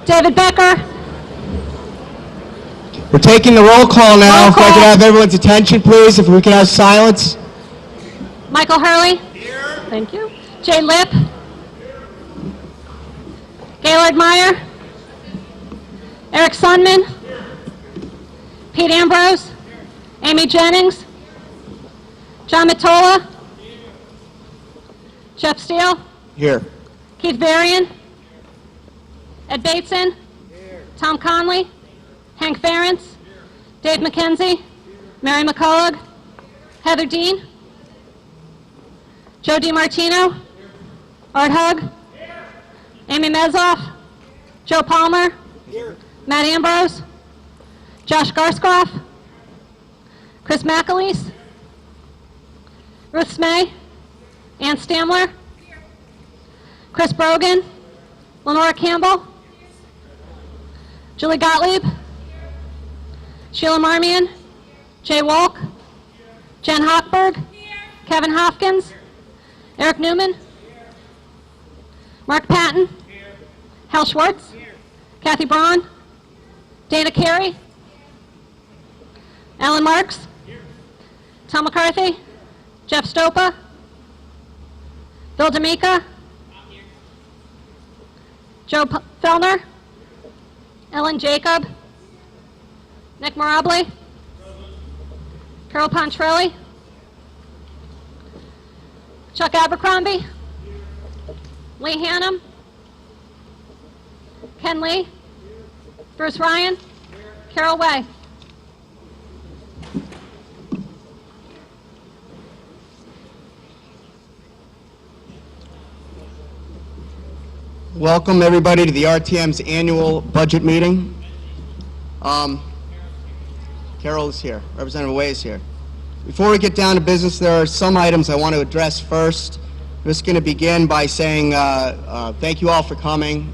David Becker. We're taking the roll call now. Roll If I could call. have everyone's attention, please. If we could have silence. Michael Hurley. Here. Thank you. Jay Lipp. Gaylord Meyer. Eric Sunman. Pete Ambrose. Amy Jennings. John Matola. Jeff Steele. Here. Keith Varian. Ed Bateson. Tom Conley. Hank Ferentz. Dave McKenzie. Mary McCullough. Heather Dean. Joe DiMartino. Art Hug. Amy Mezoff. Joe Palmer. Matt Ambrose. Josh Garscroft. Chris McAleese. Ruth Smay. Ann Stamler. Chris Brogan. Lenora Campbell. Julie Gottlieb. Sheila Marmion. Jay Walk. Jen Hochberg. Kevin Hopkins. Eric Newman. Mark Patton. Hal Schwartz. Kathy Braun. Dana Carey. Alan Marks. Tom McCarthy. Jeff Stopa. Bill D'Amica. Joe Fellner. Ellen Jacob. Nick Mirabli. Carol Pontrelli. Chuck Abercrombie. Lee Hannum. Ken Lee. Bruce Ryan. Carol Way. Welcome, everybody, to the RTM's annual budget meeting. Carol is here. Representative Way is here. Before we get down to business, there are some items I want to address first. I'm just going to begin by saying thank you all for coming.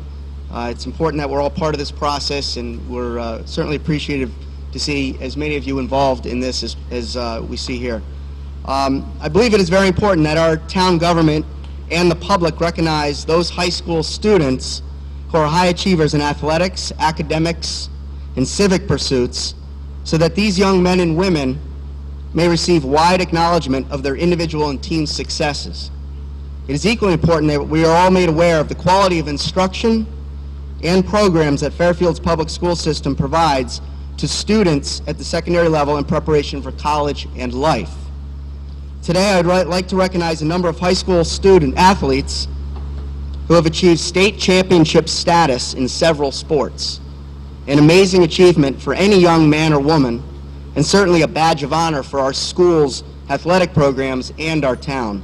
It's important that we're all part of this process, and we're certainly appreciative to see as many of you involved in this as we see here. I believe it is very important that our town government and the public recognize those high school students who are high achievers in athletics, academics, and civic pursuits, so that these young men and women may receive wide acknowledgement of their individual and team successes. It is equally important that we are all made aware of the quality of instruction and programs that Fairfield's public school system provides to students at the secondary level in preparation for college and life. Today, I'd like to recognize a number of high school student athletes who have achieved state championship status in several sports. An amazing achievement for any young man or woman, and certainly a badge of honor for our school's athletic programs and our town.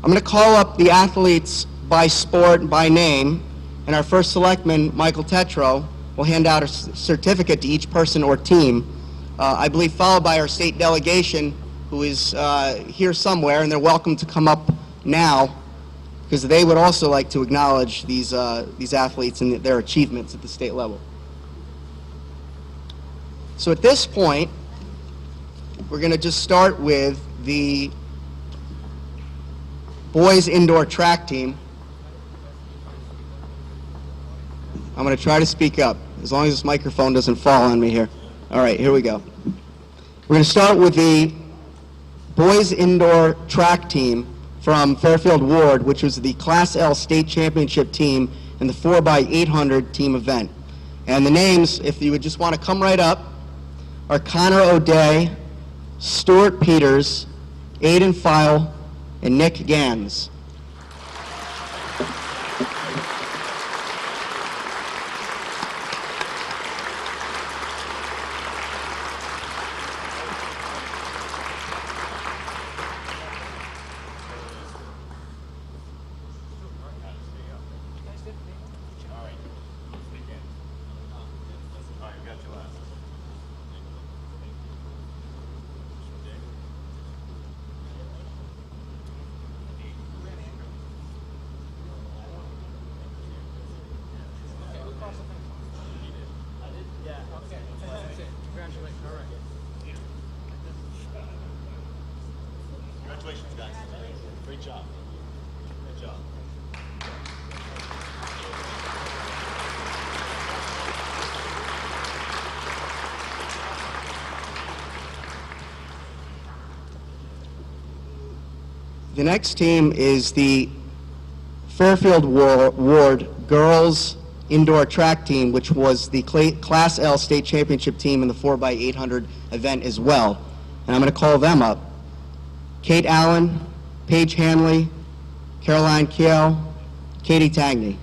I'm going to call up the athletes by sport and by name, and our first selectman, Michael Tetro, will hand out a certificate to each person or team, I believe followed by our state delegation, who is here somewhere, and they're welcome to come up now because they would also like to acknowledge these athletes and their achievements at the state level. So at this point, we're going to just start with the boys indoor track team. I'm going to try to speak up, as long as this microphone doesn't fall on me here. All right, here we go. We're going to start with the boys indoor track team from Fairfield Ward, which was the Class L state championship team in the 4x800 team event. And the names, if you would just want to come right up, are Connor O'Day, Stuart Peters, Aiden File, and Nick Gans. Congratulations, guys. Great job. Great job. The next team is the Fairfield Ward Girls Indoor Track Team, which was the Class L State Championship team in the 4x800 event as well. And I'm going to call them up. Kate Allen, Paige Hanley, Caroline Kiel, Katie Tagney.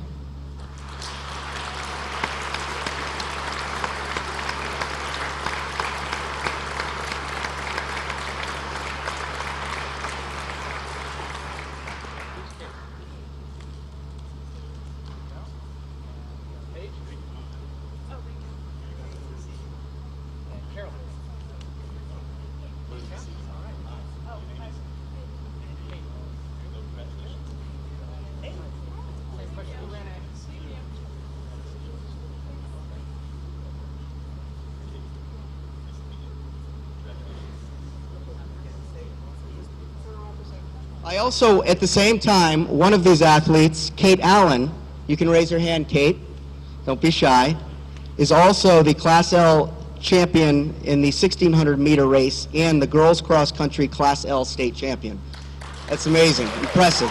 I also, at the same time, one of these athletes, Kate Allen, you can raise your hand, Kate, don't be shy, is also the Class L champion in the 1600 meter race and the girls cross country Class L state champion. That's amazing, impressive.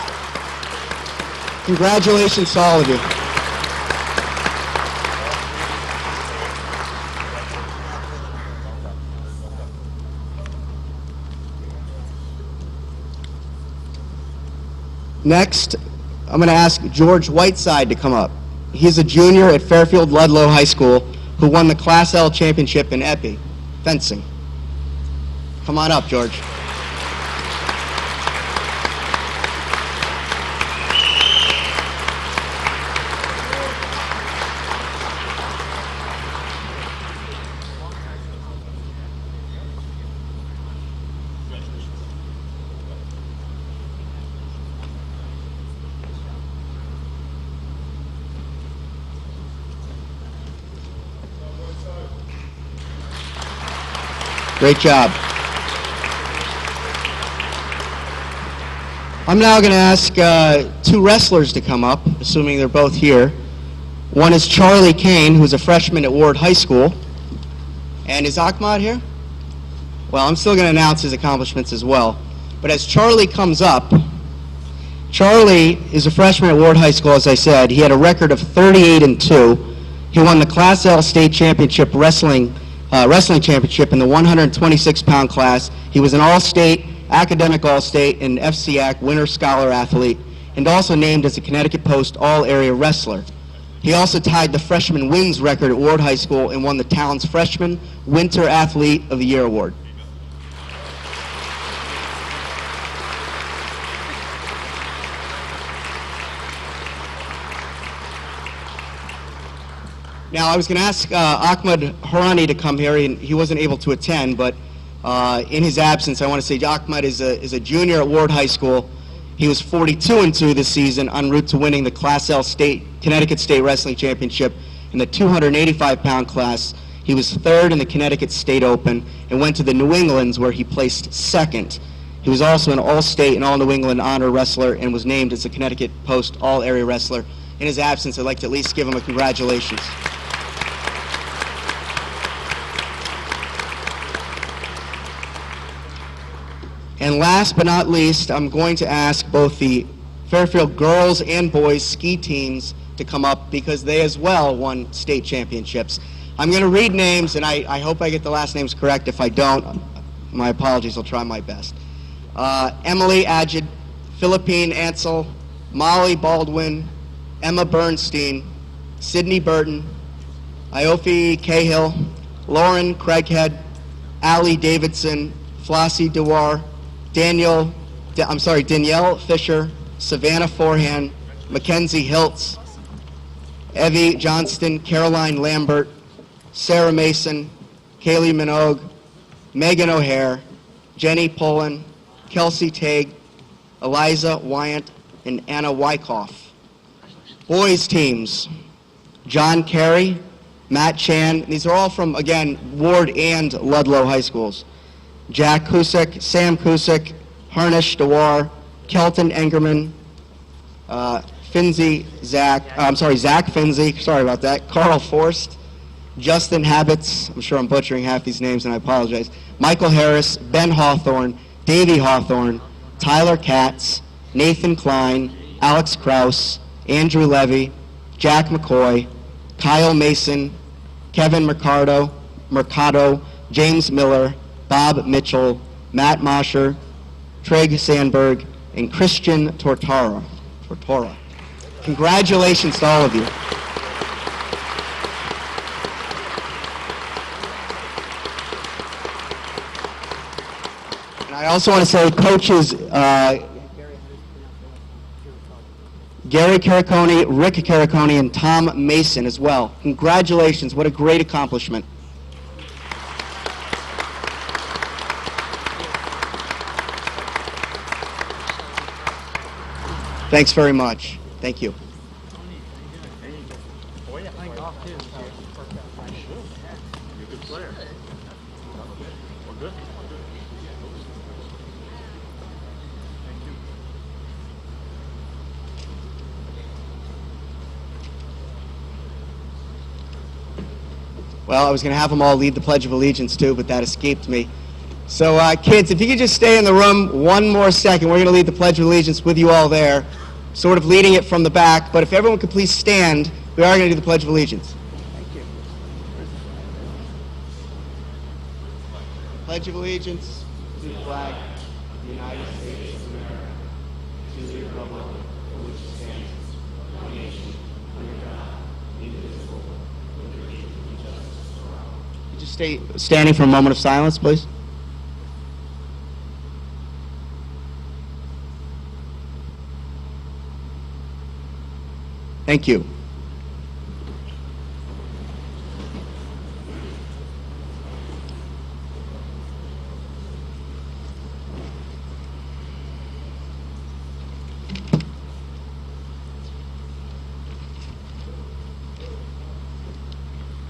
Congratulations to all of you. Next, I'm going to ask George Whiteside to come up. He's a junior at Fairfield Ludlow High School who won the Class L championship in épée, fencing. Come on up, George. Great job. I'm now going to ask two wrestlers to come up, assuming they're both here. One is Charlie Kane, who's a freshman at Ward High School. And is Ahmad here? Well, I'm still going to announce his accomplishments as well. But as Charlie comes up, Charlie is a freshman at Ward High School, as I said. He had a record of 38-2. He won the Class L State Championship wrestling championship in the 126-pound class. He was an all-state, academic all-state, and FCAC winner scholar athlete, and also named as a Connecticut Post all-area wrestler. He also tied the freshman wins record at Ward High School and won the town's freshman winter athlete of the year award. Now, I was going to ask Ahmad Harani to come here, and he wasn't able to attend, but in his absence, I want to say Ahmad is a junior at Ward High School. He was 42-2 this season, en route to winning the Class L Connecticut State Wrestling Championship in the 285-pound class. He was third in the Connecticut State Open and went to the New Englands, where he placed second. He was also an All-State and All-New England honor wrestler and was named as a Connecticut Post all-area wrestler. In his absence, I'd like to at least give him a congratulations. And last but not least, I'm going to ask both the Fairfield girls and boys ski teams to come up because they as well won state championships. I'm going to read names, and I hope I get the last names correct. If I don't, my apologies. I'll try my best. Emily Adjid, Philippine Ansel, Molly Baldwin, Emma Bernstein, Sydney Burton, Iofi Cahill, Lauren Craighead, Allie Davidson, Flossie Dewar, Danielle Fisher, Savannah Forehand, Mackenzie Hiltz, Evie Johnston, Caroline Lambert, Sarah Mason, Kaylee Minogue, Megan O'Hare, Jenny Pullen, Kelsey Tague, Eliza Wyant, and Anna Wyckoff. Boys teams, John Carey, Matt Chan. These are all from, again, Ward and Ludlow High Schools. Jack Kusick, Sam Kusick, Harnish Dewar, Kelton Engerman, Zach Finzi, sorry about that, Carl Forst, Justin Habits, I'm sure I'm butchering half these names and I apologize, Michael Harris, Ben Hawthorne, Davey Hawthorne, Tyler Katz, Nathan Klein, Alex Kraus, Andrew Levy, Jack McCoy, Kyle Mason, Kevin Mercado, James Miller, Bob Mitchell, Matt Mosher, Treg Sandberg, and Christian Tortora. Congratulations to all of you. And I also want to say coaches, Gary Caricone, Rick Caricone, and Tom Mason as well. Congratulations, what a great accomplishment. Thanks very much. Thank you. You're a good player. We're good. Well, I was going to have them all lead the Pledge of Allegiance too, but that escaped me. So, kids, if you could just stay in the room one more second, we're going to lead the Pledge of Allegiance with you all there, sort of leading it from the back. But if everyone could please stand, we are going to do the Pledge of Allegiance. Thank you. Pledge of Allegiance to the flag of the United States of America, to the republic for which it stands, one nation, under God, indivisible, with liberty and justice for all. Could you stay standing for a moment of silence, please? Thank you.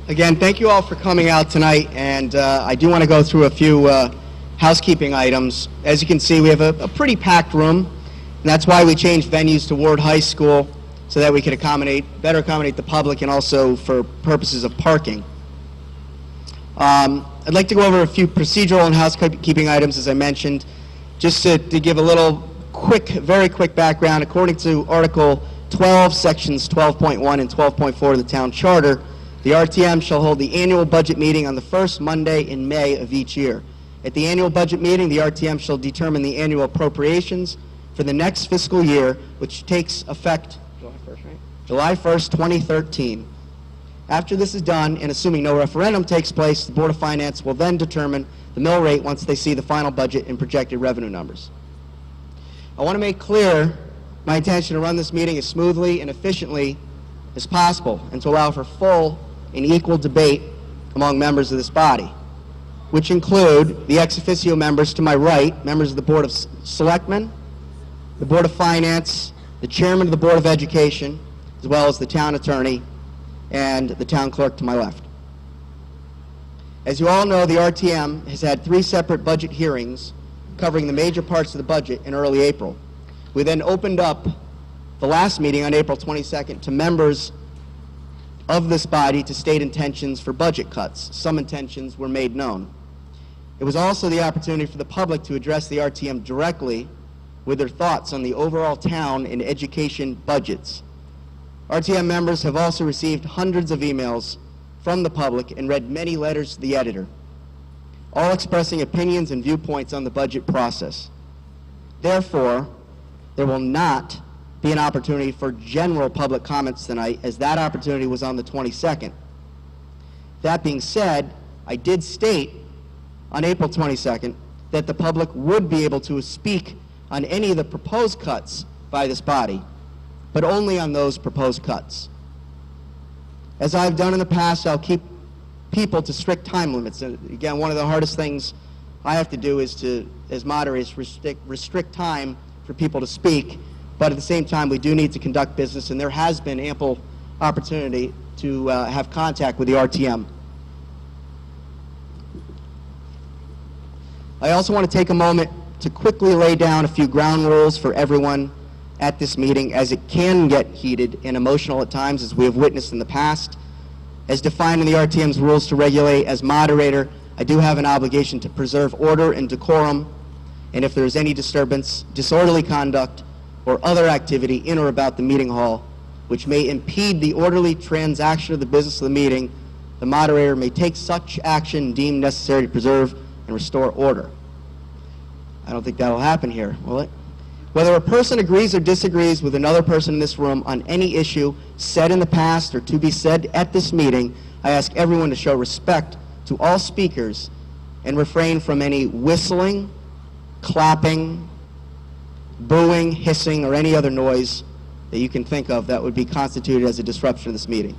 Again, thank you all for coming out tonight, and I do want to go through a few housekeeping items. As you can see, we have a pretty packed room, and that's why we changed venues to Ward High School, so that we could better accommodate the public and also for purposes of parking. I'd like to go over a few procedural and housekeeping items, as I mentioned, just to give a little very quick background. According to Article 12, Sections 12.1 and 12.4 of the Town Charter, the RTM shall hold the annual budget meeting on the first Monday in May of each year. At the annual budget meeting, the RTM shall determine the annual appropriations for the next fiscal year, which takes effect July 1st, 2013. After this is done, and assuming no referendum takes place, the Board of Finance will then determine the mill rate once they see the final budget and projected revenue numbers. I want to make clear my intention to run this meeting as smoothly and efficiently as possible and to allow for full and equal debate among members of this body, which include the ex officio members to my right, members of the Board of Selectmen, the Board of Finance, the Chairman of the Board of Education, as well as the town attorney and the town clerk to my left. As you all know, the RTM has had 3 separate budget hearings covering the major parts of the budget in early April. We then opened up the last meeting on April 22nd to members of this body to state intentions for budget cuts. Some intentions were made known. It was also the opportunity for the public to address the RTM directly with their thoughts on the overall town and education budgets. RTM members have also received hundreds of emails from the public and read many letters to the editor, all expressing opinions and viewpoints on the budget process. Therefore, there will not be an opportunity for general public comments tonight, as that opportunity was on the 22nd. That being said, I did state on April 22nd that the public would be able to speak on any of the proposed cuts by this body, but only on those proposed cuts. As I've done in the past, I'll keep people to strict time limits. And again, one of the hardest things I have to do is to, as moderators, restrict time for people to speak, but at the same time, we do need to conduct business, and there has been ample opportunity to have contact with the RTM. I also want to take a moment to quickly lay down a few ground rules for everyone at this meeting, as it can get heated and emotional at times, as we have witnessed in the past. As defined in the RTM's rules to regulate, as moderator, I do have an obligation to preserve order and decorum, and if there is any disturbance, disorderly conduct, or other activity in or about the meeting hall which may impede the orderly transaction of the business of the meeting, the moderator may take such action deemed necessary to preserve and restore order. I don't think that'll happen here, will it? Whether a person agrees or disagrees with another person in this room on any issue said in the past or to be said at this meeting, I ask everyone to show respect to all speakers and refrain from any whistling, clapping, booing, hissing, or any other noise that you can think of that would be constituted as a disruption of this meeting.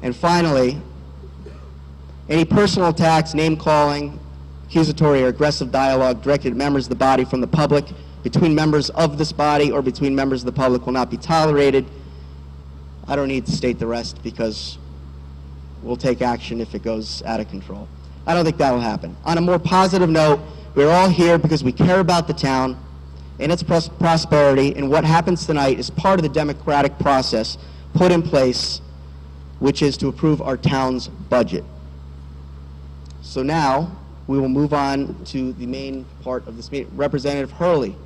And finally, any personal attacks, name-calling, accusatory or aggressive dialogue directed at members of the body from the public, between members of this body or between members of the public will not be tolerated. I don't need to state the rest because we'll take action if it goes out of control. I don't think that will happen. On a more positive note, we're all here because we care about the town and its prosperity, and what happens tonight is part of the democratic process put in place, which is to approve our town's budget. So now we will move on to the main part of this meeting. Representative Hurley.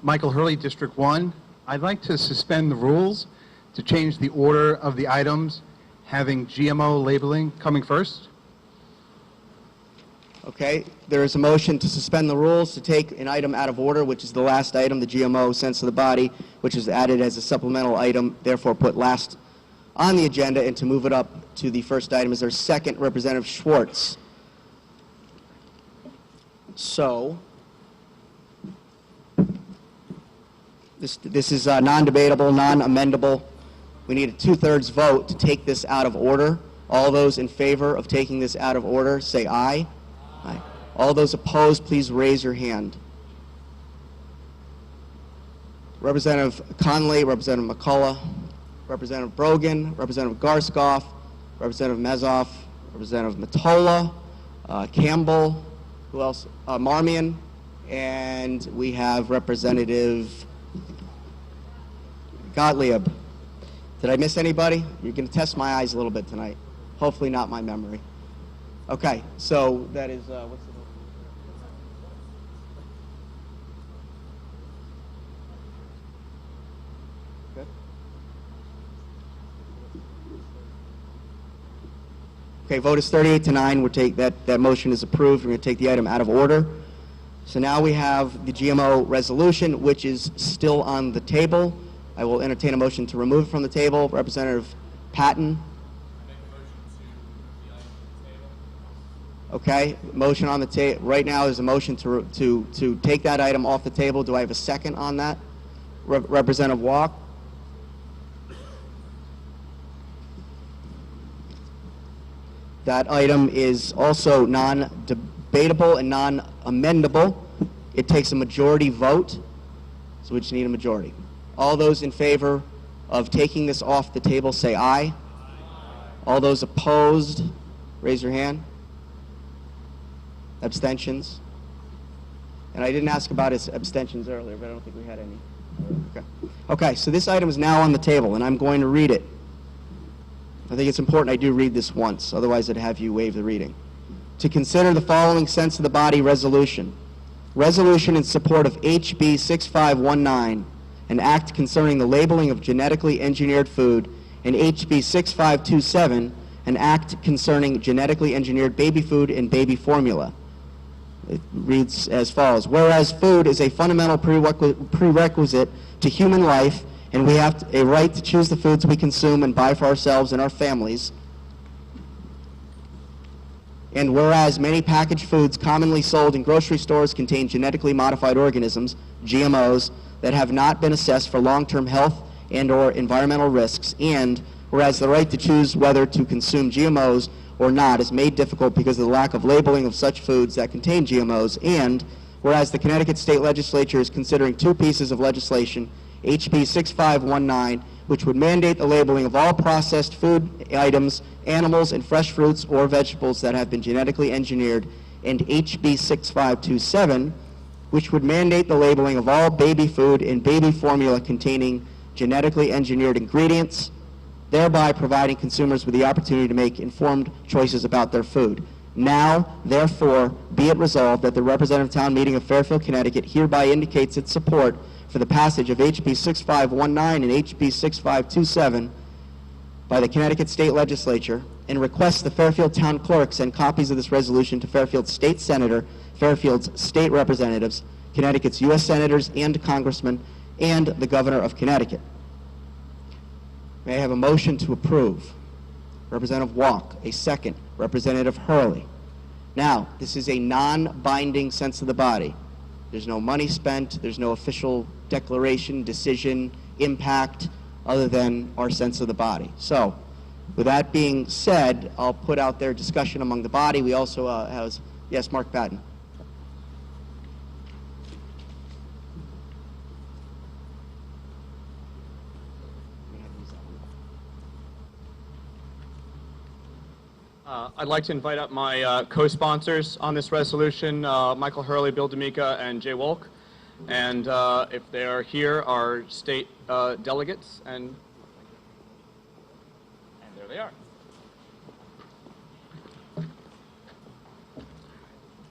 Michael Hurley, District 1. I'd like to suspend the rules to change the order of the items, having GMO labeling coming first. Okay, there is a motion to suspend the rules to take an item out of order, which is the last item, the GMO sense of the body, which is added as a supplemental item, therefore put last on the agenda, and to move it up to the first item. Is there a second? Representative Schwartz. So, this is non-debatable, non-amendable. We need a 2/3 vote to take this out of order. All those in favor of taking this out of order, say aye. Aye. All those opposed, please raise your hand. Representative Conley, Representative McCullough, Representative Brogan, Representative Garskoff, Representative Mezoff, Representative Matola, Campbell, who else? Marmion, and we have Representative Gottlieb. Did I miss anybody? You're going to test my eyes a little bit tonight. Hopefully not my memory. Okay, so that is, what's the vote? Good? Okay, vote is 38-9. We'll take that motion is approved. We're going to take the item out of order. So now we have the GMO resolution, which is still on the table. I will entertain a motion to remove it from the table. Representative Patton. Okay, motion on the table. Right now is a motion to take that item off the table. Do I have a second on that? Representative Walk. That item is also non-debatable and non-amendable. It takes a majority vote, so we just need a majority. All those in favor of taking this off the table say aye. All those opposed, raise your hand. Abstentions? And I didn't ask about his abstentions earlier, but I don't think we had any. Okay. Okay, so this item is now on the table, and I'm going to read it. I think it's important I do read this once, otherwise I'd have you waive the reading. To consider the following sense of the body resolution. Resolution in support of HB 6519, an act concerning the labeling of genetically engineered food, and HB 6527, an act concerning genetically engineered baby food and baby formula. It reads as follows. Whereas food is a fundamental prerequisite to human life, and we have a right to choose the foods we consume and buy for ourselves and our families. And whereas many packaged foods commonly sold in grocery stores contain genetically modified organisms, GMOs, that have not been assessed for long-term health and or environmental risks, and whereas the right to choose whether to consume GMOs or not is made difficult because of the lack of labeling of such foods that contain GMOs, and whereas the Connecticut State Legislature is considering two pieces of legislation, HB 6519, which would mandate the labeling of all processed food items, animals, and fresh fruits or vegetables that have been genetically engineered, and HB 6527, which would mandate the labeling of all baby food and baby formula containing genetically engineered ingredients, thereby providing consumers with the opportunity to make informed choices about their food. Now, therefore, be it resolved that the representative town meeting of Fairfield, Connecticut hereby indicates its support for the passage of HB 6519 and HB 6527 by the Connecticut State Legislature, and requests the Fairfield Town Clerk send copies of this resolution to Fairfield's State Senator, Fairfield's State Representatives, Connecticut's U.S. Senators and Congressmen, and the Governor of Connecticut. May I have a motion to approve? Representative Walk, a second. Representative Hurley. Now, this is a non-binding sense of the body. There's no money spent, there's no official declaration, decision, impact, other than our sense of the body. So, with that being said, I'll put out there discussion among the body. We also have, yes, Mark Patton. I'd like to invite up my co-sponsors on this resolution, Michael Hurley, Bill D'Amica, and Jay Wolk. And if they are here, our state delegates, and there they are.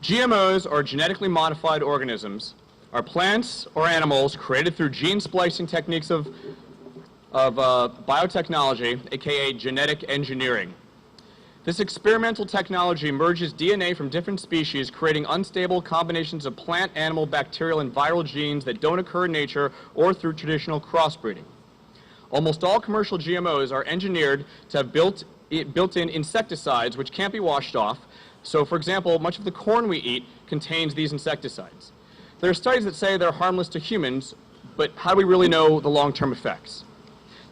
GMOs, or genetically modified organisms, are plants or animals created through gene splicing techniques of biotechnology, aka genetic engineering. This experimental technology merges DNA from different species, creating unstable combinations of plant, animal, bacterial, and viral genes that don't occur in nature or through traditional crossbreeding. Almost all commercial GMOs are engineered to have built-in insecticides which can't be washed off. So, for example, much of the corn we eat contains these insecticides. There are studies that say they're harmless to humans, but how do we really know the long-term effects?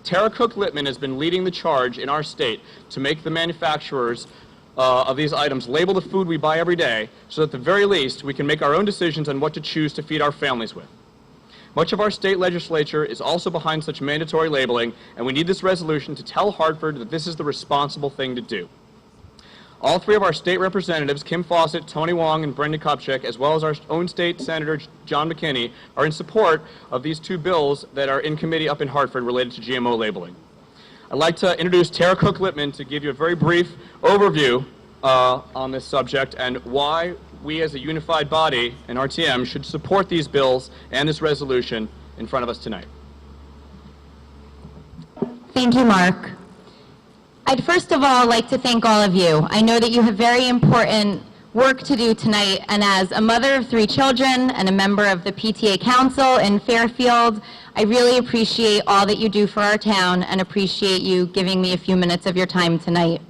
Tara Cook Littman has been leading the charge in our state to make the manufacturers of these items label the food we buy every day, so that at the very least we can make our own decisions on what to choose to feed our families with. Much of our state legislature is also behind such mandatory labeling, and we need this resolution to tell Hartford that this is the responsible thing to do. All three of our state representatives, Kim Fawcett, Tony Wong, and Brenda Kupchak, as well as our own state senator, John McKinney, are in support of these two bills that are in committee up in Hartford related to GMO labeling. I'd like to introduce Tara Cook Littman to give you a very brief overview on this subject and why we as a unified body in RTM should support these bills and this resolution in front of us tonight. Thank you, Mark. I'd first of all like to thank all of you. I know that you have very important work to do tonight, and as a mother of 3 children and a member of the PTA Council in Fairfield, I really appreciate all that you do for our town and appreciate you giving me a few minutes of your time tonight.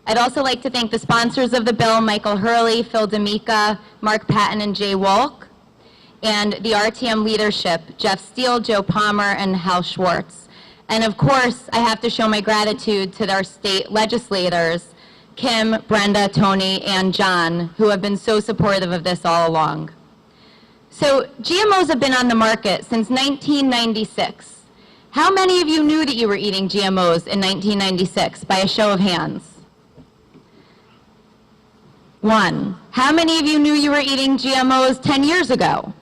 I'd also like to thank the sponsors of the bill, Michael Hurley, Phil D'Amica, Mark Patton, and Jay Wolk, and the RTM leadership, Jeff Steele, Joe Palmer, and Hal Schwartz. And of course, I have to show my gratitude to our state legislators, Kim, Brenda, Tony, and John, who have been so supportive of this all along. So GMOs have been on the market since 1996. How many of you knew that you were eating GMOs in 1996, by a show of hands? 1. How many of you knew you were eating GMOs 10 years ago?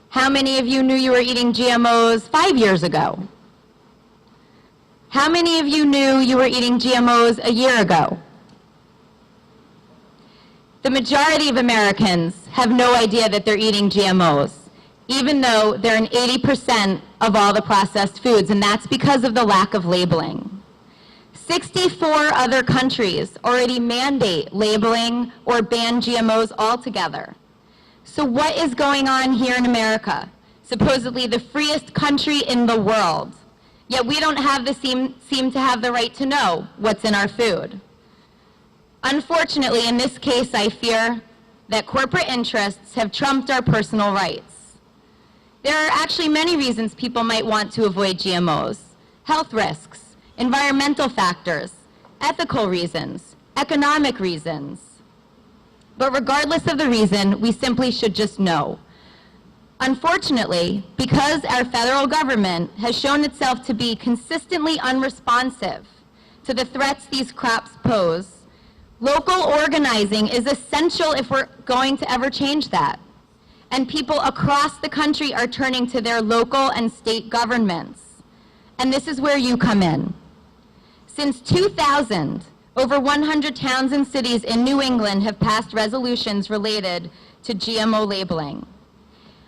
How many of you knew you were eating GMOs 5 years ago? How many of you knew you were eating GMOs a year ago? The majority of Americans have no idea that they're eating GMOs, even though they're in 80% of all the processed foods, and that's because of the lack of labeling. 64 other countries already mandate labeling or ban GMOs altogether. So what is going on here in America? Supposedly the freest country in the world. Yet we don't have seem to have the right to know what's in our food. Unfortunately, in this case, I fear that corporate interests have trumped our personal rights. There are actually many reasons people might want to avoid GMOs. Health risks, environmental factors, ethical reasons, economic reasons. But regardless of the reason, we simply should just know. Unfortunately, because our federal government has shown itself to be consistently unresponsive to the threats these crops pose, local organizing is essential if we're going to ever change that. And people across the country are turning to their local and state governments. And this is where you come in. Since 2000, Over 100 towns and cities in New England have passed resolutions related to GMO labeling.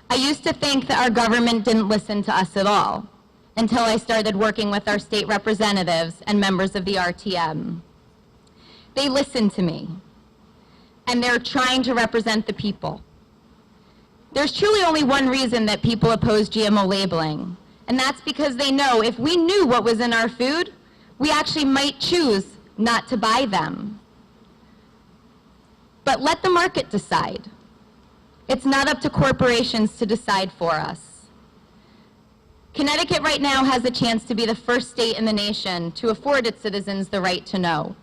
I used to think that our government didn't listen to us at all, until I started working with our state representatives and members of the RTM. They listen to me, and they're trying to represent the people. There's truly only one reason that people oppose GMO labeling, and that's because they know if we knew what was in our food, we actually might choose not to buy them. But let the market decide. It's not up to corporations to decide for us. Connecticut right now has a chance to be the first state in the nation to afford its citizens the right to know.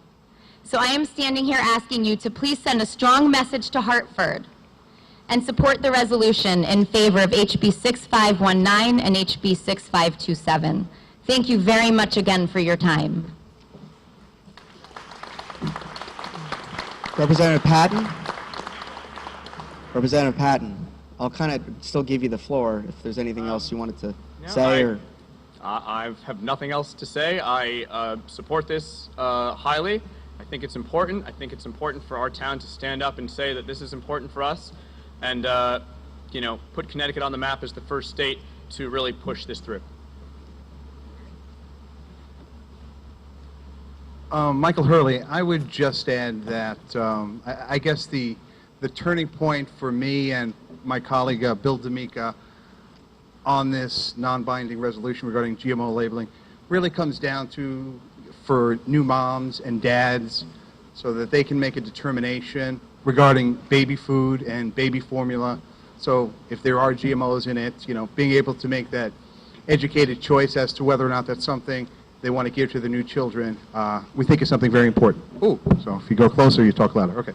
So I am standing here asking you to please send a strong message to Hartford and support the resolution in favor of HB 6519 and HB 6527. Thank you very much again for your time. Representative Patton? Representative Patton, I'll kind of still give you the floor if there's anything else you wanted to say. I have nothing else to say. I support this highly. I think it's important. I think it's important for our town to stand up and say that this is important for us and, you know, put Connecticut on the map as the first state to really push this through. Michael Hurley, I would just add that I guess the turning point for me and my colleague Bill D'Amica on this non-binding resolution regarding GMO labeling really comes down to for new moms and dads so that they can make a determination regarding baby food and baby formula. So if there are GMOs in it, you know, being able to make that educated choice as to whether or not that's something they want to give to the new children, we think is something very important. Ooh, so if you go closer, you talk louder. Okay.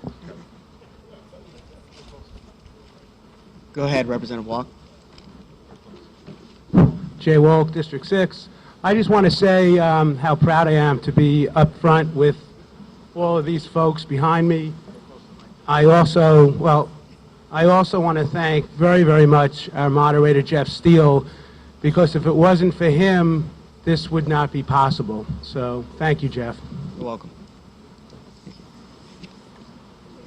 Go ahead, Representative Walk. Jay Wolk, District 6. I just want to say how proud I am to be up front with all of these folks behind me. I also want to thank very, very much our moderator, Jeff Steele, because if it wasn't for him, this would not be possible. So thank you, Jeff. You're welcome. Thank you.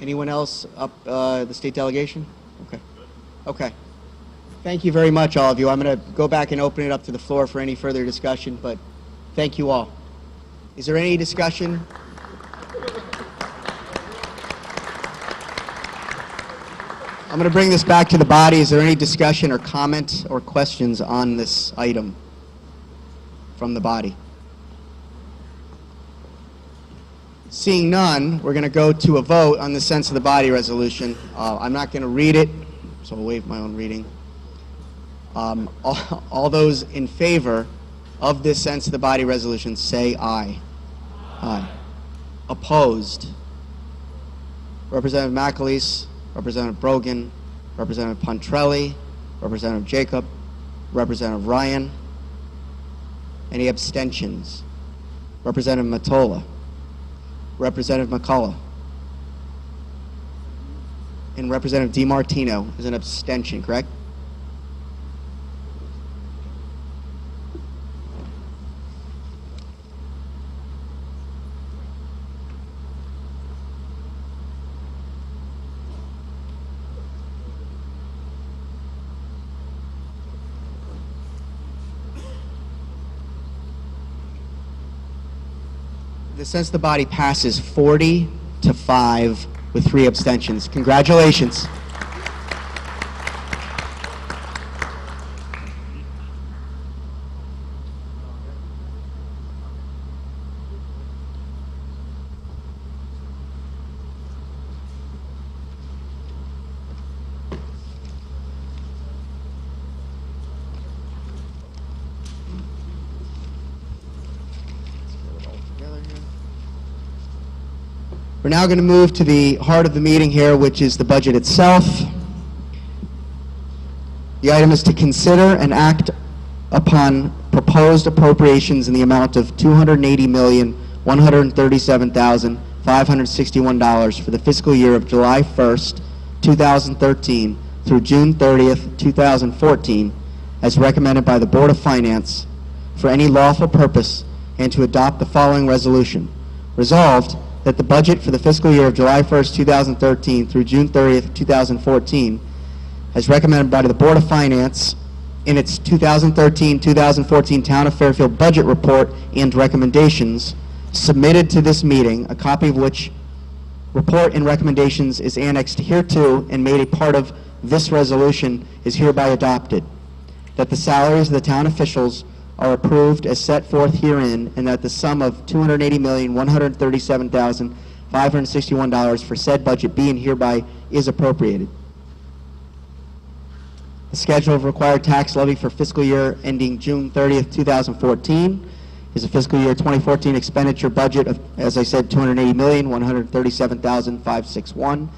Anyone else up the state delegation? Okay. Okay. Thank you very much, all of you. I'm going to go back and open it up to the floor for any further discussion, but thank you all. Is there any discussion? I'm going to bring this back to the body. Is there any discussion or comment or questions on this item from the body? Seeing none, we're going to go to a vote on the sense of the body resolution. I'm not going to read it, so I'll waive my own reading. All those in favor of this sense of the body resolution say aye. Aye. Opposed? Representative McAleese, Representative Brogan, Representative Pontrelli, Representative Jacob, Representative Ryan. Any abstentions? Representative Mottola, Representative McCullough, and Representative DiMartino is an abstention, correct? The sense the body passes 40-5 with 3 abstentions. Congratulations. We're now going to move to the heart of the meeting here, which is the budget itself. The item is to consider and act upon proposed appropriations in the amount of $280,137,561 for the fiscal year of July 1st, 2013 through June 30th, 2014, as recommended by the Board of Finance for any lawful purpose, and to adopt the following resolution. Resolved that the budget for the fiscal year of July 1st, 2013 through June 30th, 2014, as recommended by the Board of Finance in its 2013-2014 Town of Fairfield Budget Report and recommendations, submitted to this meeting, a copy of which report and recommendations is annexed hereto and made a part of this resolution, is hereby adopted. That the salaries of the town officials are approved as set forth herein, and that the sum of $280,137,561 for said budget be and hereby is appropriated. The schedule of required tax levy for fiscal year ending June 30th, 2014 is a fiscal year 2014 expenditure budget of, as I said, $280,137,561,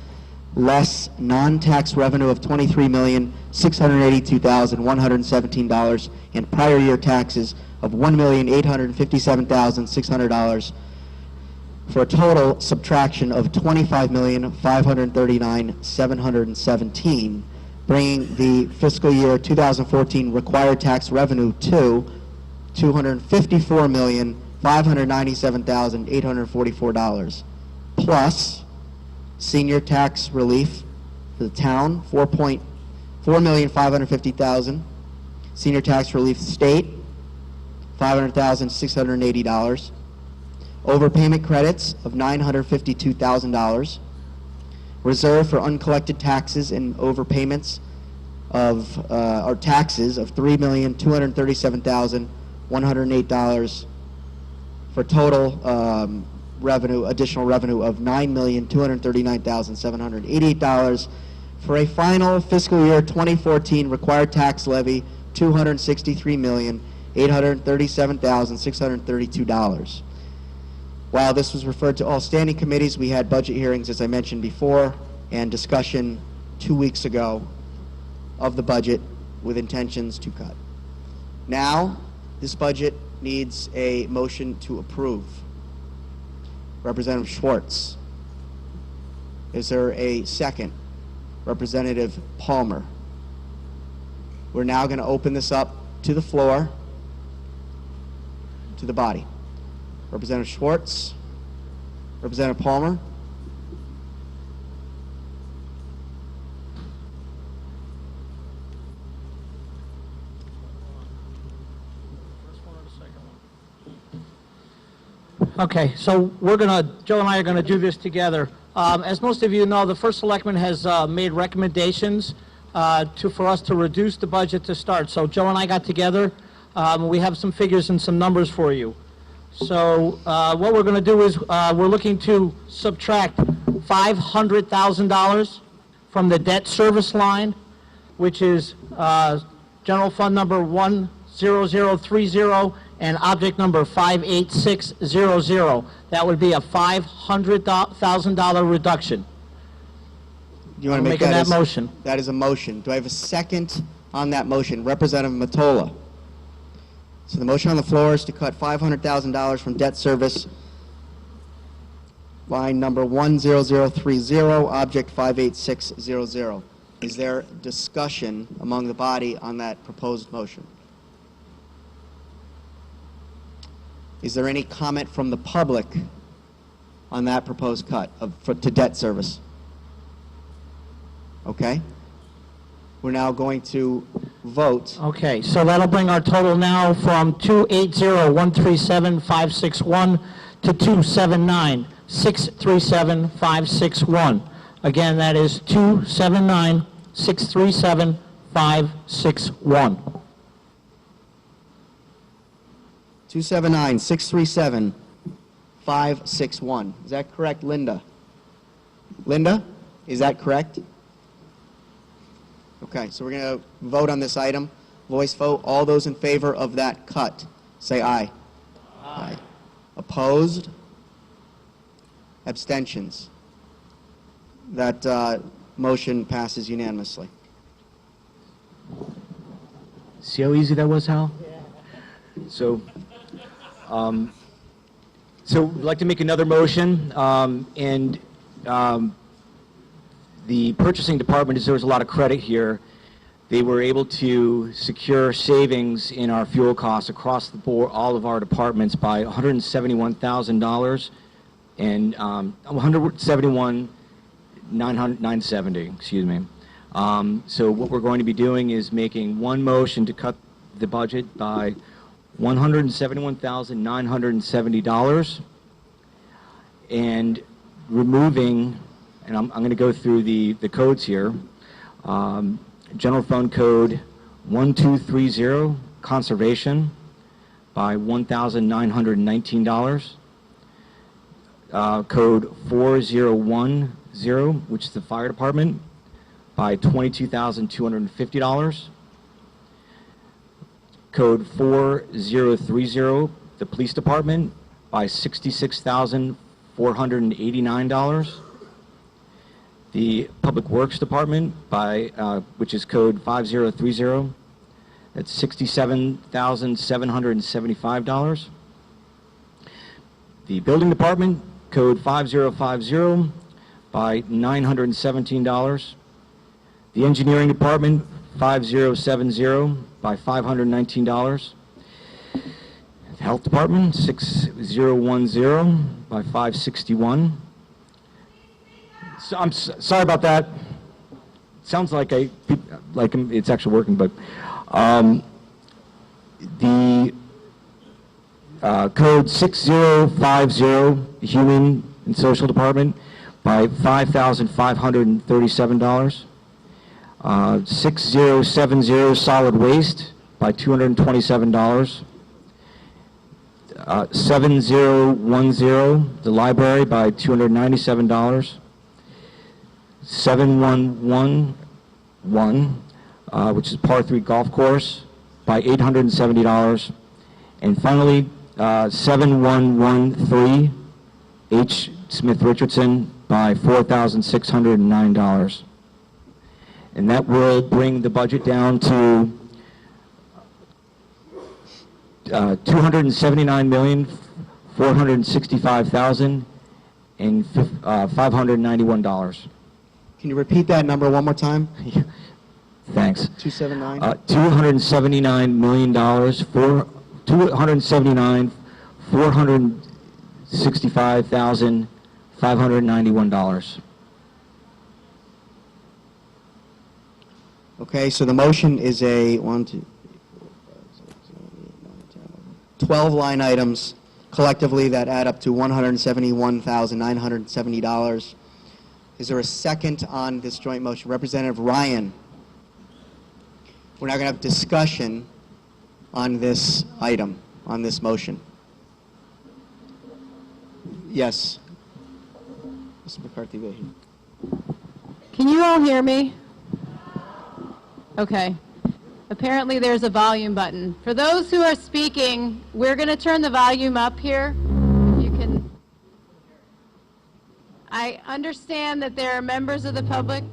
less non-tax revenue of $23,682,117 and prior year taxes of $1,857,600 for a total subtraction of $25,539,717, bringing the fiscal year 2014 required tax revenue to $254,597,844, plus senior tax relief for the town, $4,550,000. Senior tax relief state, $500,680. Overpayment credits of $952,000. Reserve for uncollected taxes and overpayments of, or taxes of $3,237,108 for total revenue, additional revenue of $9,239,788 for a final fiscal year 2014 required tax levy $263,837,632. While this was referred to all standing committees, we had budget hearings, as I mentioned before, and discussion 2 weeks ago of the budget with intentions to cut. Now, this budget needs a motion to approve. Representative Schwartz. Is there a second? Representative Palmer. We're now going to open this up to the floor, to the body. Representative Schwartz. Representative Palmer. Okay, so Joe and I are going to do this together. As most of you know, the First Selectman has made recommendations for us to reduce the budget to start. So Joe and I got together. We have some figures and some numbers for you. So what we're going to do is we're looking to subtract $500,000 from the debt service line, which is general fund number 10030 and object number 58600. That would be a $500,000 reduction. Do you want to make making that that motion. That is a motion. Do I have a second on that motion? Representative Mottola. So the motion on the floor is to cut $500,000 from debt service line number 10030, object 58600. Is there discussion among the body on that proposed motion? Is there any comment from the public on that proposed cut to debt service? Okay. We're now going to vote. Okay, so that'll bring our total now from 280,137,561 to 279,637,561. Again, that is 279,637,561. 279-637-561. Is that correct, Linda? Linda, is that correct? Okay, so we're going to vote on this item. Voice vote. All those in favor of that cut, say aye. Aye. Opposed? Abstentions? That motion passes unanimously. See how easy that was, Hal? So we'd like to make another motion, the purchasing department, there was a lot of credit here. They were able to secure savings in our fuel costs across the board, all of our departments, by $171,000. and 171,970, excuse me. So what we're going to be doing is making one motion to cut the budget by $171,970 and removing, and I'm going to go through the codes here, General Fund Code 1230, Conservation, by $1,919. Code 4010, which is the Fire Department, by $22,250. Code 4030, the Police Department, by $66,489. The Public Works Department, by which is Code 5030, that's $67,775. The Building Department, Code 5050, by $917. The Engineering Department, 5070, by $519. The Health Department, 6010, by $561. So, I'm sorry about that. Sounds like it's actually working, but the Code 6050, Human and Social Department, by $5,537. 6070, Solid Waste, by $227. 7010, the Library, by $297. 7111, which is Par 3 Golf Course, by $870. And finally, 7113, H. Smith Richardson, by $4,609. And that will bring the budget down to $279,465,591. Can you repeat that number one more time? Thanks. 279? $279 million, $465,591. Okay, so the motion is a 12 line items collectively that add up to $171,970. Is there a second on this joint motion? Representative Ryan. We're now going to have discussion on this item, on this motion. Yes. Mr. McCarthy. Can you all hear me? Okay. Apparently there's a volume button. For those who are speaking, we're going to turn the volume up here. You can. I understand that there are members of the public.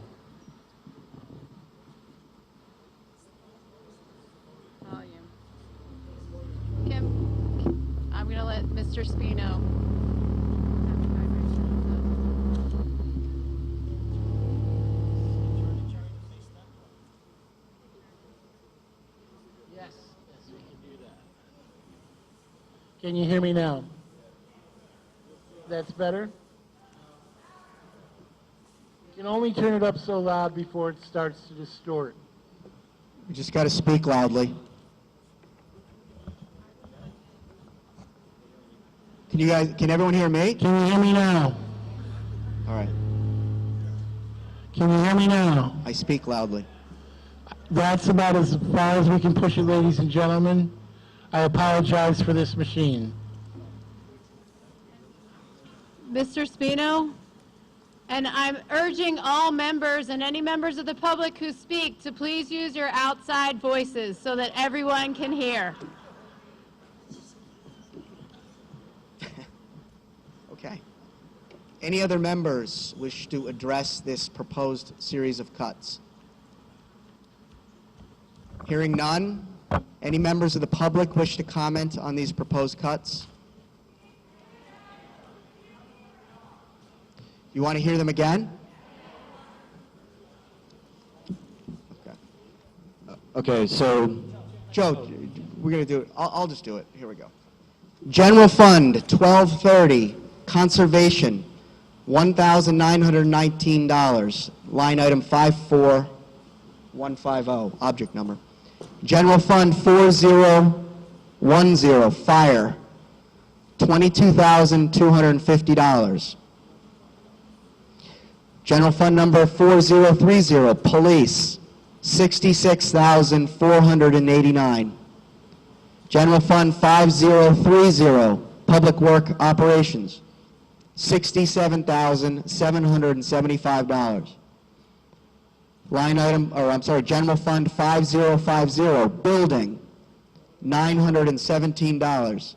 Volume. Kim, I'm going to let Mr. Spino. Can you hear me now? That's better? You can only turn it up so loud before it starts to distort. You just got to speak loudly. Can everyone hear me? Can you hear me now? All right. Can you hear me now? I speak loudly. That's about as far as we can push it, ladies and gentlemen. I apologize for this machine. Mr. Spino, and I'm urging all members and any members of the public who speak to please use your outside voices so that everyone can hear. Okay. Any other members wish to address this proposed series of cuts? Hearing none, any members of the public wish to comment on these proposed cuts? You want to hear them again? Okay, so Joe, we're going to do it. I'll just do it. Here we go. General Fund, 1230, Conservation, $1,919, line item 54150, object number. General Fund 4010, Fire, $22,250. General Fund number 4030, Police, $66,489. General Fund 5030, Public Work Operations, $67,775. General Fund 5050, Building, $917.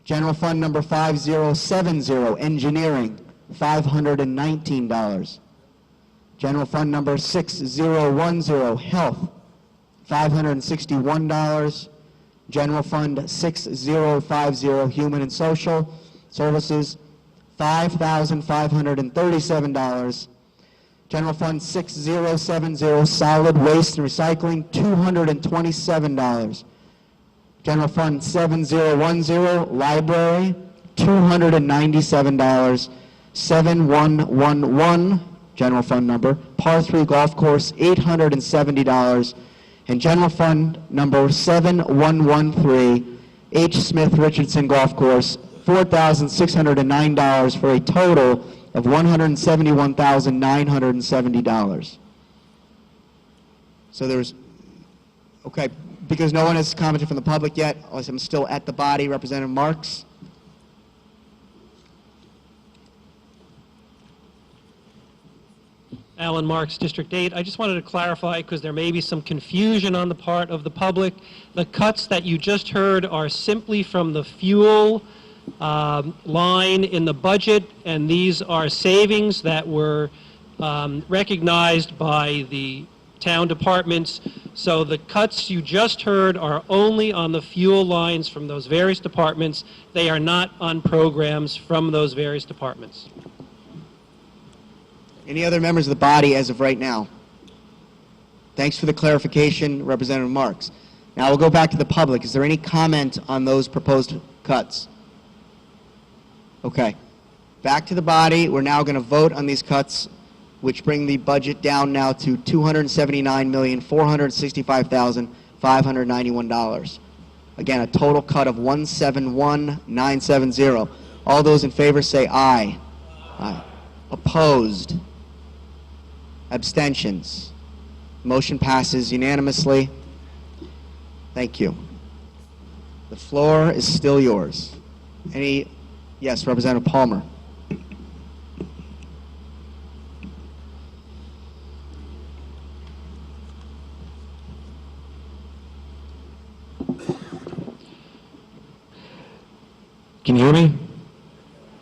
General Fund number 5070, Engineering, $519. General Fund number 6010, Health, $561. General Fund 6050, Human and Social Services, $5,537. General Fund 6070, Solid Waste and Recycling, $227. General Fund 7010, Library, $297. 7111, General Fund number, Par 3 Golf Course, $870. And General Fund number 7113, H. Smith Richardson Golf Course, $4,609 for a total of $171,970. So there's, okay, because no one has commented from the public yet, I'm still at the body, Representative Marks. Alan Marks, District 8. I just wanted to clarify, because there may be some confusion on the part of the public. The cuts that you just heard are simply from the fuel line in the budget, and these are savings that were recognized by the town departments. So the cuts you just heard are only on the fuel lines from those various departments. They are not on programs from those various departments. Any other members of the body as of right now? Thanks for the clarification, Representative Marks. Now we'll go back to the public. Is there any comment on those proposed cuts? Okay. Back to the body. We're now going to vote on these cuts, which bring the budget down now to $279,465,591. Again, a total cut of $171,970. All those in favor say aye. Aye. Opposed? Abstentions? Motion passes unanimously. Thank you. The floor is still yours. Yes, Representative Palmer. Can you hear me?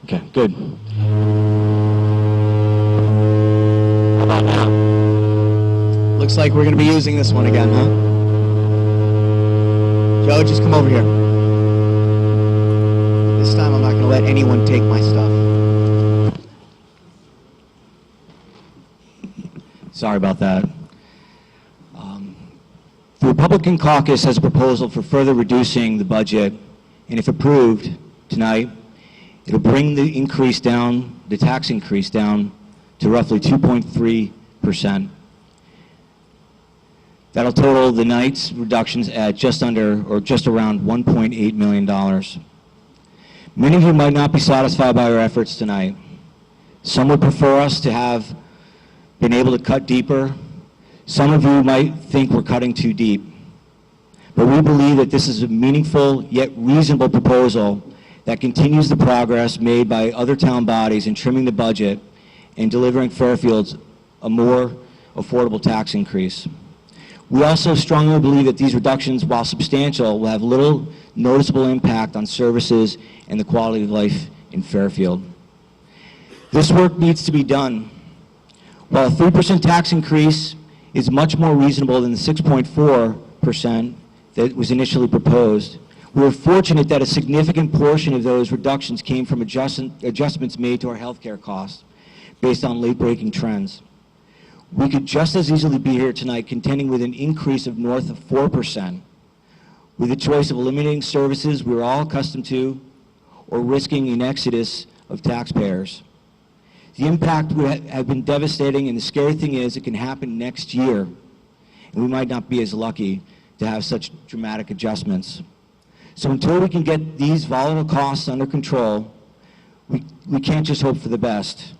Okay, good. How about now? Looks like we're going to be using this one again, huh? Joe, just come over here. This time I'm not going to let anyone take my stuff. Sorry about that. The Republican caucus has a proposal for further reducing the budget, and if approved tonight, it'll bring the increase down, the tax increase down to roughly 2.3%. That'll total the night's reductions at just under or just around $1.8 million. Many of you might not be satisfied by our efforts tonight. Some would prefer us to have been able to cut deeper. Some of you might think we're cutting too deep. But we believe that this is a meaningful yet reasonable proposal that continues the progress made by other town bodies in trimming the budget and delivering Fairfield a more affordable tax increase. We also strongly believe that these reductions, while substantial, will have little noticeable impact on services and the quality of life in Fairfield. This work needs to be done. While a 3% tax increase is much more reasonable than the 6.4% that was initially proposed, we are fortunate that a significant portion of those reductions came from adjustments made to our healthcare costs based on late-breaking trends. We could just as easily be here tonight contending with an increase of north of 4%, with the choice of eliminating services we're all accustomed to, or risking an exodus of taxpayers. The impact would have been devastating, and the scary thing is it can happen next year, and we might not be as lucky to have such dramatic adjustments. So until we can get these volatile costs under control, we can't just hope for the best.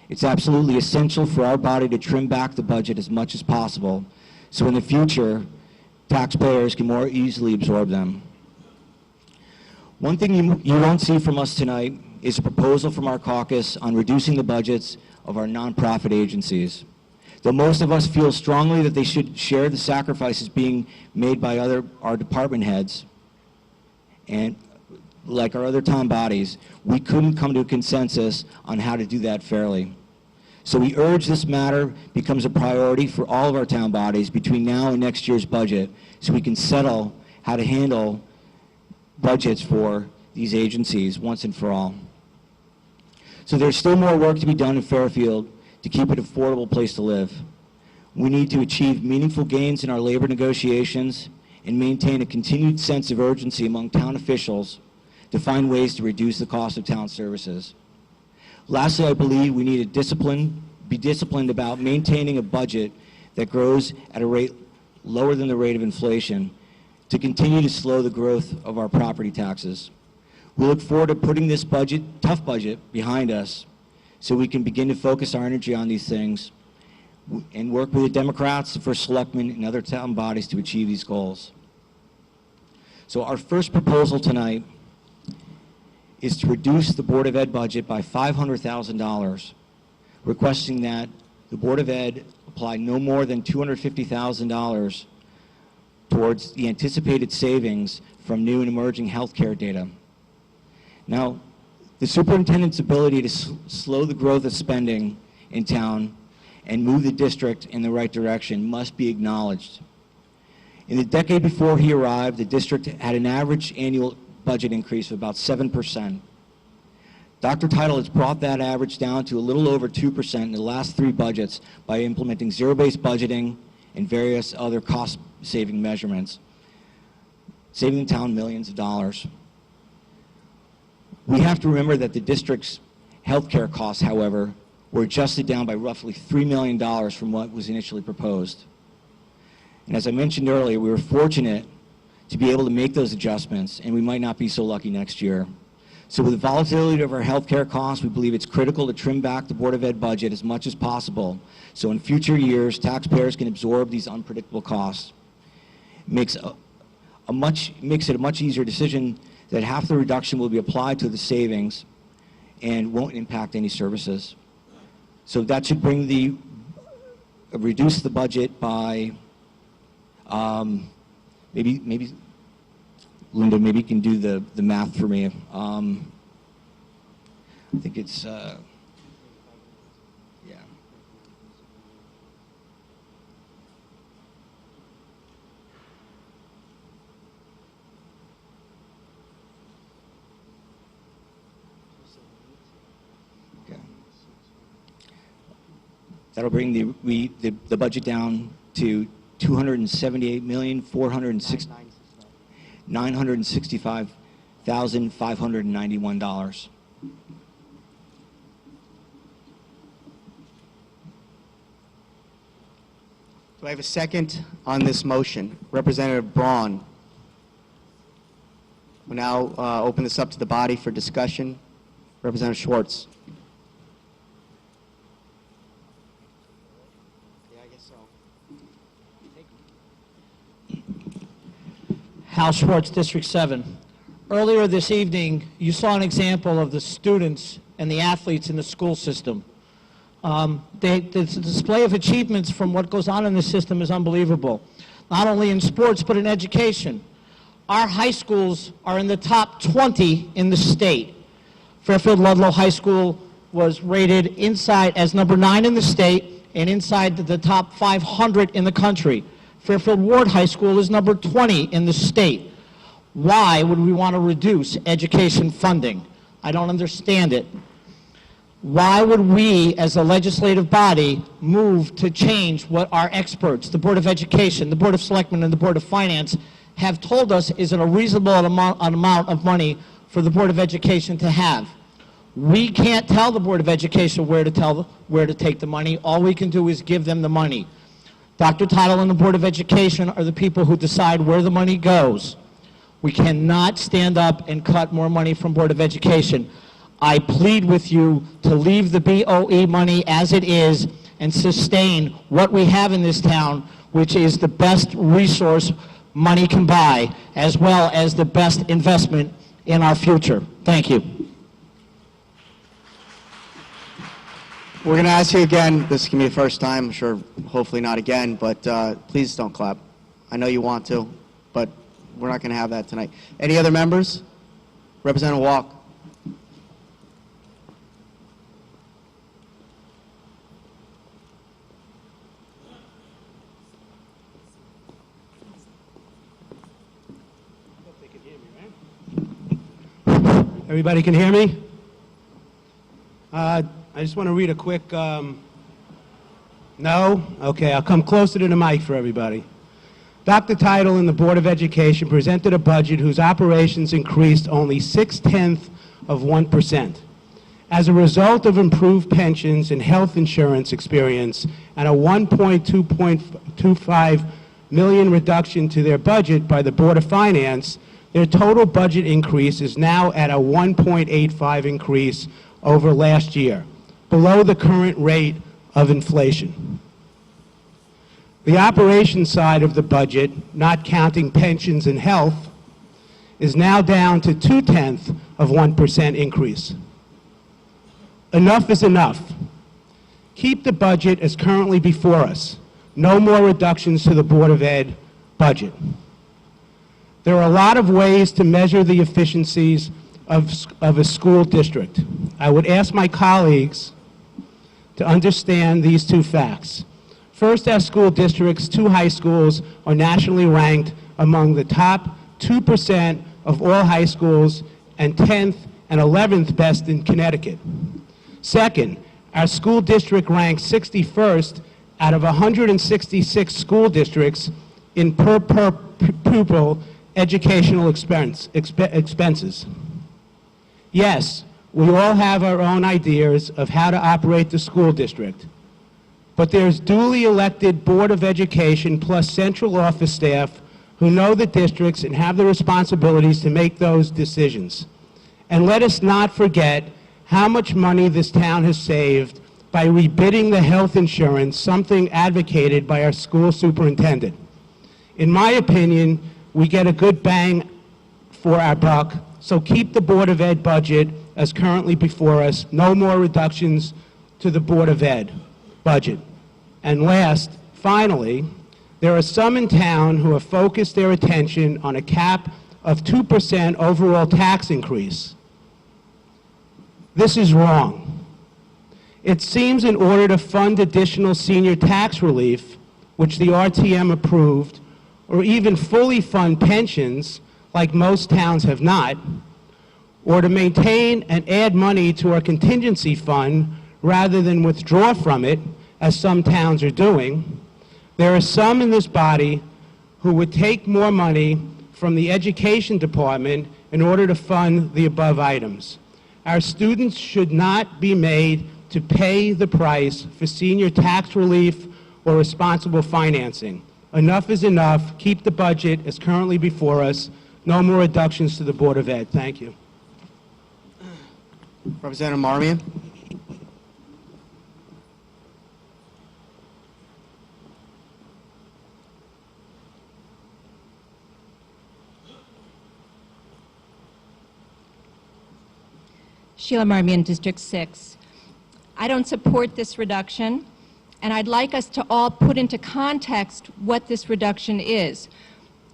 It's absolutely essential for our body to trim back the budget as much as possible, so in the future, taxpayers can more easily absorb them. One thing you won't see from us tonight is a proposal from our caucus on reducing the budgets of our nonprofit agencies. Though most of us feel strongly that they should share the sacrifices being made by our department heads, and like our other town bodies, we couldn't come to a consensus on how to do that fairly. So we urge this matter becomes a priority for all of our town bodies between now and next year's budget, so we can settle how to handle budgets for these agencies once and for all. So there's still more work to be done in Fairfield to keep it an affordable place to live. We need to achieve meaningful gains in our labor negotiations and maintain a continued sense of urgency among town officials to find ways to reduce the cost of town services. Lastly, I believe we need to be disciplined about maintaining a budget that grows at a rate lower than the rate of inflation to continue to slow the growth of our property taxes. We look forward to putting this tough budget behind us so we can begin to focus our energy on these things and work with the Democrats, the First Selectmen, and other town bodies to achieve these goals. So our first proposal tonight is to reduce the Board of Ed budget by $500,000, requesting that the Board of Ed apply no more than $250,000 towards the anticipated savings from new and emerging healthcare data. Now, the superintendent's ability to slow the growth of spending in town and move the district in the right direction must be acknowledged. In the decade before he arrived, the district had an average annual budget increase of about 7%. Dr. Title has brought that average down to a little over 2% in the last 3 budgets by implementing zero-based budgeting and various other cost-saving measurements, saving the town millions of dollars. We have to remember that the district's healthcare costs, however, were adjusted down by roughly $3 million from what was initially proposed. And as I mentioned earlier, we were fortunate to be able to make those adjustments, and we might not be so lucky next year. So with the volatility of our healthcare costs, we believe it's critical to trim back the Board of Ed budget as much as possible, so in future years, taxpayers can absorb these unpredictable costs. It makes it a much easier decision that half the reduction will be applied to the savings and won't impact any services. So that should bring reduce the budget by, maybe Linda, maybe you can do the math for me. I think it's, yeah. Okay. That'll bring the budget down to $278,965,591. Do I have a second on this motion? Representative Braun. We'll now open this up to the body for discussion. Representative Schwartz. Yeah, I guess so. Hal Schwartz, District 7. Earlier this evening, you saw an example of the students and the athletes in the school system. The display of achievements from what goes on in the system is unbelievable, not only in sports but in education. Our high schools are in the top 20 in the state. Fairfield Ludlow High School was rated inside as number 9 in the state and inside the top 500 in the country. Fairfield Ward High School is number 20 in the state. Why would we want to reduce education funding? I don't understand it. Why would we, as a legislative body, move to change what our experts, the Board of Education, the Board of Selectmen, and the Board of Finance have told us is a reasonable amount of money for the Board of Education to have. We can't tell the Board of Education where to take the money. All we can do is give them the money. Dr. Tittle and the Board of Education are the people who decide where the money goes. We cannot stand up and cut more money from Board of Education. I plead with you to leave the BOE money as it is and sustain what we have in this town, which is the best resource money can buy, as well as the best investment in our future. Thank you. We're going to ask you again, this can be the first time, I'm sure, hopefully not again, but please don't clap. I know you want to, but we're not going to have that tonight. Any other members? Representative Walk. Everybody can hear me? I just want to read a quick, no? Okay, I'll come closer to the mic for everybody. Dr. Tittle and the Board of Education presented a budget whose operations increased only 0.6%. As a result of improved pensions and health insurance experience and a $1.25 million reduction to their budget by the Board of Finance, their total budget increase is now at a 1.85 increase over last year, below the current rate of inflation. The operations side of the budget, not counting pensions and health, is now down to 0.2% increase. Enough is enough. Keep the budget as currently before us. No more reductions to the Board of Ed budget. There are a lot of ways to measure the efficiencies of a school district. I would ask my colleagues to understand these two facts. First, our school district's 2 high schools are nationally ranked among the top 2% of all high schools and 10th and 11th best in Connecticut. Second, our school district ranks 61st out of 166 school districts in per pupil educational expenses. Yes, we all have our own ideas of how to operate the school district, but there's duly elected Board of Education plus central office staff who know the districts and have the responsibilities to make those decisions. And let us not forget how much money this town has saved by rebidding the health insurance, something advocated by our school superintendent. In my opinion, we get a good bang for our buck, so keep the Board of Ed budget as currently before us. No more reductions to the Board of Ed budget. And last, finally, there are some in town who have focused their attention on a cap of 2% overall tax increase. This is wrong. It seems in order to fund additional senior tax relief, which the RTM approved, or even fully fund pensions, like most towns have not, or to maintain and add money to our contingency fund rather than withdraw from it, as some towns are doing, there are some in this body who would take more money from the education department in order to fund the above items. Our students should not be made to pay the price for senior tax relief or responsible financing. Enough is enough. Keep the budget as currently before us. No more reductions to the Board of Ed. Thank you. Representative Marmion. Sheila Marmion, District 6. I don't support this reduction, and I'd like us to all put into context what this reduction is.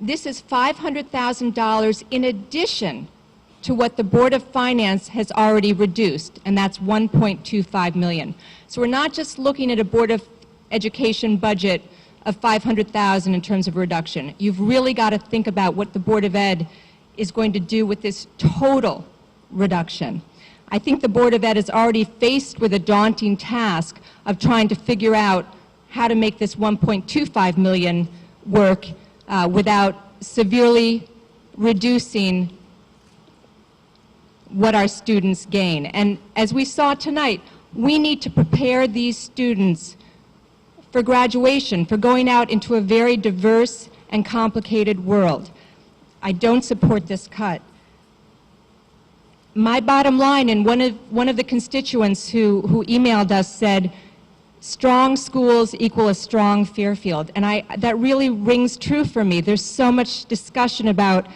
This is $500,000 in addition to what the Board of Finance has already reduced, and that's $1.25 million. So we're not just looking at a Board of Education budget of $500,000 in terms of reduction. You've really got to think about what the Board of Ed is going to do with this total reduction. I think the Board of Ed is already faced with a daunting task of trying to figure out how to make this $1.25 million work without severely reducing what our students gain. And as we saw tonight, we need to prepare these students for graduation, for going out into a very diverse and complicated world. I don't support this cut. My bottom line, and one of the constituents who emailed us said, strong schools equal a strong Fairfield. And that really rings true for me. There's so much discussion about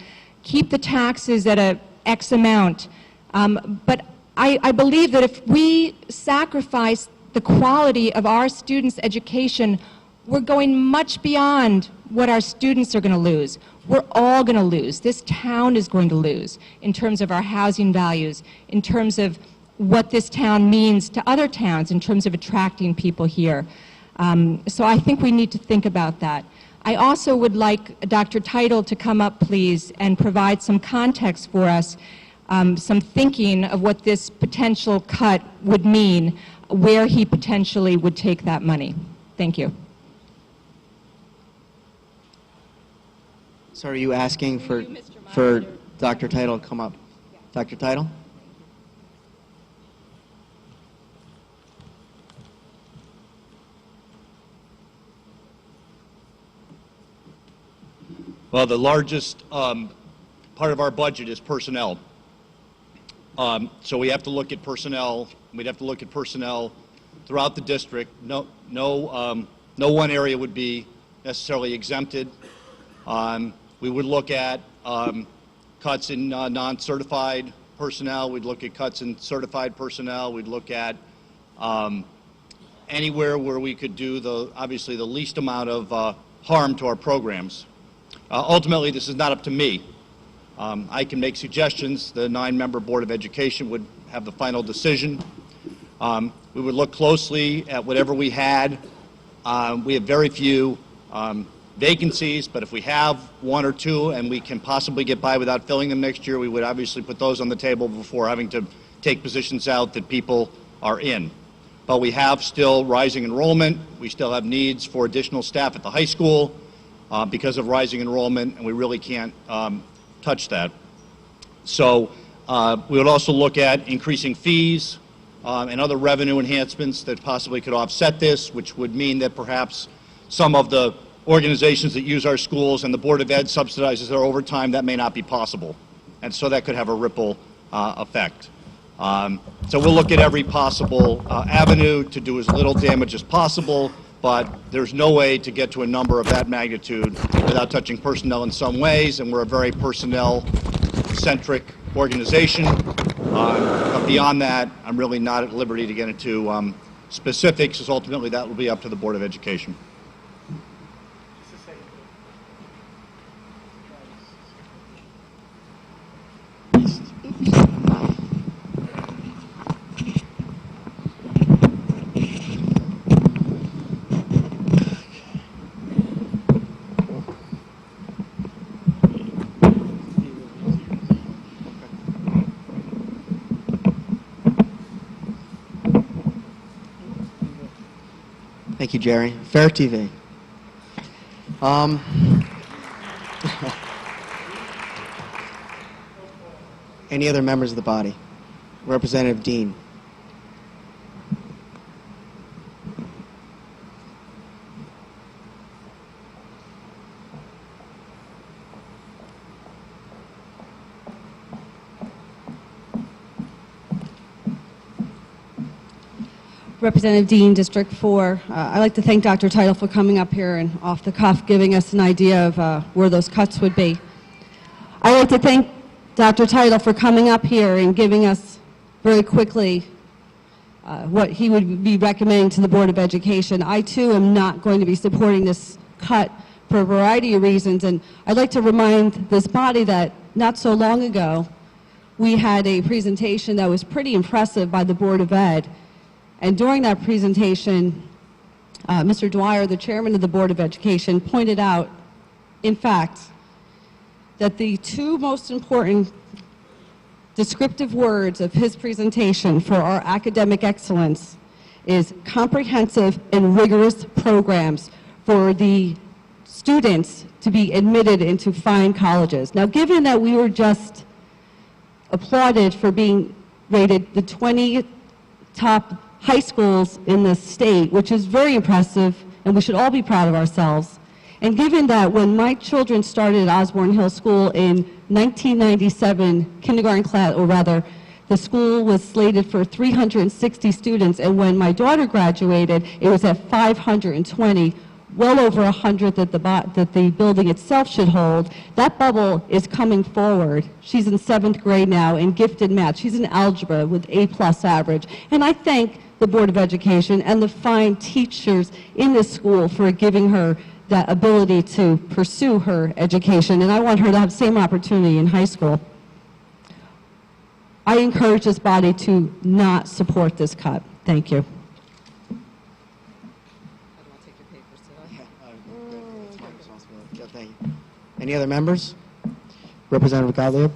keep the taxes at a X amount. But I believe that if we sacrifice the quality of our students' education, we're going much beyond what our students are going to lose. We're all going to lose. This town is going to lose in terms of our housing values, in terms of what this town means to other towns, in terms of attracting people here. So I think we need to think about that. I also would like Dr. Title to come up, please, and provide some context for us, some thinking of what this potential cut would mean, where he potentially would take that money. Thank you. So are you asking for Dr. Title to come up? Dr. Title? Well, the largest part of our budget is personnel. So we have to look at personnel. We'd have to look at personnel throughout the district. No one area would be necessarily exempted. We would look at cuts in non-certified personnel. We'd look at cuts in certified personnel. We'd look at anywhere where we could do obviously the least amount of harm to our programs. Ultimately, this is not up to me. I can make suggestions. The 9-member Board of Education would have the final decision. We would look closely at whatever we had. We have very few vacancies, but if we have one or two and we can possibly get by without filling them next year, we would obviously put those on the table before having to take positions out that people are in. But we have still rising enrollment. We still have needs for additional staff at the high school because of rising enrollment, and we really can't touch that. So we would also look at increasing fees and other revenue enhancements that possibly could offset this, which would mean that perhaps some of the organizations that use our schools and the Board of Ed subsidizes their overtime, that may not be possible. And so that could have a ripple effect. So we'll look at every possible avenue to do as little damage as possible, but there's no way to get to a number of that magnitude without touching personnel in some ways, and we're a very personnel-centric organization. But beyond that, I'm really not at liberty to get into specifics, as ultimately that will be up to the Board of Education. Thank you, Jerry. Fair TV. Any other members of the body? Representative Dean. Representative Dean, District 4. I'd like to thank Dr. Title for coming up here and off the cuff giving us an idea of where those cuts would be. I'd like to thank Dr. Title for coming up here and giving us very quickly what he would be recommending to the Board of Education. I too am not going to be supporting this cut for a variety of reasons, and I'd like to remind this body that not so long ago we had a presentation that was pretty impressive by the Board of Ed. And during that presentation, Mr. Dwyer, the chairman of the Board of Education, pointed out, in fact, that the two most important descriptive words of his presentation for our academic excellence is comprehensive and rigorous programs for the students to be admitted into fine colleges. Now, given that we were just applauded for being rated the 20 top high schools in the state, which is very impressive, and we should all be proud of ourselves. And given that when my children started at Osborne Hill School in 1997, kindergarten class, or rather, the school was slated for 360 students, and when my daughter graduated, it was at 520, well over 100 that the building itself should hold. That bubble is coming forward. She's in 7th grade now in gifted math. She's in algebra with A+ average. And I thank the Board of Education and the fine teachers in this school for giving her that ability to pursue her education, and I want her to have the same opportunity in high school. I encourage this body to not support this cut. Thank you. Any other members? Representative Gottlieb?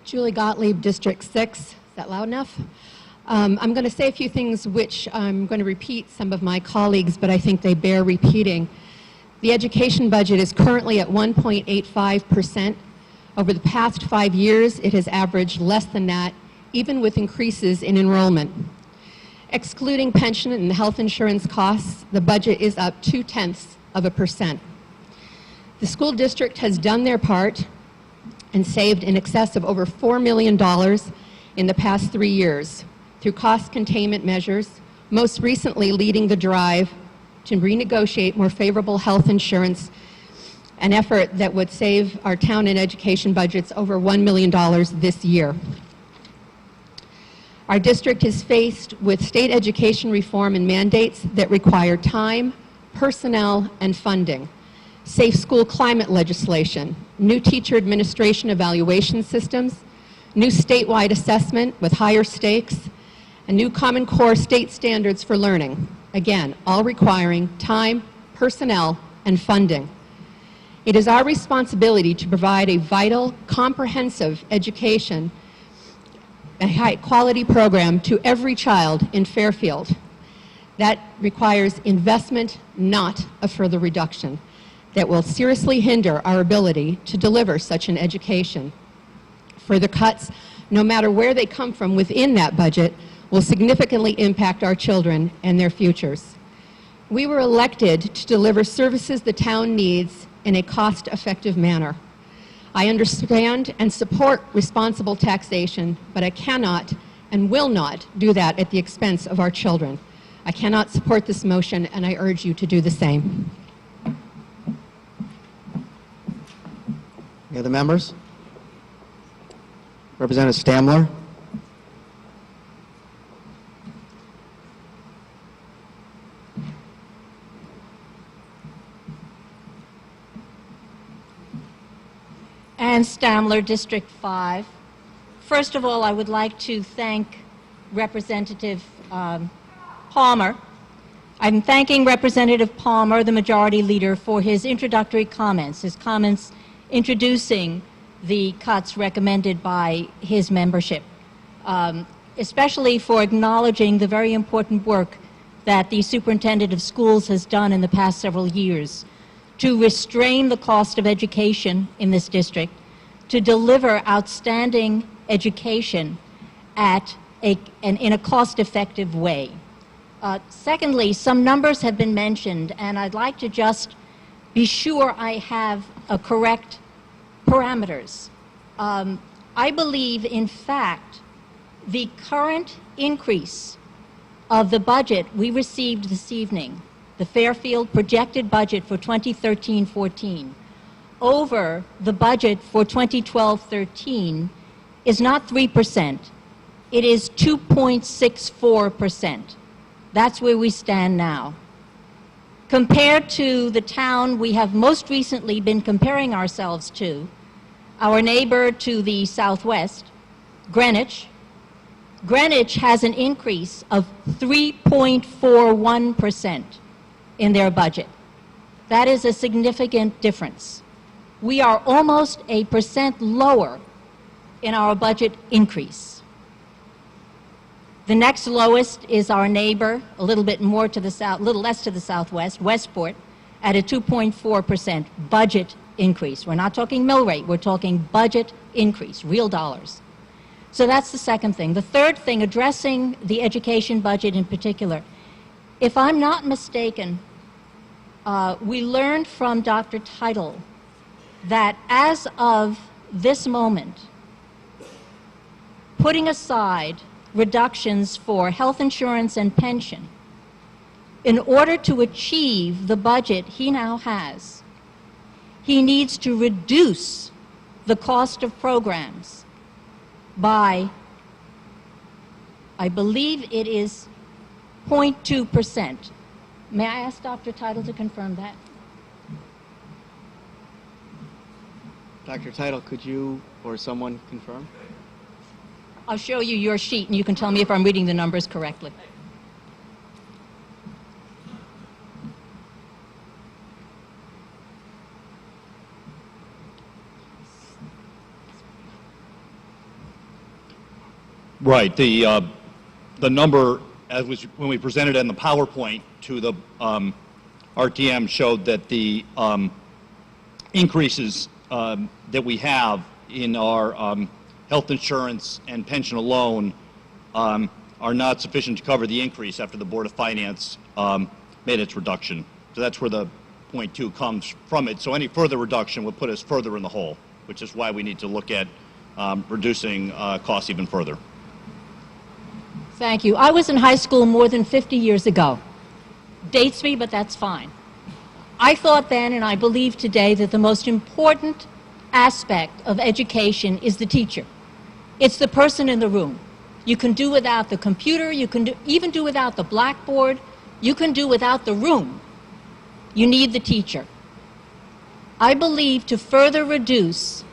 Julie Gottlieb, District 6. Is that loud enough? I'm going to say a few things which I'm going to repeat some of my colleagues, but I think they bear repeating. The education budget is currently at 1.85%. Over the past 5 years, it has averaged less than that, even with increases in enrollment. Excluding pension and health insurance costs, the budget is up 0.2%. The school district has done their part and saved in excess of over $4 million in the past 3 years through cost containment measures, most recently leading the drive to renegotiate more favorable health insurance, an effort that would save our town and education budgets over $1 million this year. Our district is faced with state education reform and mandates that require time, personnel, and funding. Safe school climate legislation, new teacher administration evaluation systems, new statewide assessment with higher stakes, and new Common Core state standards for learning. Again, all requiring time, personnel, and funding. It is our responsibility to provide a vital, comprehensive education, a high-quality program to every child in Fairfield. That requires investment, not a further reduction, that will seriously hinder our ability to deliver such an education. Further cuts, no matter where they come from within that budget, will significantly impact our children and their futures. We were elected to deliver services the town needs in a cost-effective manner. I understand and support responsible taxation, but I cannot and will not do that at the expense of our children. I cannot support this motion, and I urge you to do the same. Any other members? Representative Stamler? Ann Stamler, District 5. First of all, I would like to thank Representative Palmer. I'm thanking Representative Palmer, the Majority Leader, for his introductory comments, introducing the cuts recommended by his membership, especially for acknowledging the very important work that the Superintendent of Schools has done in the past several years to restrain the cost of education in this district, to deliver outstanding education in a cost-effective way. Secondly, some numbers have been mentioned, and I'd like to just be sure I have correct parameters. I believe, in fact, the current increase of the budget we received this evening, the Fairfield projected budget for 2013-14, over the budget for 2012-13 is not 3%, it is 2.64%. That's where we stand now. Compared to the town we have most recently been comparing ourselves to, our neighbor to the southwest, Greenwich. Greenwich has an increase of 3.41% in their budget. That is a significant difference. We are almost a % lower in our budget increase. The next lowest is our neighbor, a little bit more to the south, a little less to the southwest, Westport, at a 2.4% budget increase. We're not talking mill rate, we're talking budget increase, real dollars. So that's the second thing. The third thing, addressing the education budget in particular. If I'm not mistaken, we learned from Dr. Teitel that as of this moment, putting aside reductions for health insurance and pension, in order to achieve the budget he now has, he needs to reduce the cost of programs by, I believe it is 0.2%. May I ask Dr. Teitel to confirm that? Dr. Teitel, could you or someone confirm? I'll show you your sheet and you can tell me if I'm reading the numbers correctly. Right. The number, as was when we presented it in the PowerPoint to the RTM, showed that the increases that we have in our health insurance and pension alone are not sufficient to cover the increase after the Board of Finance made its reduction. So that's where the 0.2 comes from it. So any further reduction would put us further in the hole, which is why we need to look at reducing costs even further. Thank you. I was in high school more than 50 years ago. Dates me, but that's fine. I thought then, and I believe today, that the most important aspect of education is the teacher. It's the person in the room. You can do without the computer, you can even do without the blackboard, you can do without the room. You need the teacher. I believe to further reduce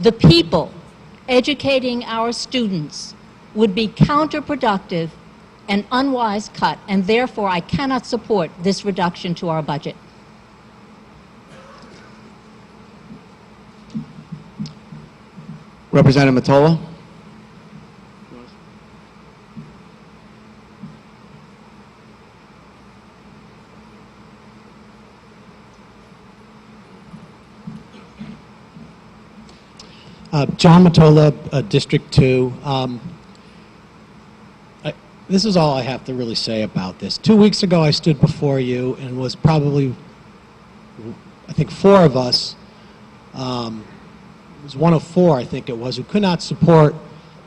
the people educating our students would be counterproductive and unwise cut, and therefore I cannot support this reduction to our budget. Representative Mottola? John Mottola, District 2. This is all I have to really say about this. 2 weeks ago, I stood before you and was probably, I think, 4 of us, it was 1 of 4, I think it was, who could not support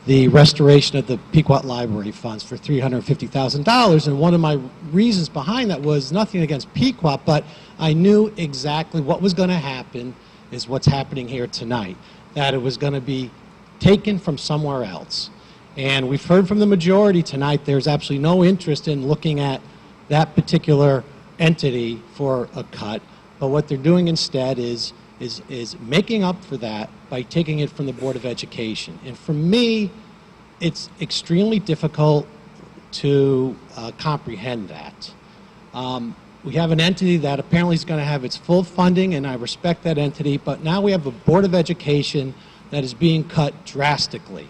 the restoration of the Pequot Library funds for $350,000. And one of my reasons behind that was nothing against Pequot, but I knew exactly what was going to happen is what's happening here tonight, that it was going to be taken from somewhere else. And we've heard from the majority tonight there's absolutely no interest in looking at that particular entity for a cut, but what they're doing instead is making up for that by taking it from the Board of Education. And for me, it's extremely difficult to comprehend that. We have an entity that apparently is going to have its full funding, and I respect that entity, but now we have a Board of Education that is being cut drastically.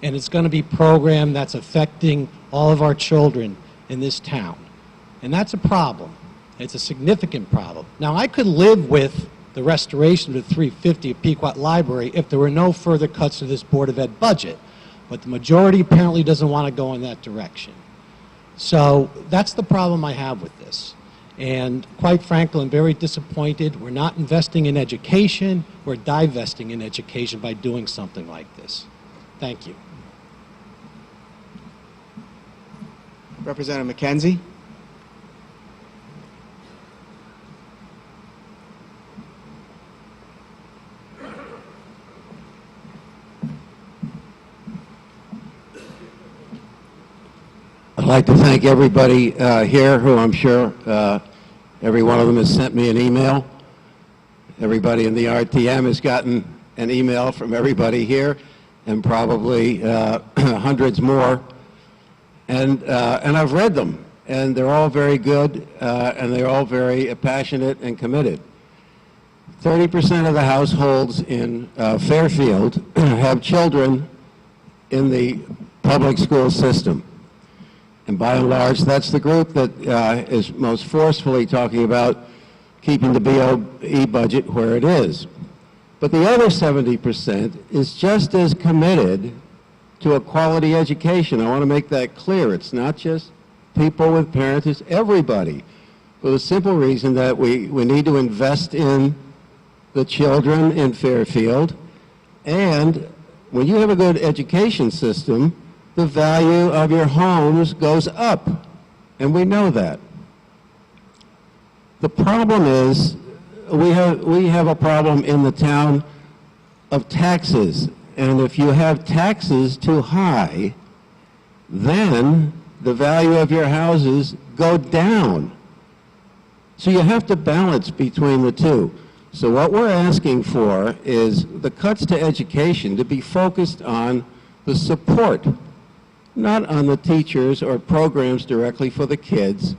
And it's going to be a program that's affecting all of our children in this town. And that's a problem. It's a significant problem. Now, I could live with the restoration of the $350 at Pequot Library if there were no further cuts to this Board of Ed budget. But the majority apparently doesn't want to go in that direction. So that's the problem I have with this. And quite frankly, I'm very disappointed. We're not investing in education. We're divesting in education by doing something like this. Thank you. Representative McKenzie? I'd like to thank everybody here who I'm sure every one of them has sent me an email. Everybody in the RTM has gotten an email from everybody here, and probably hundreds more. And I've read them, and they're all very good, and they're all very passionate and committed. 30% of the households in Fairfield have children in the public school system. And by and large, that's the group that is most forcefully talking about keeping the BOE budget where it is. But the other 70% is just as committed to a quality education. I want to make that clear. It's not just people with parents, it's everybody. For the simple reason that we need to invest in the children in Fairfield, and when you have a good education system, the value of your homes goes up, and we know that. The problem is we have a problem in the town of taxes, and if you have taxes too high, then the value of your houses go down. So you have to balance between the two. So what we're asking for is the cuts to education to be focused on the support, not on the teachers or programs directly for the kids,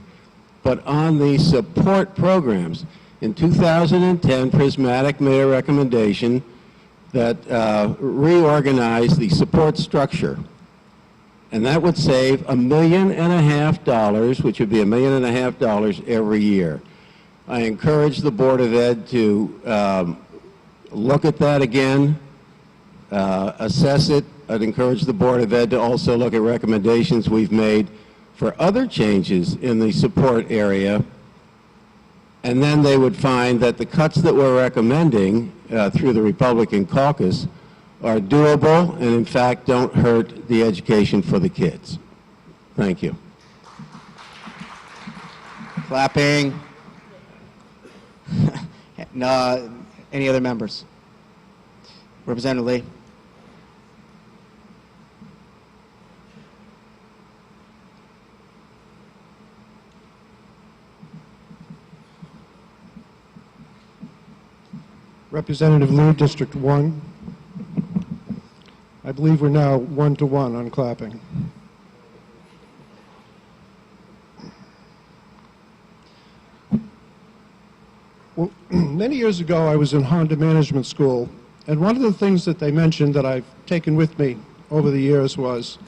but on the support programs. In 2010, Prismatic made a recommendation that reorganize the support structure. And that would save $1.5 million, which would be $1.5 million every year. I encourage the Board of Ed to look at that again, assess it. I'd encourage the Board of Ed to also look at recommendations we've made for other changes in the support area, and then they would find that the cuts that we're recommending through the Republican caucus are doable and in fact don't hurt the education for the kids. Thank you. Clapping. No, any other members? Representative Lee. Representative Lee, District 1. I believe we're now 1-to-1 on clapping. Well, many years ago, I was in Honda Management School, and one of the things that they mentioned that I've taken with me over the years was,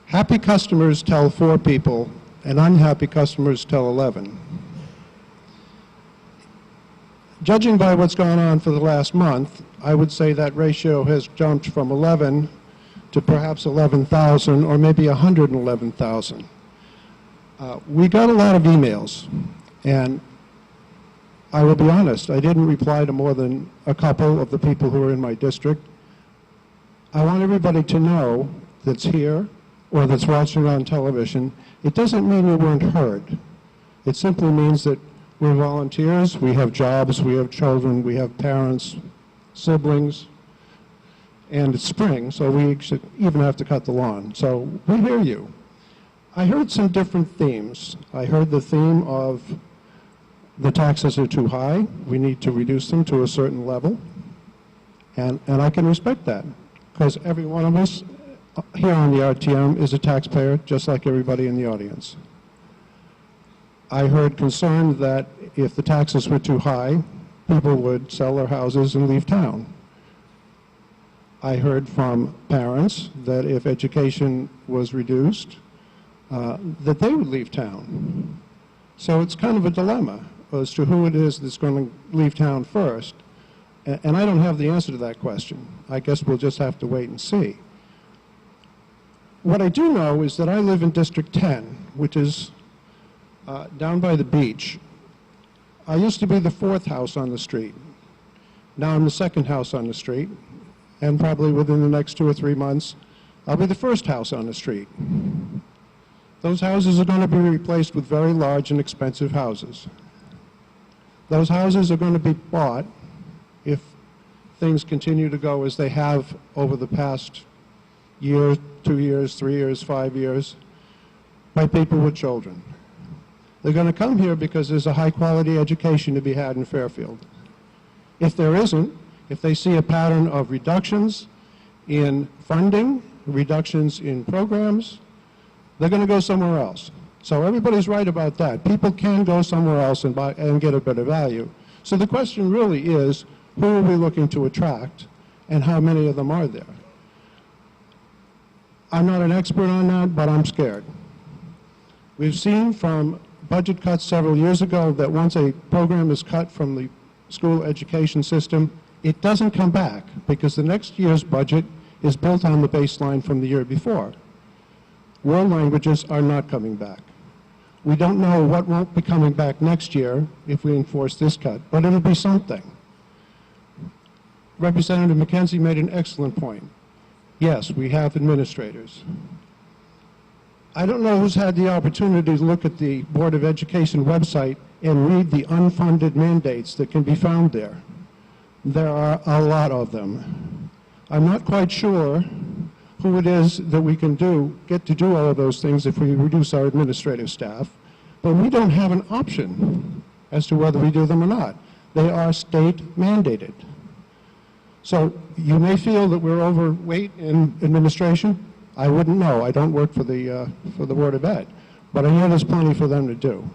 happy customers tell 4 people, and unhappy customers tell 11. Judging by what's gone on for the last month, I would say that ratio has jumped from 11 to perhaps 11,000 or maybe 111,000. We got a lot of emails, and I will be honest, I didn't reply to more than a couple of the people who are in my district. I want everybody to know that's here or that's watching on television, it doesn't mean you weren't heard. It simply means that we're volunteers, we have jobs, we have children, we have parents, siblings, and it's spring, so we should even have to cut the lawn. So we hear you. I heard some different themes. I heard the theme of the taxes are too high, we need to reduce them to a certain level, and I can respect that, because every one of us here on the RTM is a taxpayer, just like everybody in the audience. I heard concern that if the taxes were too high, people would sell their houses and leave town. I heard from parents that if education was reduced, that they would leave town. So it's kind of a dilemma as to who it is that's going to leave town first. And I don't have the answer to that question. I guess we'll just have to wait and see. What I do know is that I live in District 10, which is down by the beach. I used to be the 4th house on the street. Now I'm the 2nd house on the street, and probably within the next 2 or 3 months, I'll be the 1st house on the street. Those houses are going to be replaced with very large and expensive houses. Those houses are going to be bought, if things continue to go as they have over the past year, 2 years, 3 years, 5 years, by people with children. They're going to come here because there's a high-quality education to be had in Fairfield. If there isn't, if they see a pattern of reductions in funding, reductions in programs, they're going to go somewhere else. So everybody's right about that. People can go somewhere else and get a better value. So the question really is, who are we looking to attract, and how many of them are there? I'm not an expert on that, but I'm scared. We've seen from budget cuts several years ago that once a program is cut from the school education system, it doesn't come back because the next year's budget is built on the baseline from the year before. World languages are not coming back. We don't know what won't be coming back next year if we enforce this cut, but it'll be something. Representative McKenzie made an excellent point. Yes, we have administrators. I don't know who's had the opportunity to look at the Board of Education website and read the unfunded mandates that can be found there. There are a lot of them. I'm not quite sure who it is that we can get to do all of those things if we reduce our administrative staff, but we don't have an option as to whether we do them or not. They are state mandated. So you may feel that we're overweight in administration. I wouldn't know. I don't work for the Board of Ed, but I know there's plenty for them to do.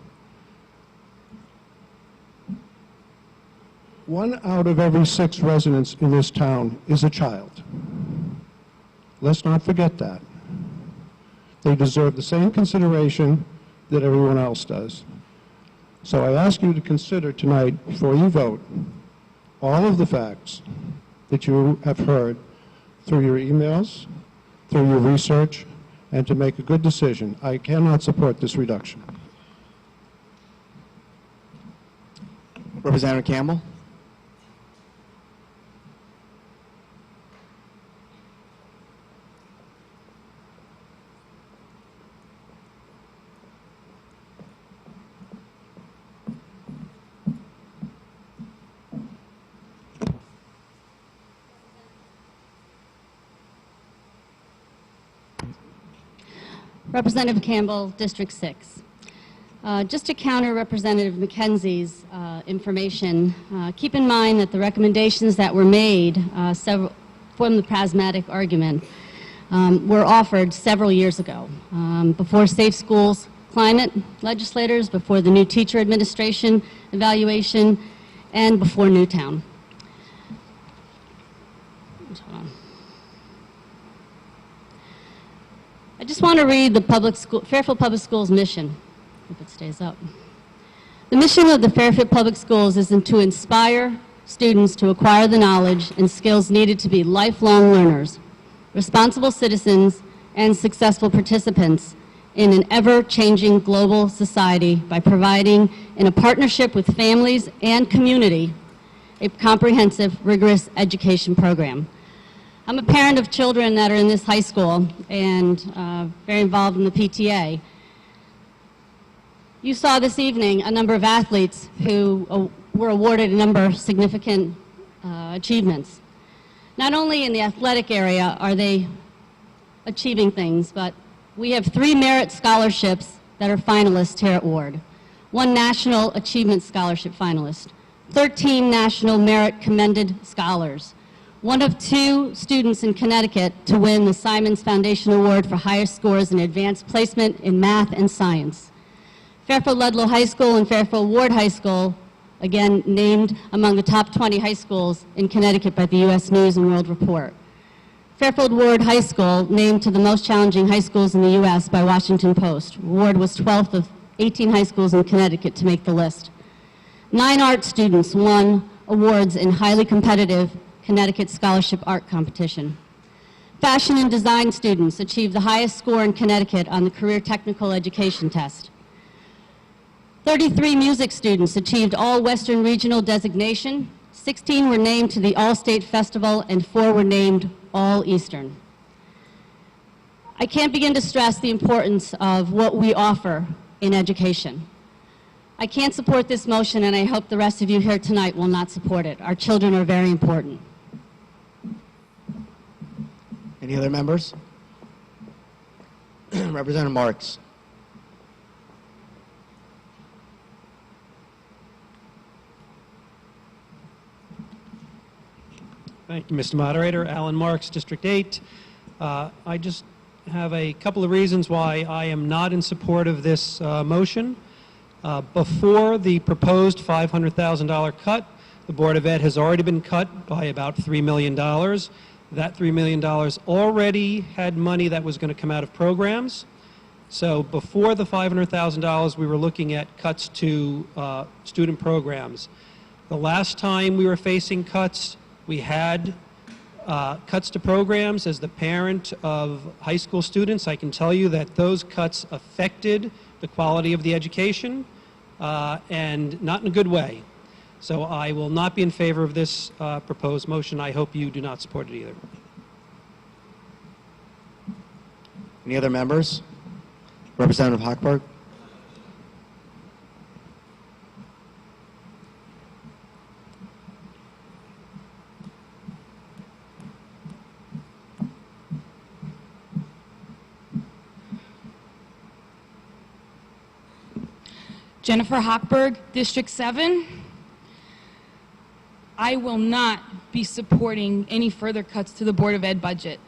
1 out of every 6 residents in this town is a child. Let's not forget that. They deserve the same consideration that everyone else does. So I ask you to consider tonight, before you vote, all of the facts that you have heard through your emails, through your research, and to make a good decision. I cannot support this reduction. Representative Campbell? Representative Campbell, District 6. Just to counter Representative McKenzie's information, keep in mind that the recommendations that were made from the pragmatic argument were offered several years ago, before Safe Schools climate legislators, before the new teacher administration evaluation, and before Newtown. I just want to read the Fairfield Public Schools mission, if it stays up. The mission of the Fairfield Public Schools is to inspire students to acquire the knowledge and skills needed to be lifelong learners, responsible citizens, and successful participants in an ever-changing global society by providing, in a partnership with families and community, a comprehensive, rigorous education program. I'm a parent of children that are in this high school and very involved in the PTA. You saw this evening a number of athletes who were awarded a number of significant achievements. Not only in the athletic area are they achieving things, but we have 3 merit scholarships that are finalists here at Ward, 1 National Achievement Scholarship finalist, 13 National Merit Commended Scholars, 1 of 2 students in Connecticut to win the Simons Foundation Award for highest scores in advanced placement in math and science. Fairfield Ludlow High School and Fairfield Ward High School, again named among the top 20 high schools in Connecticut by the U.S. News and World Report. Fairfield Ward High School, named to the most challenging high schools in the U.S. by Washington Post. Ward was 12th of 18 high schools in Connecticut to make the list. 9 art students won awards in highly competitive Connecticut Scholarship Art Competition. Fashion and design students achieved the highest score in Connecticut on the Career Technical Education Test. 33 music students achieved all Western Regional designation, 16 were named to the All-State Festival, and 4 were named All Eastern. I can't begin to stress the importance of what we offer in education. I can't support this motion, and I hope the rest of you here tonight will not support it. Our children are very important. Any other members? Representative Marks. Thank you, Mr. Moderator. Alan Marks, District 8. I just have a couple of reasons why I am not in support of this motion. Before the proposed $500,000 cut, the Board of Ed has already been cut by about $3 million. That $3 million already had money that was going to come out of programs. So before the $500,000, we were looking at cuts to student programs. The last time we were facing cuts, we had cuts to programs. As the parent of high school students, I can tell you that those cuts affected the quality of the education, and not in a good way. So I will not be in favor of this proposed motion. I hope you do not support it either. Any other members? Representative Hochberg? Jennifer Hochberg, District 7. I will not be supporting any further cuts to the Board of Ed budget.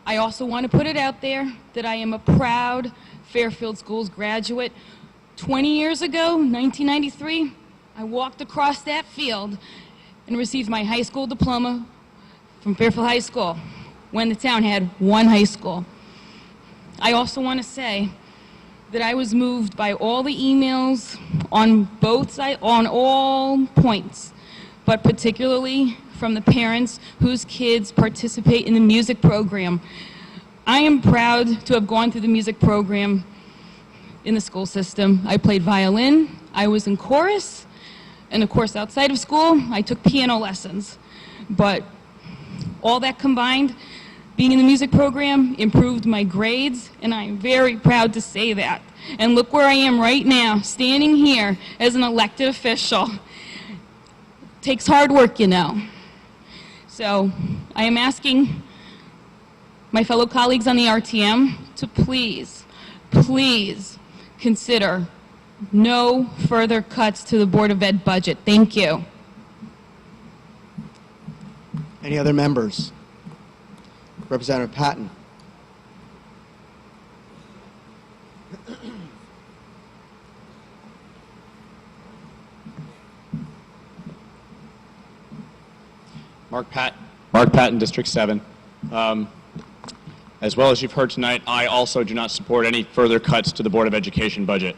I also want to put it out there that I am a proud Fairfield Schools graduate. 20 years ago, 1993, I walked across that field and received my high school diploma from Fairfield High School when the town had one high school. I also want to say that I was moved by all the emails on both sides, on all points, but particularly from the parents whose kids participate in the music program. I am proud to have gone through the music program in the school system. I played violin, I was in chorus, and of course outside of school, I took piano lessons. But all that combined, being in the music program improved my grades, and I'm very proud to say that. And look where I am right now, standing here as an elected official. Takes hard work, you know. So I am asking my fellow colleagues on the RTM to please, please consider no further cuts to the Board of Ed budget. Thank you. Any other members? Representative Patton. Mark Patton, District 7. As well as you've heard tonight, I also do not support any further cuts to the Board of Education budget.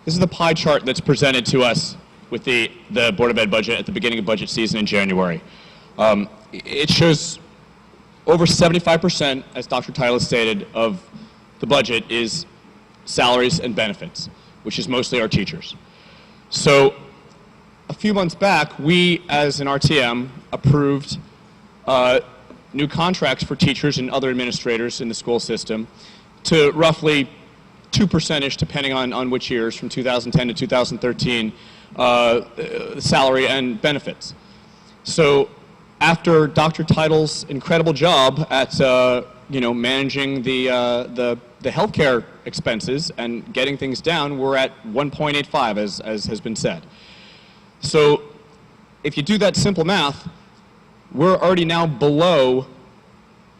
This is the pie chart that's presented to us with the Board of Ed budget at the beginning of budget season in January. It shows over 75%, as Dr. Tyler stated, of the budget is salaries and benefits, which is mostly our teachers. So a few months back, we, as an RTM, approved new contracts for teachers and other administrators in the school system to roughly 2%-ish, depending on which years, from 2010 to 2013, salary and benefits. So after Dr. Title's incredible job at managing the healthcare expenses and getting things down, we're at 1.85, as has been said. So if you do that simple math, we're already now below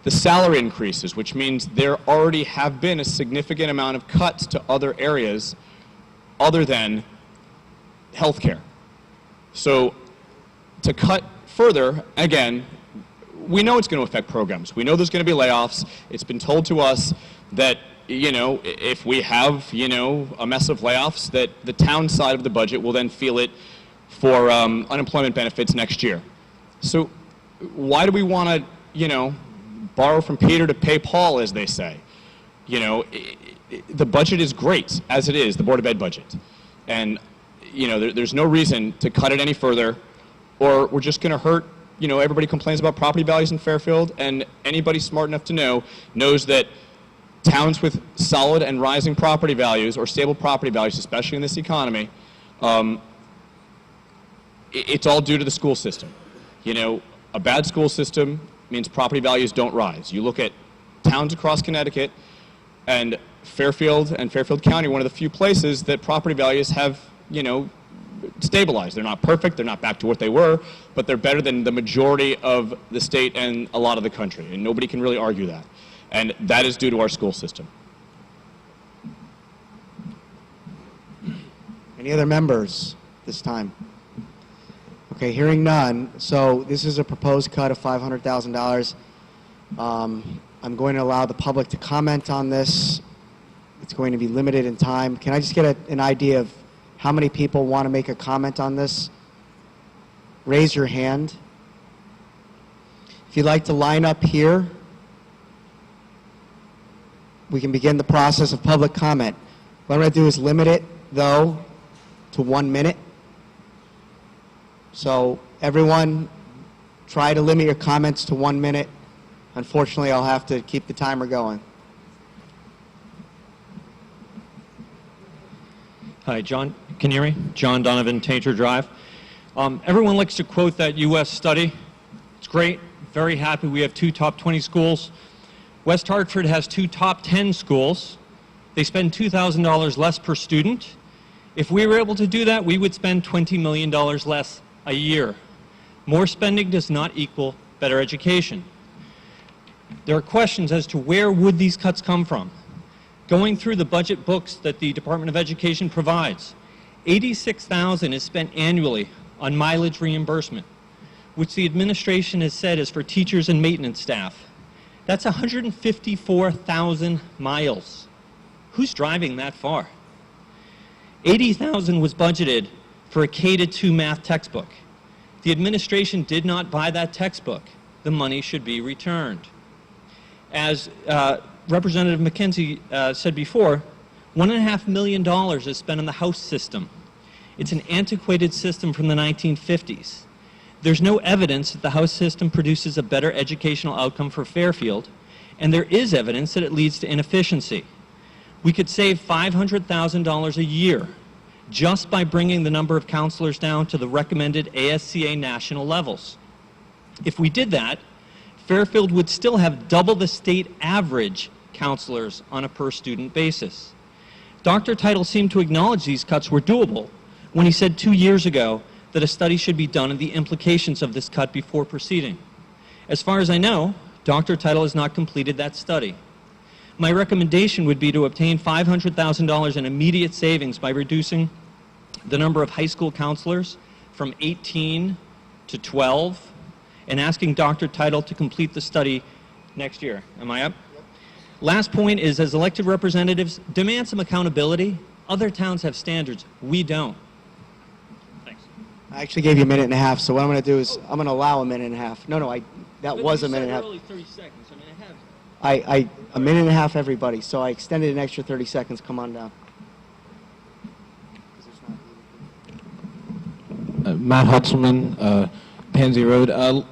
the salary increases, which means there already have been a significant amount of cuts to other areas other than healthcare. So to cut further, again, we know it's going to affect programs. We know there's going to be layoffs. It's been told to us that, if we have, a mess of layoffs, that the town side of the budget will then feel it for unemployment benefits next year. So why do we want to, borrow from Peter to pay Paul, as they say? The budget is great as it is, the Board of Ed budget. And, there's no reason to cut it any further, or we're just going to hurt, everybody complains about property values in Fairfield, and anybody smart enough to know knows that towns with solid and rising property values, or stable property values, especially in this economy, it's all due to the school system. A bad school system means property values don't rise. You look at towns across Connecticut, and Fairfield County, one of the few places that property values have, stabilized. They're not perfect, they're not back to what they were, but they're better than the majority of the state and a lot of the country, and nobody can really argue that. And that is due to our school system. Any other members this time? Okay, hearing none. So this is a proposed cut of $500,000. I'm going to allow the public to comment on this. It's going to be limited in time. Can I just get an idea of how many people want to make a comment on this? Raise your hand. If you'd like to line up here, we can begin the process of public comment. What I'm going to do is limit it, though, to 1 minute. So everyone, try to limit your comments to 1 minute. Unfortunately, I'll have to keep the timer going. Hi, John. Can you hear me? John Donovan, Tainter Drive. Everyone likes to quote that U.S. study. It's great. Very happy we have 2 top 20 schools. West Hartford has 2 top 10 schools. They spend $2,000 less per student. If we were able to do that, we would spend $20 million less a year. More spending does not equal better education. There are questions as to where would these cuts come from. Going through the budget books that the Department of Education provides, $86,000 is spent annually on mileage reimbursement, which the administration has said is for teachers and maintenance staff. That's 154,000 miles. Who's driving that far? $80,000 was budgeted for a K-2 math textbook. The administration did not buy that textbook. The money should be returned. As Representative McKenzie said before, $1.5 million is spent on the House system. It's an antiquated system from the 1950s. There's no evidence that the House system produces a better educational outcome for Fairfield, and there is evidence that it leads to inefficiency. We could save $500,000 a year just by bringing the number of counselors down to the recommended ASCA national levels. If we did that, Fairfield would still have double the state average counselors on a per-student basis. Dr. Teitel seemed to acknowledge these cuts were doable when he said 2 years ago that a study should be done on the implications of this cut before proceeding. As far as I know, Dr. Teitel has not completed that study. My recommendation would be to obtain $500,000 in immediate savings by reducing the number of high school counselors from 18 to 12 and asking Dr. Teitel to complete the study next year. Am I up? Yep. Last point is, as elected representatives, demand some accountability. Other towns have standards. We don't. Thanks. I actually gave you a minute and a half, so what I'm going to do is I'm going to allow a minute and a half. No, that was a minute and a half. Early 30 seconds. I mean, I have... A minute and a half, everybody, so I extended an extra 30 seconds. Come on down. Matt Hutzelman, Pansy Road.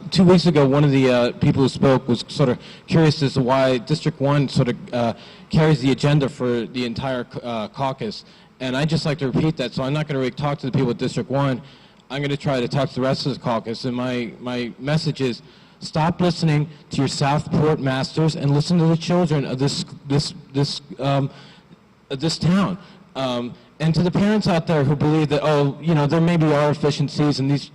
2 weeks ago, one of the people who spoke was sort of curious as to why District 1 sort of carries the agenda for the entire caucus. And I'd just like to repeat that, so I'm not going to really talk to the people at District 1. I'm going to try to talk to the rest of the caucus. And my message is, stop listening to your Southport masters and listen to the children of this town. And to the parents out there who believe that, oh, you know, there maybe are efficiencies and these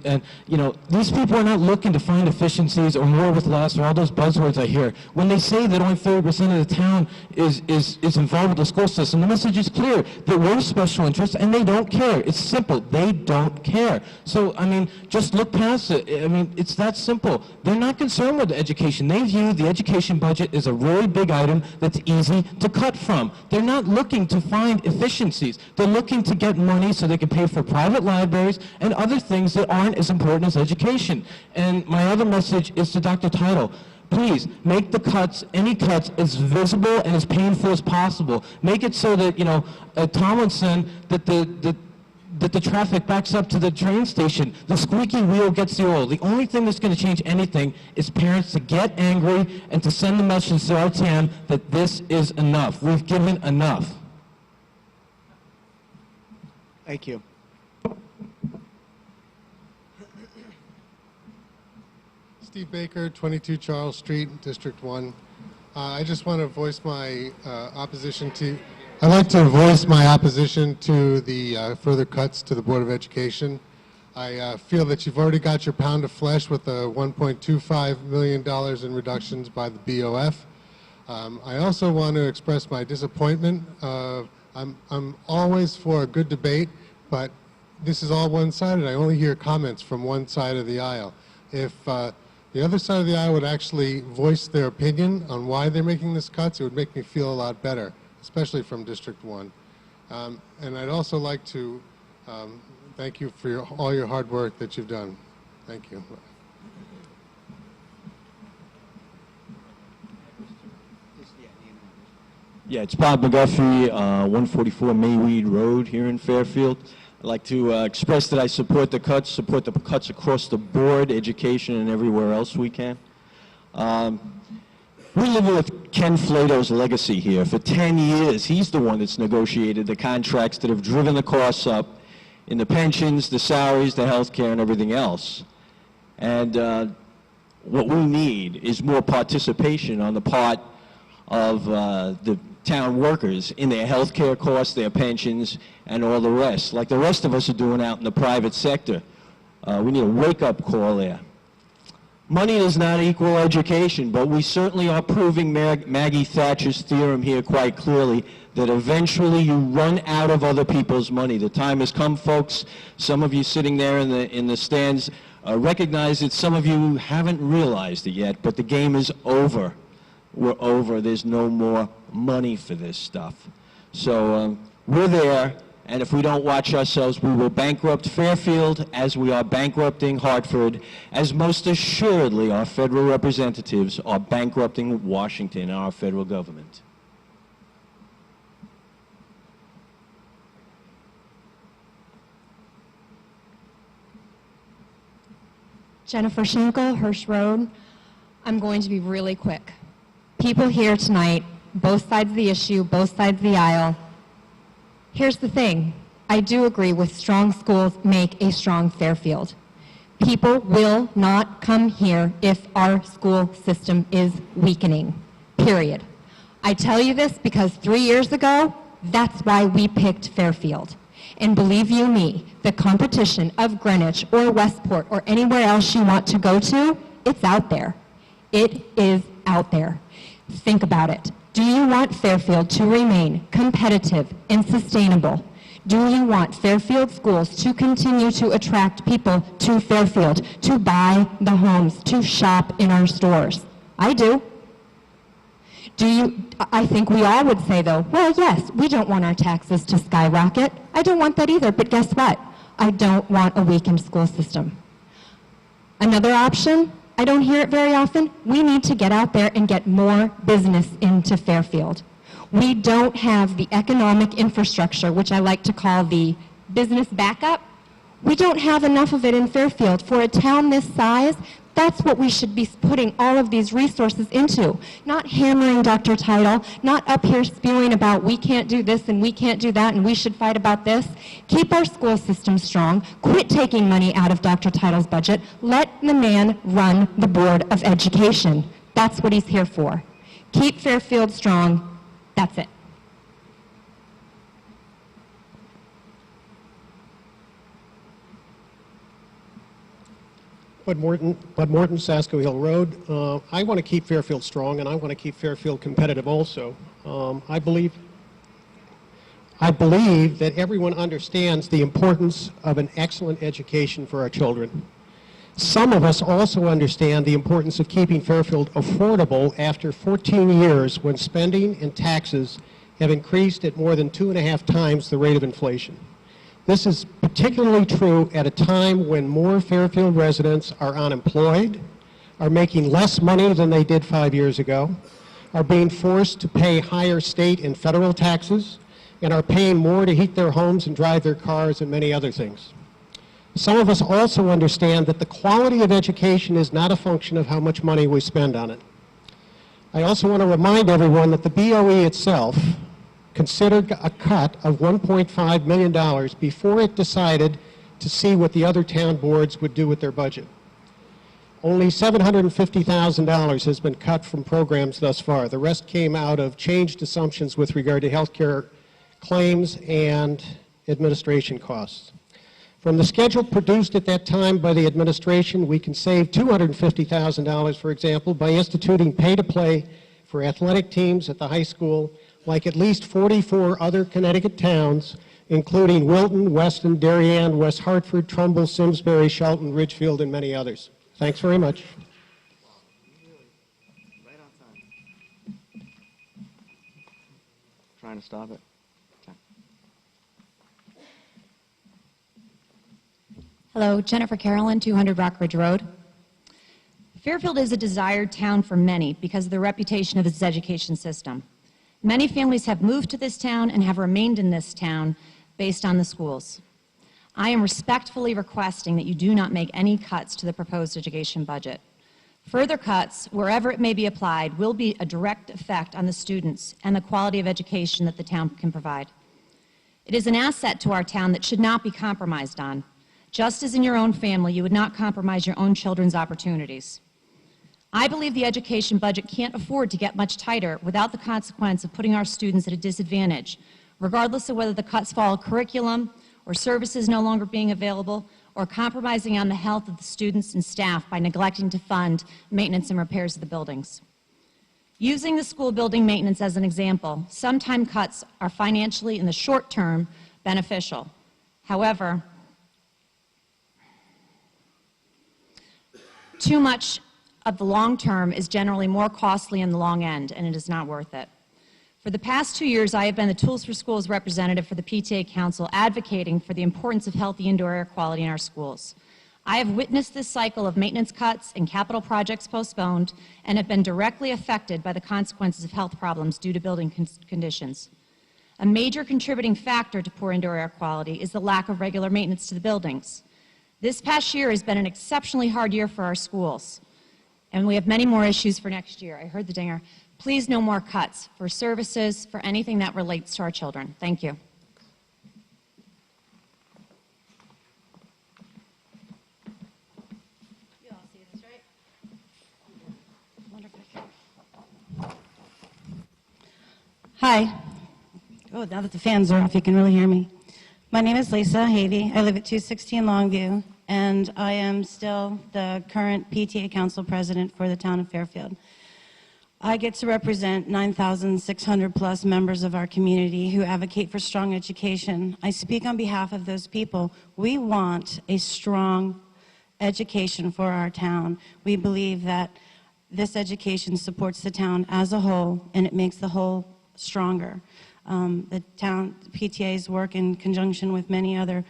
people are not looking to find efficiencies or more with less or all those buzzwords I hear. When they say that only 30% of the town is involved with the school system, the message is clear that we're special interests and they don't care. It's simple. They don't care. So, I mean, just look past it. I mean, it's that simple. They're not concerned with education. They view the education budget as a really big item that's easy to cut from. They're not looking to find efficiencies. They're looking to get money so they can pay for private libraries and other things that aren't as important as education. And my other message is to Dr. Teitel. Please make the cuts, any cuts, as visible and as painful as possible. Make it so that, you know, Tomlinson, that the traffic backs up to the train station. The squeaky wheel gets the oil. The only thing that's going to change anything is parents to get angry and to send the message to RTM that this is enough. We've given enough. Thank you. Steve Baker, 22 Charles Street, District 1. I just want to voice my opposition to... I'd like to voice my opposition to the further cuts to the Board of Education. I feel that you've already got your pound of flesh with the $1.25 million in reductions by the BOF. I also want to express my disappointment. I'm always for a good debate, but this is all one-sided. I only hear comments from one side of the aisle. If the other side of the aisle would actually voice their opinion on why they're making these cuts, it would make me feel a lot better, especially from District 1. And I'd also like to thank you for all your hard work that you've done. Thank you. Yeah, it's Bob McGuffey, 144 Mayweed Road here in Fairfield. I'd like to express that I support the cuts across the board, education and everywhere else we can. We live with Ken Flato's legacy here. For 10 years, he's the one that's negotiated the contracts that have driven the costs up in the pensions, the salaries, the health care, and everything else. And what we need is more participation on the part of the town workers in their health care costs, their pensions, and all the rest, like the rest of us are doing out in the private sector. We need a wake-up call there. Money does not equal education, but we certainly are proving Maggie Thatcher's theorem here quite clearly, that eventually you run out of other people's money. The time has come, folks. Some of you sitting there in the stands recognize it. Some of you haven't realized it yet, but the game is over. We're over. There's no more money for this stuff. So we're there, and if we don't watch ourselves, we will bankrupt Fairfield as we are bankrupting Hartford, as most assuredly our federal representatives are bankrupting Washington and our federal government. Jennifer Schinkel, Hirsch Road. I'm going to be really quick. People here tonight, both sides of the issue, both sides of the aisle. Here's the thing. I do agree with strong schools make a strong Fairfield. People will not come here if our school system is weakening, period. I tell you this because 3 years ago, that's why we picked Fairfield. And believe you me, the competition of Greenwich or Westport or anywhere else you want to go to, it's out there. It is out there. Think about it. Do you want Fairfield to remain competitive and sustainable? Do you want Fairfield schools to continue to attract people to Fairfield, to buy the homes, to shop in our stores? I do. I think we all would say, though, well, yes, we don't want our taxes to skyrocket. I don't want that either, but guess what? I don't want a weakened school system. Another option, I don't hear it very often, we need to get out there and get more business into Fairfield. We don't have the economic infrastructure, which I like to call the business backup. We don't have enough of it in Fairfield. For a town this size, that's what we should be putting all of these resources into. Not hammering Dr. Title, not up here spewing about we can't do this and we can't do that and we should fight about this. Keep our school system strong. Quit taking money out of Dr. Title's budget. Let the man run the Board of Education. That's what he's here for. Keep Fairfield strong. That's it. Bud Morton, Sasko Hill Road. I want to keep Fairfield strong, and I want to keep Fairfield competitive also. I believe that everyone understands the importance of an excellent education for our children. Some of us also understand the importance of keeping Fairfield affordable after 14 years when spending and taxes have increased at more than 2.5 times the rate of inflation. This is particularly true at a time when more Fairfield residents are unemployed, are making less money than they did 5 years ago, are being forced to pay higher state and federal taxes, and are paying more to heat their homes and drive their cars and many other things. Some of us also understand that the quality of education is not a function of how much money we spend on it. I also want to remind everyone that the BOE itself considered a cut of $1.5 million before it decided to see what the other town boards would do with their budget. Only $750,000 has been cut from programs thus far. The rest came out of changed assumptions with regard to health care claims and administration costs. From the schedule produced at that time by the administration, we can save $250,000, for example, by instituting pay-to-play for athletic teams at the high school, like at least 44 other Connecticut towns including Wilton, Weston, Darien, West Hartford, Trumbull, Simsbury, Shelton, Ridgefield, and many others. Thanks very much. Trying to stop it. Okay. Hello, Jennifer Carolyn, 200 Rockridge Road. Fairfield is a desired town for many because of the reputation of its education system. Many families have moved to this town and have remained in this town based on the schools. I am respectfully requesting that you do not make any cuts to the proposed education budget. Further cuts, wherever it may be applied, will be a direct effect on the students and the quality of education that the town can provide. It is an asset to our town that should not be compromised on. Just as in your own family, you would not compromise your own children's opportunities. I believe the education budget can't afford to get much tighter without the consequence of putting our students at a disadvantage, regardless of whether the cuts follow curriculum or services no longer being available, or compromising on the health of the students and staff by neglecting to fund maintenance and repairs of the buildings. Using the school building maintenance as an example, sometime cuts are financially, in the short term, beneficial. However, too much of the long term is generally more costly in the long end, and it is not worth it. For the past 2 years, I have been the Tools for Schools representative for the PTA Council, advocating for the importance of healthy indoor air quality in our schools. I have witnessed this cycle of maintenance cuts and capital projects postponed, and have been directly affected by the consequences of health problems due to building conditions. A major contributing factor to poor indoor air quality is the lack of regular maintenance to the buildings. This past year has been an exceptionally hard year for our schools, and we have many more issues for next year. I heard the dinger. Please, no more cuts for services, for anything that relates to our children. Thank you. You all see this, right? Wonderful. Hi. Oh, now that the fans are off, you can really hear me. My name is Lisa Havey. I live at 216 Longview, and I am still the current PTA Council President for the town of Fairfield. I get to represent 9,600 plus members of our community who advocate for strong education. I speak on behalf of those people. We want a strong education for our town. We believe that this education supports the town as a whole, and it makes the whole stronger. The town PTAs work in conjunction with many other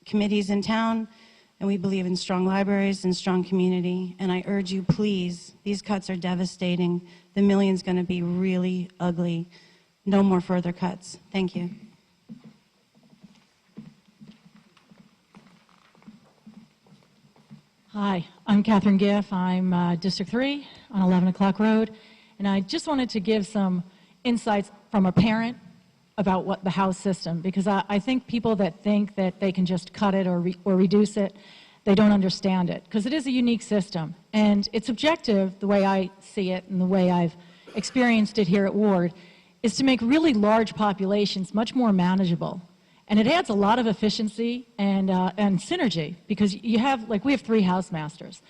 committees in town, and we believe in strong libraries and strong community. And I urge you, please, these cuts are devastating. The million's going to be really ugly. No more further cuts. Thank you. Hi, I'm Catherine Giff. I'm District 3 on 11 o'clock Road, and I just wanted to give some insights from a parent about what the House system, because I think people that think that they can just cut it or reduce it, they don't understand it, because it is a unique system, and its objective, the way I see it and the way I've experienced it here at Ward, is to make really large populations much more manageable. And it adds a lot of efficiency and synergy, because you have, like, we have 3 house masters,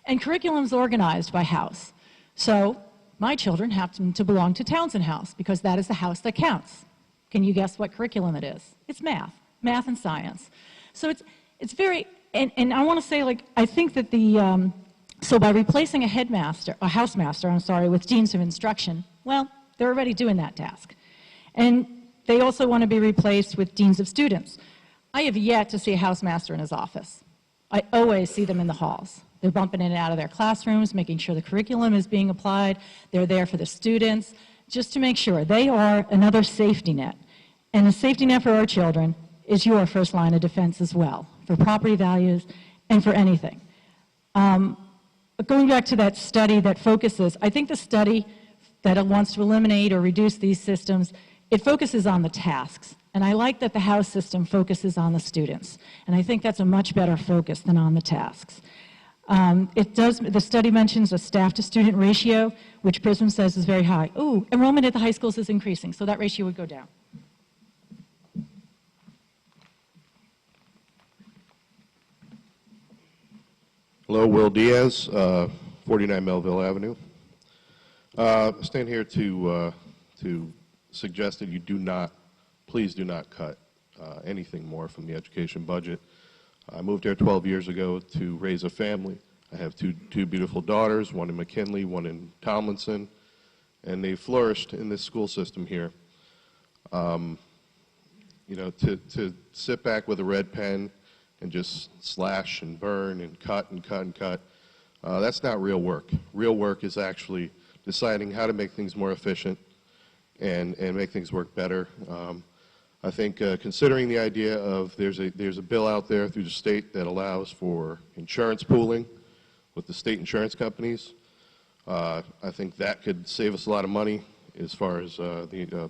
and curriculum's organized by house. So my children happen to belong to Townsend House, because that is the house that counts. Can you guess what curriculum it is? It's math and science. So it's very, and I want to say, like, I think that so by replacing a housemaster, with deans of instruction, well, they're already doing that task. And they also want to be replaced with deans of students. I have yet to see a housemaster in his office. I always see them in the halls. They're bumping in and out of their classrooms, making sure the curriculum is being applied. They're there for the students, just to make sure. They are another safety net. And the safety net for our children is your first line of defense as well, for property values and for anything. But going back to that study that focuses, I think the study that wants to eliminate or reduce these systems, it focuses on the tasks. And I like that the House system focuses on the students. And I think that's a much better focus than on the tasks. The study mentions a staff-to-student ratio, which PRISM says is very high. Ooh, enrollment at the high schools is increasing, so that ratio would go down. Hello, Will Diaz, 49 Melville Avenue. I stand here to suggest that you do not please do not cut anything more from the education budget. I moved here 12 years ago to raise a family. I have two beautiful daughters, one in McKinley, one in Tomlinson, and they flourished in this school system here. You know, to sit back with a red pen and just slash and burn and cut and cut and cut, that's not real work. Real work is actually deciding how to make things more efficient and make things work better. I think considering the idea of there's a bill out there through the state that allows for insurance pooling with the state insurance companies, I think that could save us a lot of money as far as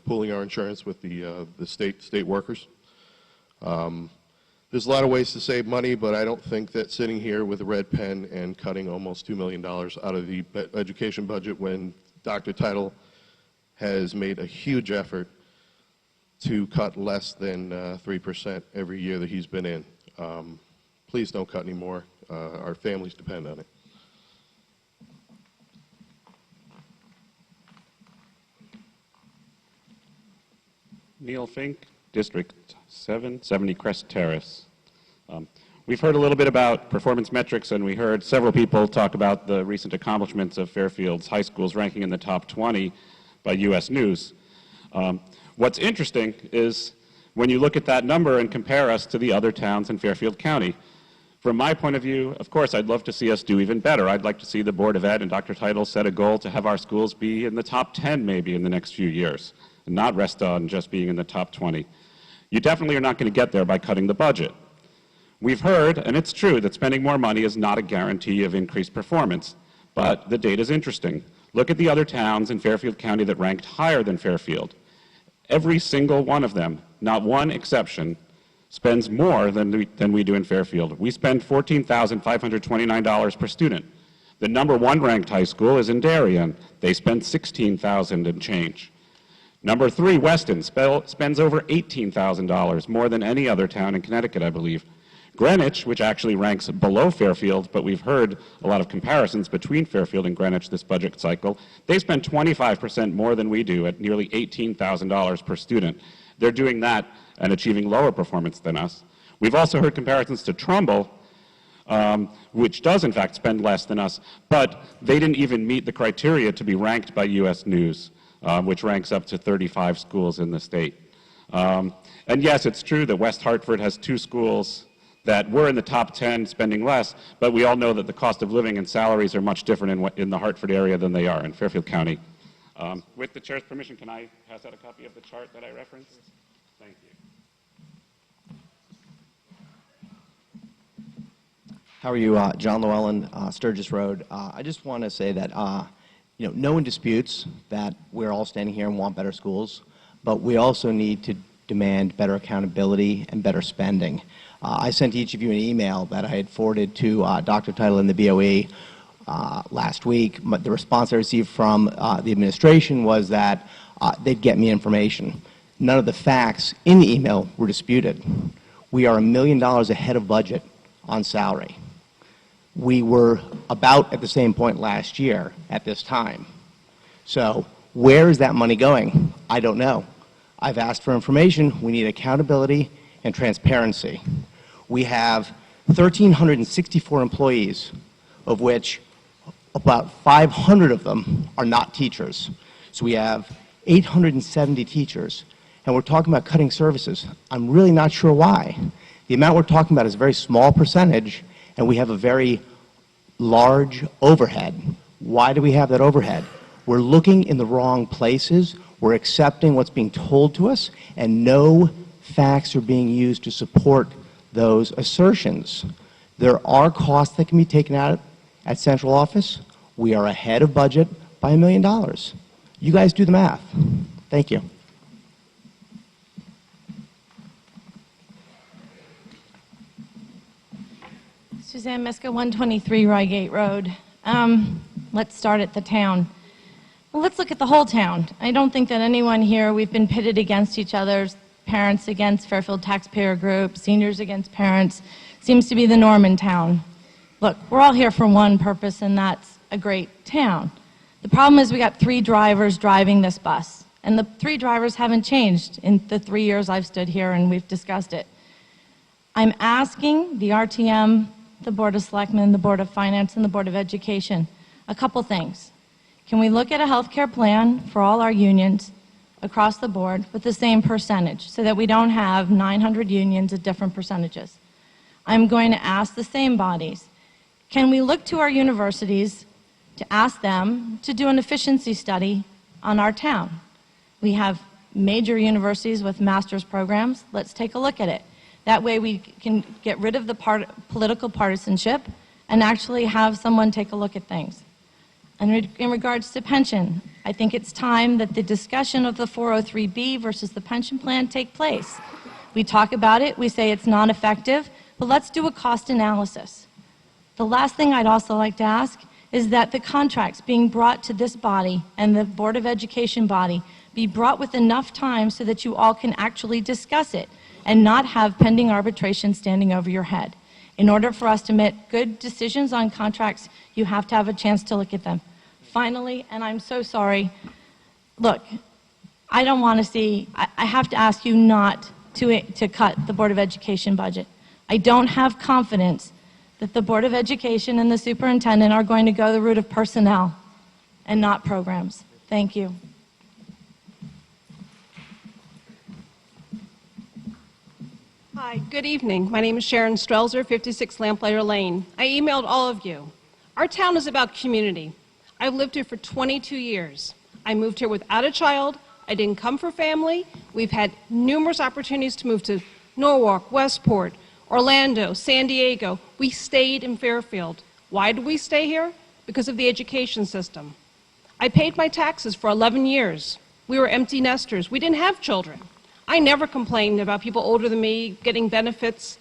pooling our insurance with the state workers. There's a lot of ways to save money, but I don't think that sitting here with a red pen and cutting almost $2 million out of the education budget when Dr. Title has made a huge effort to cut less than 3% every year that he's been in. Please don't cut any more. Our families depend on it. Neil Fink, District 7, 70 Crest Terrace. We've heard a little bit about performance metrics, and we heard several people talk about the recent accomplishments of Fairfield's high schools ranking in the top 20 by U.S. News. What's interesting is when you look at that number and compare us to the other towns in Fairfield County. From my point of view, of course, I'd love to see us do even better. I'd like to see the Board of Ed and Dr. Title set a goal to have our schools be in the top 10 maybe in the next few years, and not rest on just being in the top 20. You definitely are not going to get there by cutting the budget. We've heard, and it's true, that spending more money is not a guarantee of increased performance, but the data is interesting. Look at the other towns in Fairfield County that ranked higher than Fairfield. Every single one of them, not one exception, spends more than we do in Fairfield. We spend $14,529 per student. The number 1 ranked high school is in Darien. They spend $16,000 and change. Number 3, Weston, spends over $18,000, more than any other town in Connecticut, I believe. Greenwich, which actually ranks below Fairfield, but we've heard a lot of comparisons between Fairfield and Greenwich this budget cycle, they spend 25% more than we do at nearly $18,000 per student. They're doing that and achieving lower performance than us. We've also heard comparisons to Trumbull, which does in fact spend less than us, but they didn't even meet the criteria to be ranked by U.S. News, which ranks up to 35 schools in the state. And yes, it's true that West Hartford has 2 schools that were in the top 10 spending less, but we all know that the cost of living and salaries are much different in the Hartford area than they are in Fairfield County. With the chair's permission, can I pass out a copy of the chart that I referenced? Thank you. How are you? John Llewellyn, Sturgis Road. I just want to say that you know, no one disputes that we're all standing here and want better schools, but we also need to demand better accountability and better spending. I sent each of you an email that I had forwarded to Dr. Title and the BOE last week. The response I received from the administration was that they'd get me information. None of the facts in the email were disputed. We are $1 million ahead of budget on salary. We were about at the same point last year at this time. So where is that money going? I don't know. I've asked for information. We need accountability and transparency. We have 1,364 employees, of which about 500 of them are not teachers. So we have 870 teachers, and we're talking about cutting services. I'm really not sure why. The amount we're talking about is a very small percentage, and we have a very large overhead. Why do we have that overhead? We're looking in the wrong places. We're accepting what's being told to us, and no facts are being used to support those assertions. There are costs that can be taken out at central office. We are ahead of budget by $1 million. You guys do the math. Thank you. Suzanne Miska, 123 Reigate Road. Let's start at the town. Well, let's look at the whole town. I don't think that anyone here, we've been pitted against each other, parents against Fairfield taxpayer group, seniors against parents. Seems to be the norm in town. Look, we're all here for one purpose, and that's a great town. The problem is we got 3 drivers driving this bus. And the 3 drivers haven't changed in the 3 years I've stood here and we've discussed it. I'm asking the RTM, the Board of Selectmen, the Board of Finance, and the Board of Education a couple things. Can we look at a healthcare plan for all our unions across the board with the same percentage so that we don't have 900 unions at different percentages? I'm going to ask the same bodies, can we look to our universities to ask them to do an efficiency study on our town? We have major universities with master's programs. Let's take a look at it. That way we can get rid of the political partisanship and actually have someone take a look at things. And in regards to pension, I think it's time that the discussion of the 403B versus the pension plan take place. We talk about it, we say it's not effective, but let's do a cost analysis. The last thing I'd also like to ask is that the contracts being brought to this body and the Board of Education body be brought with enough time so that you all can actually discuss it and not have pending arbitration standing over your head. In order for us to make good decisions on contracts, you have to have a chance to look at them. Finally, and I'm so sorry, look, I don't want to see, I have to ask you not to cut the Board of Education budget. I don't have confidence that the Board of Education and the superintendent are going to go the route of personnel and not programs. Thank you. Hi, good evening. My name is Sharon Strelzer, 56 Lamplighter Lane. I emailed all of you. Our town is about community. I've lived here for 22 years. I moved here without a child. I didn't come for family. We've had numerous opportunities to move to Norwalk, Westport, Orlando, San Diego. We stayed in Fairfield. Why did we stay here? Because of the education system. I paid my taxes for 11 years. We were empty nesters. We didn't have children. I never complained about people older than me getting benefits.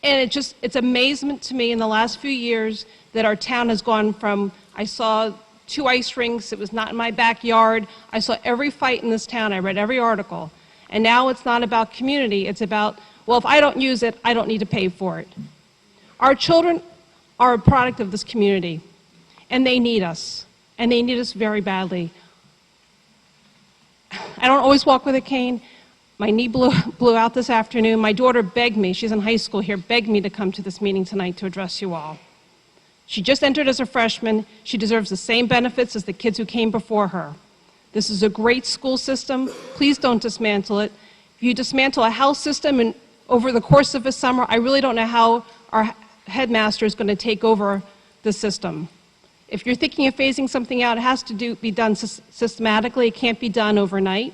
And it's amazement to me in the last few years that our town has gone from, I saw 2 ice rinks, it was not in my backyard. I saw every fight in this town, I read every article. And now it's not about community, it's about, well, if I don't use it, I don't need to pay for it. Our children are a product of this community, and they need us very badly. I don't always walk with a cane. My knee blew out this afternoon. My daughter begged me, she's in high school here, begged me to come to this meeting tonight to address you all. She just entered as a freshman. She deserves the same benefits as the kids who came before her. This is a great school system. Please don't dismantle it. If you dismantle a health system and over the course of a summer, I really don't know how our headmaster is going to take over the system. If you're thinking of phasing something out, it has to be done systematically. It can't be done overnight.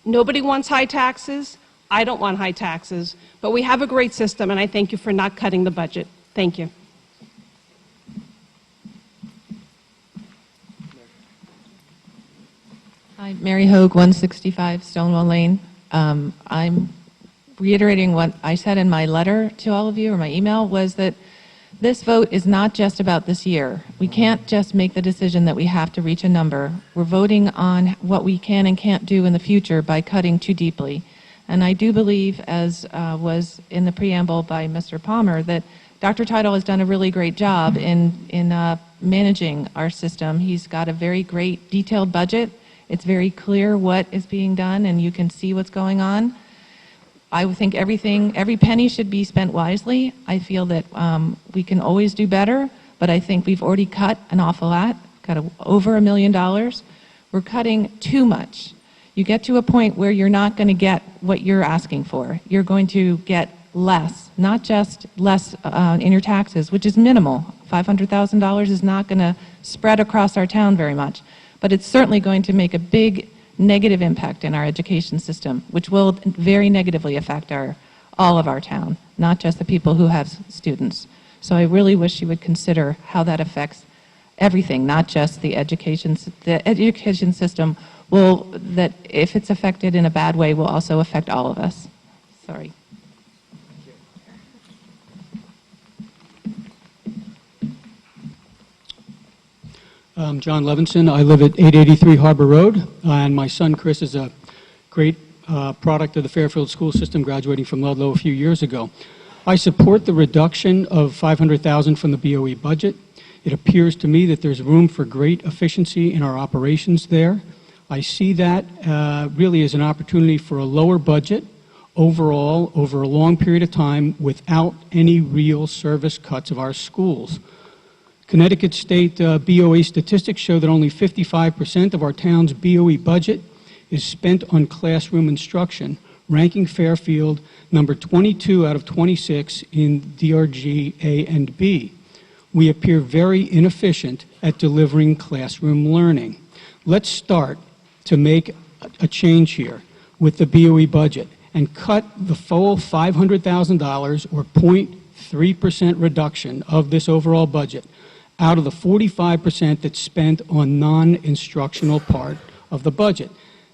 Nobody wants high taxes. I don't want high taxes. But we have a great system, and I thank you for not cutting the budget. Thank you. Hi, Mary Hogue, 165 Stonewall Lane. I'm reiterating what I said in my letter to all of you, or my email, was that this vote is not just about this year. We can't just make the decision that we have to reach a number. We're voting on what we can and can't do in the future by cutting too deeply. And I do believe, as was in the preamble by Mr. Palmer, that Dr. Teitel has done a really great job in managing our system. He's got a very great detailed budget. It's very clear what is being done, and you can see what's going on. I would think every penny should be spent wisely. I feel that we can always do better, but I think we've already cut an awful lot, over $1 million. We're cutting too much. You get to a point where you're not going to get what you're asking for. You're going to get less, not just less in your taxes, which is minimal. $500,000 is not going to spread across our town very much, but it's certainly going to make a big negative impact in our education system, which will very negatively affect all of our town, not just the people who have students. So I really wish you would consider how that affects everything, not just the education system that if it's affected in a bad way will also affect all of us. Sorry. John Levinson. I live at 883 Harbor Road, and my son Chris is a great product of the Fairfield school system, graduating from Ludlow a few years ago. I support the reduction of $500,000 from the BOE budget. It appears to me that there's room for great efficiency in our operations there. I see that really as an opportunity for a lower budget overall over a long period of time without any real service cuts of our schools. Connecticut State BOE statistics show that only 55% of our town's BOE budget is spent on classroom instruction, ranking Fairfield number 22 out of 26 in DRG A and B. We appear very inefficient at delivering classroom learning. Let's start to make a change here with the BOE budget and cut the full $500,000 or 0.3% reduction of this overall budget out of the 45% that's spent on non-instructional part of the budget.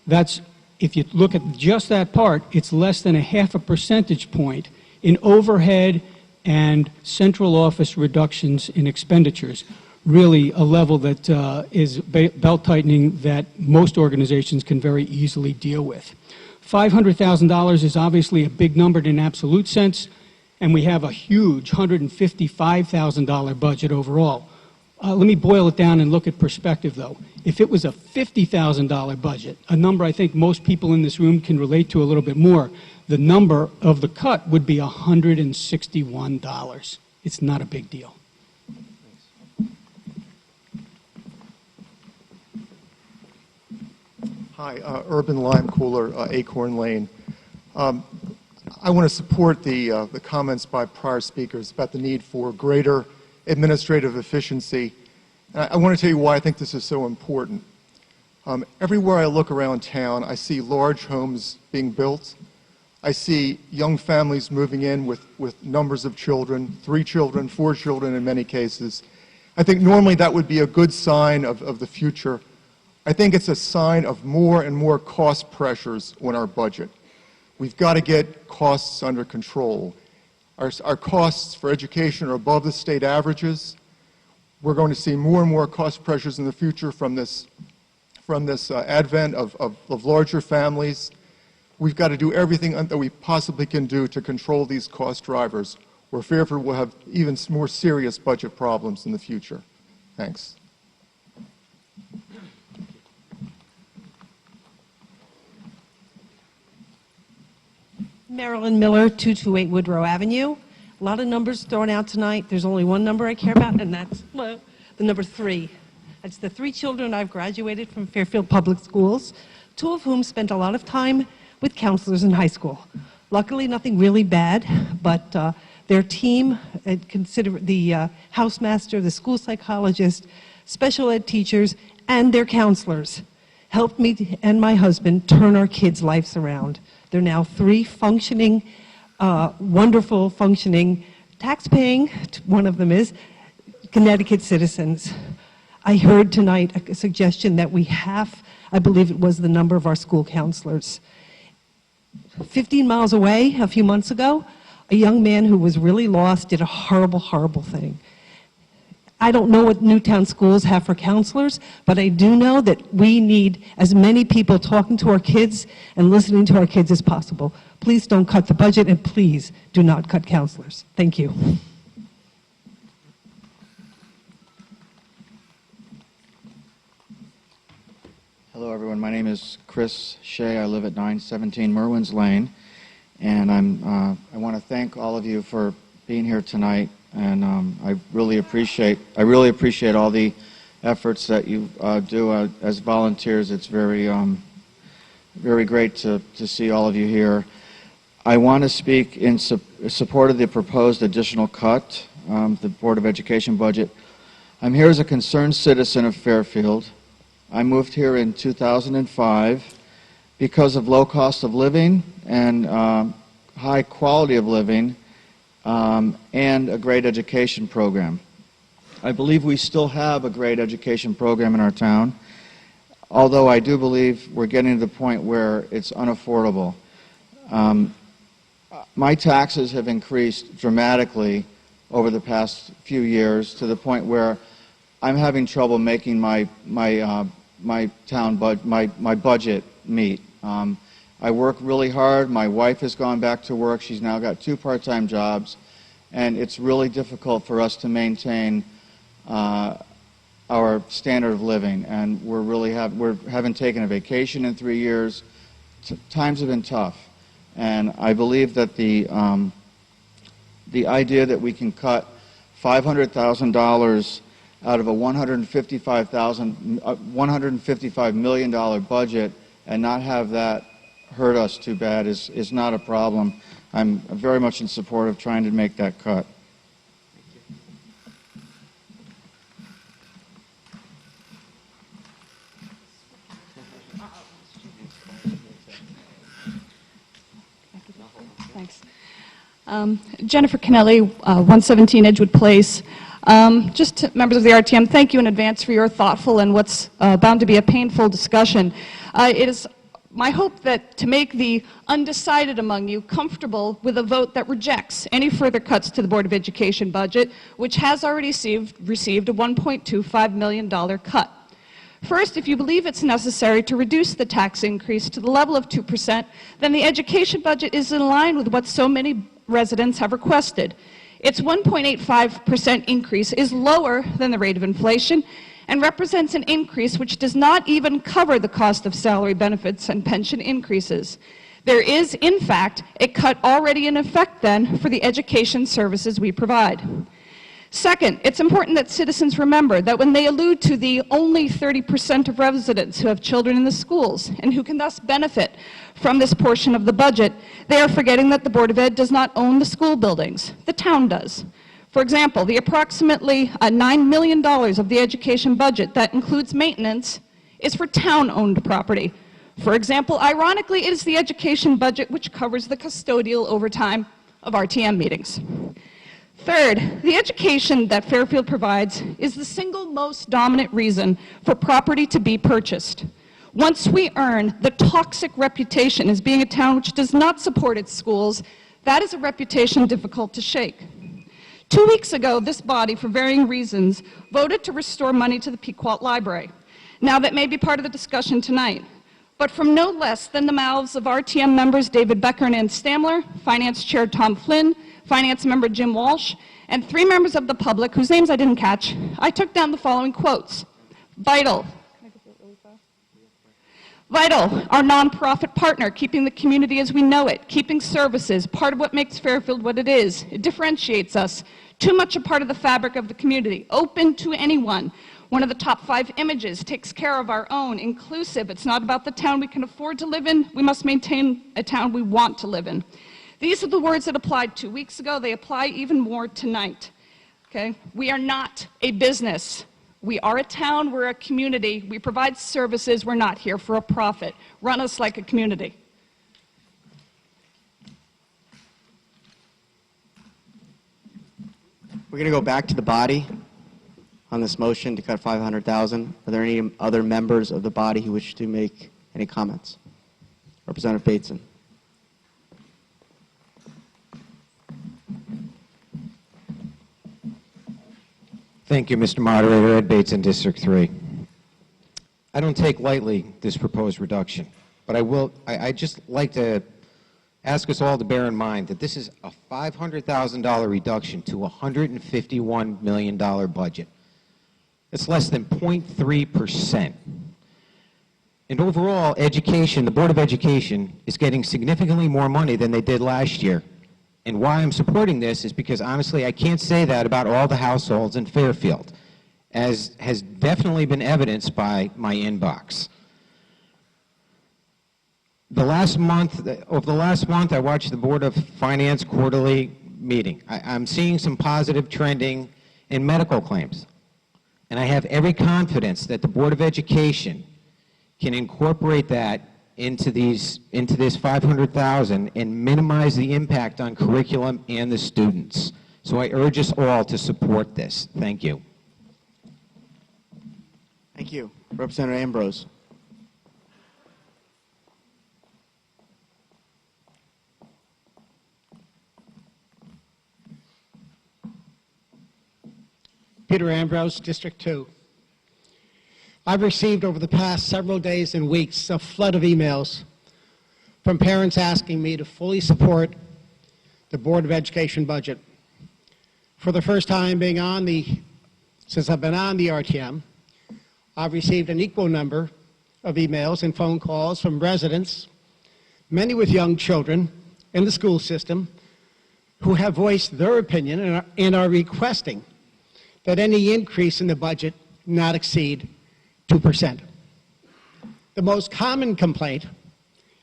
That's, if you look at just that part, it's less than a half a percentage point in overhead and central office reductions in expenditures. Really a level that is belt-tightening that most organizations can very easily deal with. $500,000 is obviously a big number in an absolute sense, and we have a huge $155,000 budget overall. Let me boil it down and look at perspective, though. If it was a $50,000 budget, a number I think most people in this room can relate to a little bit more, the number of the cut would be $161. It's not a big deal. Hi, Urban Lime Cooler, Acorn Lane. I want to support the comments by prior speakers about the need for greater administrative efficiency. And I want to tell you why I think this is so important. Everywhere I look around town, I see large homes being built. I see young families moving in with numbers of children, 3 children, 4 children in many cases. I think normally that would be a good sign of the future. I think it's a sign of more and more cost pressures on our budget. We've got to get costs under control. Our costs for education are above the state averages. We're going to see more and more cost pressures in the future from this advent of larger families. We've got to do everything that we possibly can do to control these cost drivers, or Fairfield will have even more serious budget problems in the future. Thanks. Marilyn Miller, 228 Woodrow Avenue. A lot of numbers thrown out tonight. There's only one number I care about, and that's the number 3. That's the 3 children I've graduated from Fairfield Public Schools, 2 of whom spent a lot of time with counselors in high school. Luckily, nothing really bad, but their team, consider the housemaster, the school psychologist, special ed teachers, and their counselors helped me and my husband turn our kids' lives around. They're now 3 functioning, wonderful functioning, tax-paying, one of them is, Connecticut citizens. I heard tonight a suggestion that we have, I believe it was the number of our school counselors. 15 miles away, a few months ago, a young man who was really lost did a horrible, horrible thing. I don't know what Newtown schools have for counselors, but I do know that we need as many people talking to our kids and listening to our kids as possible. Please don't cut the budget, and please do not cut counselors. Thank you. Hello, everyone. My name is Chris Shea. I live at 917 Merwins Lane, and I want to thank all of you for being here tonight. And I really appreciate all the efforts that you do as volunteers. It's very great to see all of you here. I want to speak in support of the proposed additional cut, the Board of Education budget. I'm here as a concerned citizen of Fairfield. I moved here in 2005 because of low cost of living and high quality of living. And a great education program. I believe we still have a great education program in our town, although I do believe we're getting to the point where it's unaffordable. My taxes have increased dramatically over the past few years to the point where I'm having trouble making my budget meet. I work really hard. My wife has gone back to work. She's now got 2 part-time jobs, and it's really difficult for us to maintain our standard of living, and we haven't taken a vacation in 3 years. Times have been tough, and I believe that the idea that we can cut $500,000 out of a $155 million budget and not have that hurt us too bad is not a problem. I'm very much in support of trying to make that cut. Thanks. Jennifer Kennelly, 117 Edgewood Place. Just to members of the RTM, thank you in advance for your thoughtful and what's bound to be a painful discussion. It is my hope that to make the undecided among you comfortable with a vote that rejects any further cuts to the Board of Education budget, which has already received a $1.25 million cut. First, if you believe it's necessary to reduce the tax increase to the level of 2%, then the education budget is in line with what so many residents have requested. Its 1.85% increase is lower than the rate of inflation and represents an increase which does not even cover the cost of salary benefits and pension increases. There is, in fact, a cut already in effect then for the education services we provide. Second, it's important that citizens remember that when they allude to the only 30% of residents who have children in the schools and who can thus benefit from this portion of the budget, they are forgetting that the Board of Ed does not own the school buildings. The town does. For example, the approximately $9 million of the education budget that includes maintenance is for town-owned property. For example, ironically, it is the education budget which covers the custodial overtime of RTM meetings. Third, the education that Fairfield provides is the single most dominant reason for property to be purchased. Once we earn the toxic reputation as being a town which does not support its schools, that is a reputation difficult to shake. 2 weeks ago, this body, for varying reasons, voted to restore money to the Pequot Library. Now, that may be part of the discussion tonight, but from no less than the mouths of RTM members David Becker and Ann Stamler, Finance Chair Tom Flynn, Finance Member Jim Walsh, and 3 members of the public whose names I didn't catch, I took down the following quotes. Vital, our nonprofit partner, keeping the community as we know it, keeping services, part of what makes Fairfield what it is. It differentiates us. Too much a part of the fabric of the community. Open to anyone. One of the top 5 images, takes care of our own. Inclusive, it's not about the town we can afford to live in. We must maintain a town we want to live in. These are the words that applied 2 weeks ago. They apply even more tonight. Okay? We are not a business. We are a town, we're a community, we provide services, we're not here for a profit. Run us like a community. We're going to go back to the body on this motion to cut $500,000. Are there any other members of the body who wish to make any comments? Representative Bateson. Thank you, Mr. Moderator. Ed Bates in District 3. I don't take lightly this proposed reduction, but I'd just like to ask us all to bear in mind that this is a $500,000 reduction to a $151 million budget. It's less than 0.3%. And overall, education, the Board of Education is getting significantly more money than they did last year. And why I'm supporting this is because, honestly, I can't say that about all the households in Fairfield, as has definitely been evidenced by my inbox. Over the last month, I watched the Board of Finance quarterly meeting. I'm seeing some positive trending in medical claims. And I have every confidence that the Board of Education can incorporate that into this $500,000 and minimize the impact on curriculum and the students. So I urge us all to support this. Thank you. Thank you. Representative Ambrose. Peter Ambrose, District 2. I've received over the past several days and weeks a flood of emails from parents asking me to fully support the Board of Education budget. For the first time since I've been on the RTM, I've received an equal number of emails and phone calls from residents, many with young children in the school system, who have voiced their opinion and are requesting that any increase in the budget not exceed 2%. The most common complaint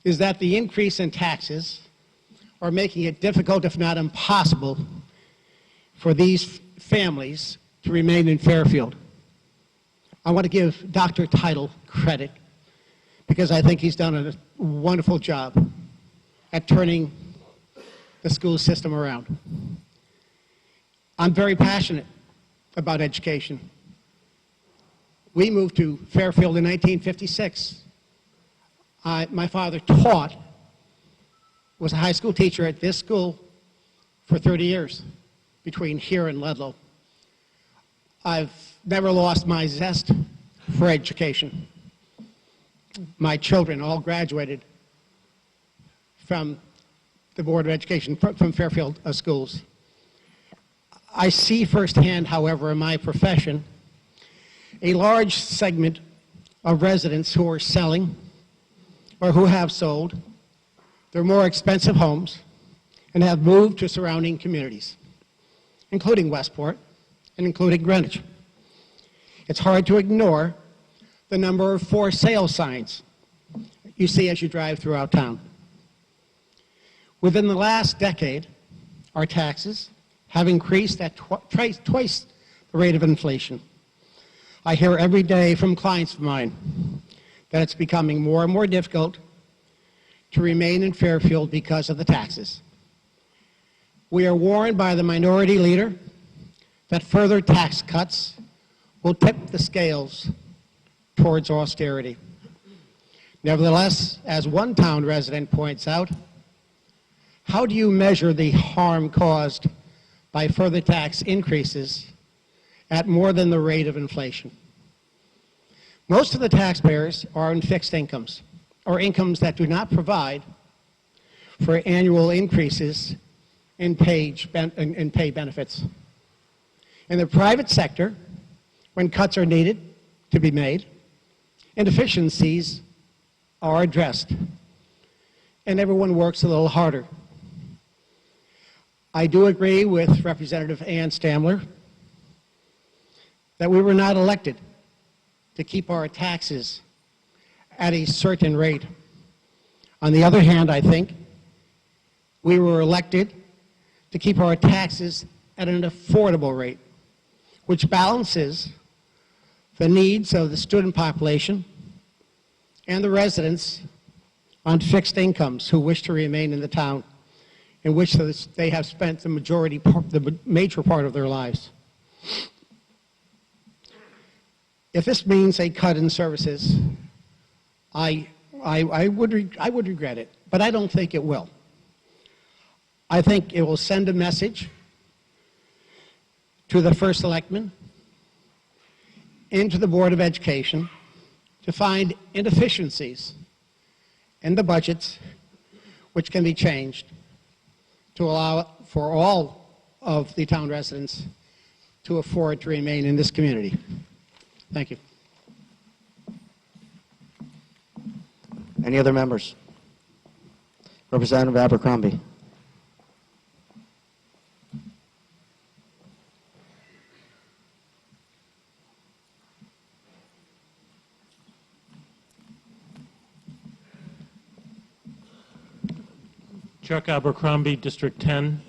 is that the increase in taxes are making it difficult, if not impossible, for these families to remain in Fairfield. I want to give Dr. Title credit because I think he's done a wonderful job at turning the school system around. I'm very passionate about education. We moved to Fairfield in 1956. My father taught, was a high school teacher at this school for 30 years, between here and Ludlow. I've never lost my zest for education. My children all graduated from the Board of Education, from Fairfield schools. I see firsthand, however, in my profession, a large segment of residents who are selling or who have sold their more expensive homes and have moved to surrounding communities, including Westport and including Greenwich. It's hard to ignore the number of for sale signs you see as you drive throughout town. Within the last decade, our taxes have increased at twice the rate of inflation. I hear every day from clients of mine that it's becoming more and more difficult to remain in Fairfield because of the taxes. We are warned by the minority leader that further tax cuts will tip the scales towards austerity. Nevertheless, as one town resident points out, how do you measure the harm caused by further tax increases at more than the rate of inflation? Most of the taxpayers are on fixed incomes, or incomes that do not provide for annual increases in pay benefits. In the private sector, when cuts are needed to be made, inefficiencies are addressed, and everyone works a little harder. I do agree with Representative Ann Stamler that we were not elected to keep our taxes at a certain rate. On the other hand, I think we were elected to keep our taxes at an affordable rate, which balances the needs of the student population and the residents on fixed incomes who wish to remain in the town in which they have spent the major part of their lives. If this means a cut in services, I would regret it, but I don't think it will. I think it will send a message to the First Selectman, into the Board of Education, to find inefficiencies in the budgets which can be changed to allow for all of the town residents to afford to remain in this community. Thank you. Any other members? Representative Abercrombie. Chuck Abercrombie, District 10.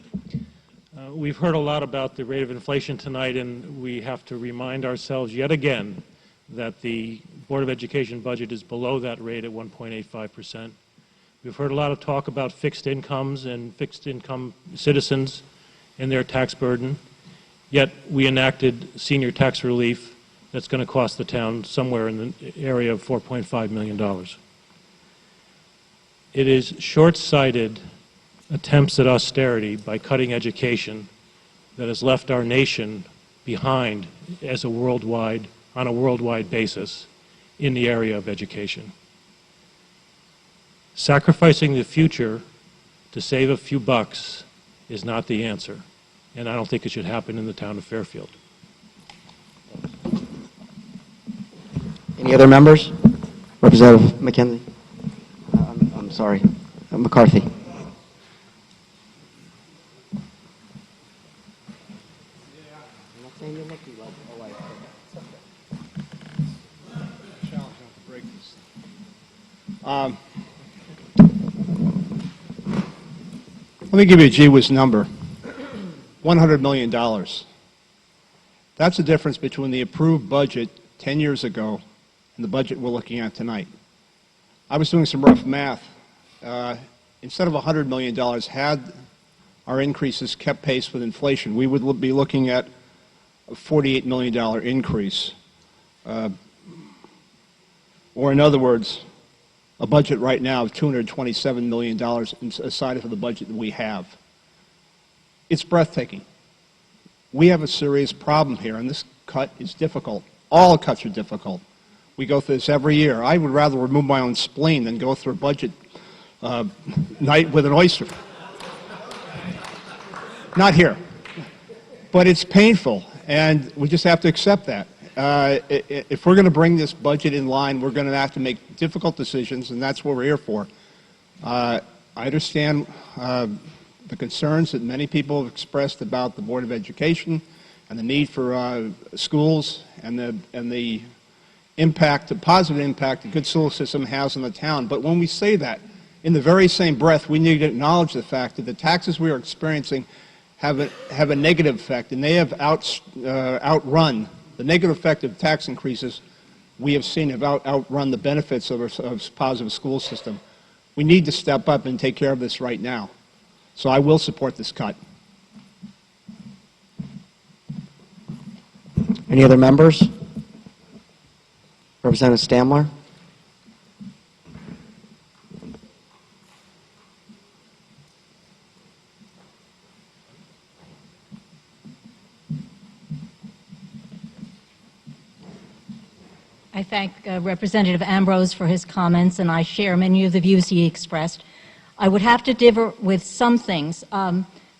We've heard a lot about the rate of inflation tonight, and we have to remind ourselves yet again that the Board of Education budget is below that rate at 1.85%. We've heard a lot of talk about fixed incomes and fixed income citizens and their tax burden, yet we enacted senior tax relief that's going to cost the town somewhere in the area of $4.5 million. It is short-sighted attempts at austerity by cutting education that has left our nation behind on a worldwide basis in the area of education. Sacrificing the future to save a few bucks is not the answer, and I don't think it should happen in the town of Fairfield. Any other members? Representative McKenzie? I'm sorry, McCarthy. Let me give you a gee whiz number. $100 million. That's the difference between the approved budget 10 years ago and the budget we're looking at tonight. I was doing some rough math. Instead of $100 million, had our increases kept pace with inflation, we would be looking at a $48 million increase. Or in other words, a budget right now of $227 million aside from the budget that we have. It's breathtaking. We have a serious problem here, and this cut is difficult. All cuts are difficult. We go through this every year. I would rather remove my own spleen than go through a budget night with an oyster. Not here. But it's painful, and we just have to accept that. If we're going to bring this budget in line, we're going to have to make difficult decisions, and that's what we're here for. I understand the concerns that many people have expressed about the Board of Education and the need for schools and the impact, the positive impact the good school system has on the town. But when we say that, in the very same breath, we need to acknowledge the fact that the taxes we are experiencing have a negative effect, and they have outrun the negative effect of tax increases we have seen have outrun the benefits of a positive school system. We need to step up and take care of this right now. So I will support this cut. Any other members? Representative Stamler? I thank Representative Ambrose for his comments, and I share many of the views he expressed. I would have to differ with some things.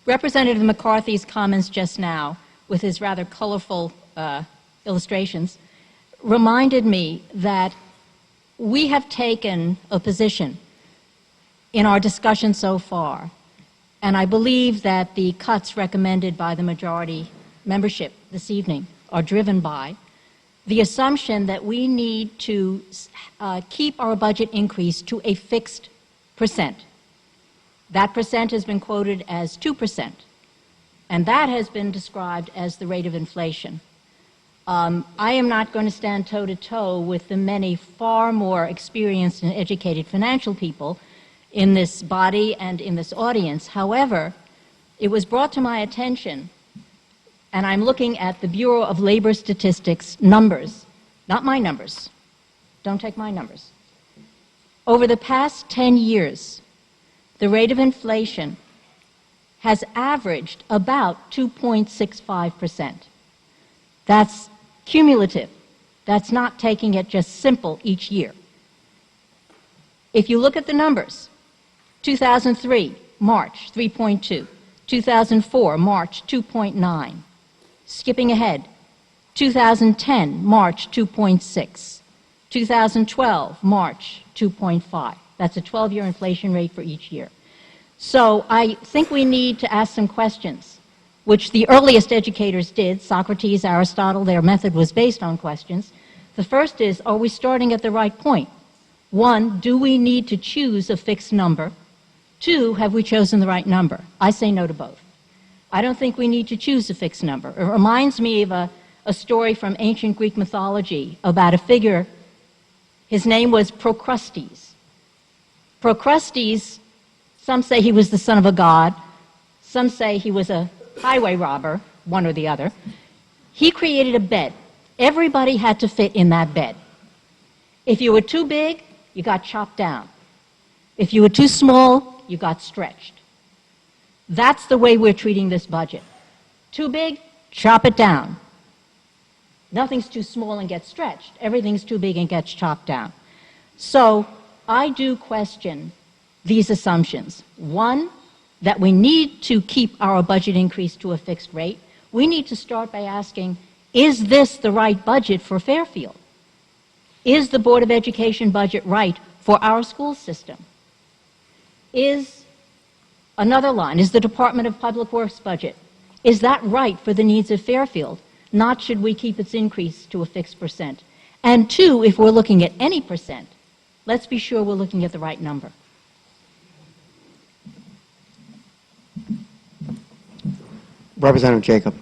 Representative McCarthy's comments just now, with his rather colorful illustrations, reminded me that we have taken a position in our discussion so far, and I believe that the cuts recommended by the majority membership this evening are driven by the assumption that we need to keep our budget increase to a fixed percent. That percent has been quoted as 2%, and that has been described as the rate of inflation. I am not going to stand toe-to-toe with the many far more experienced and educated financial people in this body and in this audience. However, it was brought to my attention, and I'm looking at the Bureau of Labor Statistics numbers, not my numbers. Don't take my numbers. Over the past 10 years, the rate of inflation has averaged about 2.65%. That's cumulative. That's not taking it just simple each year. If you look at the numbers, 2003, March, 3.2. 2004, March, 2.9. Skipping ahead, 2010, March, 2.6. 2012, March, 2.5. That's a 12-year inflation rate for each year. So I think we need to ask some questions, which the earliest educators did. Socrates, Aristotle, their method was based on questions. The first is, are we starting at the right point? One, do we need to choose a fixed number? Two, have we chosen the right number? I say no to both. I don't think we need to choose a fixed number. It reminds me of a story from ancient Greek mythology about a figure. His name was Procrustes. Procrustes, some say he was the son of a god, some say he was a highway robber, one or the other. He created a bed. Everybody had to fit in that bed. If you were too big, you got chopped down. If you were too small, you got stretched. That's the way we're treating this budget. Too big, chop it down. Nothing's too small and gets stretched. Everything's too big and gets chopped down. So I do question these assumptions. One, that we need to keep our budget increase to a fixed rate. We need to start by asking, is this the right budget for Fairfield? Is the Board of Education budget right for our school system? Is another line, is the Department of Public Works budget, is that right for the needs of Fairfield? Not should we keep its increase to a fixed percent. And two, if we're looking at any percent, let's be sure we're looking at the right number. Representative Jacob.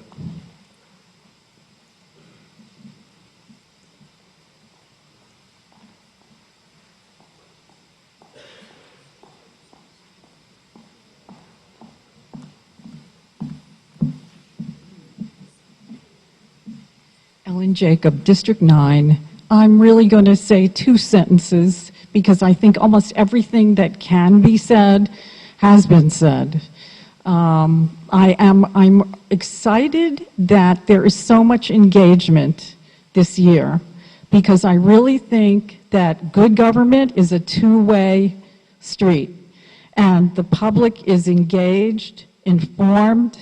Ellen Jacob, District 9. I'm really going to say two sentences because I think almost everything that can be said has been said. I'm excited that there is so much engagement this year because I really think that good government is a two-way street, and the public is engaged, informed,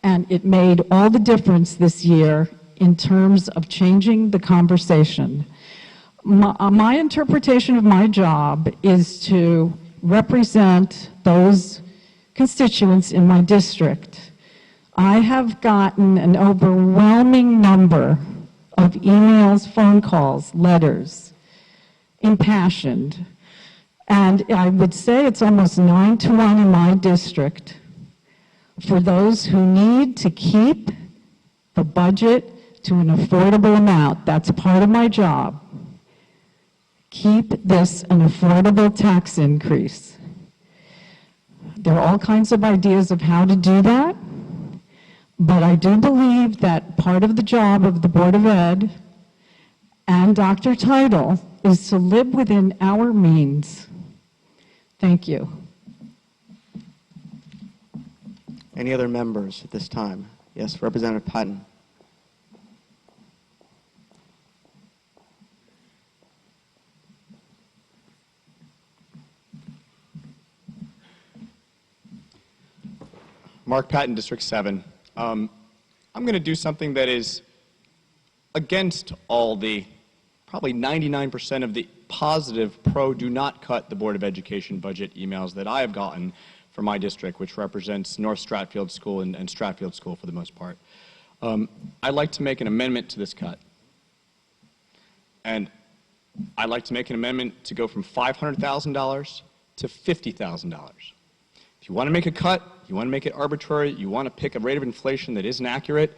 and it made all the difference this year in terms of changing the conversation. My interpretation of my job is to represent those constituents in my district. I have gotten an overwhelming number of emails, phone calls, letters, impassioned, and I would say it's almost 9-1 in my district for those who need to keep the budget to an affordable amount. That's part of my job. Keep this an affordable tax increase. There are all kinds of ideas of how to do that, but I do believe that part of the job of the Board of Ed and Dr. Title is to live within our means. Thank you. Any other members at this time? Yes, Representative Patton. Mark Patton, District 7. I'm going to do something that is against all the, probably 99% of the positive do not cut the Board of Education budget emails that I have gotten from my district, which represents North Stratfield School and Stratfield School for the most part. I'd like to make an amendment to this cut. And I'd like to make an amendment to go from $500,000 to $50,000. If you want to make a cut, you want to make it arbitrary, you want to pick a rate of inflation that isn't accurate,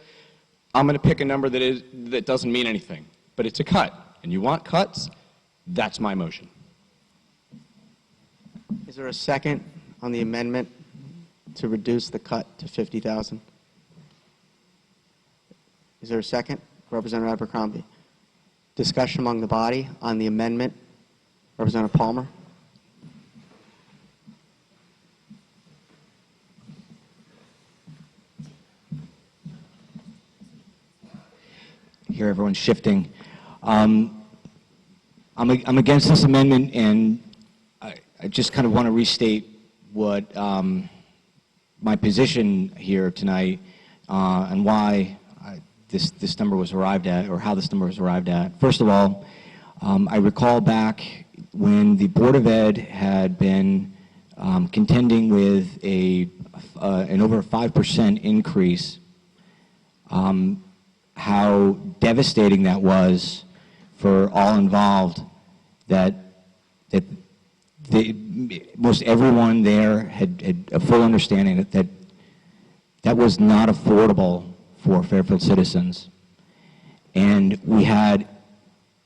I'm going to pick a number that doesn't mean anything. But it's a cut. And you want cuts, that's my motion. Is there a second on the amendment to reduce the cut to $50,000? Is there a second? Representative Abercrombie. Discussion among the body on the amendment. Representative Palmer. Here everyone's shifting. I'm against this amendment, and I just kind of want to restate what my position here tonight and why this number was arrived at, or how this number was arrived at. First of all, I recall back when the Board of Ed had been contending with an over 5% increase, how devastating that was for all involved, that most everyone there had a full understanding that was not affordable for Fairfield citizens. And we had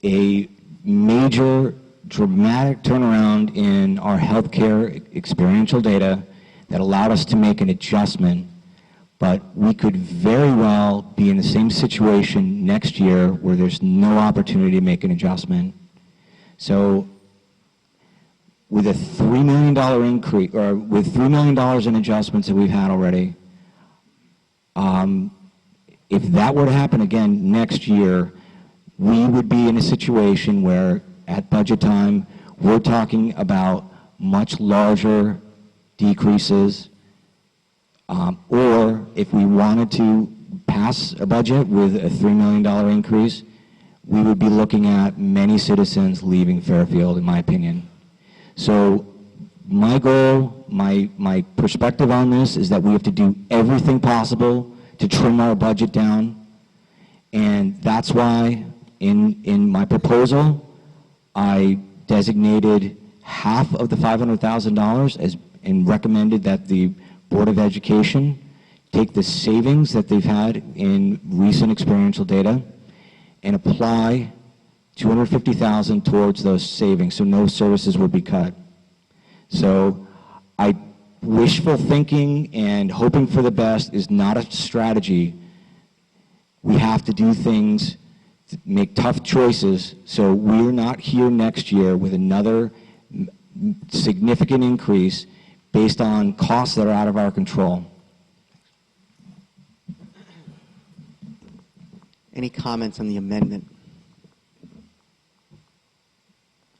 a major dramatic turnaround in our healthcare experiential data that allowed us to make an adjustment. But we could very well be in the same situation next year where there's no opportunity to make an adjustment. So with a $3 million increase, or with $3 million in adjustments that we've had already, if that were to happen again next year, we would be in a situation where at budget time, we're talking about much larger decreases. Or if we wanted to pass a budget with a $3 million increase, we would be looking at many citizens leaving Fairfield, in my opinion. So my goal, my perspective on this is that we have to do everything possible to trim our budget down, and that's why in my proposal, I designated half of the $500,000 as and recommended that the Board of Education take the savings that they've had in recent experiential data and apply $250,000 towards those savings, so no services would be cut. So wishful thinking and hoping for the best is not a strategy. We have to do things, to make tough choices, so we're not here next year with another significant increase based on costs that are out of our control. Any comments on the amendment?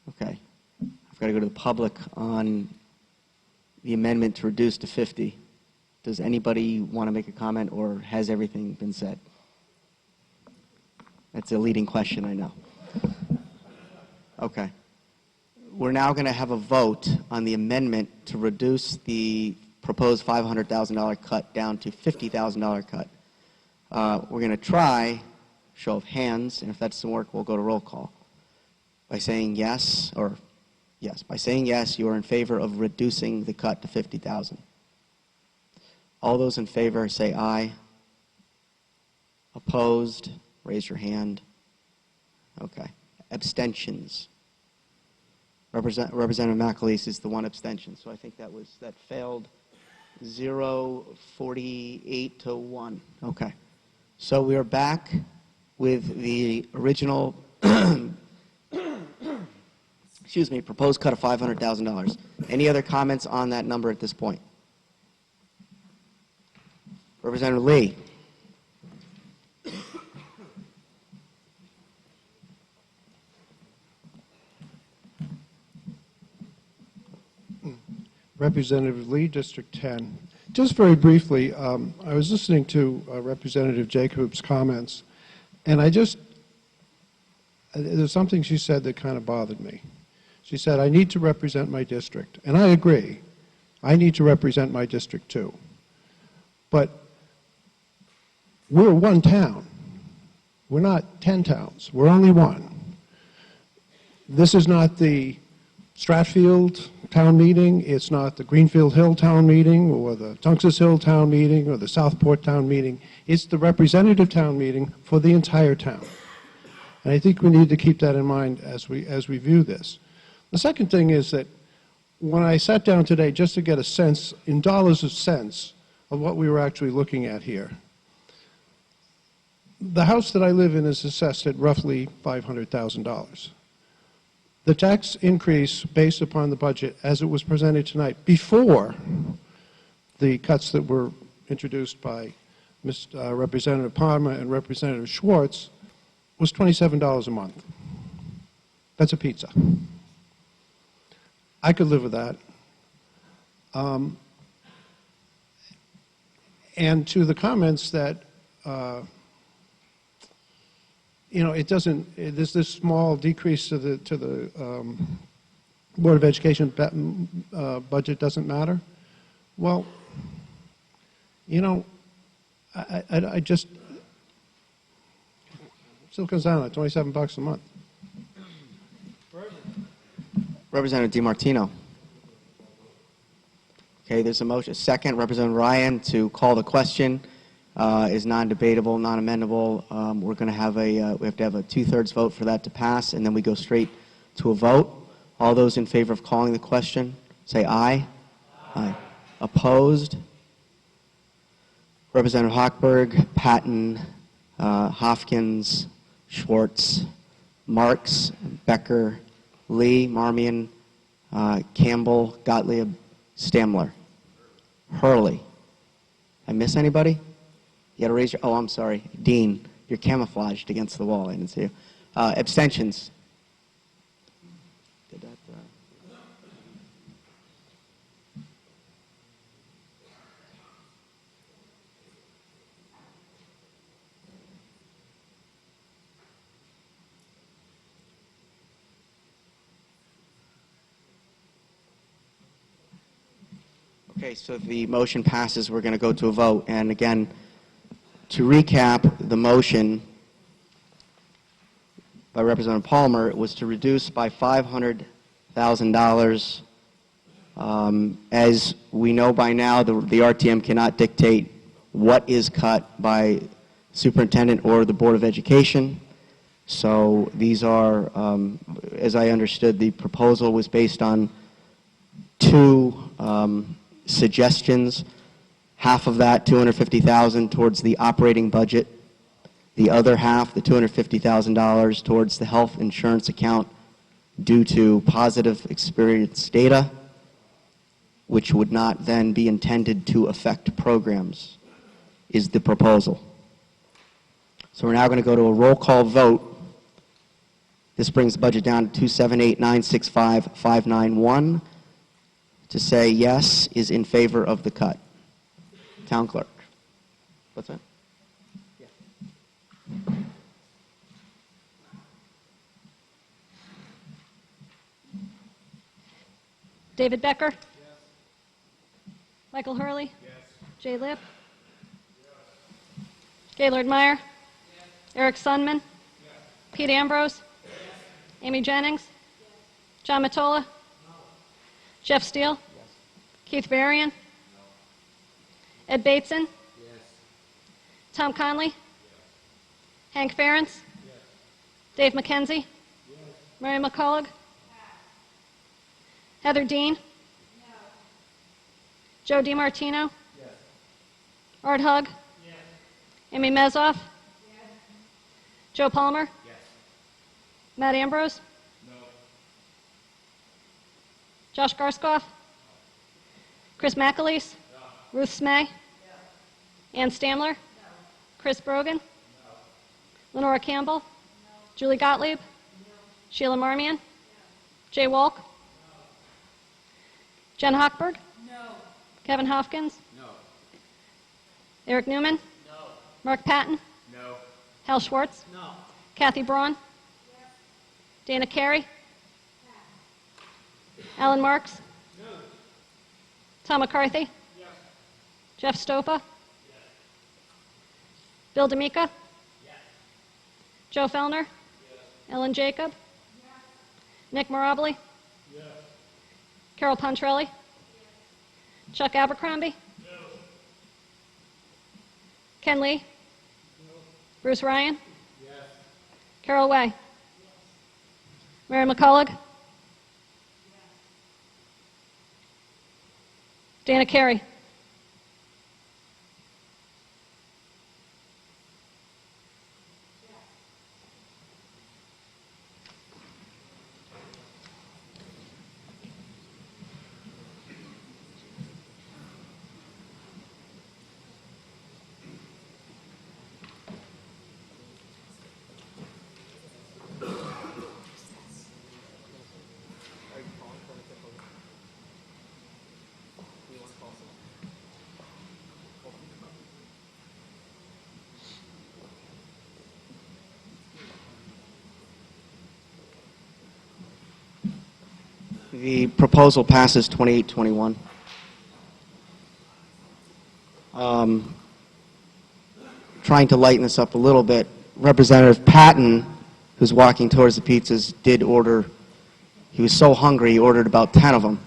Okay. I've got to go to the public on the amendment to reduce to 50. Does anybody want to make a comment, or has everything been said? That's a leading question, I know. Okay. We're now going to have a vote on the amendment to reduce the proposed $500,000 cut down to $50,000 cut. We're going to try, show of hands, and if that doesn't work, we'll go to roll call. By saying yes, or yes, by saying yes, you are in favor of reducing the cut to $50,000. All those in favor say aye. Opposed? Raise your hand. Okay. Abstentions? Representative McAleese is the one abstention, so I think that failed 48 to 1. Okay. So we are back with the original excuse me, proposed cut of $500,000. Any other comments on that number at this point? Representative Lee. Representative Lee, District 10. Just very briefly, I was listening to Representative Jacobs' comments, and there's something she said that kind of bothered me. She said, I need to represent my district. And I agree. I need to represent my district too. But we're one town. We're not 10 towns. We're only one. This is not the Stratfield town meeting. It's not the Greenfield Hill town meeting or the Tunxus Hill town meeting or the Southport town meeting. It's the representative town meeting for the entire town. And I think we need to keep that in mind as we view this. The second thing is that when I sat down today just to get a sense, in dollars of cents, of what we were actually looking at here, the house that I live in is assessed at roughly $500,000. The tax increase based upon the budget as it was presented tonight, before the cuts that were introduced by Representative Palmer and Representative Schwartz, was $27 a month. That's a pizza. I could live with that. And to the comments that, it doesn't, this small decrease to the Board of Education budget doesn't matter. Well, I just, still comes down to $27 a month. Representative DiMartino. Okay, there's a motion. Second, Representative Ryan to call the question is non-debatable, non-amendable. We're going to have we have to have a 2/3 vote for that to pass, and then we go straight to a vote. All those in favor of calling the question, say aye. Aye. Opposed? Representative Hochberg, Patton, Hopkins, Schwartz, Marks, Becker, Lee, Marmion, Campbell, Gottlieb, Stamler, Hurley. I miss anybody? You got to raise your, oh, I'm sorry, Dean, you're camouflaged against the wall, I didn't see you. Abstentions? Did that, Okay, so the motion passes. We're going to go to a vote. And again, to recap, the motion by Representative Palmer was to reduce by $500,000. As we know by now, the RTM cannot dictate what is cut by superintendent or the Board of Education. So these are, as I understood, the proposal was based on two suggestions. Half of that, $250,000, towards the operating budget. The other half, the $250,000, towards the health insurance account due to positive experience data, which would not then be intended to affect programs, is the proposal. So we're now going to go to a roll call vote. This brings the budget down to 278,965,591. To say yes is in favor of the cut. Town clerk. What's that? David Becker? Yes. Michael Hurley? Yes. Jay Lipp? Yes. Gaylord Meyer? Yes. Eric Sunman? Yes. Pete Ambrose? Yes. Amy Jennings? Yes. John Matola? No. Jeff Steele? Yes. Keith Varian? No. Ed Bateson? Yes. Tom Conley? Yes. Hank Ferentz? Yes. Dave McKenzie? Yes. Mary McCullough? Heather Dean? No. Joe DiMartino? Yes. Art Hug? Yes. Amy Mezoff? Yes. Joe Palmer? Yes. Matt Ambrose? No. Josh Garskoff? No. Chris McAleese? No. Ruth Smay? Yes. Ann Stamler? No. Chris Brogan? No. Lenora Campbell? No. Julie Gottlieb? No. Sheila Marmion? No. Jay Walk? Jen Hochberg? No. Kevin Hopkins? No. Eric Newman? No. Mark Patton? No. Hal Schwartz? No. Kathy Braun? Yes. Dana Carey? Yes. Alan Marks? No. Tom McCarthy? Yes. Jeff Stopa? Yes. Bill D'Amica? Yes. Joe Fellner? Yes. Ellen Jacob? Yes. Nick Mirabili? Yes. Carol Pontrelli? Yes. Chuck Abercrombie? No. Ken Lee? No. Bruce Ryan? Yes. Carol Way? Yes. Mary McCullough? Yes. Dana Carey? The proposal passes 28-21. Trying to lighten this up a little bit, Representative Patton, who's walking towards the pizzas, did order, he was so hungry he ordered about 10 of them,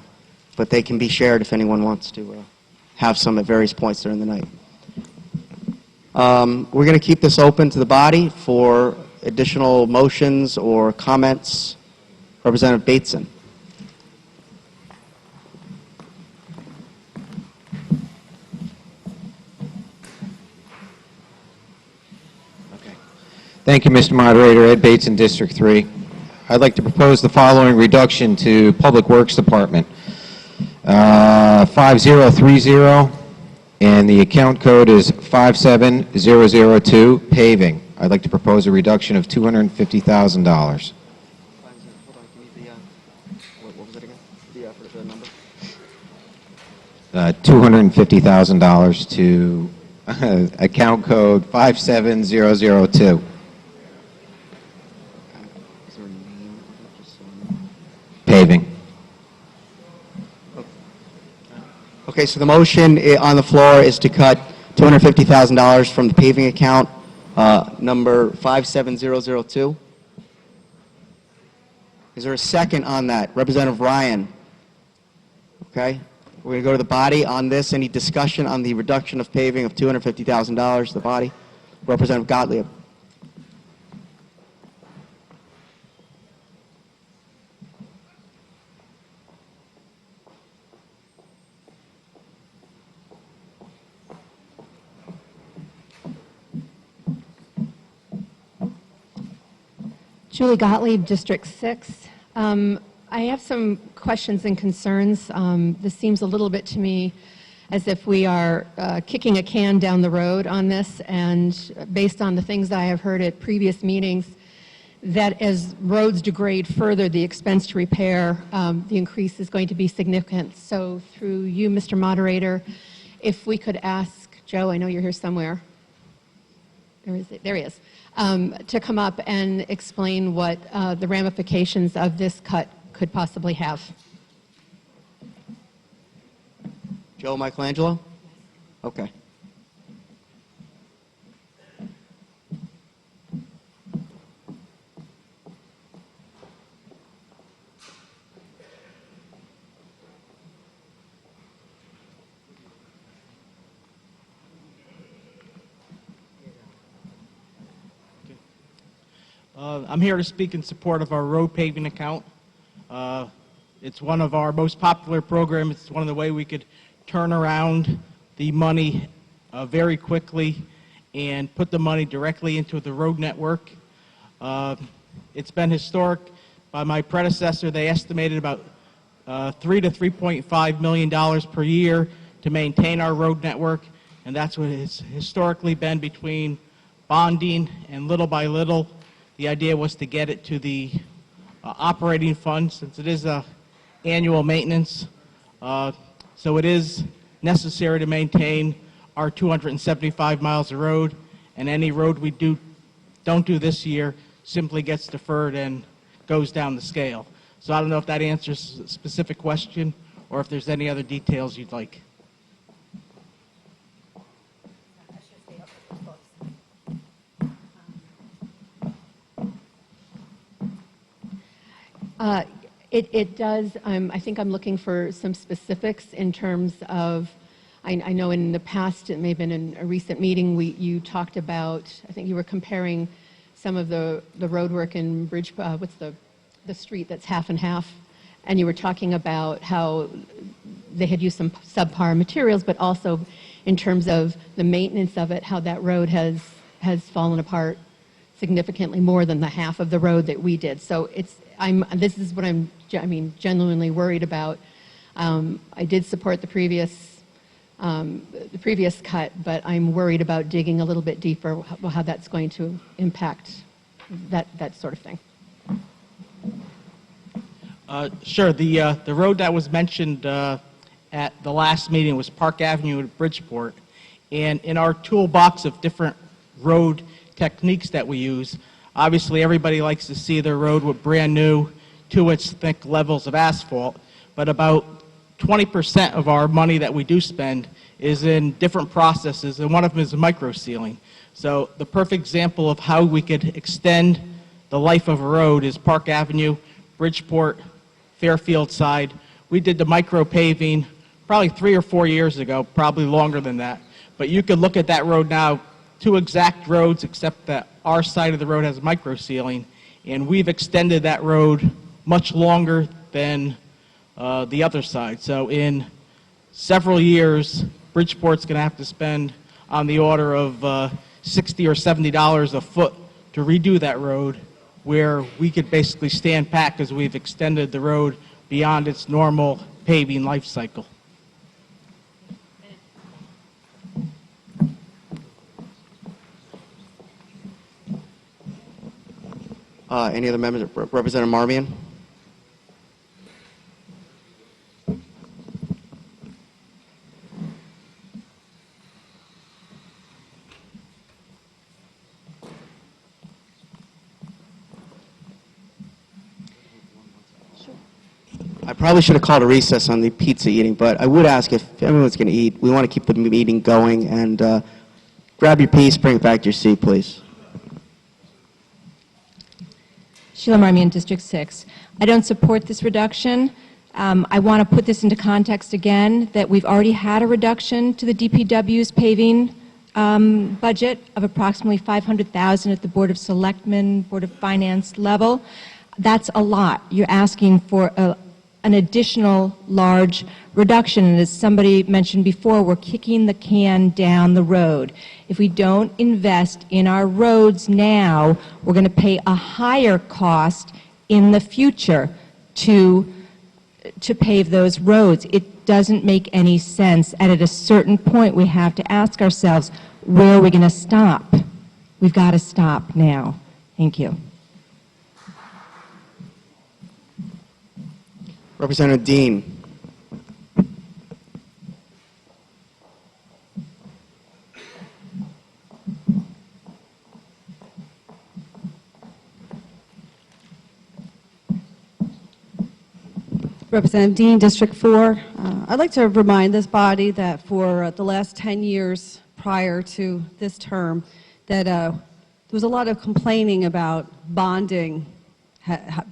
but they can be shared if anyone wants to have some at various points during the night. We're going to keep this open to the body for additional motions or comments. Representative Bateson. Thank you, Mr. Moderator. Ed Bateson, District 3. I'd like to propose the following reduction to Public Works Department. 5030, and the account code is 57002, paving. I'd like to propose a reduction of $250,000. What was it again? The number? $250,000 to account code 57002. Paving. Okay, so the motion on the floor is to cut $250,000 from the paving account, number 57002. Is there a second on that? Representative Ryan? Okay, we're going to go to the body on this. Any discussion on the reduction of paving of $250,000, the body? Representative Gottlieb. Julie Gottlieb, District 6. I have some questions and concerns. This seems a little bit to me as if we are kicking a can down the road on this, and based on the things that I have heard at previous meetings, that as roads degrade further, the expense to repair, the increase is going to be significant. So through you, Mr. Moderator, if we could ask Joe, I know you're here somewhere. There he is. To come up and explain what the ramifications of this cut could possibly have. Joe Michelangelo? Okay. I'm here to speak in support of our road paving account. It's one of our most popular programs. It's one of the ways we could turn around the money very quickly and put the money directly into the road network. It's been historic. By my predecessor, they estimated about $3 to $3.5 million per year to maintain our road network, and that's what it's historically been between bonding and little by little. The idea was to get it to the operating fund, since it is annual maintenance. So it is necessary to maintain our 275 miles of road, and any road we don't do this year simply gets deferred and goes down the scale. So I don't know if that answers a specific question or if there's any other details you'd like. It does. I think I'm looking for some specifics in terms of, I know in the past, it may have been in a recent meeting, you talked about, I think you were comparing some of the road work in Bridge, what's the street that's half and half, and you were talking about how they had used some subpar materials, but also in terms of the maintenance of it, how that road has fallen apart significantly more than the half of the road that we did. So this is what I'm genuinely worried about. I did support the previous cut, but I'm worried about digging a little bit deeper, how that's going to impact that sort of thing. Sure. The road that was mentioned at the last meeting was Park Avenue at Bridgeport. And in our toolbox of different road techniques that we use, obviously everybody likes to see their road with brand new 2-inch thick levels of asphalt, but about 20% of our money that we do spend is in different processes, and one of them is micro sealing. So the perfect example of how we could extend the life of a road is Park Avenue, Bridgeport, Fairfield side. We did the micro paving probably 3 or 4 years ago, probably longer than that. But you could look at that road now, 2 exact roads, except that our side of the road has micro sealing, and we've extended that road much longer than the other side. So in several years, Bridgeport's going to have to spend on the order of $60 or $70 a foot to redo that road, where we could basically stand pat because we've extended the road beyond its normal paving life cycle. Any other members? Representative Marmion? I probably should have called a recess on the pizza eating, but I would ask if everyone's going to eat, we want to keep the meeting going, and grab your piece, bring it back to your seat, please. Sheila Marmion, District 6. I don't support this reduction. I want to put this into context again, that we've already had a reduction to the DPW's paving budget of approximately $500,000 at the Board of Selectmen, Board of Finance level. That's a lot. You're asking for an additional large reduction. And as somebody mentioned before, we're kicking the can down the road. If we don't invest in our roads now, we're going to pay a higher cost in the future to pave those roads. It doesn't make any sense. And at a certain point, we have to ask ourselves, where are we going to stop? We've got to stop now. Thank you. Representative Dean. Representative Dean, District 4. I'd like to remind this body that for the last 10 years prior to this term, that there was a lot of complaining about bonding,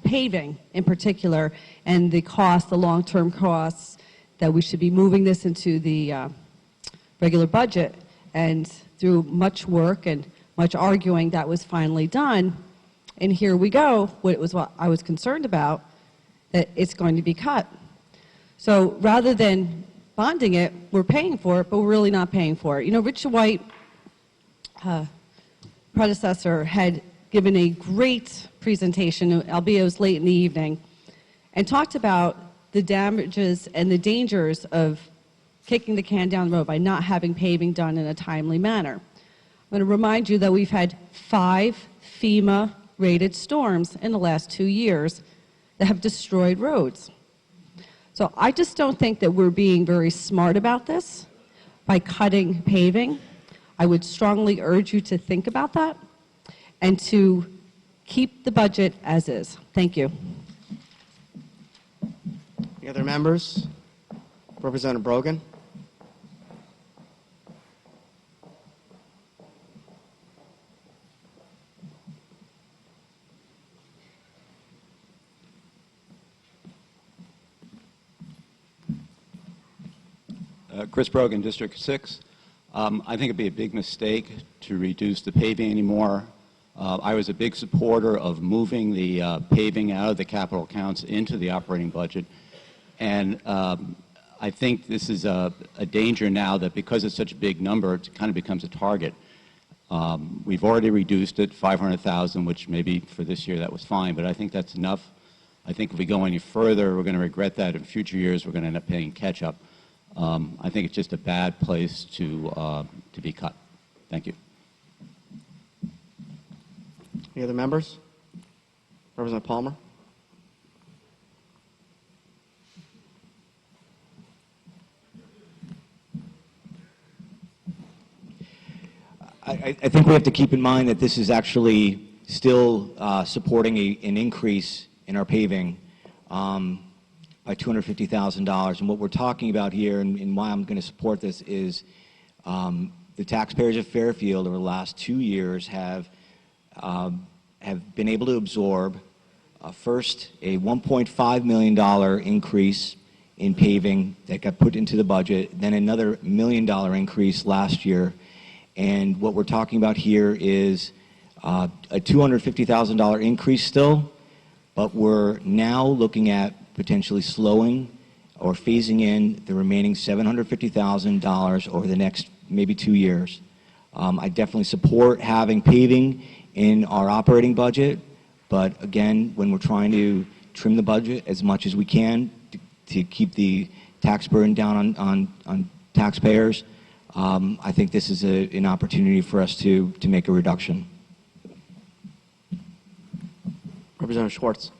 paving in particular, and the cost, the long-term costs, that we should be moving this into the regular budget. And through much work and much arguing, that was finally done. And here we go, what I was concerned about, that it's going to be cut. So rather than bonding it, we're paying for it, but we're really not paying for it. You know, Richard White, predecessor, had given a great presentation, albeit it was late in the evening, and talked about the damages and the dangers of kicking the can down the road by not having paving done in a timely manner. I'm going to remind you that we've had 5 FEMA-rated storms in the last 2 years that have destroyed roads. So I just don't think that we're being very smart about this by cutting paving. I would strongly urge you to think about that and to keep the budget as is. Thank you. Any other members? Representative Brogan. Chris Brogan, District 6. I think it'd be a big mistake to reduce the paving anymore. I was a big supporter of moving the paving out of the capital accounts into the operating budget. And I think this is a danger now that because it's such a big number, it kind of becomes a target. We've already reduced it, $500,000, which maybe for this year that was fine, but I think that's enough. I think if we go any further, we're going to regret that in future years. We're going to end up paying catch-up. I think it's just a bad place to be cut. Thank you. Any other members? Representative Palmer. I think we have to keep in mind that this is actually still supporting an increase in our paving by $250,000. And what we're talking about here, and why I'm going to support this, is the taxpayers of Fairfield over the last 2 years have been able to absorb first a $1.5 million increase in paving that got put into the budget, then another $1 million increase last year. And what we're talking about here is a $250,000 increase still, but we're now looking at potentially slowing or phasing in the remaining $750,000 over the next maybe 2 years. I definitely support having paving in our operating budget, but again, when we're trying to trim the budget as much as we can to keep the tax burden down on taxpayers, I think this is an opportunity for us to make a reduction. Representative Schwartz.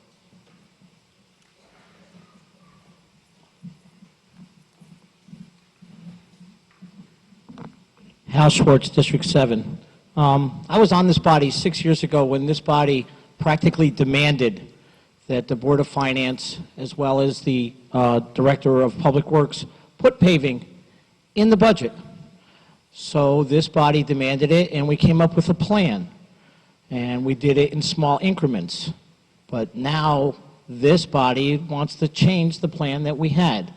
Hal Schwartz, District 7. I was on this body 6 years ago when this body practically demanded that the Board of Finance, as well as the Director of Public Works, put paving in the budget. So this body demanded it, and we came up with a plan. And we did it in small increments. But now this body wants to change the plan that we had.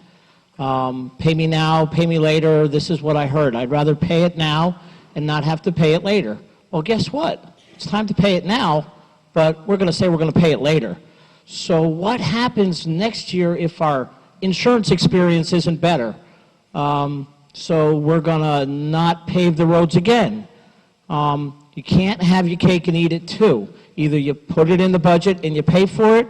Pay me now, pay me later, this is what I heard. I'd rather pay it now and not have to pay it later. Well, guess what? It's time to pay it now, but we're going to say we're going to pay it later. So what happens next year if our insurance experience isn't better? So we're going to not pave the roads again. You can't have your cake and eat it too. Either you put it in the budget and you pay for it,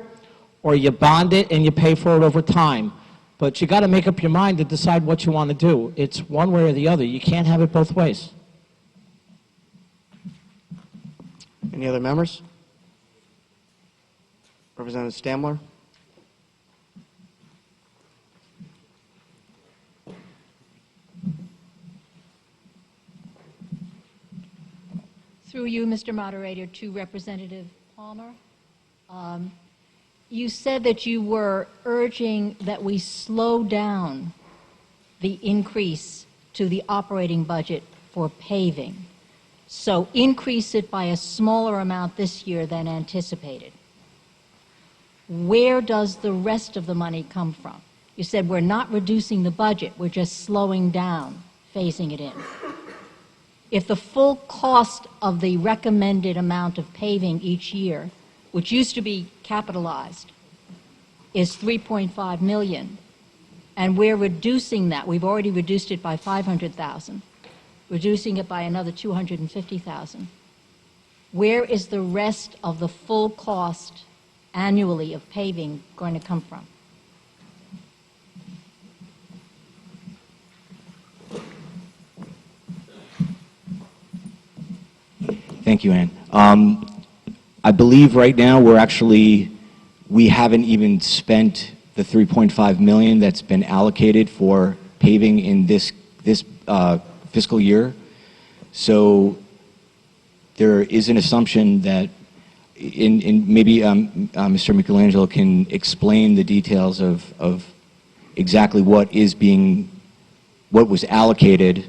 or you bond it and you pay for it over time. But you got to make up your mind to decide what you want to do. It's one way or the other. You can't have it both ways. Any other members? Representative Stamler? Through you, Mr. Moderator, to Representative Palmer. You said that you were urging that we slow down the increase to the operating budget for paving. So increase it by a smaller amount this year than anticipated. Where does the rest of the money come from? You said we're not reducing the budget, we're just slowing down, phasing it in. If the full cost of the recommended amount of paving each year, which used to be capitalized, is $3.5 million, and we're reducing that, we've already reduced it by $500,000, reducing it by another $250,000, where is the rest of the full cost annually of paving going to come from? Thank you, Ann. I believe right now we haven't even spent the $3.5 million that's been allocated for paving in this fiscal year. So there is an assumption that maybe Mr. Michelangelo can explain the details of exactly what was allocated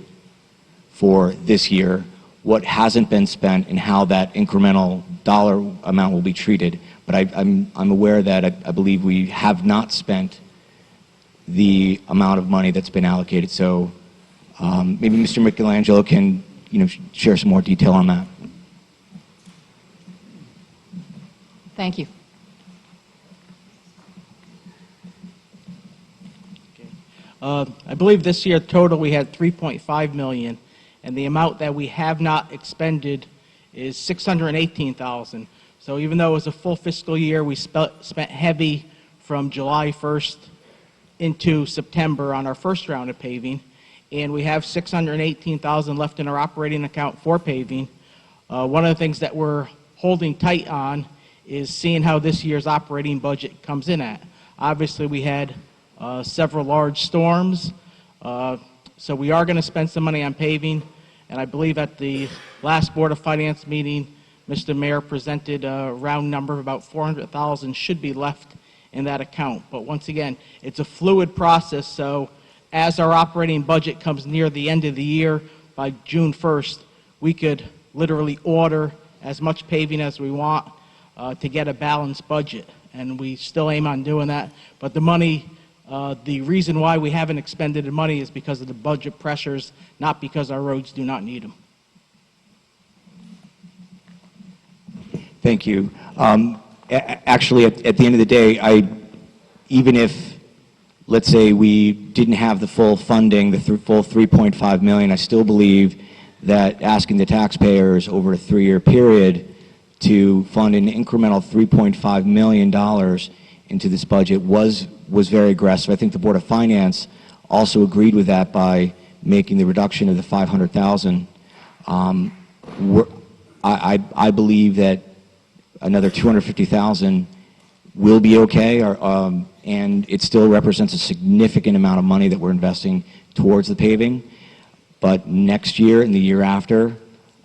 for this year, what hasn't been spent, and how that incremental dollar amount will be treated. But I'm aware that I believe we have not spent the amount of money that's been allocated. So maybe Mr. Michelangelo can share some more detail on that. Thank you. I believe this year total we had $3.5 million, and the amount that we have not expended is $618,000. So even though it was a full fiscal year, we spent heavy from July 1st into September on our first round of paving, and we have $618,000 left in our operating account for paving. One of the things that we're holding tight on is seeing how this year's operating budget comes in at. Obviously, we had several large storms, so we are going to spend some money on paving, and I believe at the last Board of Finance meeting, Mr. Mayor presented a round number of about $400,000 should be left in that account. But once again, it's a fluid process, so as our operating budget comes near the end of the year, by June 1st, we could literally order as much paving as we want to get a balanced budget, and we still aim on doing that. But the money, the reason why we haven't expended the money is because of the budget pressures, not because our roads do not need them. Thank you. Actually, at the end of the day, even if, let's say, we didn't have the full funding, the full $3.5 million, I still believe that asking the taxpayers over a 3-year period to fund an incremental $3.5 million into this budget was very aggressive. I think the Board of Finance also agreed with that by making the reduction of the $500,000. I believe that another $250,000 will be okay, and it still represents a significant amount of money that we're investing towards the paving. But next year and the year after,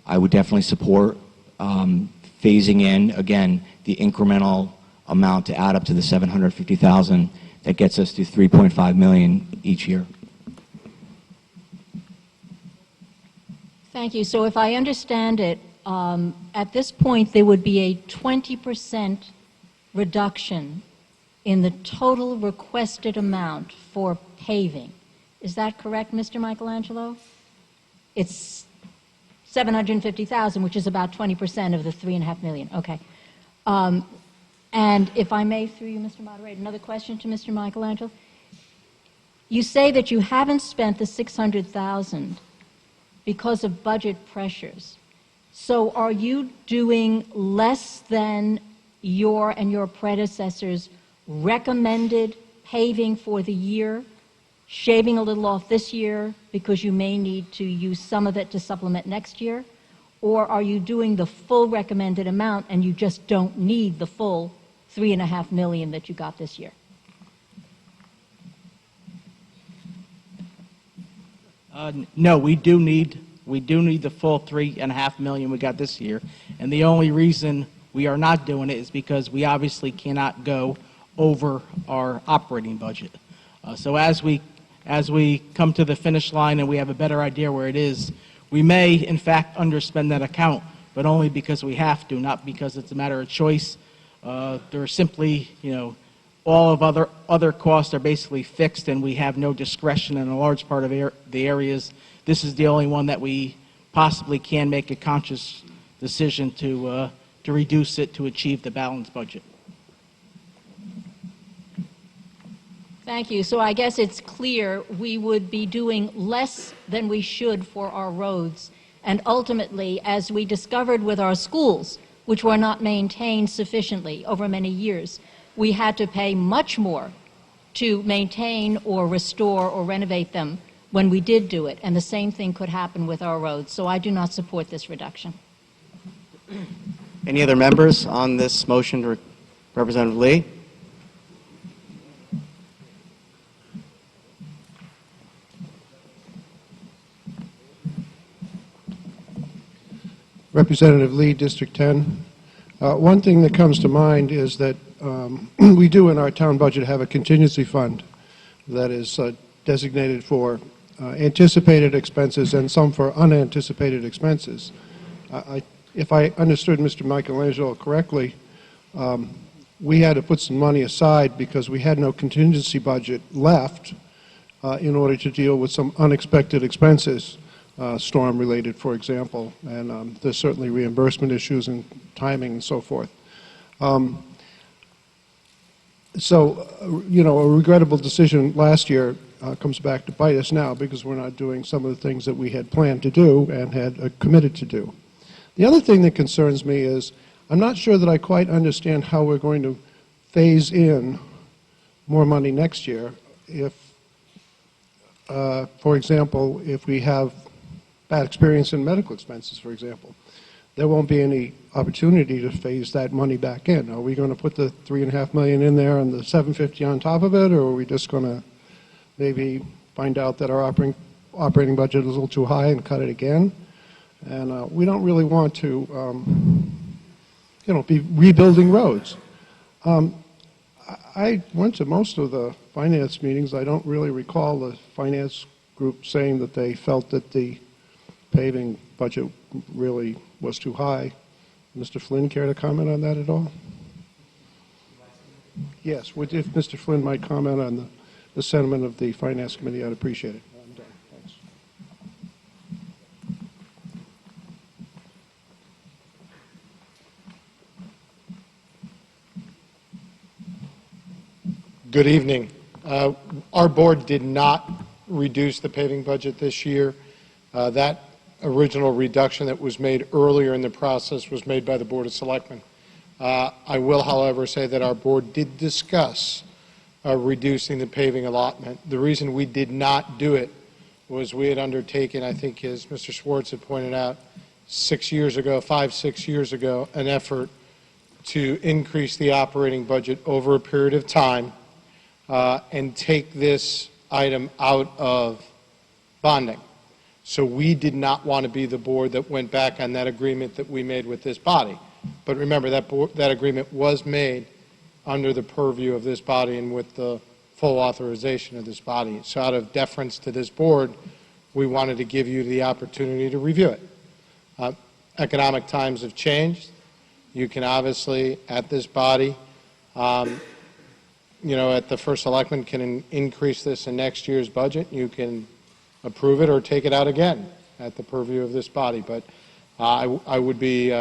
I would definitely support phasing in, again, the incremental amount to add up to the 750,000 that gets us to 3.5 million each year. Thank you. So if I understand it, at this point, there would be a 20% reduction in the total requested amount for paving. Is that correct, Mr. Michelangelo? It's 750,000, which is about 20% of the 3.5 million. Okay. And if I may, through you, Mr. Moderator, another question to Mr. Michelangelo. You say that you haven't spent the 600,000 because of budget pressures. So are you doing less than your and your predecessors' recommended paving for the year, shaving a little off this year because you may need to use some of it to supplement next year? Or are you doing the full recommended amount and you just don't need the full 3.5 million that you got this year? No, we do need the full 3.5 million we got this year, and the only reason we are not doing it is because we obviously cannot go over our operating budget. So as we come to the finish line and we have a better idea where it is, we may in fact underspend that account, but only because we have to, not because it's a matter of choice. There are simply, all of other costs are basically fixed, and we have no discretion in a large part of the areas. This is the only one that we possibly can make a conscious decision to reduce it to achieve the balanced budget. Thank you. So I guess it's clear we would be doing less than we should for our roads. And ultimately, as we discovered with our schools, which were not maintained sufficiently over many years, we had to pay much more to maintain or restore or renovate them when we did do it. And the same thing could happen with our roads. So I do not support this reduction. Any other members on this motion, Representative Lee? Representative Lee, District 10. One thing that comes to mind is that we do in our town budget have a contingency fund that is designated for anticipated expenses and some for unanticipated expenses. If I understood Mr. Michelangelo correctly, we had to put some money aside because we had no contingency budget left in order to deal with some unexpected expenses. Storm-related, for example, and there's certainly reimbursement issues and timing and so forth. A regrettable decision last year comes back to bite us now because we're not doing some of the things that we had planned to do and had committed to do. The other thing that concerns me is I'm not sure that I quite understand how we're going to phase in more money next year if, for example, if we have bad experience in medical expenses, for example. There won't be any opportunity to phase that money back in. Are we going to put the $3.5 million in there and the $750 on top of it, or are we just going to maybe find out that our operating budget is a little too high and cut it again? And we don't really want to, be rebuilding roads. I went to most of the finance meetings. I don't really recall the finance group saying that they felt that the paving budget really was too high. Mr. Flynn, care to comment on that at all? Yes, if Mr. Flynn might comment on the sentiment of the Finance Committee, I'd appreciate it. I'm done. Thanks. Good evening. Our board did not reduce the paving budget this year. That original reduction that was made earlier in the process was made by the Board of Selectmen. I will, however, say that our board did discuss reducing the paving allotment. The reason we did not do it was we had undertaken, I think as Mr. Schwartz had pointed out, 6 years ago, 5-6 years ago, an effort to increase the operating budget over a period of time and take this item out of bonding. So we did not want to be the board that went back on that agreement that we made with this body. But remember, that agreement was made under the purview of this body and with the full authorization of this body. So out of deference to this board, we wanted to give you the opportunity to review it. Economic times have changed. You can obviously, at this body, at the first selectman can increase this in next year's budget. You can approve it or take it out again at the purview of this body. But I would be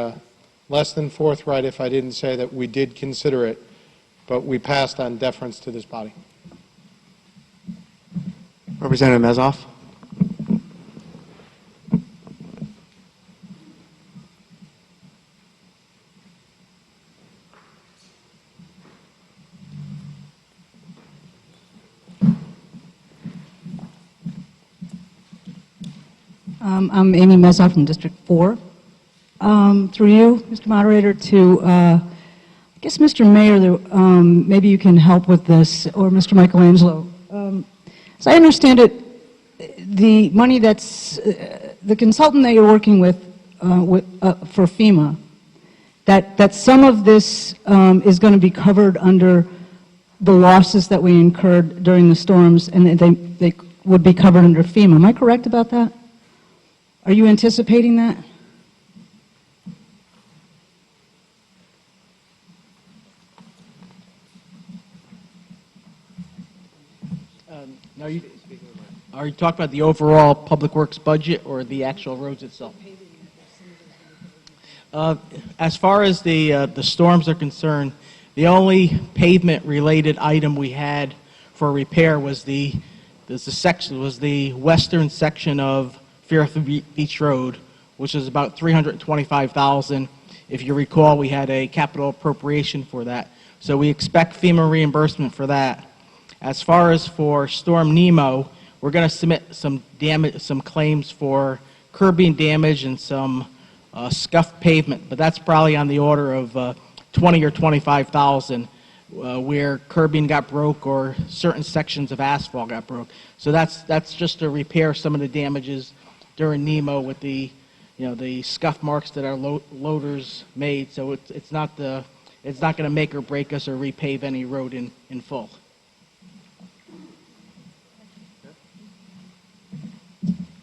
less than forthright if I didn't say that we did consider it, but we passed on deference to this body. Representative Mezoff. I'm Amy Mezoff from District 4. Through you, Mr. Moderator, to, I guess, Mr. Mayor, maybe you can help with this, or Mr. Michelangelo. As I understand it, the money that's, the consultant that you're working with, for FEMA, that some of this is going to be covered under the losses that we incurred during the storms, and they would be covered under FEMA. Am I correct about that? Are you anticipating that? Now are you talking about the overall public works budget or the actual roads itself? As far as the storms are concerned, the only pavement-related item we had for repair was the western section of Fairfield Beach Road, which is about $325,000. If you recall, we had a capital appropriation for that. So we expect FEMA reimbursement for that. As far as for Storm Nemo, we're going to submit some claims for curbing damage and some scuffed pavement, but that's probably on the order of $20,000 or $25,000, where curbing got broke or certain sections of asphalt got broke. So that's just to repair some of the damages during Nemo with the scuff marks that our loaders made. So it's not going to make or break us or repave any road in full.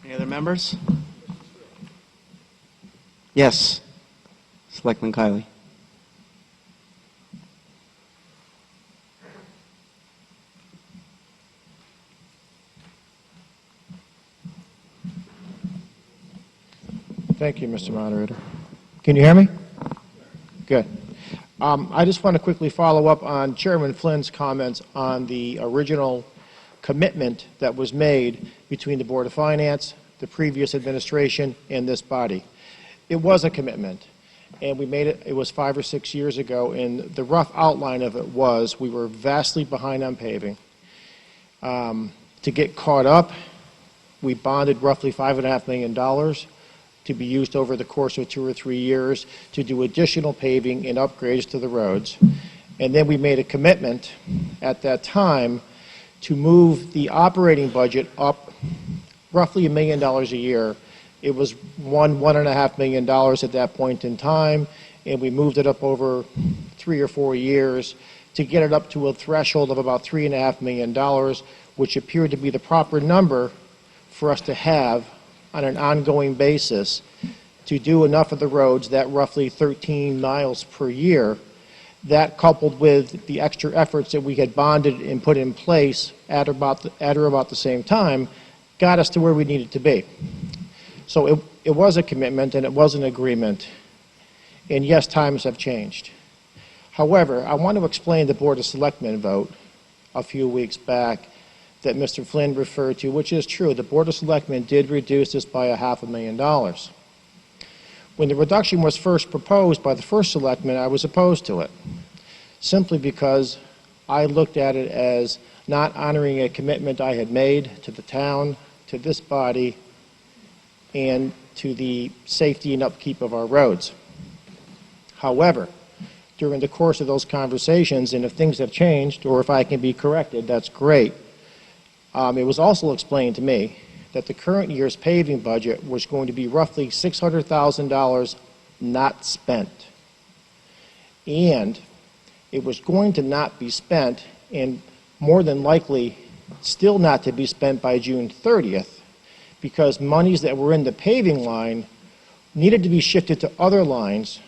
Any other members? Yes. Selectman Kiley. Thank you, Mr. Moderator. Can you hear me? Good. I just want to quickly follow up on Chairman Flynn's comments on the original commitment that was made between the Board of Finance, the previous administration, and this body. It was a commitment, and we made it, it was 5 or 6 years ago, and the rough outline of it was we were vastly behind on paving. To get caught up, we bonded roughly $5.5 million to be used over the course of 2 or 3 years to do additional paving and upgrades to the roads. And then we made a commitment at that time to move the operating budget up roughly $1 million a year. It was $1.5 million at that point in time, and we moved it up over 3 or 4 years to get it up to a threshold of about $3.5 million, which appeared to be the proper number for us to have on an ongoing basis to do enough of the roads, that roughly 13 miles per year. That, coupled with the extra efforts that we had bonded and put in place at or about the same time, got us to where we needed to be. So it was a commitment and it was an agreement. And yes, times have changed. However, I want to explain the Board of Selectmen vote a few weeks back that Mr. Flynn referred to, which is true. The Board of Selectmen did reduce this by $500,000. When the reduction was first proposed by the first selectman, I was opposed to it, simply because I looked at it as not honoring a commitment I had made to the town, to this body, and to the safety and upkeep of our roads. However, during the course of those conversations, and if things have changed, or if I can be corrected, that's great. It was also explained to me that the current year's paving budget was going to be roughly $600,000 not spent. And It was going to not be spent, and more than likely still not to be spent by June 30th, because monies that were in the paving line needed to be shifted to other lines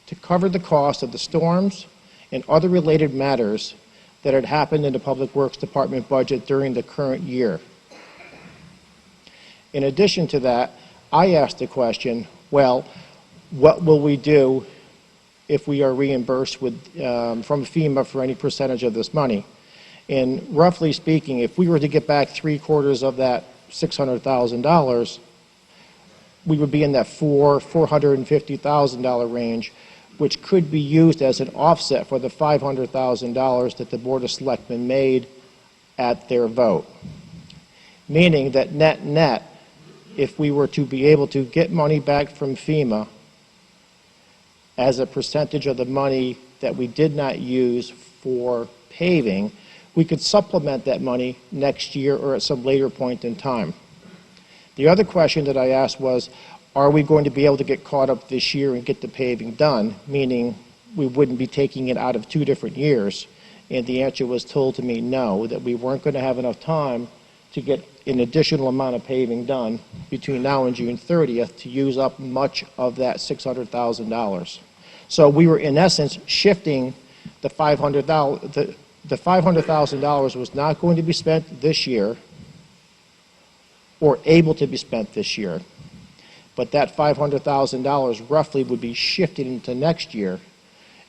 to cover the cost of the storms and other related matters that had happened in the Public Works Department budget during the current year. In addition to that, I asked the question, well, what will we do if we are reimbursed with, from FEMA for any percentage of this money? And roughly speaking, if we were to get back 3/4 of that $600,000, we would be in that $450,000 range, which could be used as an offset for the $500,000 that the Board of Selectmen made at their vote. Meaning that net, if we were to be able to get money back from FEMA as a percentage of the money that we did not use for paving, we could supplement that money next year or at some later point in time. The other question that I asked was, are we going to be able to get caught up this year and get the paving done? Meaning we wouldn't be taking it out of 2 different years. And the answer was told to me no, that we weren't going to have enough time to get an additional amount of paving done between now and June 30th to use up much of that $600,000. So we were in essence shifting the $500,000. The $500,000 was not going to be spent this year or able to be spent this year. But that $500,000 roughly would be shifted into next year.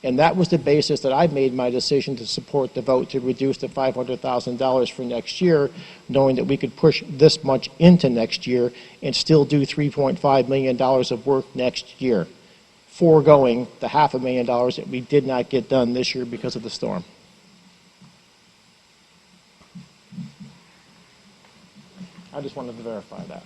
And that was the basis that I made my decision to support the vote to reduce the $500,000 for next year, knowing that we could push this much into next year and still do $3.5 million of work next year, foregoing the $500,000 that we did not get done this year because of the storm. I just wanted to verify that.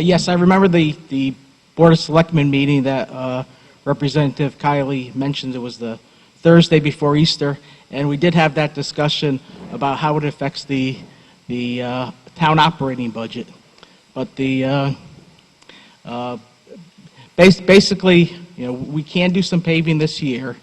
Yes, I remember the Board of Selectmen meeting that Representative Kiley mentioned. It was the Thursday before Easter, and we did have that discussion about how it affects the town operating budget. But basically, you know, we can do some paving this year,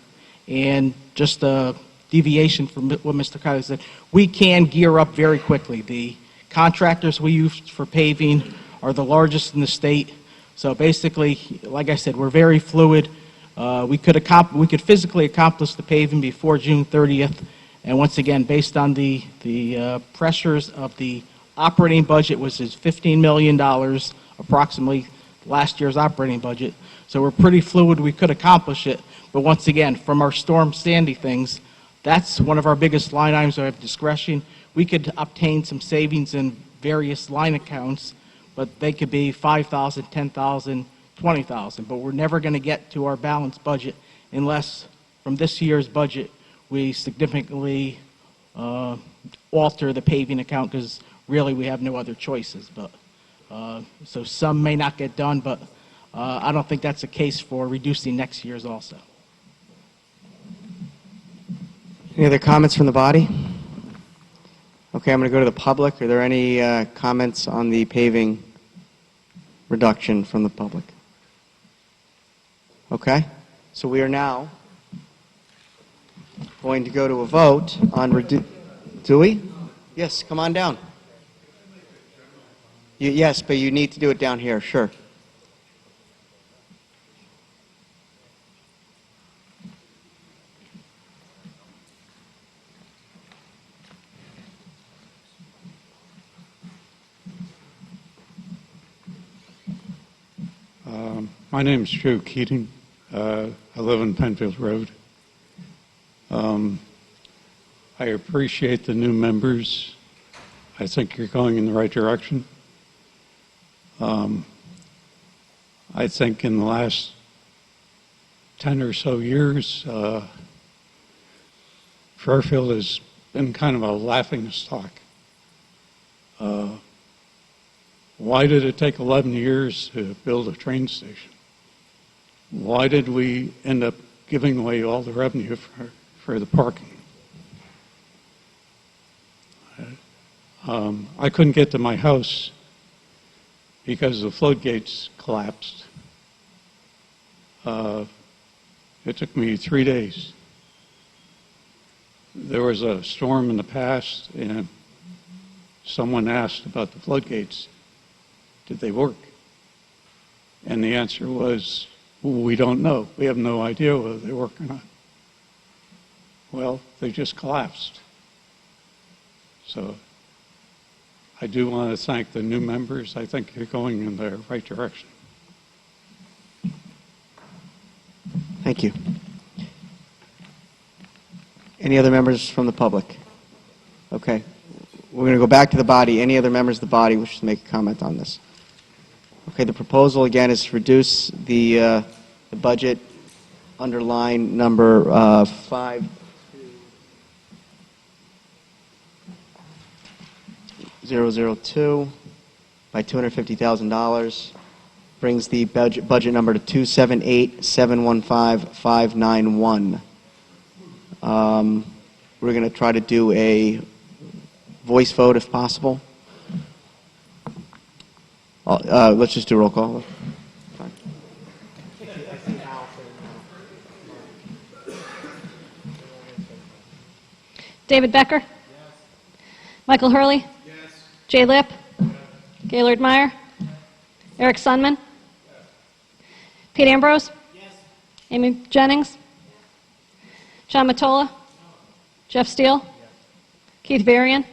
and just a deviation from what Mr. Kiley said, we can gear up very quickly. The contractors we use for paving are the largest in the state. So basically, like I said, we're very fluid. We could physically accomplish the paving before June 30th. And once again, based on the pressures of the operating budget, which is $15 million, approximately last year's operating budget. So we're pretty fluid. We could accomplish it. But once again, from our Storm Sandy things, that's one of our biggest line items that have discretion. We could obtain some savings in various line accounts, but they could be $5,000, $10,000, $20,000. But we're never going to get to our balanced budget unless, from this year's budget, we significantly alter the paving account, because really we have no other choices. But so some may not get done, but I don't think that's the case for reducing next year's also. Any other comments from the body? Okay, I'm going to go to the public. Are there any comments on the paving reduction from the public? Okay, so we are now going to go to a vote on do we? Yes, come on down. Yes, but you need to do it down here, sure. My name's Joe Keating. I live on Penfield Road. I appreciate the new members. I think you're going in the right direction. I think in the last 10 or so years, Fairfield has been kind of a laughingstock. Why did it take 11 years to build a train station? Why did we end up giving away all the revenue for the parking? I couldn't get to my house because the floodgates collapsed. It took me 3 days. There was a storm in the past, and someone asked about the floodgates. Did they work? And the answer was, we don't know. We have no idea whether they work or not. Well, they just collapsed. So I do want to thank the new members. I think you're going in the right direction. Thank you. Any other members from the public? Okay. We're going to go back to the body. Any other members of the body wish to make a comment on this? Okay, the proposal again is to reduce the budget under line number 5002 by $250,000. Brings the budget number to 278,715,591. We're going to try to do a voice vote if possible. Let's just do a roll call. Fine. David Becker? Yes. Michael Hurley? Yes. Jay Lipp? Yes. Gaylord Meyer? Yes. Eric Sunman? Yes. Pete Ambrose? Yes. Amy Jennings? Yes. John Matola? No. Jeff Steele? Yes. Keith Varian? Yes.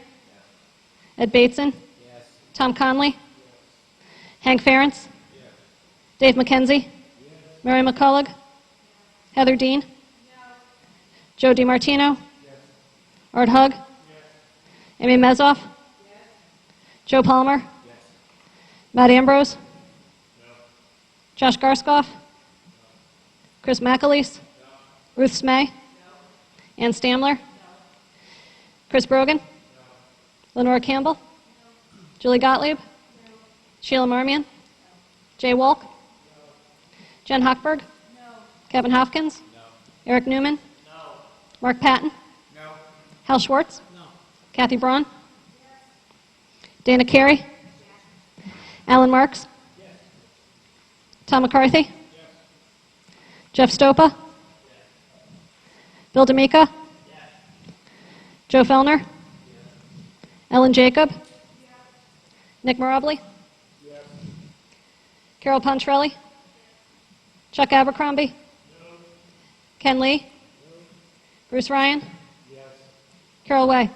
Ed Bateson? Yes. Tom Conley? Yes. Hank Ferentz? Yes. Dave McKenzie? Yes. Mary McCullough? Heather Dean? No. Joe DiMartino? Yes. Art Hug? Yes. Amy Mezoff? Yes. Joe Palmer? Yes. Matt Ambrose? No. Josh Garskoff? No. Chris McAleese? No. Ruth Smay? No. Ann Stamler? No. Chris Brogan? No. Lenora Campbell? No. Julie Gottlieb? No. Sheila Marmion? No. Jay Wolk? No. Jen Hochberg? No. Kevin Hopkins? No. Eric Newman? No. Mark Patton? No. Hal Schwartz? No. Kathy Braun? Yes. Dana Carey? Yes. Alan Marks? Yes. Tom McCarthy? Yes. Jeff Stopa? Yes. Bill D'Amica? Yes. Joe Fellner? Yes. Ellen Jacob? Yes. Nick Marabli? Yes. Carol Pontrelli? Yes. Chuck Abercrombie? No. Ken Lee? No. Bruce Ryan? Yes. Carol Way?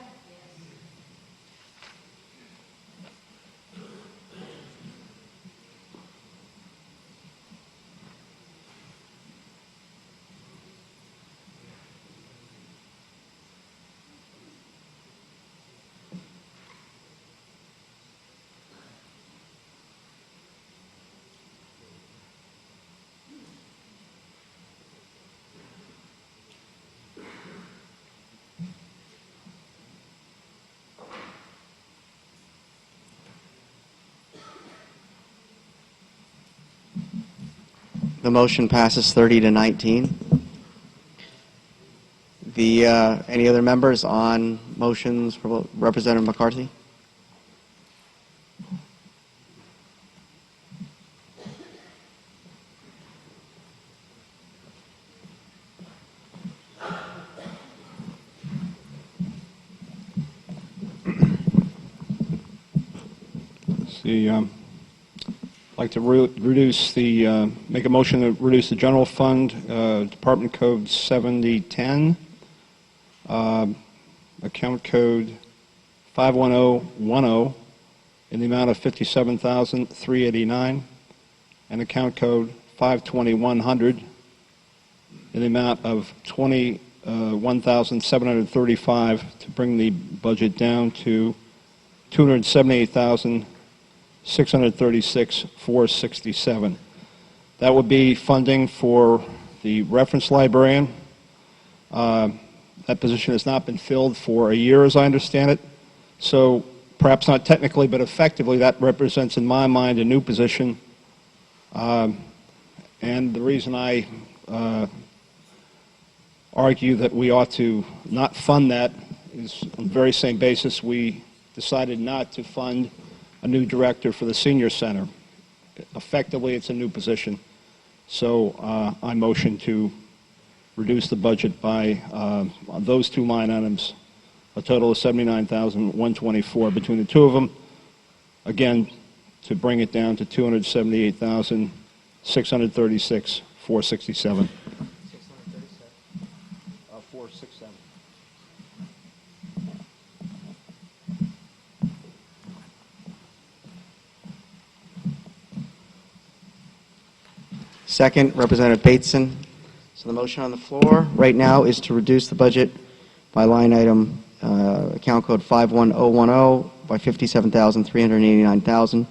The motion passes 30-19. Any other members on motions for Representative McCarthy? I'd like to reduce the, make a motion to reduce the general fund, Department Code 7010, account code 51010 in the amount of $57,389, and account code 52100 in the amount of $21,735 to bring the budget down to $278,636,467. That would be funding for the reference librarian. That position has not been filled for a year, as I understand it. So perhaps not technically, but effectively, that represents, in my mind, a new position. And the reason I argue that we ought to not fund that is on the very same basis we decided not to fund a new director for the senior center. effectively, it's a new position. So I motion to reduce the budget by on those two line items, a total of $79,124 between the two of them. Again, to bring it down to $278,636,467. 467. Second, Representative Bateson. So the motion on the floor right now is to reduce the budget by line item account code 51010 by $57,389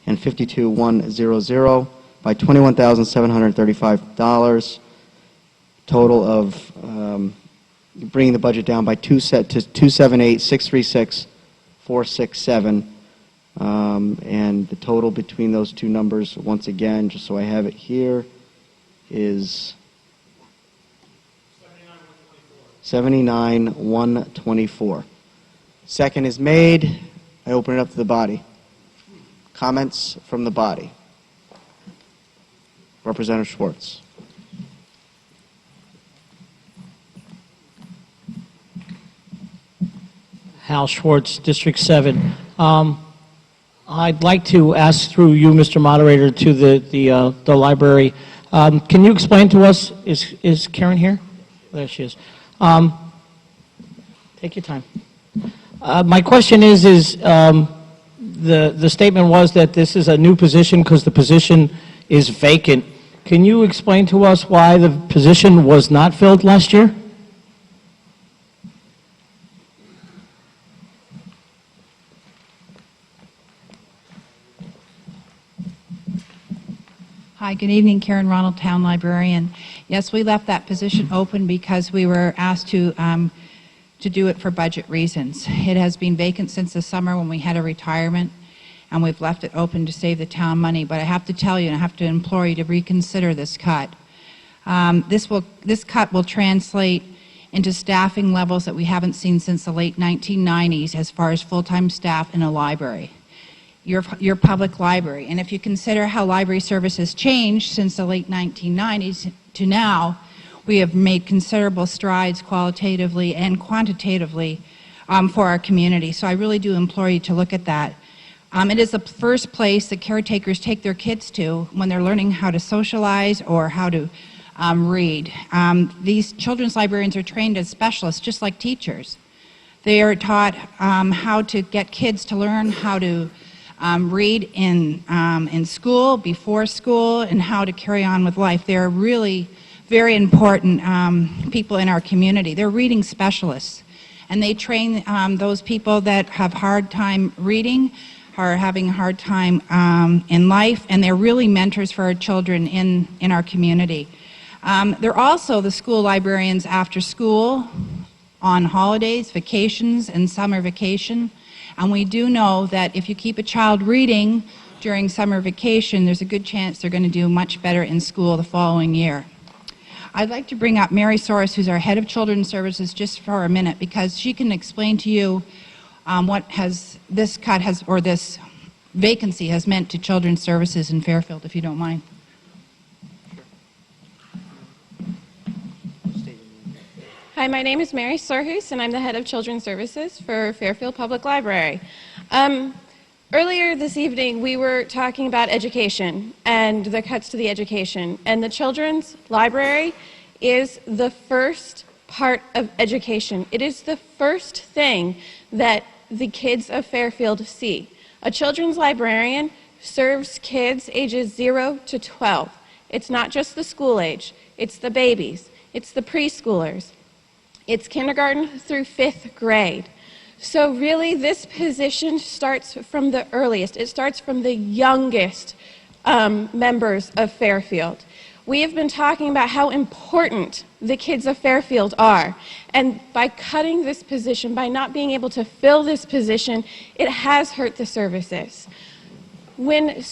and 52100 by $21,735. Total of bringing the budget down by to $278,636,467. And the total between those two numbers, once again, just so I have it here, is $79,124. Second is made. I open it up to the body. Comments from the body. Representative Schwartz. Hal Schwartz, District 7. I'd like to ask through you, Mr. Moderator, to the library. Can you explain to us, is Karen here? There she is. Take your time. My question is the statement was that this is a new position because the position is vacant. Can you explain to us why the position was not filled last year? Hi, good evening, Karen Ronald, Town Librarian. Yes, we left that position open because we were asked to do it for budget reasons. It has been vacant since the summer when we had a retirement, and we've left it open to save the town money. But I have to tell you, and I have to implore you to reconsider this cut. This cut will translate into staffing levels that we haven't seen since the late 1990s as far as full-time staff in a library. Your public library. And if you consider how library service has changed since the late 1990s to now, we have made considerable strides qualitatively and quantitatively for our community. So I really do implore you to look at that. It is the first place that caretakers take their kids to when they're learning how to socialize or how to read. These children's librarians are trained as specialists, just like teachers. They are taught how to get kids to learn how to read in school, before school, and how to carry on with life. They're really very important people in our community. They're reading specialists, and they train those people that have hard time reading, are having a hard time in life, and they're really mentors for our children in our community. They're also the school librarians after school, on holidays, vacations, and summer vacation. And we do know that if you keep a child reading during summer vacation, there's a good chance they're going to do much better in school the following year. I'd like to bring up Mary Soros, who's our head of Children's Services, just for a minute, because she can explain to you what this cut or this vacancy has meant to Children's Services in Fairfield, if you don't mind. Hi, my name is Mary Sorhus, and I'm the head of Children's Services for Fairfield Public Library. Earlier this evening, we were talking about education and the cuts to the education. And the Children's Library is the first part of education. It is the first thing that the kids of Fairfield see. A children's librarian serves kids ages 0 to 12. It's not just the school age, it's the babies, it's the preschoolers. It's kindergarten through 5th grade. So really, this position starts from the earliest. It starts from the youngest members of Fairfield. We have been talking about how important the kids of Fairfield are. And by cutting this position, by not being able to fill this position, it has hurt the services. When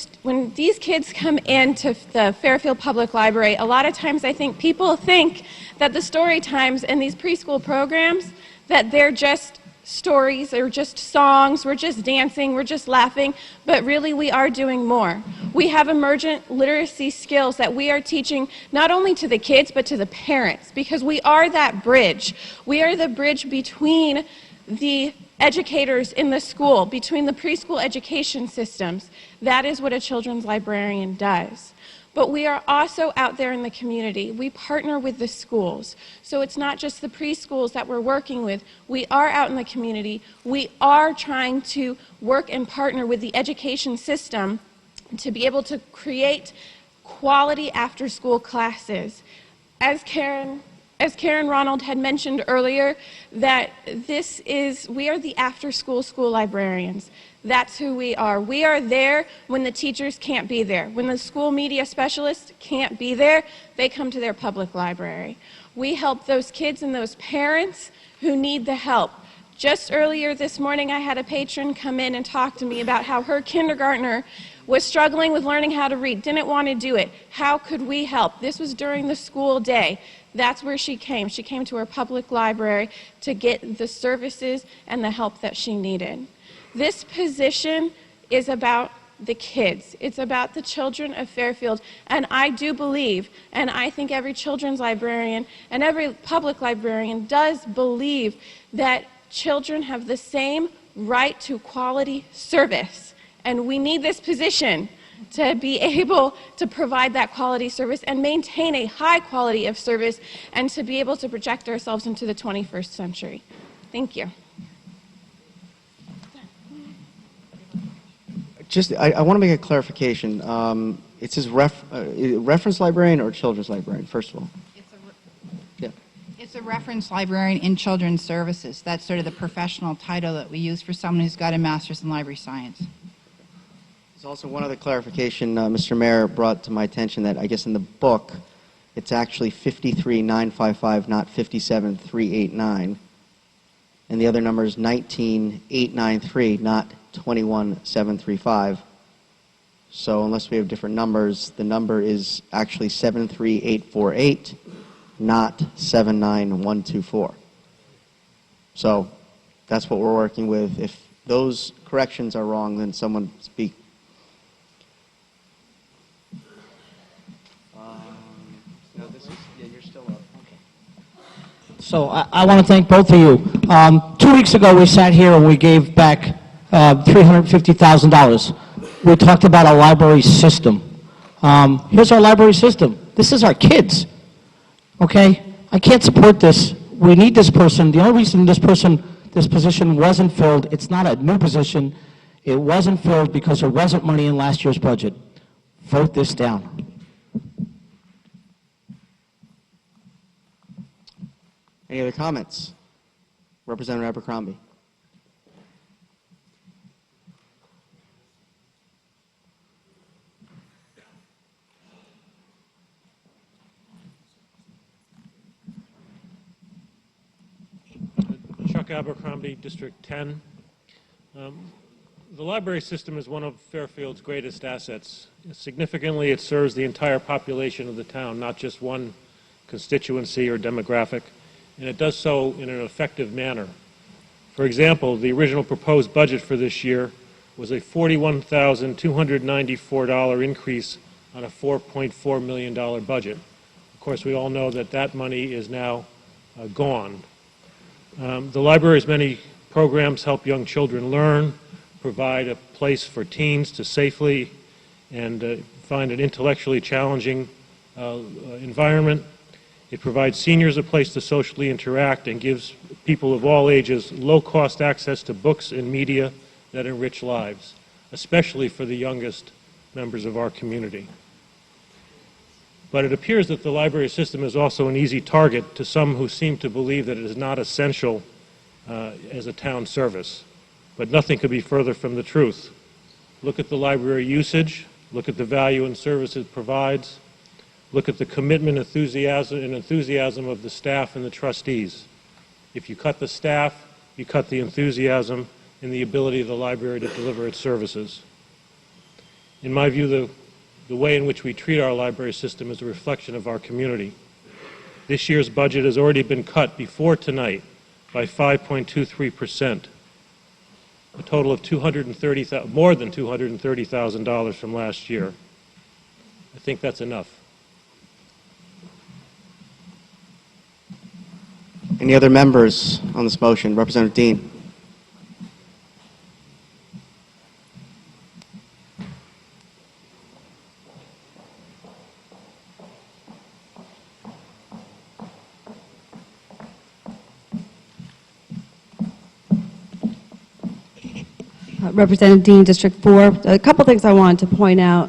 these kids come into the Fairfield Public Library, a lot of times I think people think that the story times and these preschool programs, that they're just stories or just songs, we're just dancing, we're just laughing, but really we are doing more. We have emergent literacy skills that we are teaching not only to the kids but to the parents, because we are that bridge. We are the bridge between the educators in the school, between the preschool education systems. That is what a children's librarian does. But we are also out there in the community. We partner with the schools. So it's not just the preschools that we're working with. We are out in the community. We are trying to work and partner with the education system to be able to create quality after-school classes. As Karen Ronald had mentioned earlier, that we are the after-school school librarians. That's who we are. We are there when the teachers can't be there. When the school media specialists can't be there, they come to their public library. We help those kids and those parents who need the help. Just earlier this morning, I had a patron come in and talk to me about how her kindergartner was struggling with learning how to read, didn't want to do it. How could we help? This was during the school day. That's where she came. She came to our public library to get the services and the help that she needed. This position is about the kids. It's about the children of Fairfield. And I do believe, and I think every children's librarian and every public librarian does believe, that children have the same right to quality service. And we need this position to be able to provide that quality service and maintain a high quality of service, and to be able to project ourselves into the 21st century. Thank you. I want to make a clarification. It says reference librarian or children's librarian, first of all? It's a reference librarian in children's services. That's sort of the professional title that we use for someone who's got a master's in library science. There's also one other clarification Mr. Mayor brought to my attention, that I guess in the book, it's actually 53,955, not 57,389. And the other number is 19,893, not 21,735. So unless we have different numbers, the number is actually 73848, not 79124. So that's what we're working with. If those corrections are wrong, then someone speak. No, this is, yeah, you're still up. So I want to thank both of you. 2 weeks ago, we sat here and we gave back $350,000. We talked about a library system. Here's our library system. This is our kids. Okay? I can't support this. We need this person. The only reason this position wasn't filled, it's not a new position. It wasn't filled because there wasn't money in last year's budget. Vote this down. Any other comments? Representative Abercrombie. Chuck Abercrombie, District 10. The library system is one of Fairfield's greatest assets. Significantly, it serves the entire population of the town, not just one constituency or demographic, and it does so in an effective manner. For example, the original proposed budget for this year was a $41,294 increase on a $4.4 million budget. Of course, we all know that that money is now gone. The library's many programs help young children learn, provide a place for teens to safely and find an intellectually challenging environment. It provides seniors a place to socially interact and gives people of all ages low-cost access to books and media that enrich lives, especially for the youngest members of our community. But it appears that the library system is also an easy target to some who seem to believe that it is not essential as a town service. But nothing could be further from the truth. Look at the library usage, look at the value and service it provides, look at the commitment, enthusiasm of the staff and the trustees. If you cut the staff, you cut the enthusiasm and the ability of the library to deliver its services. In my view, the way in which we treat our library system is a reflection of our community. This year's budget has already been cut before tonight by 5.23%, a total of more than $230,000 from last year. I think that's enough. Any other members on this motion? Representative Dean. Representative Dean, District 4. A couple things I wanted to point out.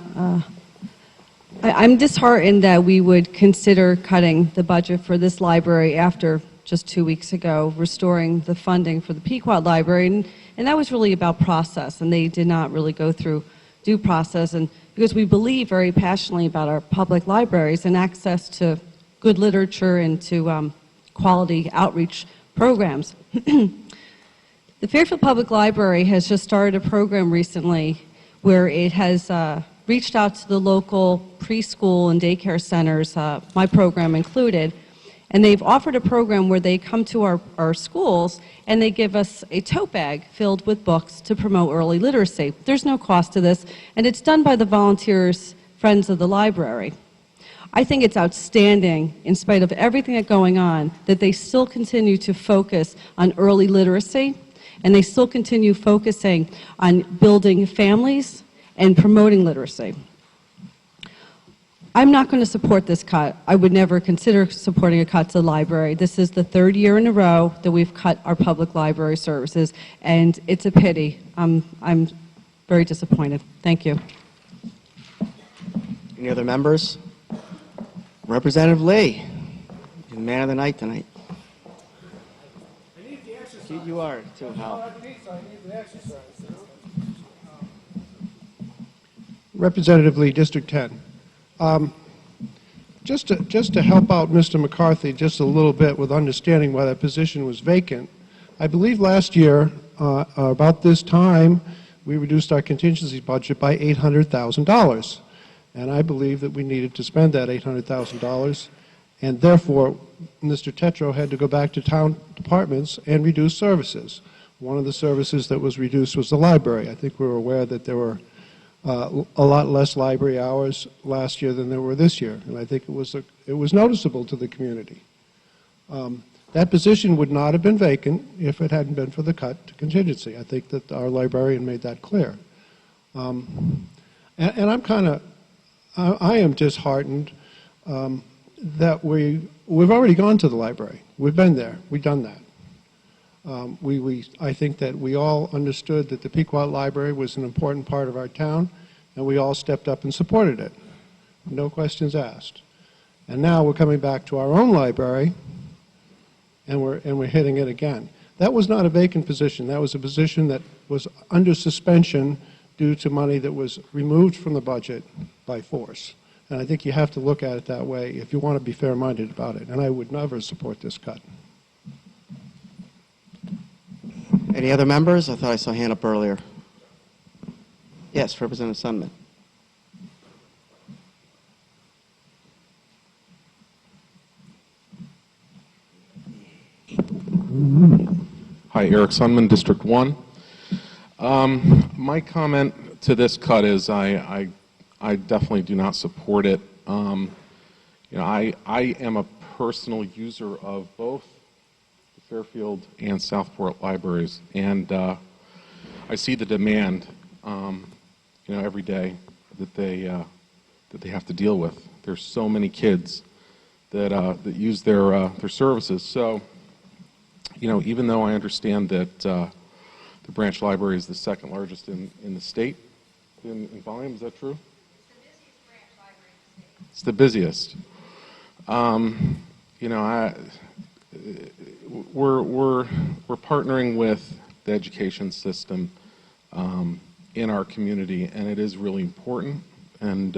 I'm disheartened that we would consider cutting the budget for this library after just 2 weeks ago, restoring the funding for the Pequot Library. And that was really about process, and they did not really go through due process. And because we believe very passionately about our public libraries and access to good literature and to quality outreach programs. The Fairfield Public Library has just started a program recently where it has reached out to the local preschool and daycare centers, my program included, and they've offered a program where they come to our schools and they give us a tote bag filled with books to promote early literacy. There's no cost to this, and it's done by the volunteers, Friends of the Library. I think it's outstanding, in spite of everything that's going on, that they still continue to focus on early literacy, and they still continue focusing on building families and promoting literacy. I'm not going to support this cut. I would never consider supporting a cut to the library. This is the third year in a row that we've cut our public library services, and it's a pity. I'm very disappointed. Thank you. Any other members? Representative Lee, you're the man of the night tonight. You are too, Hal. Representative Lee, District 10. Just to help out Mr. McCarthy just a little bit with understanding why that position was vacant, I believe last year, about this time, we reduced our contingency budget by $800,000. And I believe that we needed to spend that $800,000, and therefore, Mr. Tetro had to go back to town departments and reduce services. One of the services that was reduced was the library. I think we were aware that there were a lot less library hours last year than there were this year, and I think it was noticeable to the community. That position would not have been vacant if it hadn't been for the cut to contingency. I think that our librarian made that clear. And I am disheartened that we've already gone to the library. We've been there. We've done that. I think that we all understood that the Pequot Library was an important part of our town, and we all stepped up and supported it. No questions asked. And now we're coming back to our own library, and we're hitting it again. That was not a vacant position. That was a position that was under suspension due to money that was removed from the budget by force. And I think you have to look at it that way if you want to be fair-minded about it. And I would never support this cut. Any other members? I thought I saw a hand up earlier. Yes, Representative Sundman. Hi, Eric Sundman, District 1. My comment to this cut is I definitely do not support it. I am a personal user of both the Fairfield and Southport libraries, and I see the demand, every day that they have to deal with. There's so many kids that use their services. So, even though I understand that the branch library is the second largest in the state in volume, is that true? It's the busiest. We're partnering with the education system in our community, and it is really important. And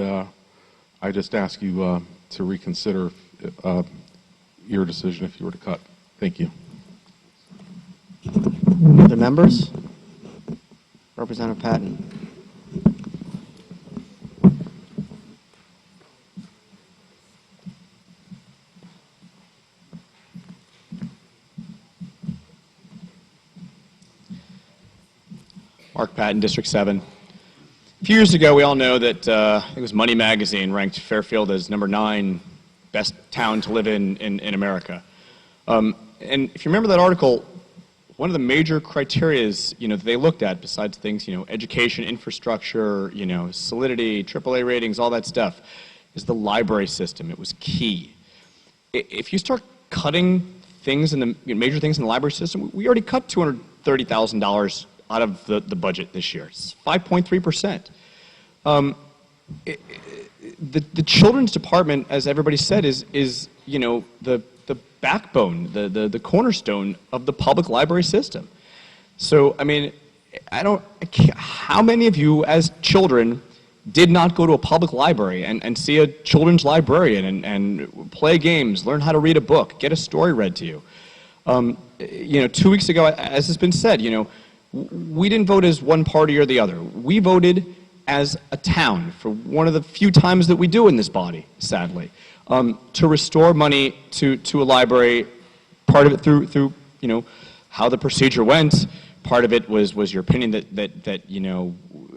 I just ask you to reconsider your decision if you were to cut. Thank you. Other members? Representative Patton. Mark Patton, District 7. A few years ago, we all know that I think it was Money Magazine ranked Fairfield as number 9 best town to live in America. And if you remember that article, one of the major criterias, that they looked at, besides things, education, infrastructure, solidity, AAA ratings, all that stuff, is the library system. It was key. If you start cutting things in the major things in the library system, we already cut $230,000 out of the budget this year. It's 5.3%. The children's department, as everybody said, is the backbone, the cornerstone of the public library system. So, I mean, how many of you as children did not go to a public library and see a children's librarian and play games, learn how to read a book, get a story read to you? 2 weeks ago, as has been said, we didn't vote as one party or the other. We voted as a town for one of the few times that we do in this body, sadly, to restore money to a library. Part of it through how the procedure went. Part of it was your opinion that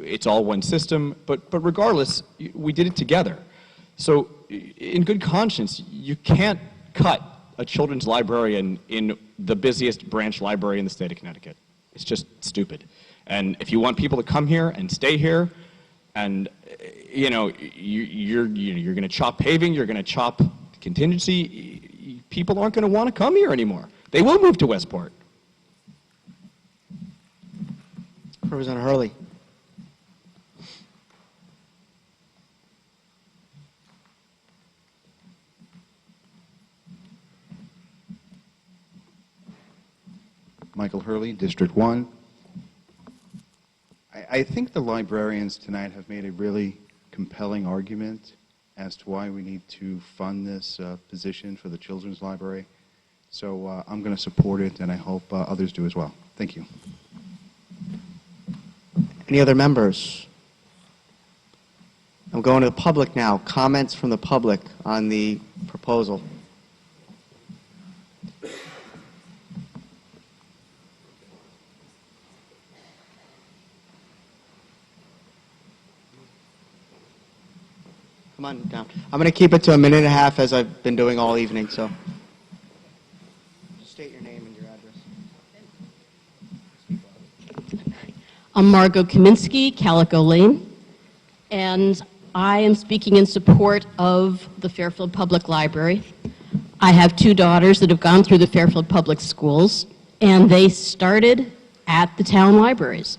it's all one system. But regardless, we did it together. So in good conscience, you can't cut a children's librarian in the busiest branch library in the state of Connecticut. It's just stupid. And if you want people to come here and stay here, and you're going to chop paving, you're going to chop contingency, people aren't going to want to come here anymore. They will move to Westport. Representative Hurley. Michael Hurley, District 1. I think the librarians tonight have made a really compelling argument as to why we need to fund this position for the Children's Library. So I'm going to support it, and I hope others do as well. Thank you. Any other members? I'm going to the public now. Comments from the public on the proposal. Come on down. I'm going to keep it to a minute and a half as I've been doing all evening, so. Just state your name and your address. I'm Margot Kaminsky, Calico Lane, and I am speaking in support of the Fairfield Public Library. I have 2 daughters that have gone through the Fairfield Public Schools, and they started at the town libraries.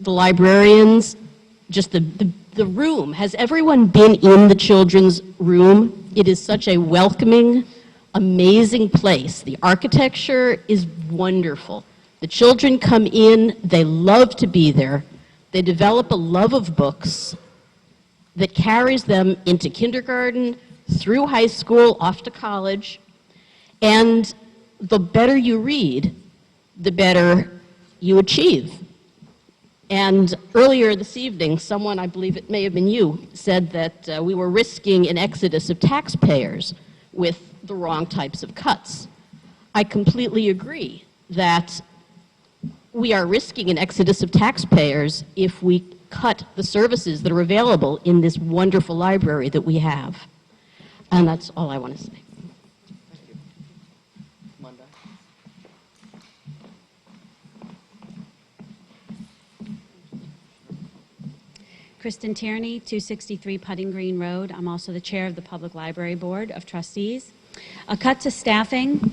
The librarians, just the room. Has everyone been in the children's room? It is such a welcoming, amazing place. The architecture is wonderful. The children come in, they love to be there. They develop a love of books that carries them into kindergarten, through high school, off to college. And the better you read, the better you achieve. And earlier this evening, someone, I believe it may have been you, said that we were risking an exodus of taxpayers with the wrong types of cuts. I completely agree that we are risking an exodus of taxpayers if we cut the services that are available in this wonderful library that we have. And that's all I want to say. Kristen Tierney, 263 Putting Green Road. I'm also the chair of the Public Library Board of Trustees. A cut to staffing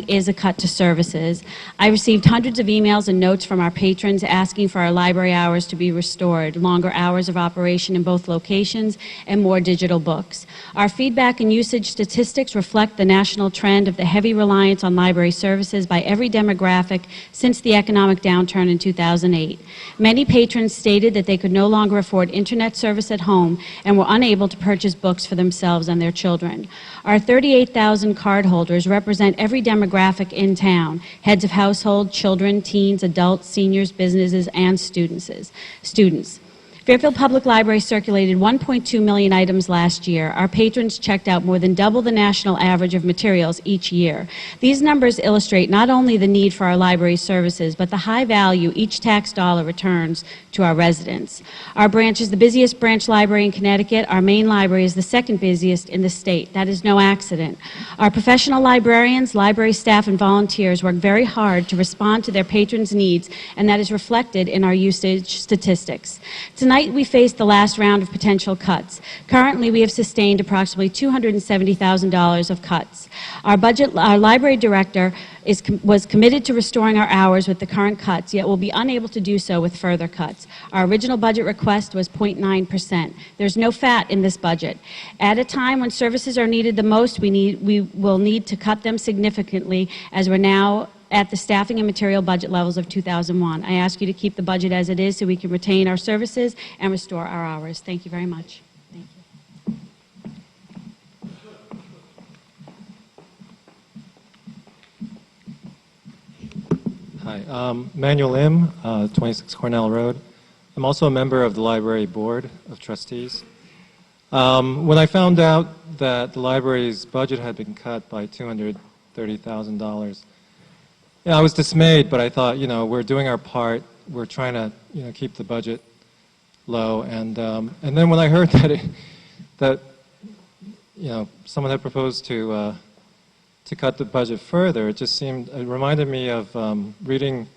is a cut to services. I received hundreds of emails and notes from our patrons asking for our library hours to be restored, longer hours of operation in both locations, and more digital books. Our feedback and usage statistics reflect the national trend of the heavy reliance on library services by every demographic since the economic downturn in 2008. Many patrons stated that they could no longer afford internet service at home and were unable to purchase books for themselves and their children. Our 38,000 cardholders represent every demographic in town: heads of household, children, teens, adults, seniors, businesses, and students. Fairfield Public Library circulated 1.2 million items last year. Our patrons checked out more than double the national average of materials each year. These numbers illustrate not only the need for our library services, but the high value each tax dollar returns to our residents. Our branch is the busiest branch library in Connecticut. Our main library is the second busiest in the state. That is no accident. Our professional librarians, library staff, and volunteers work very hard to respond to their patrons' needs, and that is reflected in our usage statistics. Tonight, we face the last round of potential cuts. Currently, we have sustained approximately $270,000 of cuts. Our library director was committed to restoring our hours with the current cuts, yet will be unable to do so with further cuts. Our original budget request was 0.9%. There's no fat in this budget. At a time when services are needed the most, we will need to cut them significantly, as we're now at the staffing and material budget levels of 2001. I ask you to keep the budget as it is so we can retain our services and restore our hours. Thank you very much. Thank you. Hi, Manuel Lim, 26 Cornell Road. I'm also a member of the Library Board of Trustees. When I found out that the library's budget had been cut by $230,000, I was dismayed, but I thought, we're doing our part. We're trying to, keep the budget low. And then when I heard that someone had proposed to cut the budget further, it reminded me of reading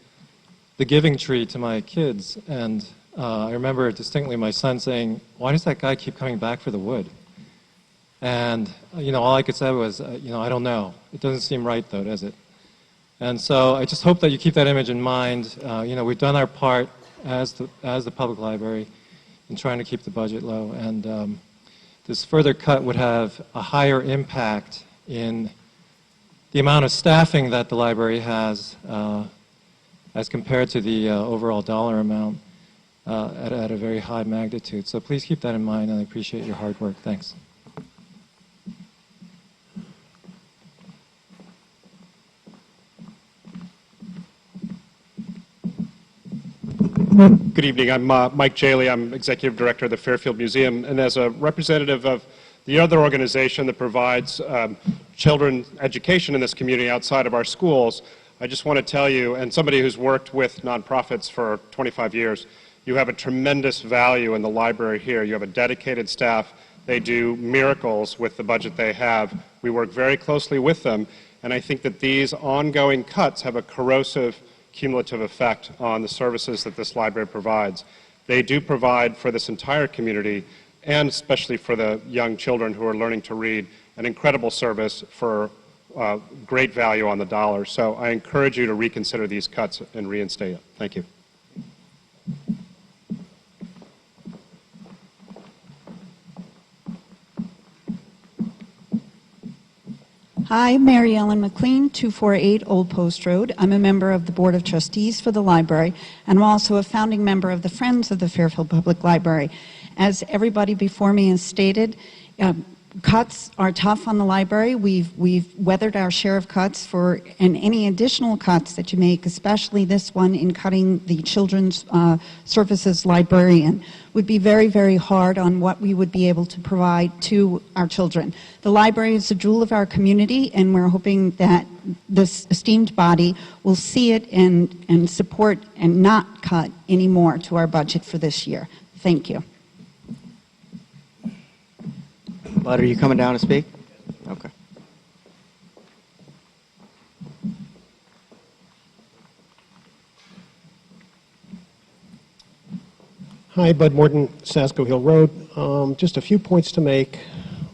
The Giving Tree to my kids. And I remember distinctly my son saying, "Why does that guy keep coming back for the wood?" And, all I could say was, I don't know. It doesn't seem right, though, does it? And so I just hope that you keep that image in mind. We've done our part as the public library in trying to keep the budget low. And this further cut would have a higher impact in the amount of staffing that the library has as compared to the overall dollar amount at a very high magnitude. So please keep that in mind, and I appreciate your hard work. Thanks. Good evening. I'm Mike Jaley. I'm Executive Director of the Fairfield Museum, and as a representative of the other organization that provides children education in this community outside of our schools, I just want to tell you, and somebody who's worked with nonprofits for 25 years, you have a tremendous value in the library here. You have a dedicated staff. They do miracles with the budget they have. We work very closely with them, and I think that these ongoing cuts have a corrosive cumulative effect on the services that this library provides. They do provide for this entire community, and especially for the young children who are learning to read, an incredible service for great value on the dollar. So I encourage you to reconsider these cuts and reinstate it. Thank you. Hi, Mary Ellen McLean, 248 Old Post Road. I'm a member of the Board of Trustees for the library, and I'm also a founding member of the Friends of the Fairfield Public Library. As everybody before me has stated, cuts are tough on the library. We've weathered our share of cuts and any additional cuts that you make, especially this one in cutting the children's services librarian, would be very, very hard on what we would be able to provide to our children. The library is the jewel of our community, and we're hoping that this esteemed body will see it and support and not cut any more to our budget for this year. Thank you. Bud, are you coming down to speak? Okay. Hi, Bud Morton, Sasco Hill Road. Just a few points to make,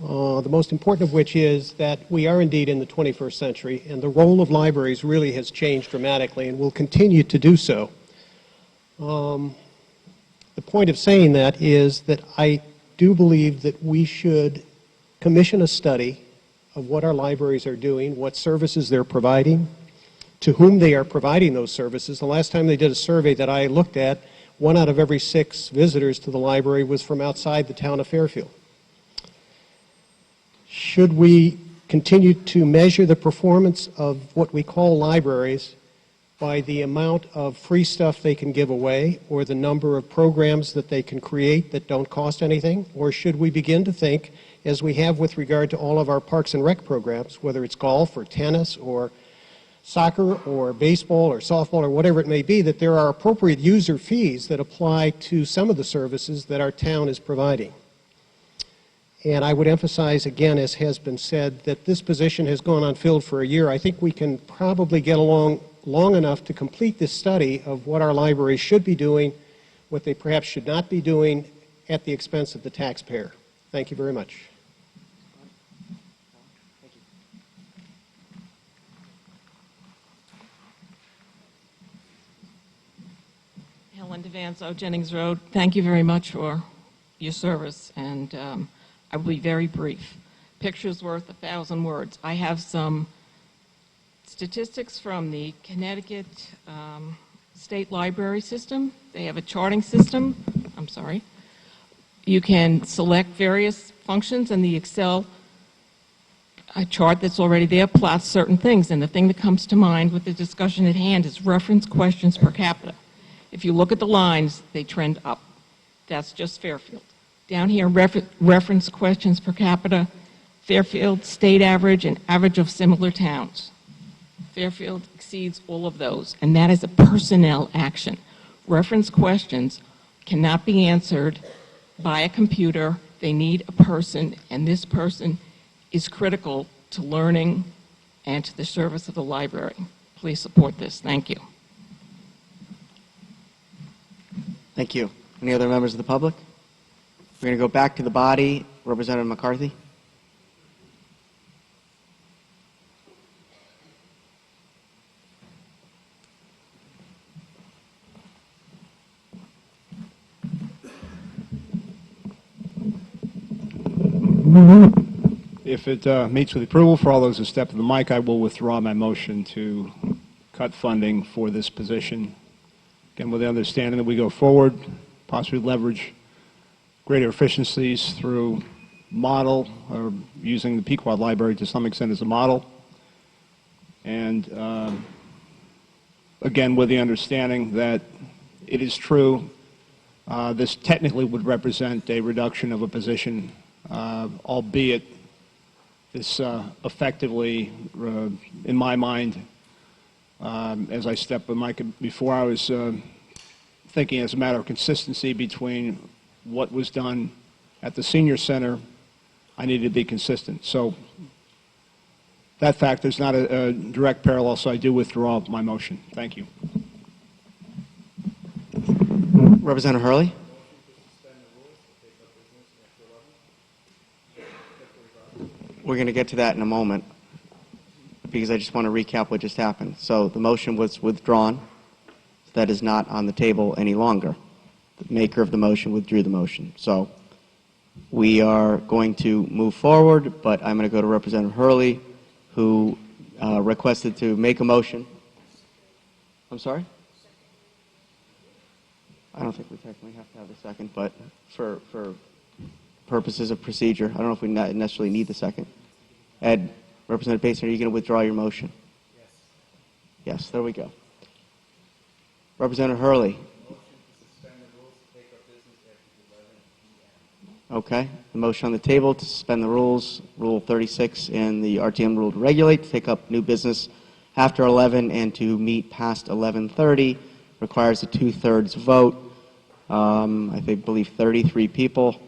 the most important of which is that we are indeed in the 21st century, and the role of libraries really has changed dramatically and will continue to do so. The point of saying that is that I do believe that we should commission a study of what our libraries are doing, what services they're providing, to whom they are providing those services. The last time they did a survey that I looked at, 1 out of every 6 visitors to the library was from outside the town of Fairfield. Should we continue to measure the performance of what we call libraries by the amount of free stuff they can give away or the number of programs that they can create that don't cost anything? Or should we begin to think, as we have with regard to all of our parks and rec programs, whether it's golf or tennis or soccer or baseball or softball or whatever it may be, that there are appropriate user fees that apply to some of the services that our town is providing? And I would emphasize again, as has been said, that this position has gone unfilled for a year. I think we can probably get along long enough to complete this study of what our libraries should be doing, what they perhaps should not be doing at the expense of the taxpayer. Thank you very much. Helen Devanzo, Jennings Road. Thank you very much for your service, and I will be very brief. Picture's worth 1,000 words. I have some statistics from the Connecticut State Library System. They have a charting system. I'm sorry. You can select various functions, and the Excel chart that's already there plots certain things. And the thing that comes to mind with the discussion at hand is reference questions per capita. If you look at the lines, they trend up. That's just Fairfield. Down here, reference questions per capita, Fairfield, state average, and average of similar towns. Fairfield exceeds all of those, and that is a personnel action. Reference questions cannot be answered by a computer. They need a person, and this person is critical to learning and to the service of the library. Please support this. Thank you. Thank you. Any other members of the public? We're going to go back to the body. Representative McCarthy. If it meets with approval for all those who step to the mic, I will withdraw my motion to cut funding for this position. Again, with the understanding that we go forward, possibly leverage greater efficiencies through model or using the Pequot Library to some extent as a model. And again, with the understanding that it is true, this technically would represent a reduction of a position, albeit this effectively, in my mind, as I stepped with Mike before, I was thinking as a matter of consistency between what was done at the senior center, I needed to be consistent. So that fact is not a direct parallel, so I do withdraw my motion. Thank you. Representative Hurley. We're going to get to that in a moment because I just want to recap what just happened. So the motion was withdrawn. That is not on the table any longer. The maker of the motion withdrew the motion. So we are going to move forward, but I'm going to go to Representative Hurley, who requested to make a motion. I'm sorry? I don't think we technically have to have a second, but for purposes of procedure, I don't know if we necessarily need the second. Ed, Representative Payson, are you going to withdraw your motion? Yes. Yes, there we go. Representative Hurley. Okay. The motion on the table to suspend the rules, Rule 36 and the RTM rule to regulate, to take up new business after 11 and to meet past 11:30 requires a 2/3 vote. I believe 33 people.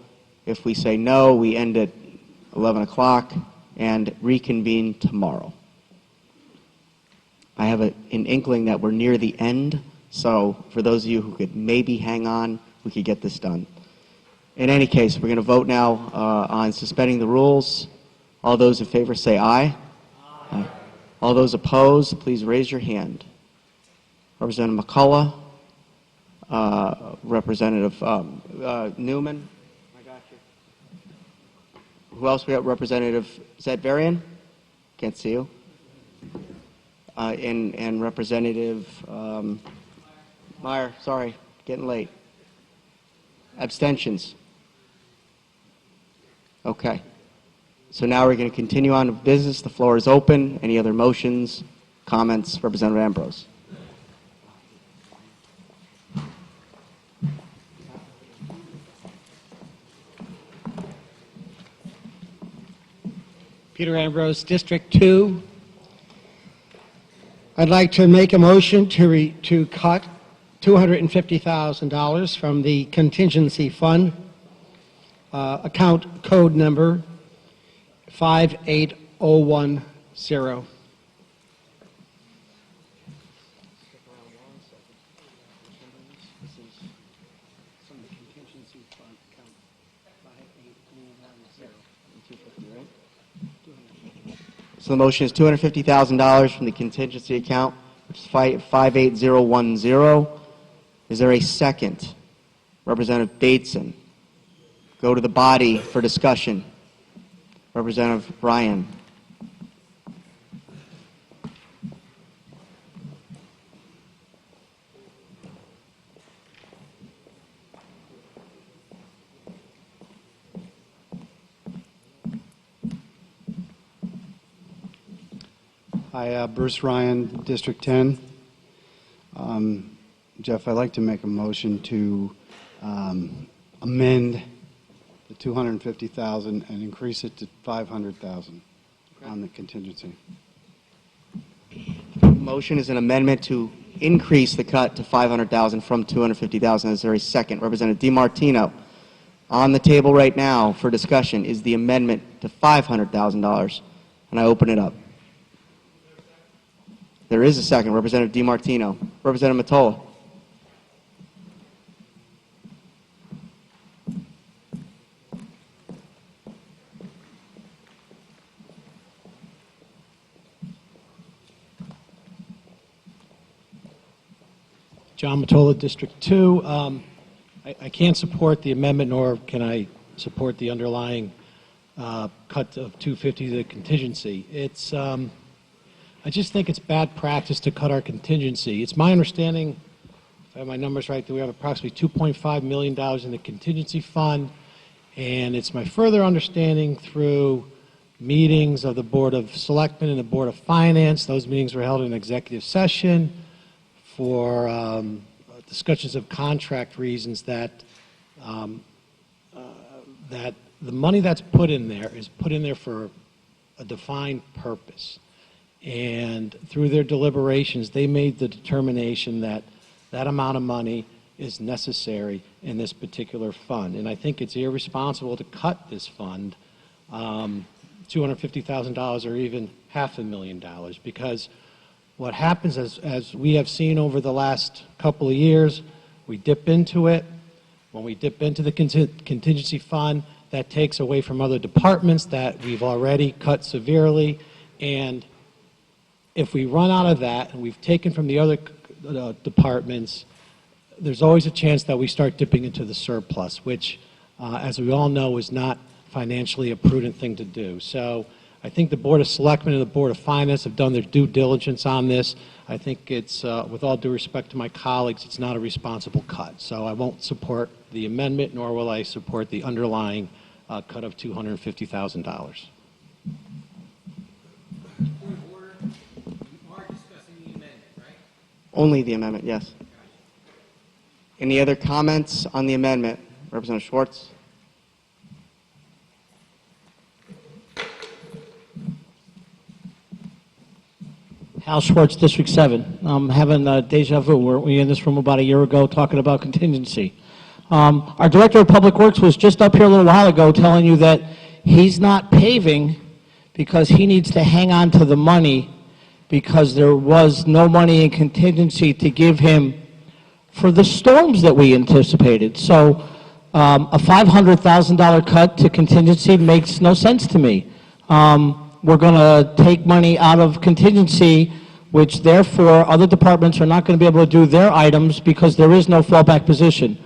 If we say no, we end at 11 o'clock and reconvene tomorrow. I have an inkling that we're near the end, so for those of you who could maybe hang on, we could get this done. In any case, we're going to vote now on suspending the rules. All those in favor say aye. Aye. All those opposed, please raise your hand. Representative McCullough, Representative Newman. I got you. Who else we got? Representative Zadvarian? Can't see you. And Representative Meyer, sorry, getting late. Abstentions? Okay. So now we're going to continue on with business. The floor is open. Any other motions, comments? Representative Ambrose. Peter Ambrose, District 2. I'd like to make a motion to cut $250,000 from the contingency fund, account code number 58010. So the motion is $250,000 from the contingency account, which is 58010. Is there a second? Representative Bateson. Go to the body for discussion. Representative Ryan. Hi, Bruce Ryan, District 10. Jeff, I'd like to make a motion to amend the $250,000 and increase it to $500,000 on the contingency. Motion is an amendment to increase the cut to $500,000 from $250,000. Is there a second? Representative DiMartino. On the table right now for discussion is the amendment to $500,000, and I open it up. There is a second. Representative DiMartino. Representative Mottola. John Mottola, District 2. I can't support the amendment, nor can I support the underlying cut of $250 to the contingency. I just think it's bad practice to cut our contingency. It's my understanding, if I have my numbers right, that we have approximately $2.5 million in the contingency fund, and it's my further understanding through meetings of the Board of Selectmen and the Board of Finance. Those meetings were held in executive session for discussions of contract reasons that that the money that's put in there is put in there for a defined purpose. And through their deliberations, they made the determination that that amount of money is necessary in this particular fund. And I think it's irresponsible to cut this fund $250,000 or even $500,000, because what happens as we have seen over the last couple of years, we dip into it. When we dip into the contingency fund, that takes away from other departments that we've already cut severely. And if we run out of that and we've taken from the other departments, there's always a chance that we start dipping into the surplus, which, as we all know, is not financially a prudent thing to do. So I think the Board of Selectmen and the Board of Finance have done their due diligence on this. I think it's, with all due respect to my colleagues, it's not a responsible cut. So I won't support the amendment, nor will I support the underlying cut of $250,000. Only the amendment, yes. Any other comments on the amendment? Representative Schwartz. Hal Schwartz, District 7. I'm having deja vu. Weren't we in this room about a year ago talking about contingency? Our Director of Public Works was just up here a little while ago telling you that he's not paving because he needs to hang on to the money because there was no money in contingency to give him for the storms that we anticipated. So a $500,000 cut to contingency makes no sense to me. We're going to take money out of contingency, which therefore other departments are not going to be able to do their items because there is no fallback position.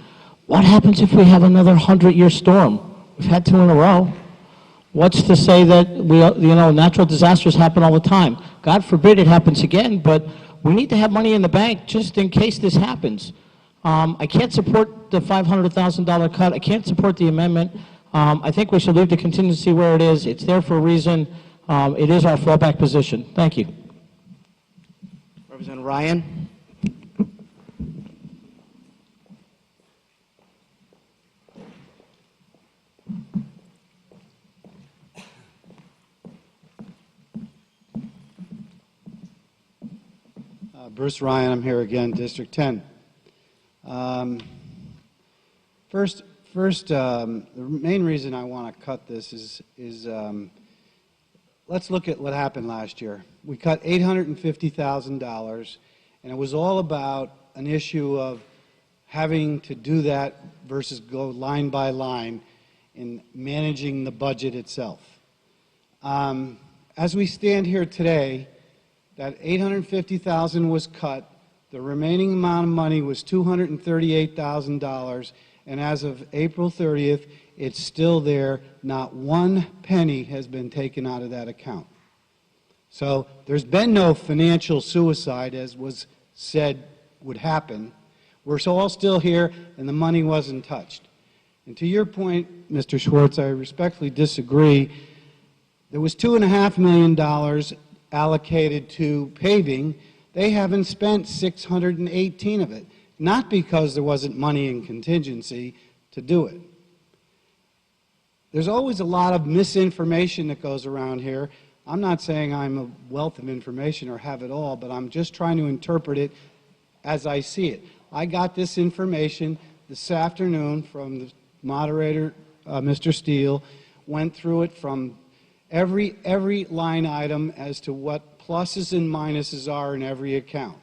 What happens if we have another 100-year storm? We've had 2 in a row. What's to say that natural disasters happen all the time? God forbid it happens again, but we need to have money in the bank just in case this happens. I can't support the $500,000 cut. I can't support the amendment. I think we should leave the contingency where it is. It's there for a reason. It is our fallback position. Thank you. Representative Ryan. Bruce Ryan, I'm here again, District 10. First, the main reason I want to cut this is let's look at what happened last year. We cut $850,000, and it was all about an issue of having to do that versus go line by line in managing the budget itself. As we stand here today, that $850,000 was cut. The remaining amount of money was $238,000, and as of April 30th, it's still there. Not one penny has been taken out of that account. So there's been no financial suicide, as was said would happen. We're all still here, and the money wasn't touched. And to your point, Mr. Schwartz, I respectfully disagree. There was $2.5 million allocated to paving. They haven't spent 618 of it, not because there wasn't money in contingency to do it. There's always a lot of misinformation that goes around here. I'm not saying I'm a wealth of information or have it all, but I'm just trying to interpret it as I see it. I got this information this afternoon from the moderator, Mr. Steele, went through it from every line item as to what pluses and minuses are in every account.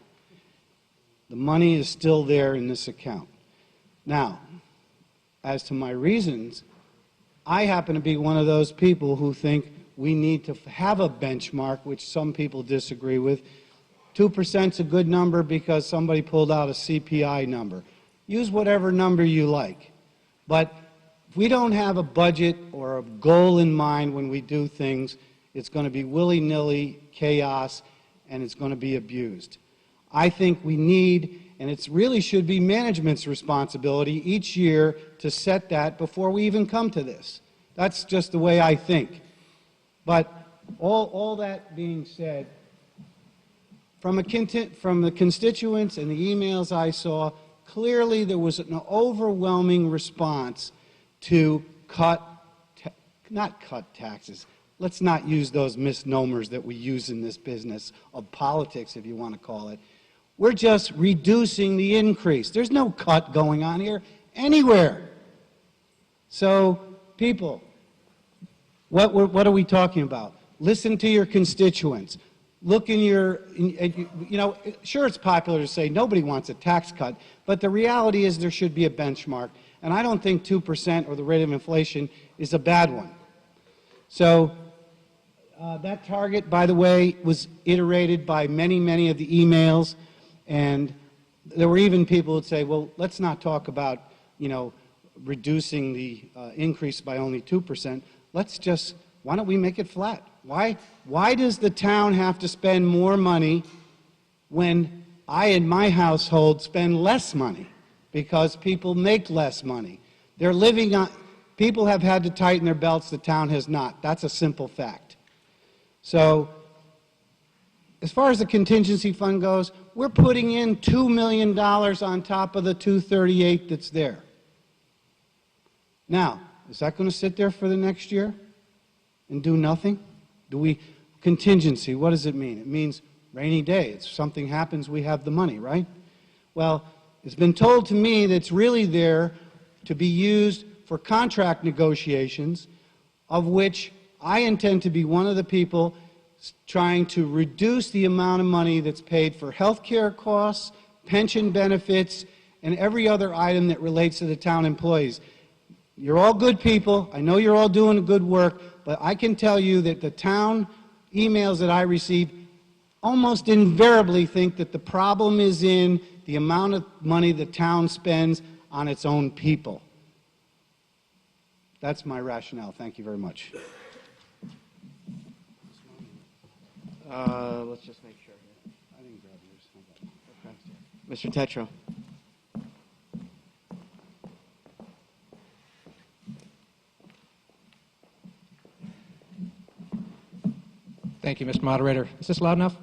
The money is still there in this account. Now, as to my reasons, I happen to be one of those people who think we need to have a benchmark, which some people disagree with. 2% is a good number because somebody pulled out a CPI number. Use whatever number you like. But if we don't have a budget or a goal in mind when we do things, it's going to be willy-nilly chaos, and it's going to be abused. I think we need, and it really should be management's responsibility each year to set that before we even come to this. That's just the way I think. But all that being said, from the constituents and the emails I saw, clearly there was an overwhelming response to not cut taxes. Let's not use those misnomers that we use in this business of politics, if you want to call it. We're just reducing the increase. There's no cut going on here anywhere. So, people, what are we talking about? Listen to your constituents. Look in your, sure it's popular to say nobody wants a tax cut, but the reality is there should be a benchmark. And I don't think 2% or the rate of inflation is a bad one. So that target, by the way, was iterated by many of the emails. And there were even people who would say, well, let's not talk about, reducing the increase by only 2%. Let's just, why don't we make it flat? Why does the town have to spend more money when I in my household spend less money? Because people make less money. They're living on, people have had to tighten their belts, the town has not. That's a simple fact. So, as far as the contingency fund goes, we're putting in $2 million on top of the $238 that's there. Now, is that going to sit there for the next year and do nothing? Contingency, what does it mean? It means rainy day. If something happens, we have the money, right? Well, it's been told to me that it's really there to be used for contract negotiations, of which I intend to be one of the people trying to reduce the amount of money that's paid for health care costs, pension benefits, and every other item that relates to the town employees. You're all good people. I know you're all doing good work, but I can tell you that the town emails that I receive almost invariably think that the problem is in the amount of money the town spends on its own people. That's my rationale. Thank you very much. Let's just make sure. I didn't grab yours. Okay. Mr. Tetro. Thank you, Mr. Moderator. Is this loud enough?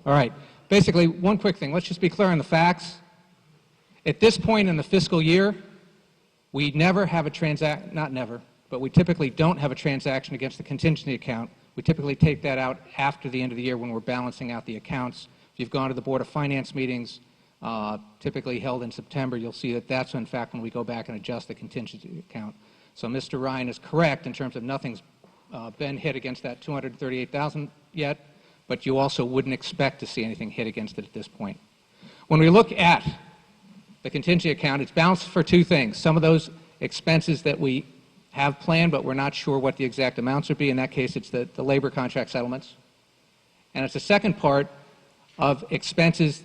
All right. Basically, one quick thing. Let's just be clear on the facts. At this point in the fiscal year, we never have a not never, but we typically don't have a transaction against the contingency account. We typically take that out after the end of the year when we're balancing out the accounts If you've gone to the Board of Finance meetings, typically held in September, you'll see that that's, in fact, when we go back and adjust the contingency account. So Mr. Ryan is correct in terms of nothing's been hit against that $238,000 yet, but you also wouldn't expect to see anything hit against it at this point. When we look at the contingency account, it's balanced for two things. Some of those expenses that we have planned, but we're not sure what the exact amounts would be. In that case, it's the labor contract settlements. And it's the second part of expenses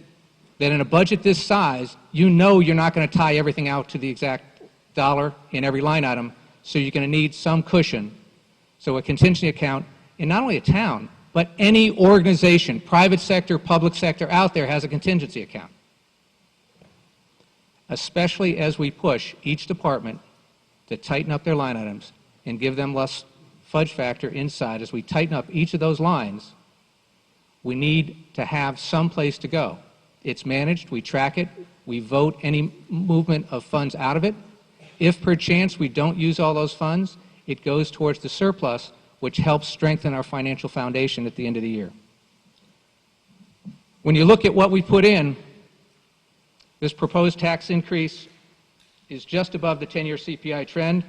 that in a budget this size, you know you're not going to tie everything out to the exact dollar in every line item, so you're going to need some cushion. So a contingency account in not only a town, but any organization, private sector, public sector out there has a contingency account. Especially as we push each department to tighten up their line items and give them less fudge factor inside. As we tighten up each of those lines, we need to have some place to go. It's managed, we track it, we vote any movement of funds out of it. If perchance we don't use all those funds, it goes towards the surplus, which helps strengthen our financial foundation at the end of the year. When you look at what we put in, this proposed tax increase is just above the 10-year CPI trend.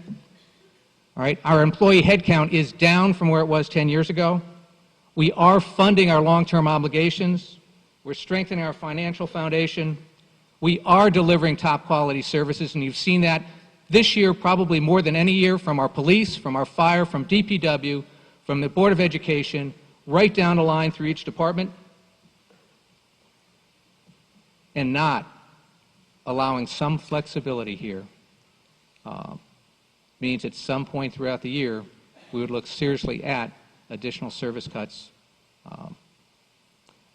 All right, our employee headcount is down from where it was 10 years ago. We are funding our long-term obligations. We're strengthening our financial foundation. We are delivering top-quality services, and you've seen that this year probably more than any year from our police, from our fire, from DPW, from the Board of Education, right down the line through each department, and not allowing some flexibility here means at some point throughout the year we would look seriously at additional service cuts.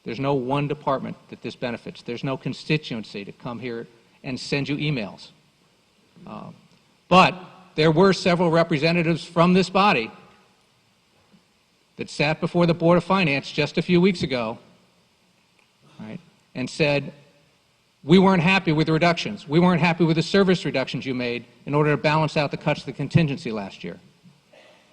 There's no one department that this benefits. There's no constituency to come here and send you emails. But there were several representatives from this body that sat before the Board of Finance just a few weeks ago, right, and said, we weren't happy with the reductions. We weren't happy with the service reductions you made in order to balance out the cuts to the contingency last year.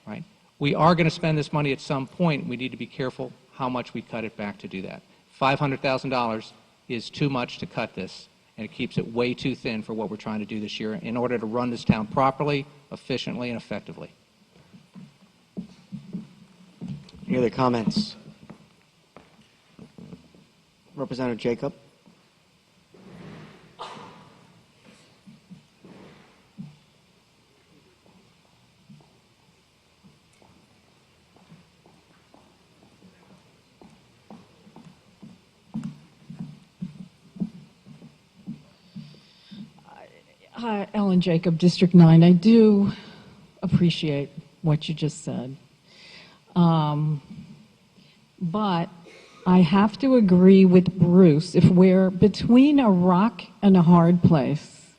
Right? We are going to spend this money at some point. We need to be careful how much we cut it back to do that. $500,000 is too much to cut this, and it keeps it way too thin for what we're trying to do this year in order to run this town properly, efficiently, and effectively. Any other comments? Representative Jacob. Hi, Ellen Jacob, District 9. I do appreciate what you just said. But I have to agree with Bruce. If we're between a rock and a hard place,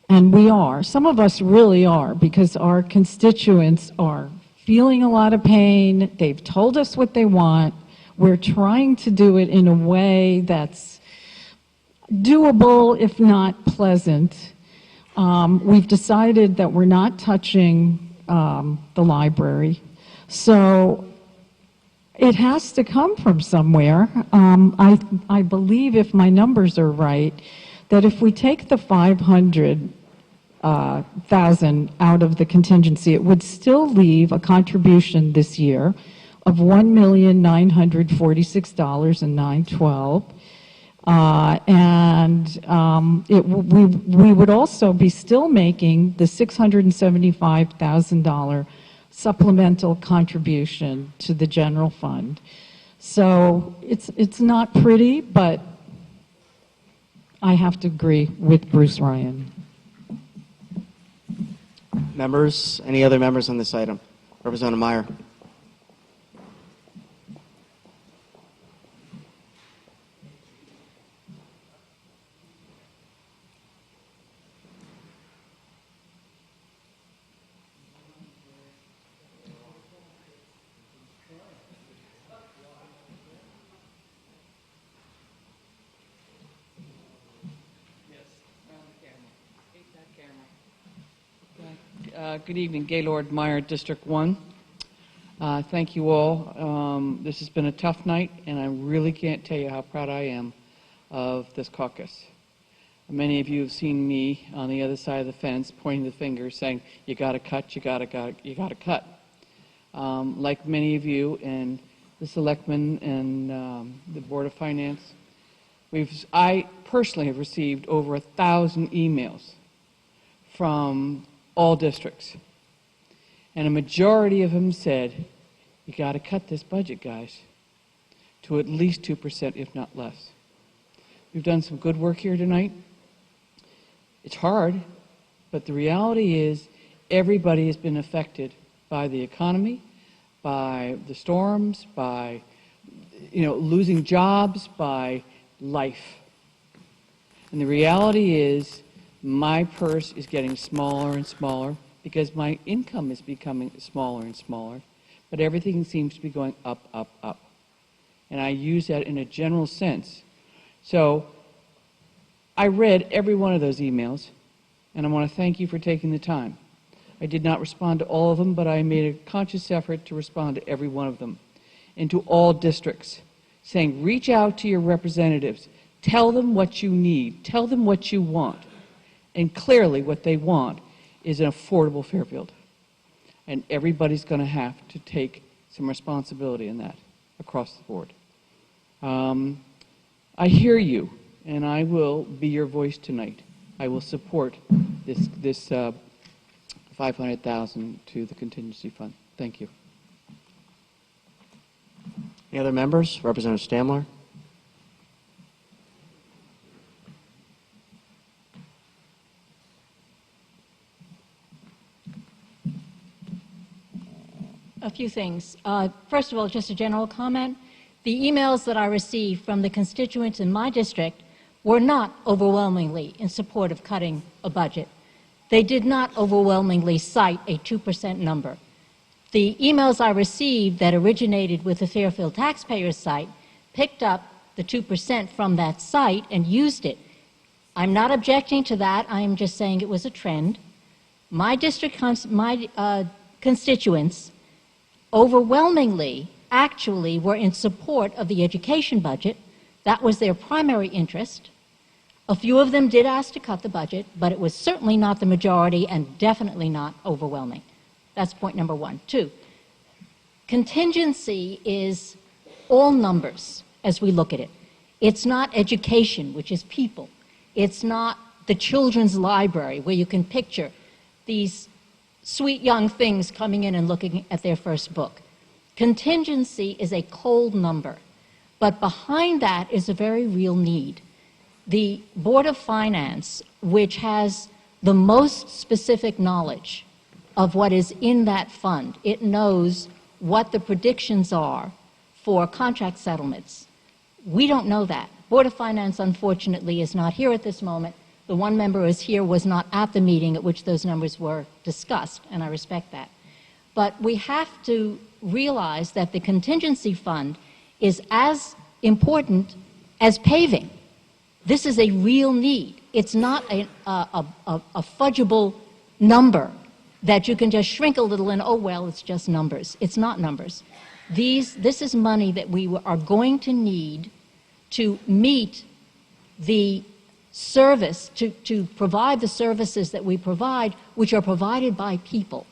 and we are, some of us really are, because our constituents are feeling a lot of pain. They've told us what they want. We're trying to do it in a way that's doable, if not pleasant. We've decided that we're not touching the library. So it has to come from somewhere. I believe, if my numbers are right, that if we take the $500,000 out of the contingency, it would still leave a contribution this year of $1,946,912. We would also be still making the $675,000 supplemental contribution to the general fund. So it's not pretty, but I have to agree with Bruce Ryan. Members, any other members on this item? Representative Meyer. Good evening, Gaylord Meyer, District 1. Thank you all. This has been a tough night, and I really can't tell you how proud I am of this caucus. Many of you have seen me on the other side of the fence pointing the finger saying, you got to cut, you got to cut. Like many of you and the selectmen and the Board of Finance, I personally have received over 1,000 emails from all districts. And a majority of them said, you got to cut this budget, guys, to at least 2%, if not less. We've done some good work here tonight. It's hard, but the reality is everybody has been affected by the economy, by the storms, by losing jobs, by life. And the reality is my purse is getting smaller and smaller because my income is becoming smaller and smaller, but everything seems to be going up, up, up. And I use that in a general sense. So I read every one of those emails, and I want to thank you for taking the time. I did not respond to all of them, but I made a conscious effort to respond to every one of them, and to all districts, saying, reach out to your representatives, tell them what you need, tell them what you want. And clearly what they want is an affordable Fairfield. And everybody's going to have to take some responsibility in that across the board. I hear you, and I will be your voice tonight. I will support this $500,000 to the contingency fund. Thank you. Any other members? Representative Stamler? A few things. First of all, just a general comment. The emails that I received from the constituents in my district were not overwhelmingly in support of cutting a budget. They did not overwhelmingly cite a 2% number. The emails I received that originated with the Fairfield taxpayers site picked up the 2% from that site and used it. I'm not objecting to that. I'm just saying it was a trend. My district, constituents overwhelmingly actually were in support of the education budget. That was their primary interest. A few of them did ask to cut the budget, but it was certainly not the majority and definitely not overwhelming. That's point number one. Two, contingency is all numbers as we look at it. It's not education, which is people. It's not the children's library where you can picture these sweet young things coming in and looking at their first book. Contingency is a cold number, but behind that is a very real need. The Board of Finance, which has the most specific knowledge of what is in that fund, it knows what the predictions are for contract settlements. We don't know that. Board of Finance, unfortunately, is not here at this moment. The one member who is here was not at the meeting at which those numbers were discussed, and I respect that. But we have to realize that the contingency fund is as important as paving. This is a real need. It's not a fudgeable number that you can just shrink a little and, oh, well, it's just numbers. It's not numbers. This is money that we are going to need to meet the service, to provide the services that we provide, which are provided by people.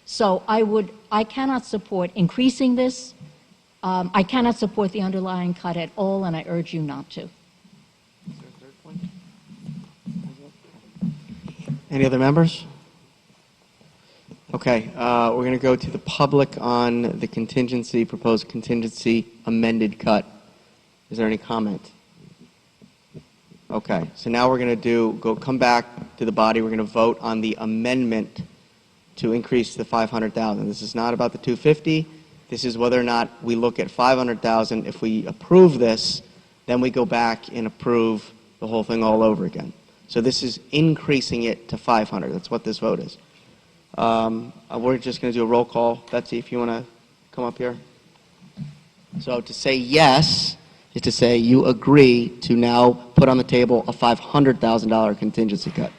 So I cannot support increasing this. I cannot support the underlying cut at all, and I urge you not to. Any other members? Okay, we're going to go to the public on the contingency, proposed contingency amended cut. Is there any comment? Okay, so now we're going to come back to the body. We're going to vote on the amendment to increase the 500,000. This is not about the 250. This is whether or not we look at 500,000. If we approve this, then we go back and approve the whole thing all over again. So this is increasing it to 500. That's what this vote is. We're just going to do a roll call. Betsy, if you want to come up here. So to say yes is to say you agree to now put on the table a $500,000 contingency cut.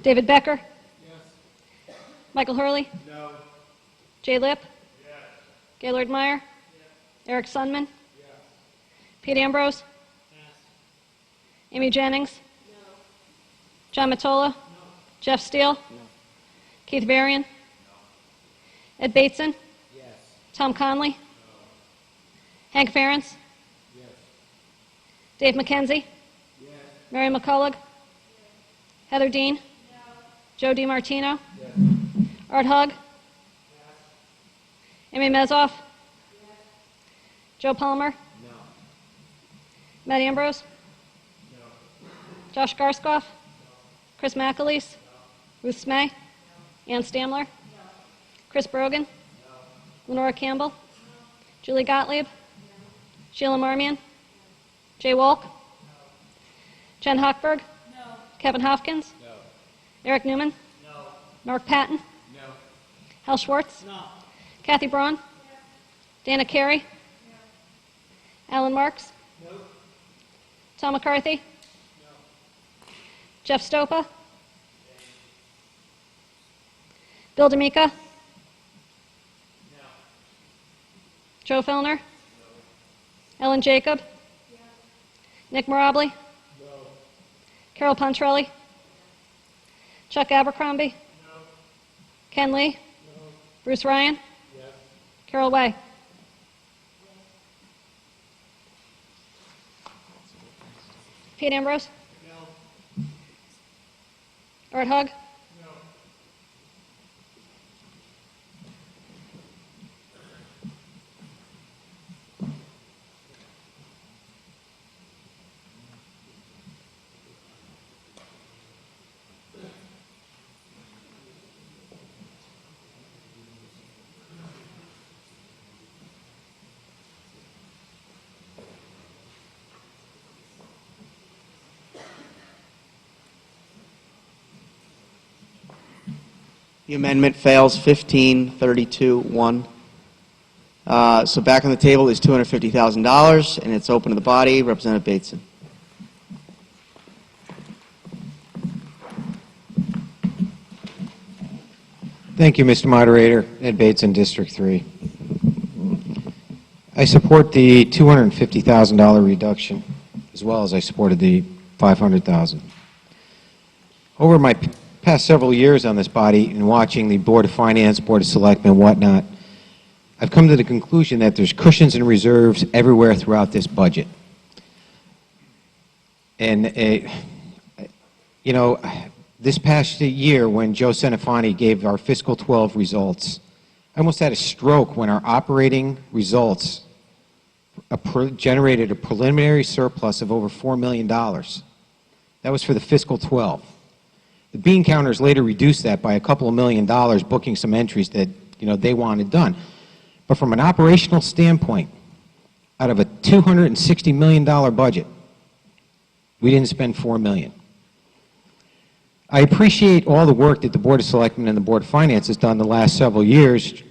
David Becker? Yes. Michael Hurley? No. Jay Lipp? Gaylord Meyer? Eric Sundman? Pete Ambrose? Amy Jennings? John Matola? Jeff Steele? Keith Varian? Ed Bateson? Tom Conley? Hank Ferentz? Dave McKenzie? Mary McCullough? Heather Dean? Joe DiMartino? Art Hugg? Amy Mezoff? Joe Palmer? Matt Ambrose? Josh Garskoff? Chris McAleese? Ruth Smay? Ann Stamler? Chris Brogan? Lenora Campbell? Julie Gottlieb? Sheila Marmion? Jay Walk? Jen Hochberg? Kevin Hopkins? Eric Newman? Mark Patton? Hal Schwartz? Kathy Braun? Dana Carey? Alan Marks? Tom McCarthy? Jeff Stopa? Bill D'Amica? Joe Fellner? Ellen Jacob? Nick Mirabli? Carol Pontrelli? Chuck Abercrombie? Ken Lee? Bruce Ryan? Carol Way? Pete Ambrose? Art Hugg? The amendment fails 15-32-1. So back on the table is $250,000, and it's open to the body. Representative Bateson. Thank you, Mr. Moderator. Ed Bateson, District 3. I support the $250,000 reduction, as well as I supported the $500,000. Over my past several years on this body and watching the Board of Finance, Board of Selectmen, and whatnot, I've come to the conclusion that there's cushions and reserves everywhere throughout this budget. And, you know, this past year when Joe Senefani gave our fiscal 12 results, I almost had a stroke when our operating results generated a preliminary surplus of over $4 million. That was for the fiscal 12. The bean counters later reduced that by a couple of $1 million, booking some entries that, you know, they wanted done. But from an operational standpoint, out of a $260 million budget, we didn't spend $4 million. I appreciate all the work that the Board of Selectmen and the Board of Finance has done the last several years,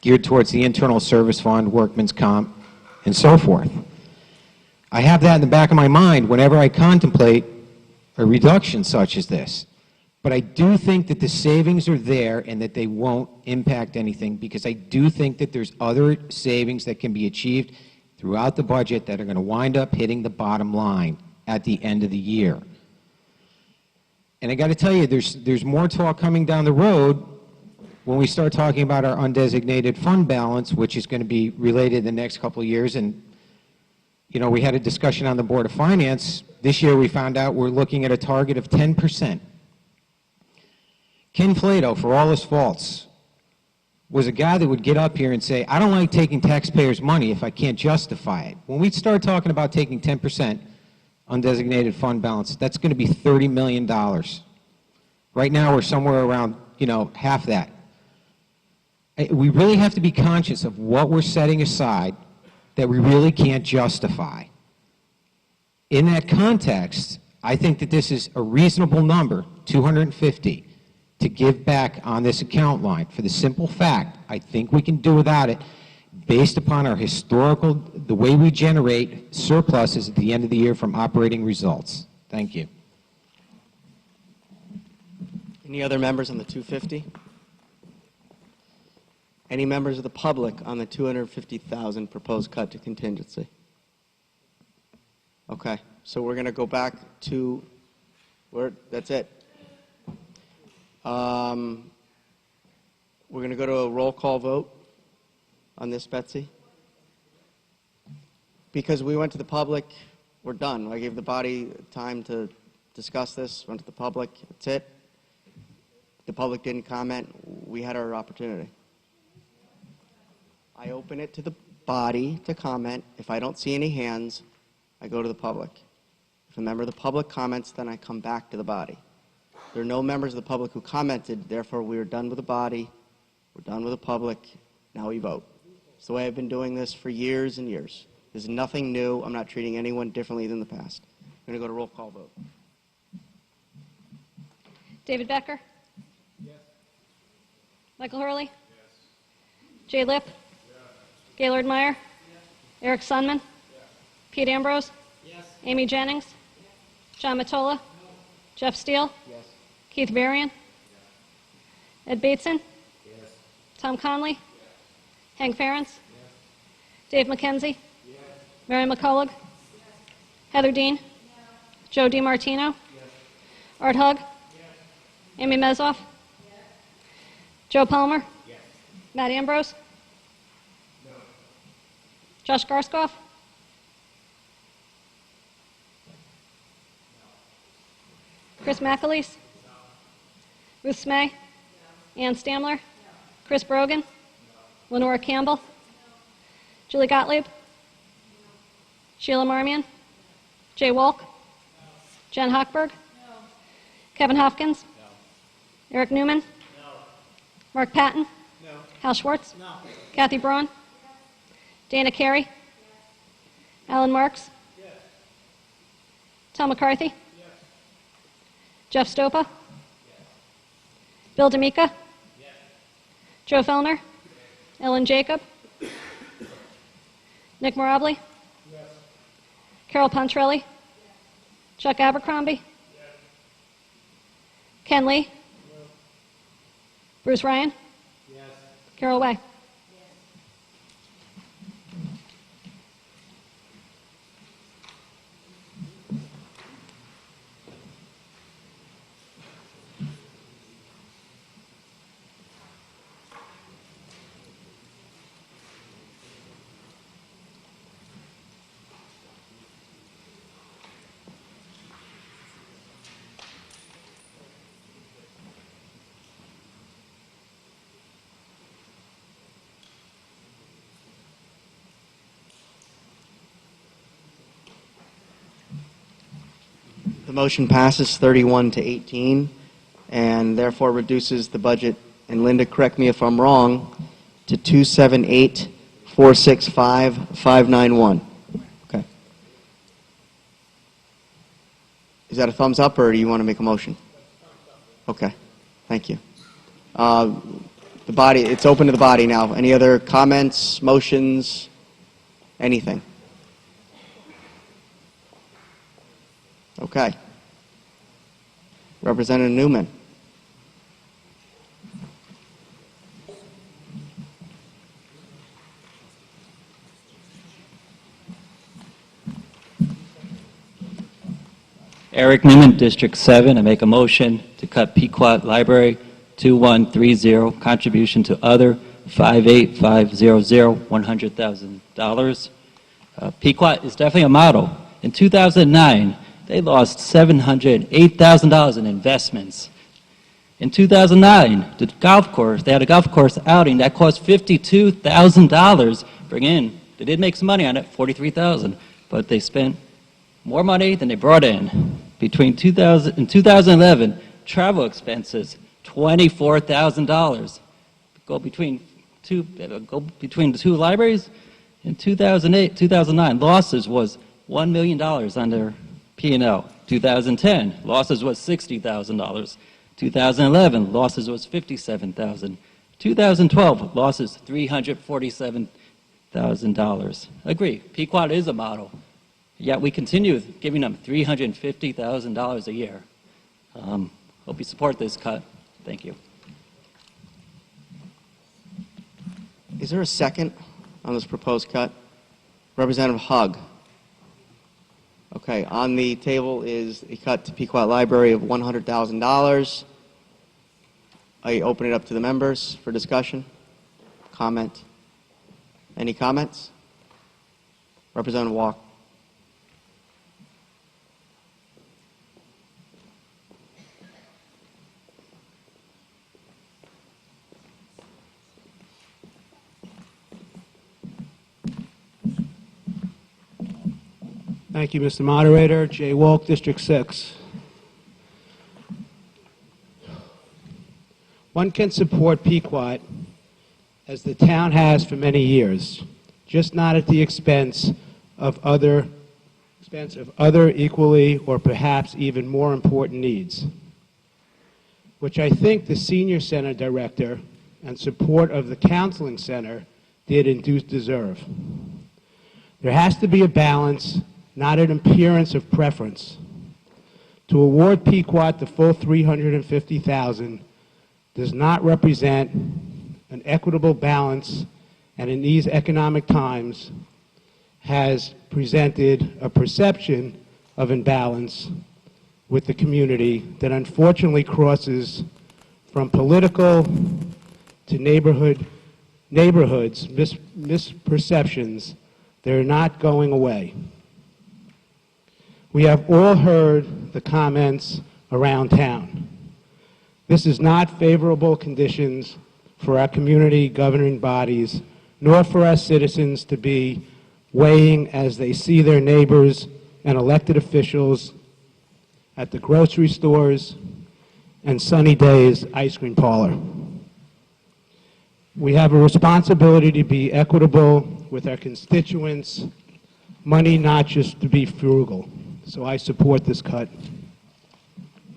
geared towards the internal service fund, workman's comp, and so forth. I have that in the back of my mind whenever I contemplate a reduction such as this. But I do think that the savings are there and that they won't impact anything, because I do think that there's other savings that can be achieved throughout the budget that are going to wind up hitting the bottom line at the end of the year. And I got to tell you, there's more talk coming down the road when we start talking about our undesignated fund balance, which is going to be related the next couple of years. And, you know, we had a discussion on the Board of Finance. This year we found out we're looking at a target of 10%. Ken Flato, for all his faults, was a guy that would get up here and say, I don't like taking taxpayers' money if I can't justify it. When we start talking about taking 10% undesignated fund balance, that's going to be $30 million. Right now we're somewhere around, you know, half that. We really have to be conscious of what we're setting aside that we really can't justify. In that context, I think that this is a reasonable number, 250, to give back on this account line for the simple fact I think we can do without it based upon our historical, the way we generate surpluses at the end of the year from operating results. Thank you. Any other members on the 250? Any members of the public on the $250,000 proposed cut to contingency? Okay, so we're going to go back to where, that's it. We're going to go to a roll call vote on this, Betsy. Because we went to the public, we're done. I gave the body time to discuss this, went to the public, that's it. The public didn't comment, we had our opportunity. I open it to the body to comment. If I don't see any hands, I go to the public. If a member of the public comments, then I come back to the body. There are no members of the public who commented, therefore we are done with the body, we're done with the public, now we vote. It's the way I've been doing this for years and years. There's nothing new, I'm not treating anyone differently than the past. I'm going to go to roll call vote. David Becker? Yes. Michael Hurley? Yes. Jay Lipp? Yes. Gaylord Meyer? Yes. Eric Sunman? Yes. Pete Ambrose? Yes. Amy Jennings? Yes. John Matola? No. Jeff Steele? Yes. Keith Varian? Yes. Ed Bateson? Yes. Tom Conley? Yes. Hank Ferentz? Yes. Dave McKenzie? Yes. Mary McCullough? Yes. Heather Dean? No. Joe DiMartino? Yes. Art Hug? Yes. Amy Mezoff? Yes. Joe Palmer? Yes. Matt Ambrose? No. Josh Garskoff? No. Chris McAleese? No. Ruth Smay? No. Ann Stamler? No. Chris Brogan? No. Lenora Campbell? No. Julie Gottlieb? No. Sheila Marmion? No. Jay Walk? No. Jen Hochberg? No. Kevin Hopkins? No. Eric Newman? No. Mark Patton? No. Hal Schwartz? No. Kathy Braun? Yes. Dana Carey? Yes. Alan Marks? Yes. Tom McCarthy? Yes. Jeff Stopa? Yes. Bill D'Amica? Yes. Joe Fellner? Yes. Ellen Jacob? Nick Morabli? Yes. Carol Pontrelli? Yes. Chuck Abercrombie? Yes. Ken Lee? Yes. Bruce Ryan? Yes. Carol Way? The motion passes 31 to 18 and therefore reduces the budget, and Linda, correct me if I'm wrong, to 278,465,591. Okay. Is that a thumbs up or do you want to make a motion? Okay. Thank you. The body, it's open to the body now. Any other comments, motions, anything? Okay. Representative Newman. Eric Newman, District 7. I make a motion to cut Pequot Library 2130, contribution to other 58500, $100,000. Pequot is definitely a model. In 2009, they lost $708,000 in investments. In 2009, the golf course, they had a golf course outing that cost $52,000 bring in. They did make some money on it, $43,000, but they spent more money than they brought in. Between 2000 and 2011, travel expenses, $24,000. Go between the two libraries. In 2008, 2009, losses was $1 million on their P&L. 2010, losses was $60,000. 2011, losses was $57,000. 2012, losses $347,000. Agree, Pequot is a model. Yet we continue giving them $350,000 a year. Hope you support this cut. Thank you. Is there a second on this proposed cut? Representative Hug. Okay, on the table is a cut to Pequot Library of $100,000. I open it up to the members for discussion, comment. Any comments? Representative Walk. Thank you, Mr. Moderator. Jay Walk, District 6. One can support Pequot, as the town has for many years, just not at the expense of other equally or perhaps even more important needs, which I think the Senior Center Director and support of the Counseling Center did and do deserve. There has to be a balance, not an appearance of preference. To award Pequot the full $350,000 does not represent an equitable balance, and in these economic times has presented a perception of imbalance with the community that unfortunately crosses from political to neighborhoods, misperceptions that are not going away. We have all heard the comments around town. This is not favorable conditions for our community governing bodies, nor for our citizens to be weighing as they see their neighbors and elected officials at the grocery stores and Sunny Days ice cream parlor. We have a responsibility to be equitable with our constituents, money not just to be frugal. So I support this cut.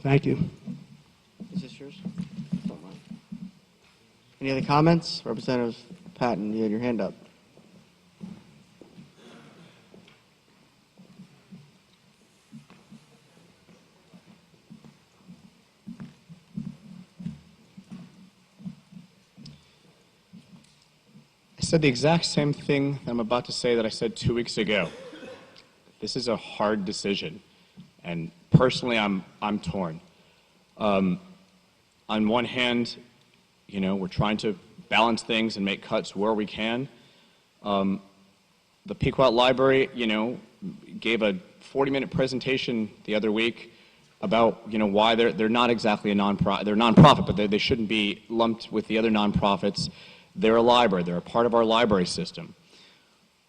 Thank you. Is this yours? Any other comments? Representative Patton, you had your hand up. I said the exact same thing that I'm about to say that I said 2 weeks ago. This is a hard decision, and personally, I'm torn. On one hand, you know, we're trying to balance things and make cuts where we can. The Pequot Library, you know, gave a 40-minute presentation the other week about, you know, why they're not exactly a nonprofit. They're nonprofit, but they shouldn't be lumped with the other nonprofits. They're a library. They're a part of our library system.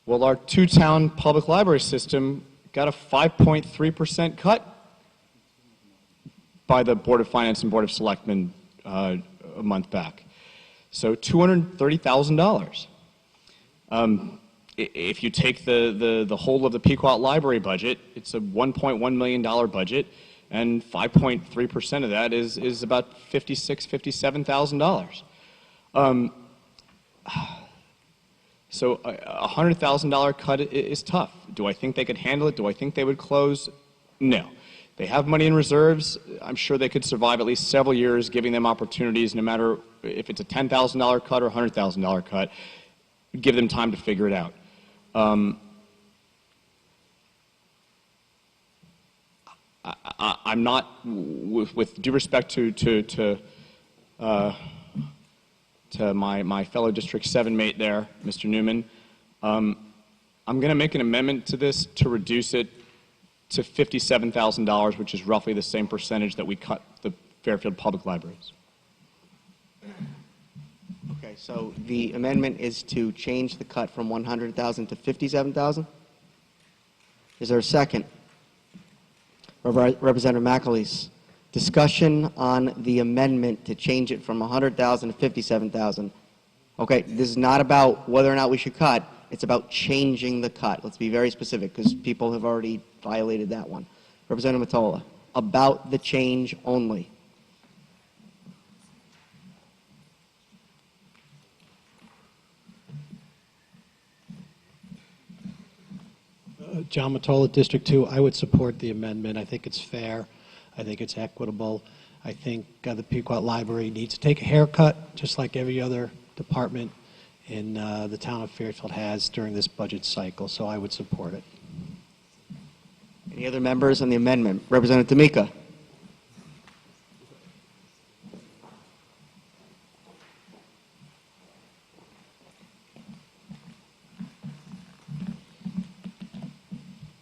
Well, our two-town public library system got a 5.3% cut by the Board of Finance and Board of Selectmen a month back. So $230,000. If you take the whole of the Pequot Library budget, it's a $1.1 million budget, and 5.3% of that is about $56,000, $57,000. So a $100,000 cut is tough. Do I think they could handle it? Do I think they would close? No. They have money in reserves. I'm sure they could survive at least several years, giving them opportunities, no matter if it's a $10,000 cut or a $100,000 cut. Give them time to figure it out. I'm not, with due respect to my fellow District 7 mate there, Mr. Newman, I'm going to make an amendment to this to reduce it to $57,000, which is roughly the same percentage that we cut the Fairfield Public Libraries. Okay, so the amendment is to change the cut from $100,000 to $57,000? Is there a second? Representative McAleese, discussion on the amendment to change it from $100,000 to $57,000. Okay, this is not about whether or not we should cut. It's about changing the cut. Let's be very specific, because people have already violated that one. Representative Mottola, about the change only. John Mottola, District 2. I would support the amendment. I think it's fair. I think it's equitable. I think the Pequot Library needs to take a haircut, just like every other department, in the town of Fairfield has during this budget cycle, so I would support it. Any other members on the amendment? Representative D'Amica.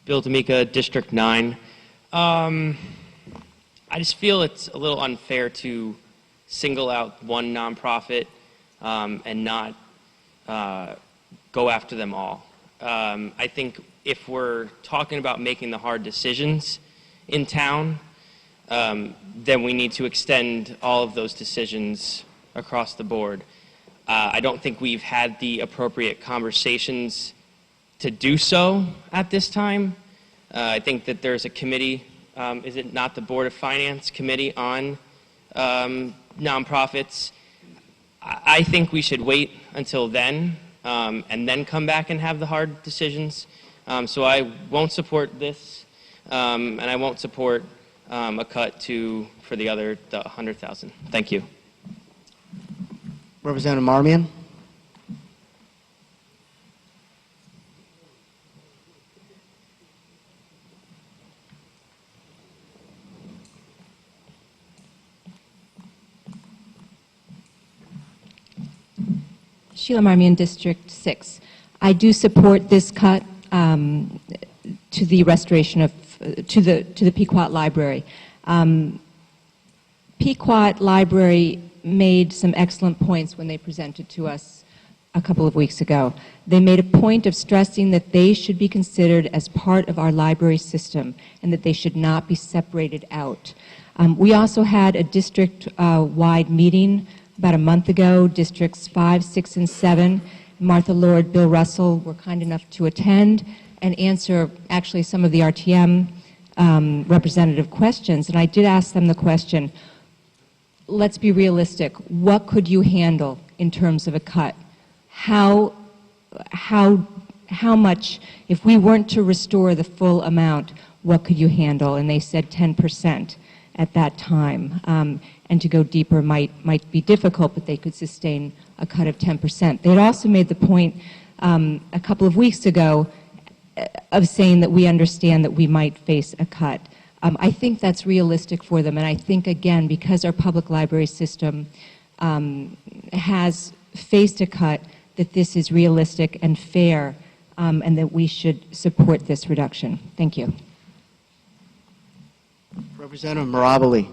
Bill D'Amica, District 9. I just feel it's a little unfair to single out one nonprofit and not go after them all. I think if we're talking about making the hard decisions in town, then we need to extend all of those decisions across the board. I don't think we've had the appropriate conversations to do so at this time. I think that there's a committee, is it not the Board of Finance Committee on nonprofits? I think we should wait until then and then come back and have the hard decisions. So I won't support this, and I won't support a cut for the other 100,000. Thank you. Representative Marmion. Sheila Marmion, District 6. I do support this cut to the restoration of, to the Pequot Library. Pequot Library made some excellent points when they presented to us a couple of weeks ago. They made a point of stressing that they should be considered as part of our library system and that they should not be separated out. We also had a district-wide meeting about a month ago. Districts 5, 6, and 7. Martha Lord, Bill Russell were kind enough to attend and answer actually some of the RTM representative questions. And I did ask them the question, let's be realistic. What could you handle in terms of a cut? How much, if we weren't to restore the full amount, what could you handle? And they said 10% at that time. And to go deeper might be difficult, but they could sustain a cut of 10%. They had also made the point a couple of weeks ago of saying that we understand that we might face a cut. I think that's realistic for them, and I think, again, because our public library system has faced a cut, that this is realistic and fair, and that we should support this reduction. Thank you. Representative Mirabili.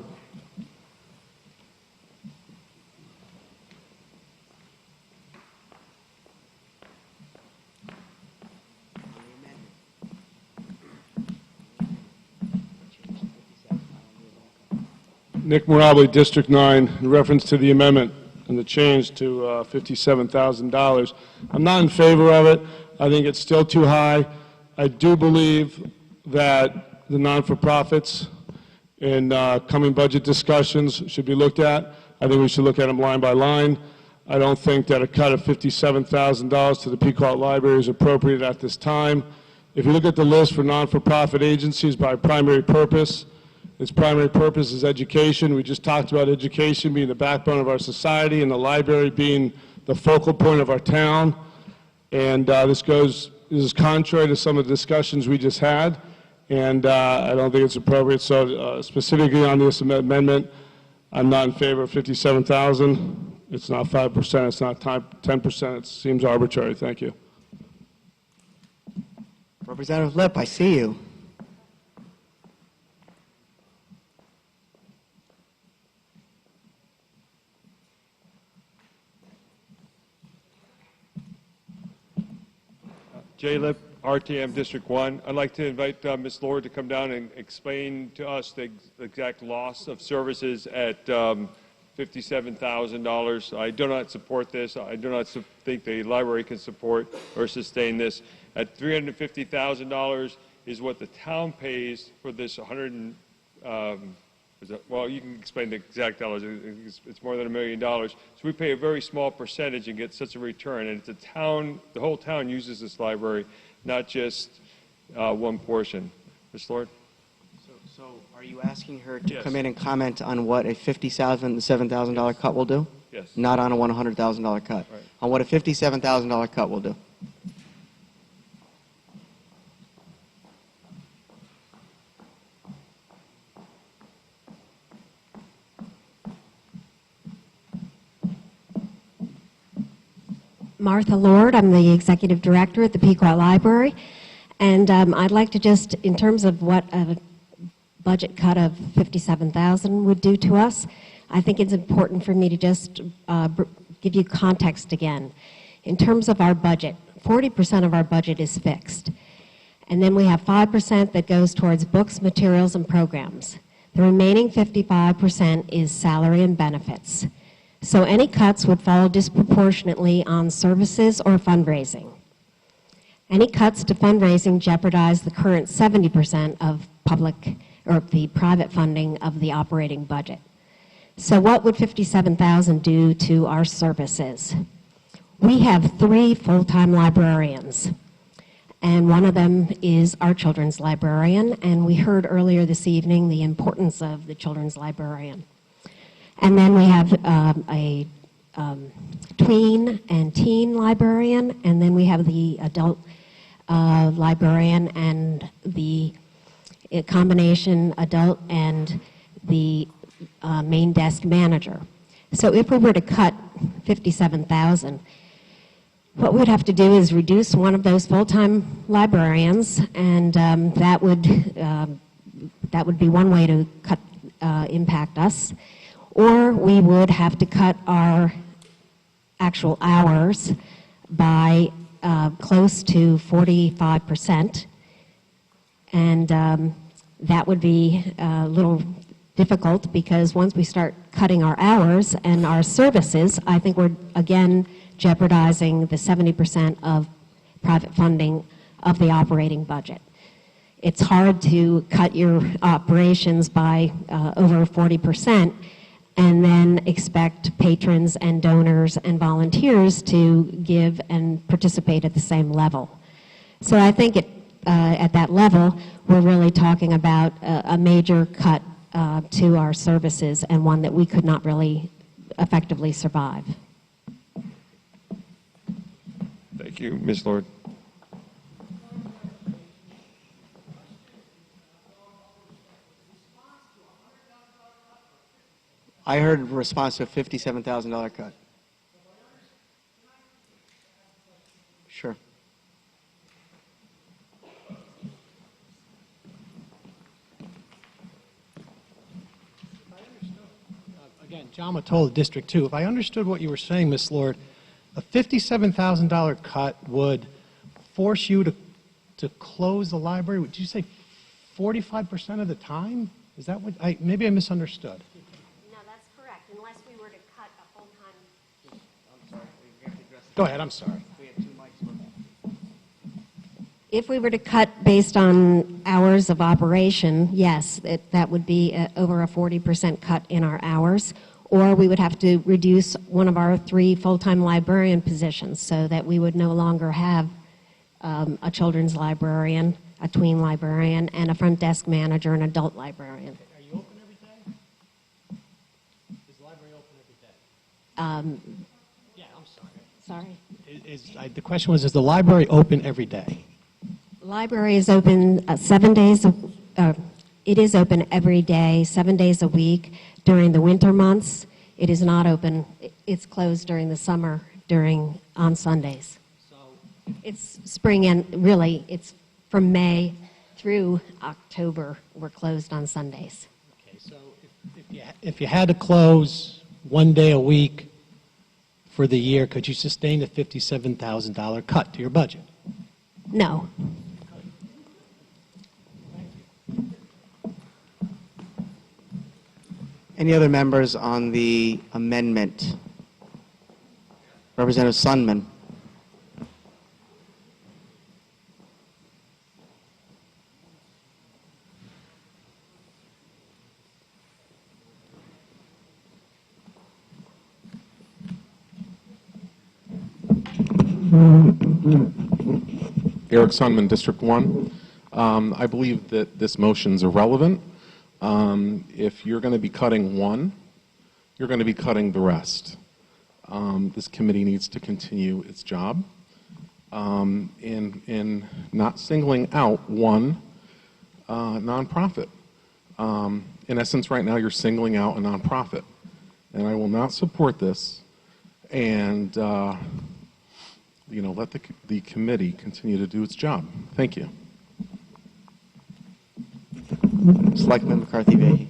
Nick Mirabili, District 9, in reference to the amendment and the change to $57,000. I'm not in favor of it. I think it's still too high. I do believe that the non-for-profits in coming budget discussions should be looked at. I think we should look at them line by line. I don't think that a cut of $57,000 to the Pequot Library is appropriate at this time. If you look at the list for non-for-profit agencies by primary purpose, its primary purpose is education. We just talked about education being the backbone of our society and the library being the focal point of our town. And this is contrary to some of the discussions we just had, and I don't think it's appropriate. So specifically on this amendment, I'm not in favor of $57,000. It's not 5%, it's not 10%. It seems arbitrary. Thank you. Representative Lipp, I see you. Jay Lipp, RTM District 1. I'd like to invite Ms. Lord to come down and explain to us the exact loss of services at $57,000. I do not support this. I do not think the library can support or sustain this. At $350,000 is what the town pays for this well, you can explain the exact dollars. It's more than $1 million. So we pay a very small percentage and get such a return. And it's a town, the whole town uses this library, not just one portion. Ms. Lord? So are you asking her to come in and comment on what a $57,000 cut will do? Yes. Not on a $100,000 cut. Right. On what a $57,000 cut will do. Martha Lord. I'm the executive director at the Pequot Library. And I'd like to just, in terms of what a budget cut of $57,000 would do to us, I think it's important for me to just give you context again. In terms of our budget, 40% of our budget is fixed. And then we have 5% that goes towards books, materials, and programs. The remaining 55% is salary and benefits. So any cuts would fall disproportionately on services or fundraising. Any cuts to fundraising jeopardize the current 70% of public or the private funding of the operating budget. So what would $57,000 do to our services? We have 3 full-time librarians, and one of them is our children's librarian, and we heard earlier this evening the importance of the children's librarian. And then we have a tween and teen librarian, and then we have the adult librarian and the combination adult and the main desk manager. So if we were to cut $57,000, what we'd have to do is reduce one of those full-time librarians, and that would be one way to cut impact us. Or we would have to cut our actual hours by close to 45%. And that would be a little difficult because once we start cutting our hours and our services, I think we're again jeopardizing the 70% of private funding of the operating budget. It's hard to cut your operations by over 40% and then expect patrons and donors and volunteers to give and participate at the same level. So I think at that level, we're really talking about a major cut to our services and one that we could not really effectively survive. Thank you, Ms. Lord. I heard a response to a $57,000 cut. Sure. Again, John Matola, District 2. If I understood what you were saying, Ms. Lord, a $57,000 cut would force you to close the library. Did you say 45% of the time? Is that what maybe I misunderstood? No, that's correct, unless we were to cut a full-time. I'm sorry. We have to address Go ahead, I'm sorry. We have 2 mics. If we were to cut based on hours of operation, yes, that would be over a 40% cut in our hours. Or we would have to reduce one of our 3 full-time librarian positions so that we would no longer have a children's librarian, a tween librarian, and a front desk manager, an adult librarian. Are you open every day? Is the library open every day? Yeah, I'm sorry. Sorry. The question was, is the library open every day? Library is open 7 days. It is open every day, 7 days a week. During the winter months, it is not open. It's closed during the summer, on Sundays. It's spring and really, it's from May through October. We're closed on Sundays. Okay, so if you had to close 1 day a week for the year, could you sustain a $57,000 cut to your budget? No. Any other members on the amendment? Representative Sundman. Eric Sundman, District 1. I believe that this motion's irrelevant. If you're going to be cutting one, you're going to be cutting the rest. This committee needs to continue its job in not singling out one nonprofit. In essence, right now, you're singling out a nonprofit. And I will not support this and let the committee continue to do its job. Thank you. Selectman McCarthy-Vahey.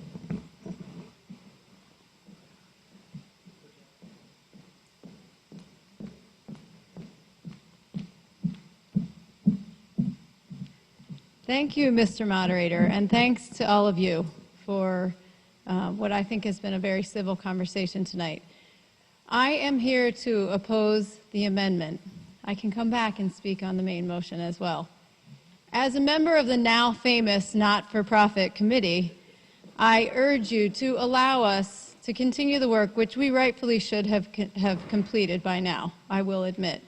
Thank you, Mr. Moderator, and thanks to all of you for what I think has been a very civil conversation tonight. I am here to oppose the amendment. I can come back and speak on the main motion as well. As a member of the now famous not-for-profit committee, I urge you to allow us to continue the work which we rightfully should have completed by now, I will admit.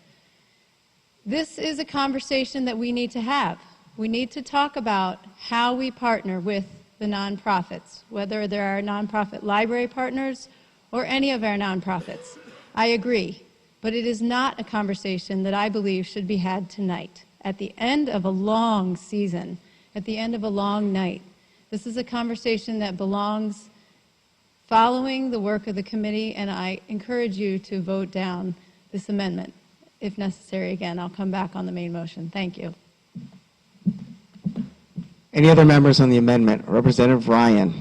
This is a conversation that we need to have. We need to talk about how we partner with the nonprofits, whether they're our nonprofit library partners or any of our nonprofits. I agree, but it is not a conversation that I believe should be had tonight, at the end of a long season, at the end of a long night. This is a conversation that belongs following the work of the committee, and I encourage you to vote down this amendment. If necessary, again, I'll come back on the main motion. Thank you. Any other members on the amendment? Representative Ryan.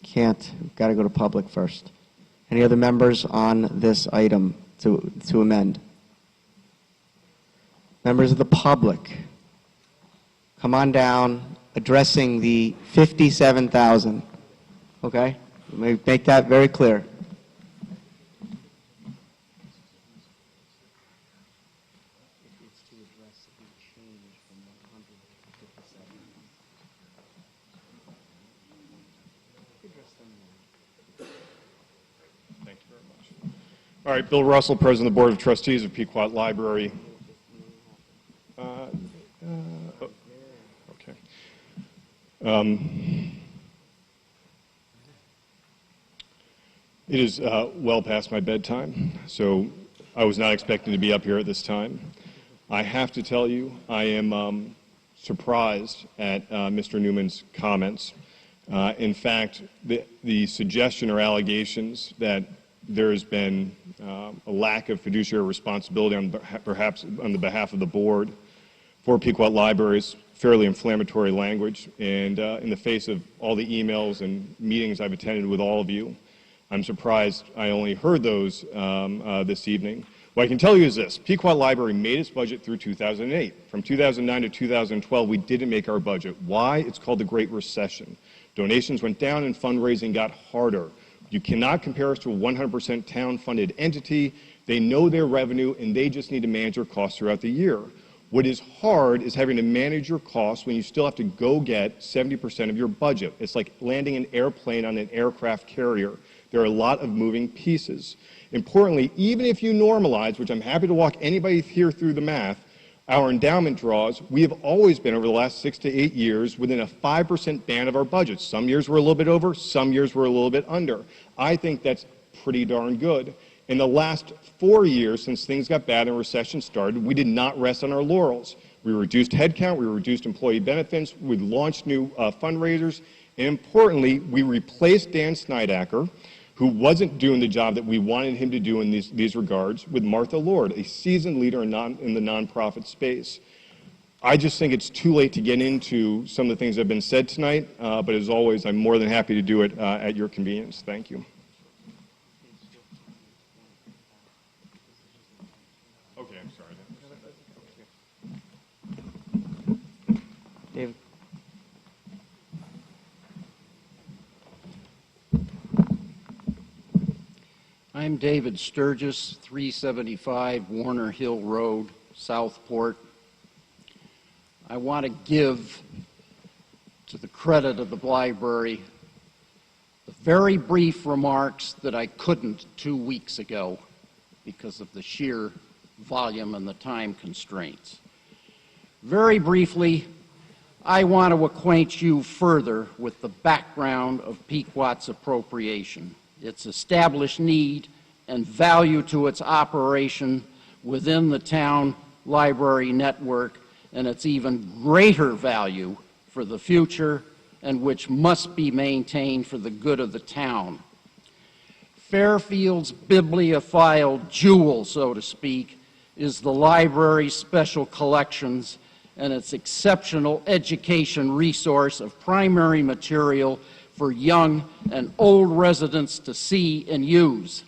Can't. We've got to go to public first. Any other members on this item to amend? Members of the public, come on down, addressing the 57,000. Okay? Let me make that very clear. All right, Bill Russell, President of the Board of Trustees of Pequot Library. Okay. It is well past my bedtime, so I was not expecting to be up here at this time. I have to tell you, I am surprised at Mr. Newman's comments. In fact, the suggestion or allegations that there has been a lack of fiduciary responsibility perhaps on the behalf of the board for Pequot Libraries, fairly inflammatory language, and in the face of all the emails and meetings I've attended with all of you, I'm surprised I only heard those this evening. What I can tell you is this: Pequot Library made its budget through 2008. From 2009 to 2012, we didn't make our budget. Why? It's called the Great Recession. Donations went down and fundraising got harder. You cannot compare us to a 100% town-funded entity. They know their revenue, and they just need to manage their costs throughout the year. What is hard is having to manage your costs when you still have to go get 70% of your budget. It's like landing an airplane on an aircraft carrier. There are a lot of moving pieces. Importantly, even if you normalize, which I'm happy to walk anybody here through the math, our endowment draws, we have always been, over the last 6 to 8 years, within a 5% band of our budget. Some years we're a little bit over, some years we're a little bit under. I think that's pretty darn good. In the last 4 years, since things got bad and recession started, we did not rest on our laurels. We reduced headcount, we reduced employee benefits, we launched new fundraisers, and importantly, we replaced Dan Snydacker, who wasn't doing the job that we wanted him to do in these regards, with Martha Lord, a seasoned leader in the nonprofit space. I just think it's too late to get into some of the things that have been said tonight, but as always, I'm more than happy to do it at your convenience. Thank you. Okay, I'm sorry. David. I'm David Sturgis, 375 Warner Hill Road, Southport. I want to give, to the credit of the library, the very brief remarks that I couldn't 2 weeks ago because of the sheer volume and the time constraints. Very briefly, I want to acquaint you further with the background of Pequot's appropriation, its established need and value to its operation within the town library network, and its even greater value for the future, and which must be maintained for the good of the town. Fairfield's bibliophile jewel, so to speak, is the library's special collections and its exceptional education resource of primary material for young and old residents to see and use.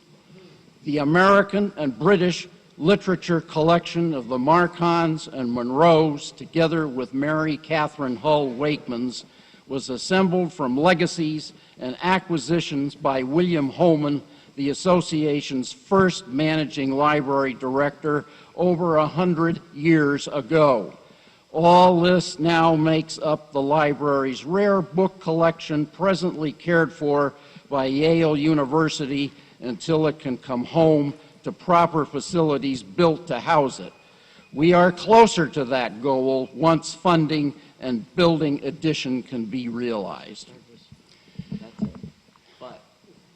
The American and British literature collection of the Marcons and Monroes, together with Mary Catherine Hull Wakeman's, was assembled from legacies and acquisitions by William Holman, the association's first managing library director, over 100 years ago. All this now makes up the library's rare book collection, presently cared for by Yale University until it can come home to proper facilities built to house it. We are closer to that goal once funding and building addition can be realized. That's it. But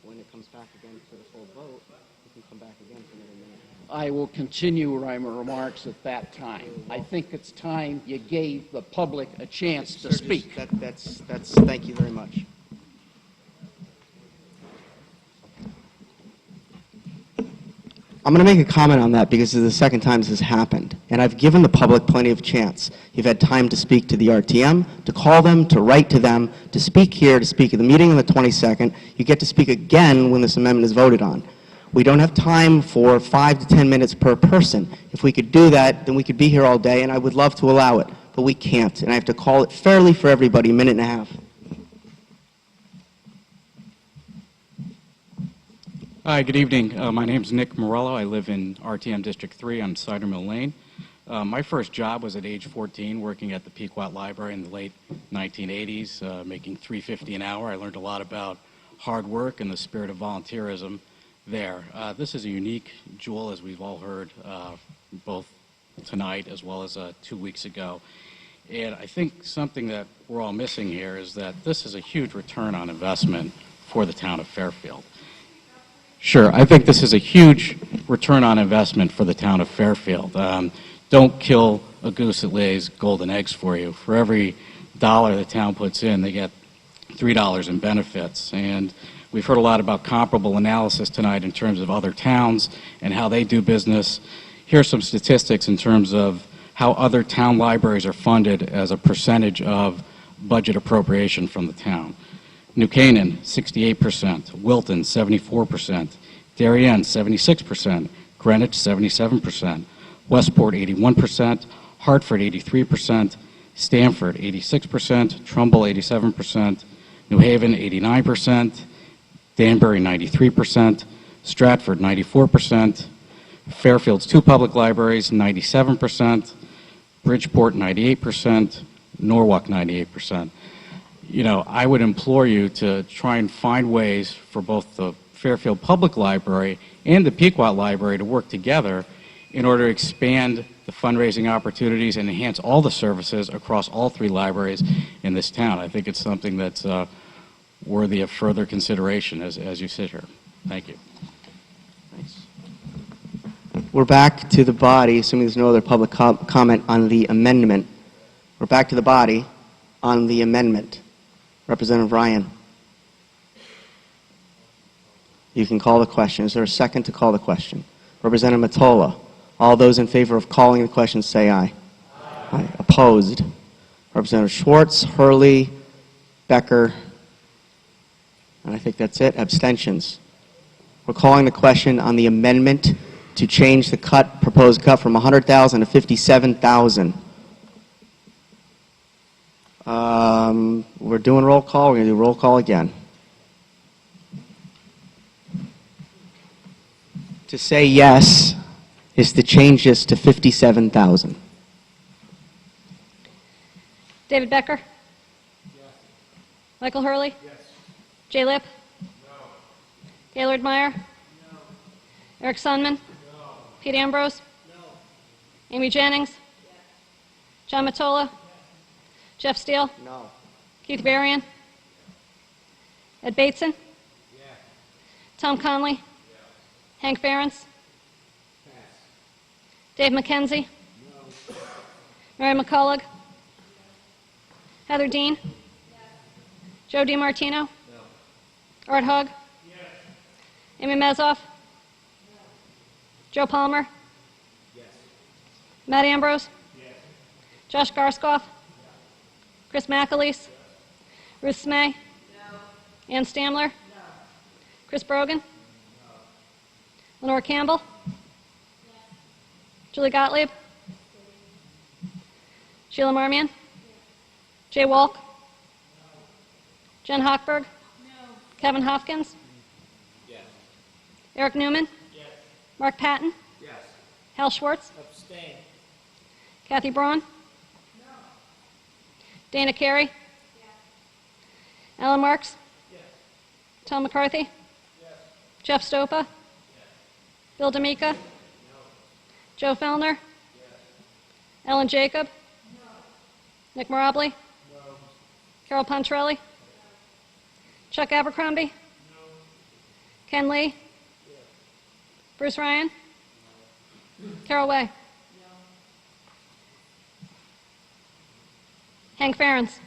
when it comes back again for the full vote, you can come back again for another minute. I will continue my remarks at that time. I think it's time you gave the public a chance to speak. That's, thank you very much. I'm going to make a comment on that because this is the second time this has happened, and I've given the public plenty of chance. You've had time to speak to the RTM, to call them, to write to them, to speak here, to speak at the meeting on the 22nd. You get to speak again when this amendment is voted on. We don't have time for 5 to 10 minutes per person. If we could do that, then we could be here all day, and I would love to allow it, but we can't, and I have to call it fairly for everybody, a minute and a half. Hi, good evening. My name is Nick Morello. I live in RTM District 3 on Cider Mill Lane. My first job was at age 14 working at the Pequot Library in the late 1980s, making $3.50 an hour. I learned a lot about hard work and the spirit of volunteerism there. This is a unique jewel, as we've all heard, both tonight as well as 2 weeks ago. And I think something that we're all missing here is that this is a huge return on investment for the town of Fairfield. Sure, I think this is a huge return on investment for the town of Fairfield. Don't kill a goose that lays golden eggs for you. For every dollar the town puts in, they get $3 in benefits. And we've heard a lot about comparable analysis tonight in terms of other towns and how they do business. Here's some statistics in terms of how other town libraries are funded as a percentage of budget appropriation from the town. New Canaan, 68%, Wilton, 74%, Darien, 76%, Greenwich, 77%, Westport, 81%, Hartford, 83%, Stamford, 86%, Trumbull, 87%, New Haven, 89%, Danbury, 93%, Stratford, 94%, Fairfield's 2 public libraries, 97%, Bridgeport, 98%, Norwalk, 98%. You know, I would implore you to try and find ways for both the Fairfield Public Library and the Pequot Library to work together in order to expand the fundraising opportunities and enhance all the services across all 3 libraries in this town. I think it's something that's worthy of further consideration as you sit here. Thank you. Thanks. We're back to the body, assuming there's no other public comment on the amendment. We're back to the body on the amendment. Representative Ryan. You can call the question. Is there a second to call the question? Representative Mottola. All those in favor of calling the question say aye. Aye. Opposed? Representative Schwartz, Hurley, Becker, and I think that's it. Abstentions. We're calling the question on the amendment to change the proposed cut from $100,000 to $57,000. We're doing roll call. We're going to do roll call again. To say yes is to change this to $57,000. David Becker? Yes. Michael Hurley? Yes. Jay Lipp? No. Gaylord Meyer? No. Eric Sunman? No. Pete Ambrose? No. Amy Jennings? Yes. John Mottola? Yes. Jeff Steele? No. Keith Varian? Ed Bateson? Yes. Tom Conley? Yes. Hank Ferentz? Dave McKenzie? Mary McCullough? Heather Dean? Joe DiMartino? Art Hug? Amy Mezoff? Joe Palmer? Matt Ambrose? Josh Garskoff? Chris McAleese? Ruth Smay? Ann Stamler? Chris Brogan? Lenore Campbell? Julie Gottlieb? Sheila Marmion? Jay Walk? Jen Hochberg? Kevin Hopkins? Eric Newman? Mark Patton? Hal Schwartz? Abstain. Kathy Braun? Dana Carey? Alan Marks? Tom McCarthy? Jeff Stopa? Bill D'Amica? Joe Fellner? Ellen Jacob? Nick Marabli? Carol Pontrelli? Chuck Abercrombie? Ken Lee? Bruce Ryan? Carol Way? Hank Ferentz?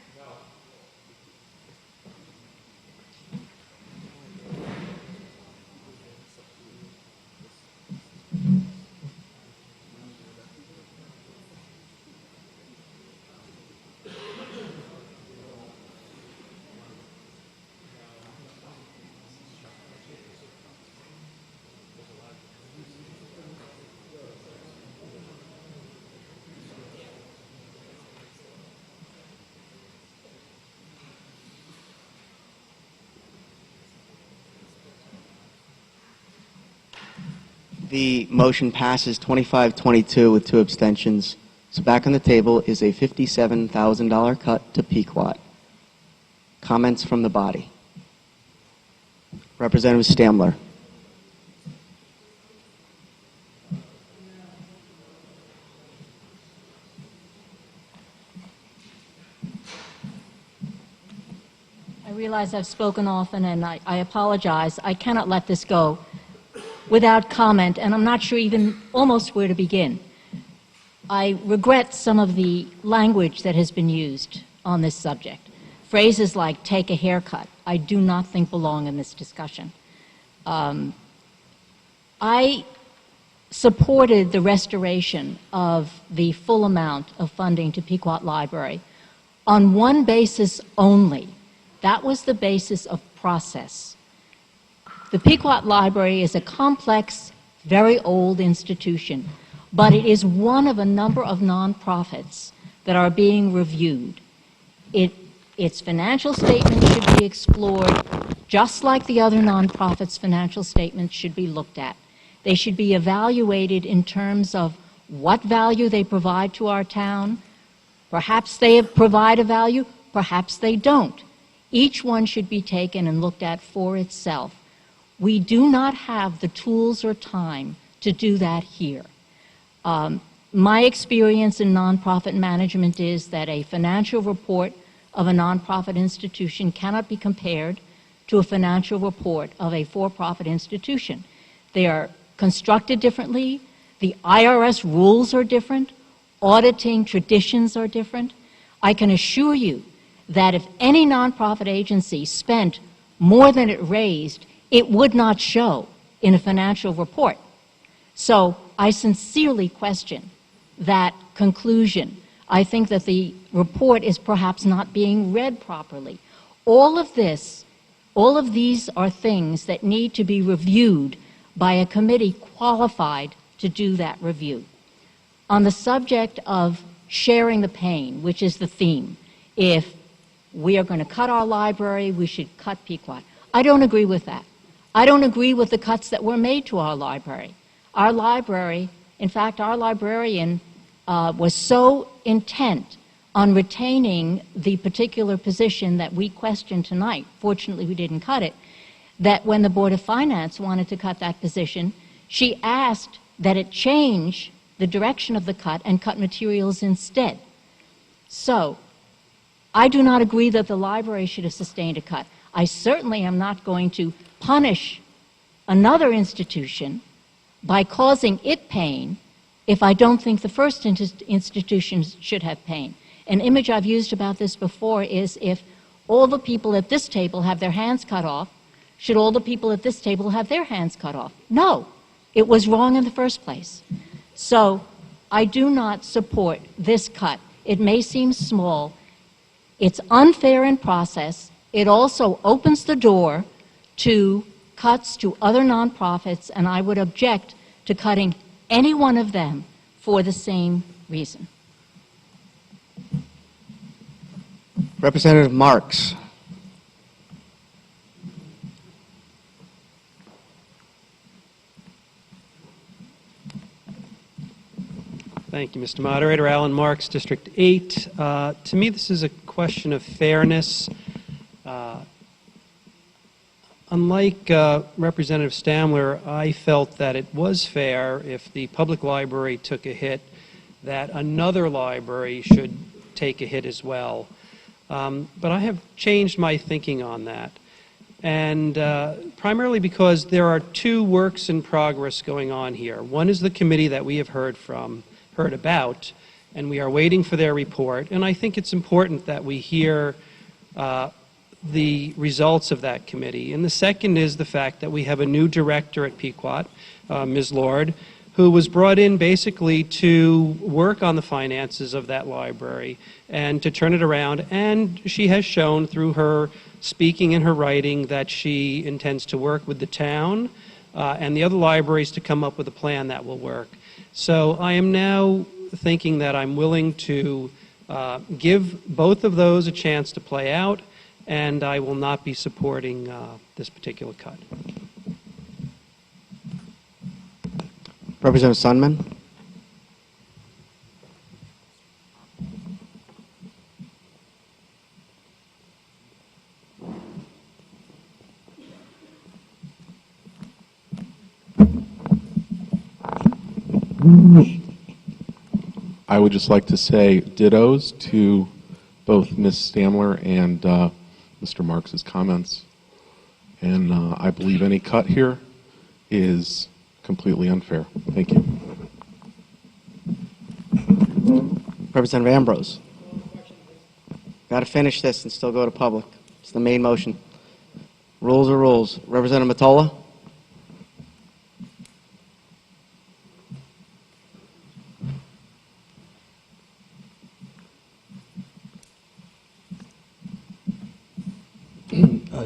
The motion passes 25-22 with 2 abstentions. So back on the table is a $57,000 cut to Pequot. Comments from the body. Representative Stamler. I realize I've spoken often, and I apologize. I cannot let this go without comment, and I'm not sure even almost where to begin. I regret some of the language that has been used on this subject. Phrases like "take a haircut," I do not think belong in this discussion. I supported the restoration of the full amount of funding to Pequot Library on one basis only. That was the basis of process. The Pequot Library is a complex, very old institution, but it is one of a number of nonprofits that are being reviewed. Its financial statement should be explored just like the other nonprofits' financial statements should be looked at. They should be evaluated in terms of what value they provide to our town. Perhaps they provide a value, perhaps they don't. Each one should be taken and looked at for itself. We do not have the tools or time to do that here. My experience in nonprofit management is that a financial report of a nonprofit institution cannot be compared to a financial report of a for-profit institution. They are constructed differently. The IRS rules are different. Auditing traditions are different. I can assure you that if any nonprofit agency spent more than it raised, it would not show in a financial report. So I sincerely question that conclusion. I think that the report is perhaps not being read properly. All of these are things that need to be reviewed by a committee qualified to do that review. On the subject of sharing the pain, which is the theme, if we are going to cut our library, we should cut Pequot. I don't agree with that. I don't agree with the cuts that were made to our library. Our library, in fact, our librarian was so intent on retaining the particular position that we questioned tonight, fortunately we didn't cut it, that when the Board of Finance wanted to cut that position, she asked that it change the direction of the cut and cut materials instead. So, I do not agree that the library should have sustained a cut. I certainly am not going to punish another institution by causing it pain if I don't think the first institution should have pain. An image I've used about this before is if all the people at this table have their hands cut off, should all the people at this table have their hands cut off? No, it was wrong in the first place. So I do not support this cut. It may seem small. It's unfair in process. It also opens the door to cuts to other nonprofits, and I would object to cutting any one of them for the same reason. Representative Marks. Thank you, Mr. Moderator. Alan Marks, District 8. To me, this is a question of fairness. Unlike Representative Stamler, I felt that it was fair if the public library took a hit, that another library should take a hit as well. But I have changed my thinking on that. And primarily because there are two works in progress going on here. One is the committee that we have heard about, and we are waiting for their report. And I think it's important that we hear the results of that committee. And the second is the fact that we have a new director at Pequot, Ms. Lord, who was brought in basically to work on the finances of that library and to turn it around. And she has shown through her speaking and her writing that she intends to work with the town and the other libraries to come up with a plan that will work. So I am now thinking that I'm willing to give both of those a chance to play out, and I will not be supporting this particular cut. Representative Sundman. I would just like to say dittos to both Ms. Stamler and Mr. Marks's comments. And I believe any cut here is completely unfair. Thank you. Representative Ambrose. Got to finish this and still go to public. It's the main motion. Rules are rules. Representative Mottola.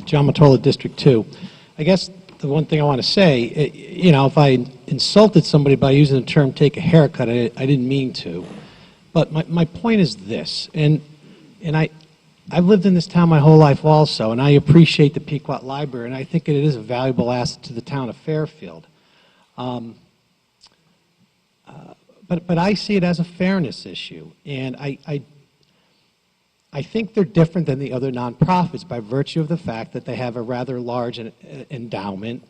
John Mottola, District 2. I guess the one thing I want to say, you know, if I insulted somebody by using the term take a haircut, I didn't mean to. But my point is this, and I've lived in this town my whole life also, and I appreciate the Pequot Library, and I think it is a valuable asset to the town of Fairfield. But I see it as a fairness issue, and I think they're different than the other nonprofits by virtue of the fact that they have a rather large endowment.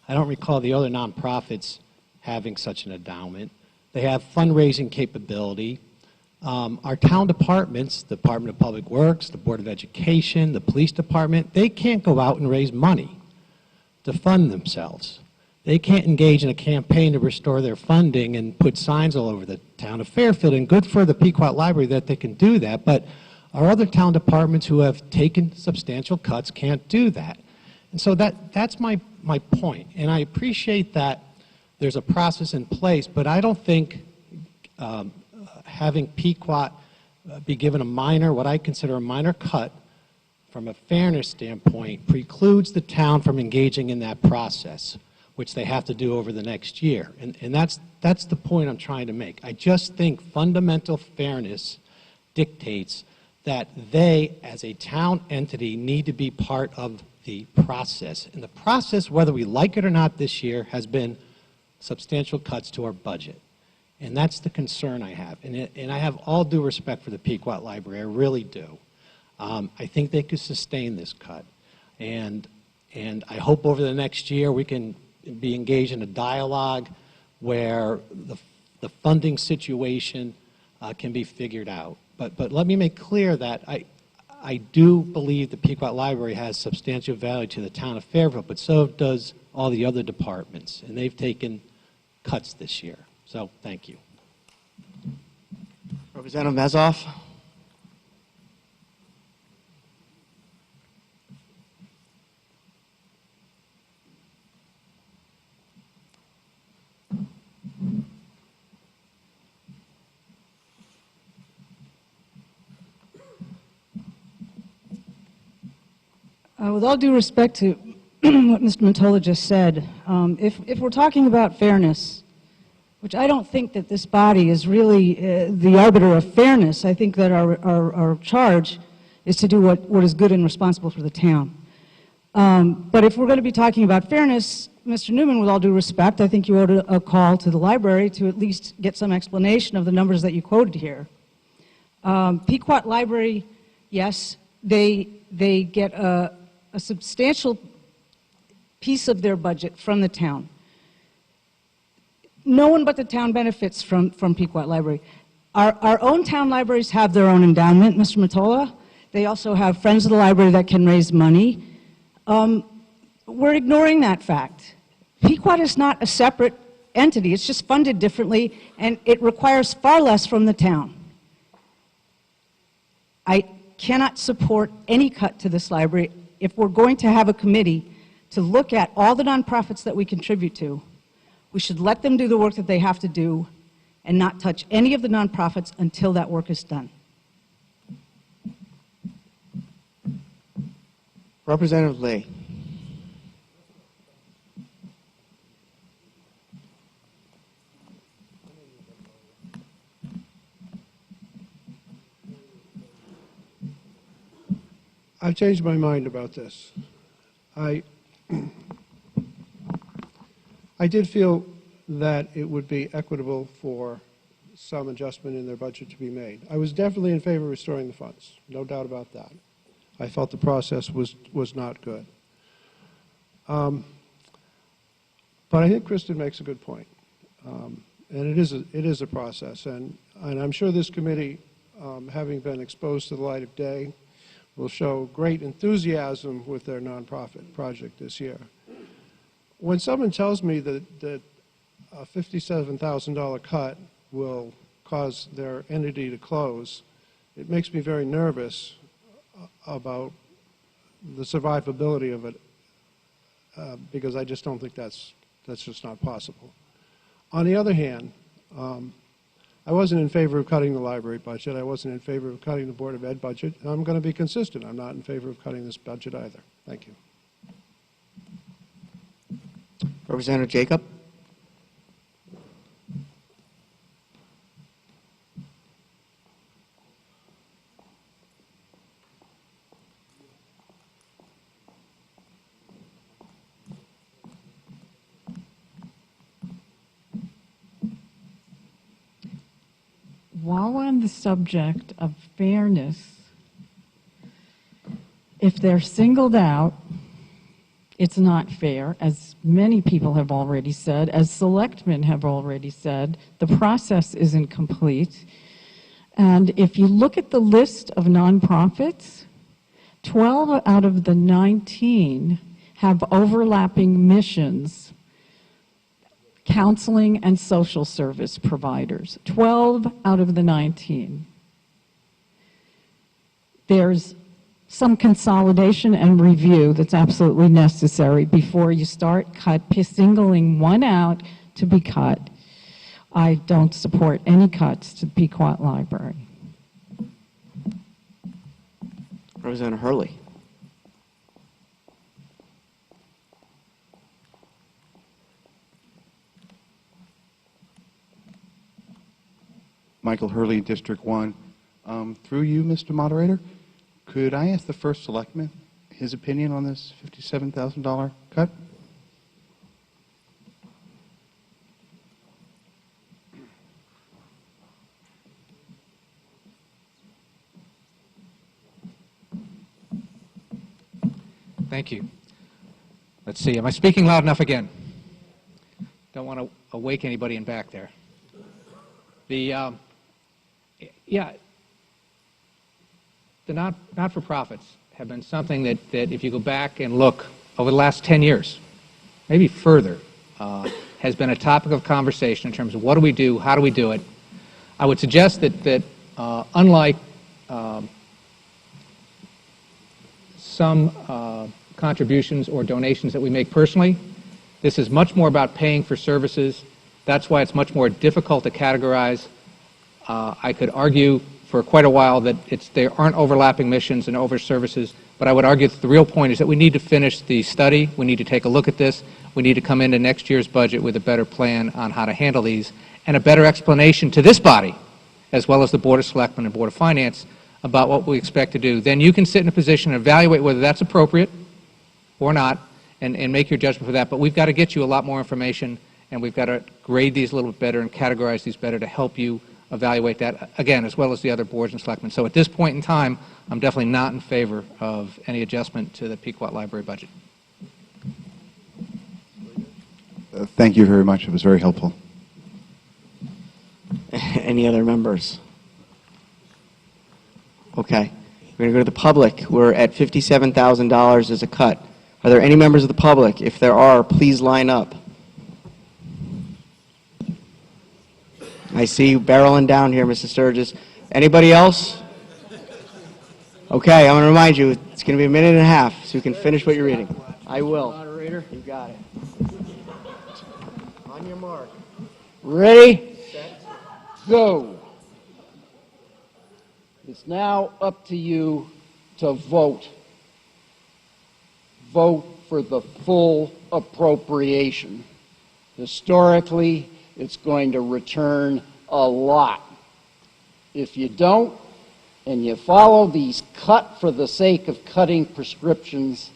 I don't recall the other nonprofits having such an endowment. They have fundraising capability. Our town departments, the Department of Public Works, the Board of Education, the Police Department, they can't go out and raise money to fund themselves. They can't engage in a campaign to restore their funding and put signs all over the town of Fairfield. And good for the Pequot Library that they can do that, but our other town departments who have taken substantial cuts can't do that. And so that's my point. And I appreciate that there's a process in place, but I don't think having Pequot be given a minor, what I consider a minor cut from a fairness standpoint, precludes the town from engaging in that process, which they have to do over the next year. And that's the point I'm trying to make. I just think fundamental fairness dictates that they, as a town entity, need to be part of the process. And the process, whether we like it or not this year, has been substantial cuts to our budget. And that's the concern I have. And I have all due respect for the Pequot Library, I really do. I think they could sustain this cut. And I hope over the next year we can be engaged in a dialogue where the funding situation can be figured out. But let me make clear that I do believe the Pequot Library has substantial value to the town of Fairfield, but so does all the other departments, and they've taken cuts this year. So thank you. Representative Mezoff. With all due respect to what Mr. Mottola just said, if we're talking about fairness, which I don't think that this body is really the arbiter of fairness, I think that our charge is to do what is good and responsible for the town. But if we're going to be talking about fairness, Mr. Newman, with all due respect, I think you owed a call to the library to at least get some explanation of the numbers that you quoted here. Pequot Library, yes, they get a substantial piece of their budget from the town. No one but the town benefits from Pequot Library. Our own town libraries have their own endowment, Mr. Mottola. They also have Friends of the Library that can raise money. We're ignoring that fact. Pequot is not a separate entity. It's just funded differently, and it requires far less from the town. I cannot support any cut to this library. If we're going to have a committee to look at all the nonprofits that we contribute to, we should let them do the work that they have to do and not touch any of the nonprofits until that work is done. Representative Lee. I've changed my mind about this. I did feel that it would be equitable for some adjustment in their budget to be made. I was definitely in favor of restoring the funds, no doubt about that. I felt the process was not good. But I think Kristen makes a good point. And it is a process. And I'm sure this committee, having been exposed to the light of day, will show great enthusiasm with their nonprofit project this year. When someone tells me that a $57,000 cut will cause their entity to close, it makes me very nervous about the survivability of it, because I just don't think that's just not possible. On the other hand, I wasn't in favor of cutting the library budget. I wasn't in favor of cutting the Board of Ed budget. And I'm going to be consistent. I'm not in favor of cutting this budget either. Thank you. Representative Jacob. While we're on the subject of fairness, if they're singled out, it's not fair, as many people have already said, as selectmen have already said. The process isn't complete. And if you look at the list of nonprofits, 12 out of the 19 have overlapping missions. Counseling and social service providers, 12 out of the 19. There's some consolidation and review that's absolutely necessary before you start singling one out to be cut. I don't support any cuts to the Pequot Library. Representative Hurley. Michael Hurley, District 1. Through you, Mr. Moderator, could I ask the First Selectman his opinion on this $57,000 cut? Thank you. Let's see, am I speaking loud enough again? Don't want to awake anybody in back there. The not-for-profits have been something that if you go back and look over the last 10 years, maybe further, has been a topic of conversation in terms of what do we do, how do we do it. I would suggest that unlike some contributions or donations that we make personally, this is much more about paying for services. That's why it's much more difficult to categorize. I could argue for quite a while that there aren't overlapping missions and over services, but I would argue that the real point is that we need to finish the study, we need to take a look at this, we need to come into next year's budget with a better plan on how to handle these, and a better explanation to this body, as well as the Board of Selectmen and Board of Finance, about what we expect to do. Then you can sit in a position and evaluate whether that's appropriate or not, and make your judgment for that. But we've got to get you a lot more information, and we've got to grade these a little bit better and categorize these better to help you evaluate that, again, as well as the other boards and selectmen. So at this point in time, I'm definitely not in favor of any adjustment to the Pequot Library budget. Thank you very much. It was very helpful. Any other members? Okay. We're going to go to the public. We're at $57,000 as a cut. Are there any members of the public? If there are, please line up. I see you barreling down here, Mrs. Sturgis. Anybody else? Okay, I'm going to remind you, it's going to be a minute and a half so you can finish what you're reading. I will. Moderator. You got it. On your mark. Ready? Set. Go. It's now up to you to vote. Vote for the full appropriation. Historically, it's going to return a lot. If you don't, and you follow these cut for the sake of cutting prescriptions,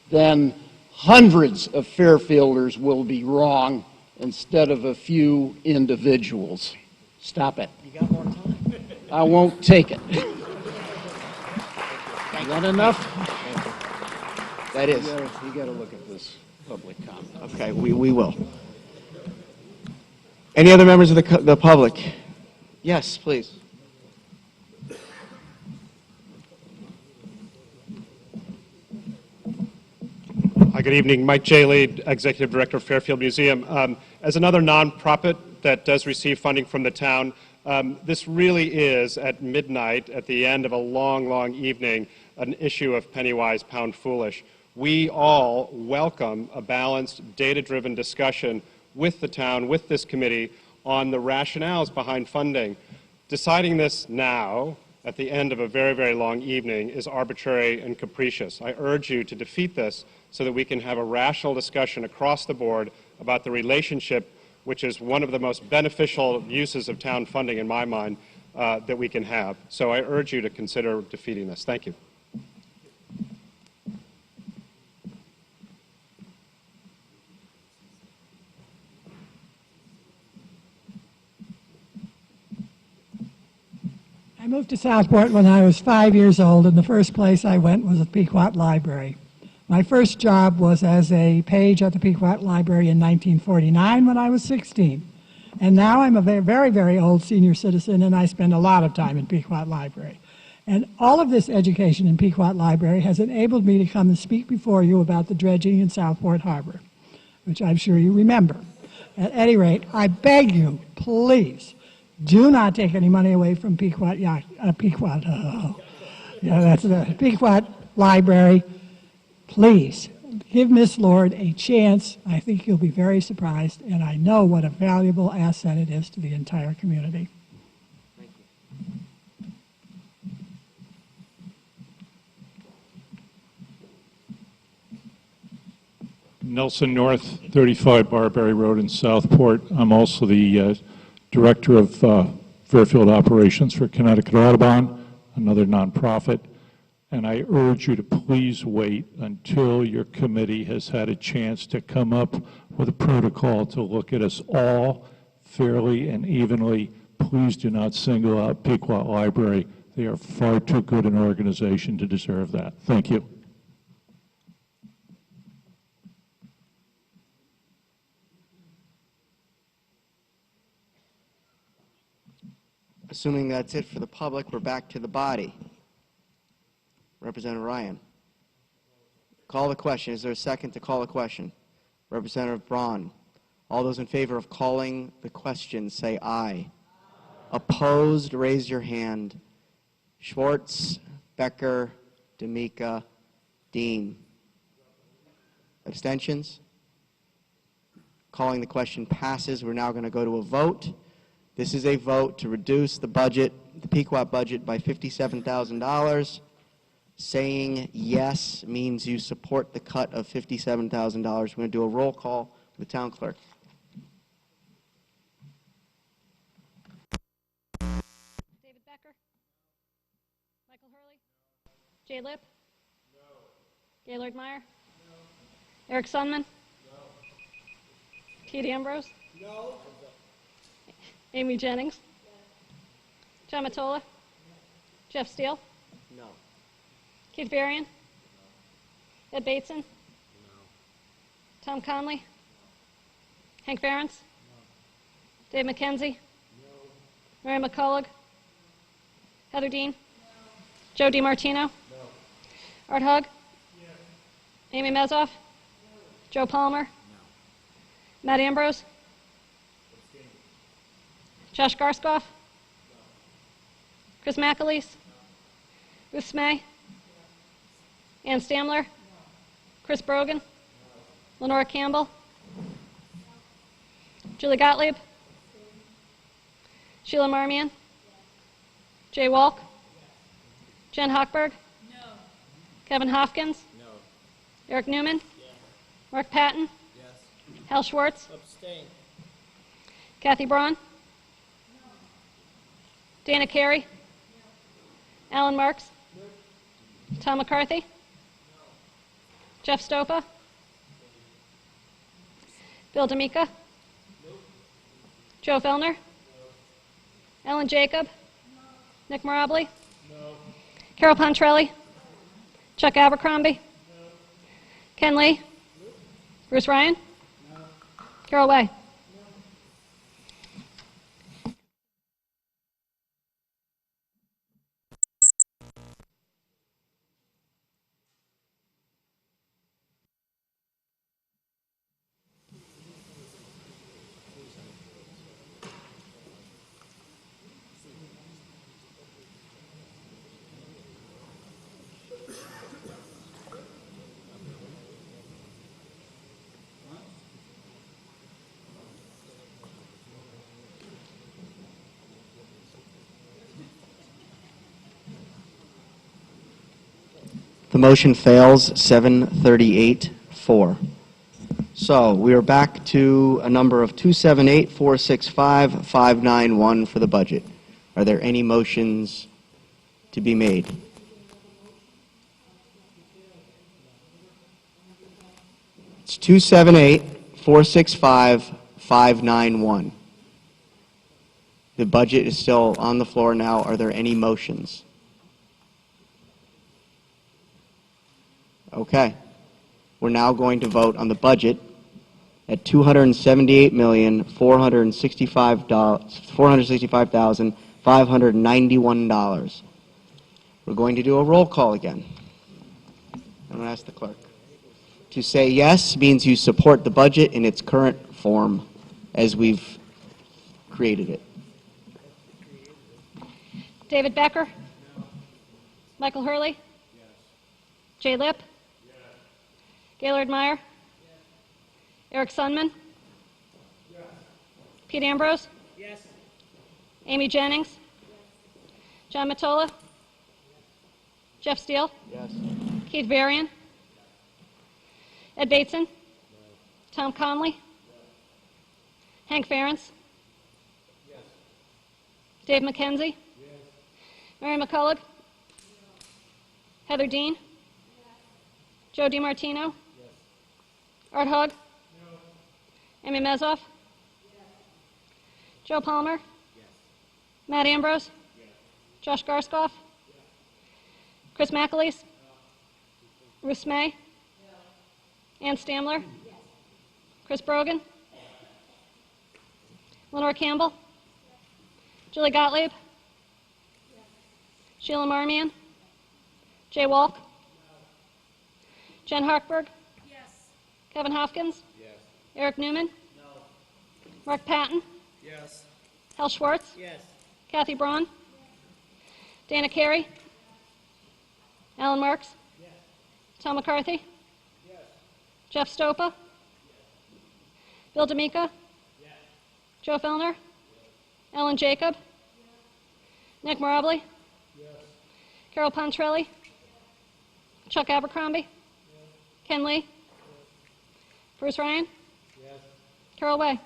then hundreds of Fairfielders will be wrong instead of a few individuals. Stop it. You got more time. I won't take it. Is that enough? That is. You got to look at this public comment. Okay, we will. Any other members of the public? Yes, please. Hi, good evening. Mike J. Lead, Executive Director of Fairfield Museum. As another nonprofit that does receive funding from the town, this really is, at midnight, at the end of a long, long evening, an issue of penny wise, pound foolish. We all welcome a balanced, data-driven discussion with the town, with this committee, on the rationales behind funding. Deciding this now, at the end of a very, very long evening, is arbitrary and capricious. I urge you to defeat this so that we can have a rational discussion across the board about the relationship, which is one of the most beneficial uses of town funding, in my mind, that we can have. So I urge you to consider defeating this. Thank you. I moved to Southport when I was 5 years old, and the first place I went was the Pequot Library. My first job was as a page at the Pequot Library in 1949 when I was 16. And now I'm a very, very old senior citizen, and I spend a lot of time in Pequot Library. And all of this education in Pequot Library has enabled me to come and speak before you about the dredging in Southport Harbor, which I'm sure you remember. At any rate, I beg you, please, do not take any money away from Pequot Library. Please, give Miss Lord a chance. I think you'll be very surprised, and I know what a valuable asset it is to the entire community. Nelson North, 35 Barberry Road in Southport. I'm also the Director of Fairfield Operations for Connecticut Audubon, another nonprofit. And I urge you to please wait until your committee has had a chance to come up with a protocol to look at us all fairly and evenly. Please do not single out Pequot Library. They are far too good an organization to deserve that. Thank you. Assuming that's it for the public, we're back to the body. Representative Ryan. Call the question. Is there a second to call the question? Representative Braun. All those in favor of calling the question, say aye. Opposed, raise your hand. Schwartz, Becker, D'Amica, Dean. Abstentions? Calling the question passes. We're now going to go to a vote. This is a vote to reduce the budget, the Pequot budget, by $57,000. Saying yes means you support the cut of $57,000. We're going to do a roll call with the town clerk. David Becker? Michael Hurley? Jay Lipp? Gaylord Meyer? Eric Sunman? Pete Ambrose? Amy Jennings? John Matola? Jeff Steele? No. Keith Varian? Ed Bateson? Tom Conley? Hank Ferentz? Dave McKenzie? Mary McCullough? Heather Dean? Joe DiMartino? Art Hug? Amy Mezoff? Joe Palmer? Matt Ambrose? Josh Garskoff? Chris McAleese? Ruth Smay? Ann Stamler? Chris Brogan? Lenora Campbell? Julie Gottlieb? Sheila Marmion? Jay Walk? Jen Hochberg? Kevin Hopkins? Eric Newman? Mark Patton? Hal Schwartz? Kathy Braun? Dana Carey? Alan Marks? Tom McCarthy? Jeff Stopa? Bill D'Amica? Joe Fellner? Ellen Jacob? Nick Marabli? Carol Pontrelli? Chuck Abercrombie? Ken Lee? Bruce Ryan? Carol Way? The motion fails, 738-4. So we are back to a number of 278-465-591 for the budget. Are there any motions to be made? It's 278-465-591. The budget is still on the floor now. Are there any motions? Okay. We're now going to vote on the budget at $465,591. We're going to do a roll call again. I'm going to ask the clerk. To say yes means you support the budget in its current form as we've created it. David Becker? Michael Hurley? Jay Lipp? Gaylord Meyer? Eric Sunman? Pete Ambrose? Amy Jennings? John Matola? Jeff Steele? Keith Varian? Ed Bateson? Tom Conley? Hank Ferentz? Dave McKenzie? Mary McCullough? Heather Dean? Joe DiMartino? Art Hug? Amy Mezoff? Joe Palmer? Matt Ambrose? Josh Garskoff? Chris McAleese? Ruth Smay? Ann Stamler? Chris Brogan? Lenore Campbell? Julie Gottlieb? Sheila Marmion? Jay Walk? Jen Hochberg? Kevin Hopkins? Eric Newman? No. Mark Patton? Yes. Hal Schwartz? Yes. Kathy Braun? Dana Carey? Alan Marks? Yes. Tom McCarthy? Yes. Jeff Stopa? Yes. Bill D'Amica? Yes. Joe Fellner? Yes. Ellen Jacob? Yes. Nick Marabli? Yes. Carol Pontrelli? Yes. Chuck Abercrombie? Yes. Ken Lee? Yes. Bruce Ryan? Yes. Carol Way?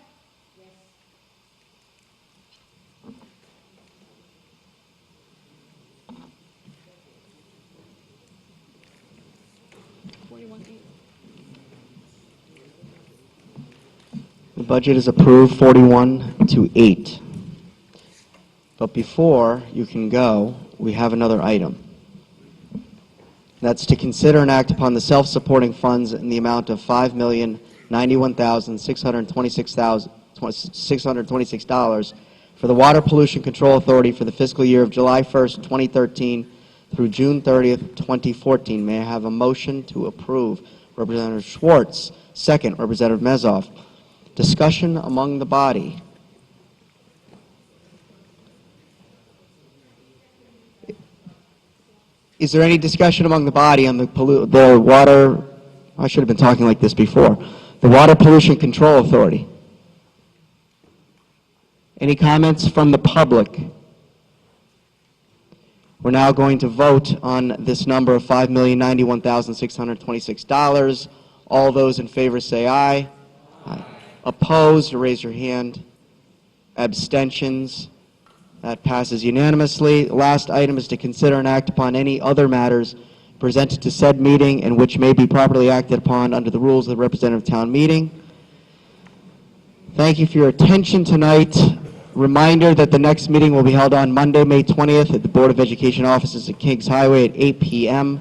The budget is approved 41-8. But before you can go, we have another item. That's to consider and act upon the self-supporting funds in the amount of $5,091,626 for the Water Pollution Control Authority for the fiscal year of July 1st, 2013 through June 30th, 2014. May I have a motion to approve? Representative Schwartz, second. Representative Mezov. Discussion among the body. Is there any discussion among the body on the water, I should have been talking like this before, the Water Pollution Control Authority? Any comments from the public? We're now going to vote on this number of $5,091,626. All those in favor say aye. Aye. Opposed, raise your hand. Abstentions. That passes unanimously. The last item is to consider and act upon any other matters presented to said meeting and which may be properly acted upon under the rules of the representative town meeting. Thank you for your attention tonight. Reminder that the next meeting will be held on Monday, May 20th at the Board of Education offices at Kings Highway at 8 p.m.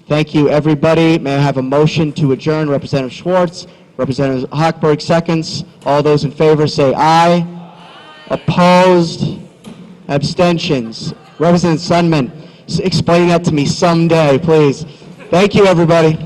Thank you, everybody. May I have a motion to adjourn? Representative Schwartz. Representative Hochberg seconds. All those in favor say aye. Opposed? Abstentions? Representative Sundman, explain that to me someday, please. Thank you, everybody.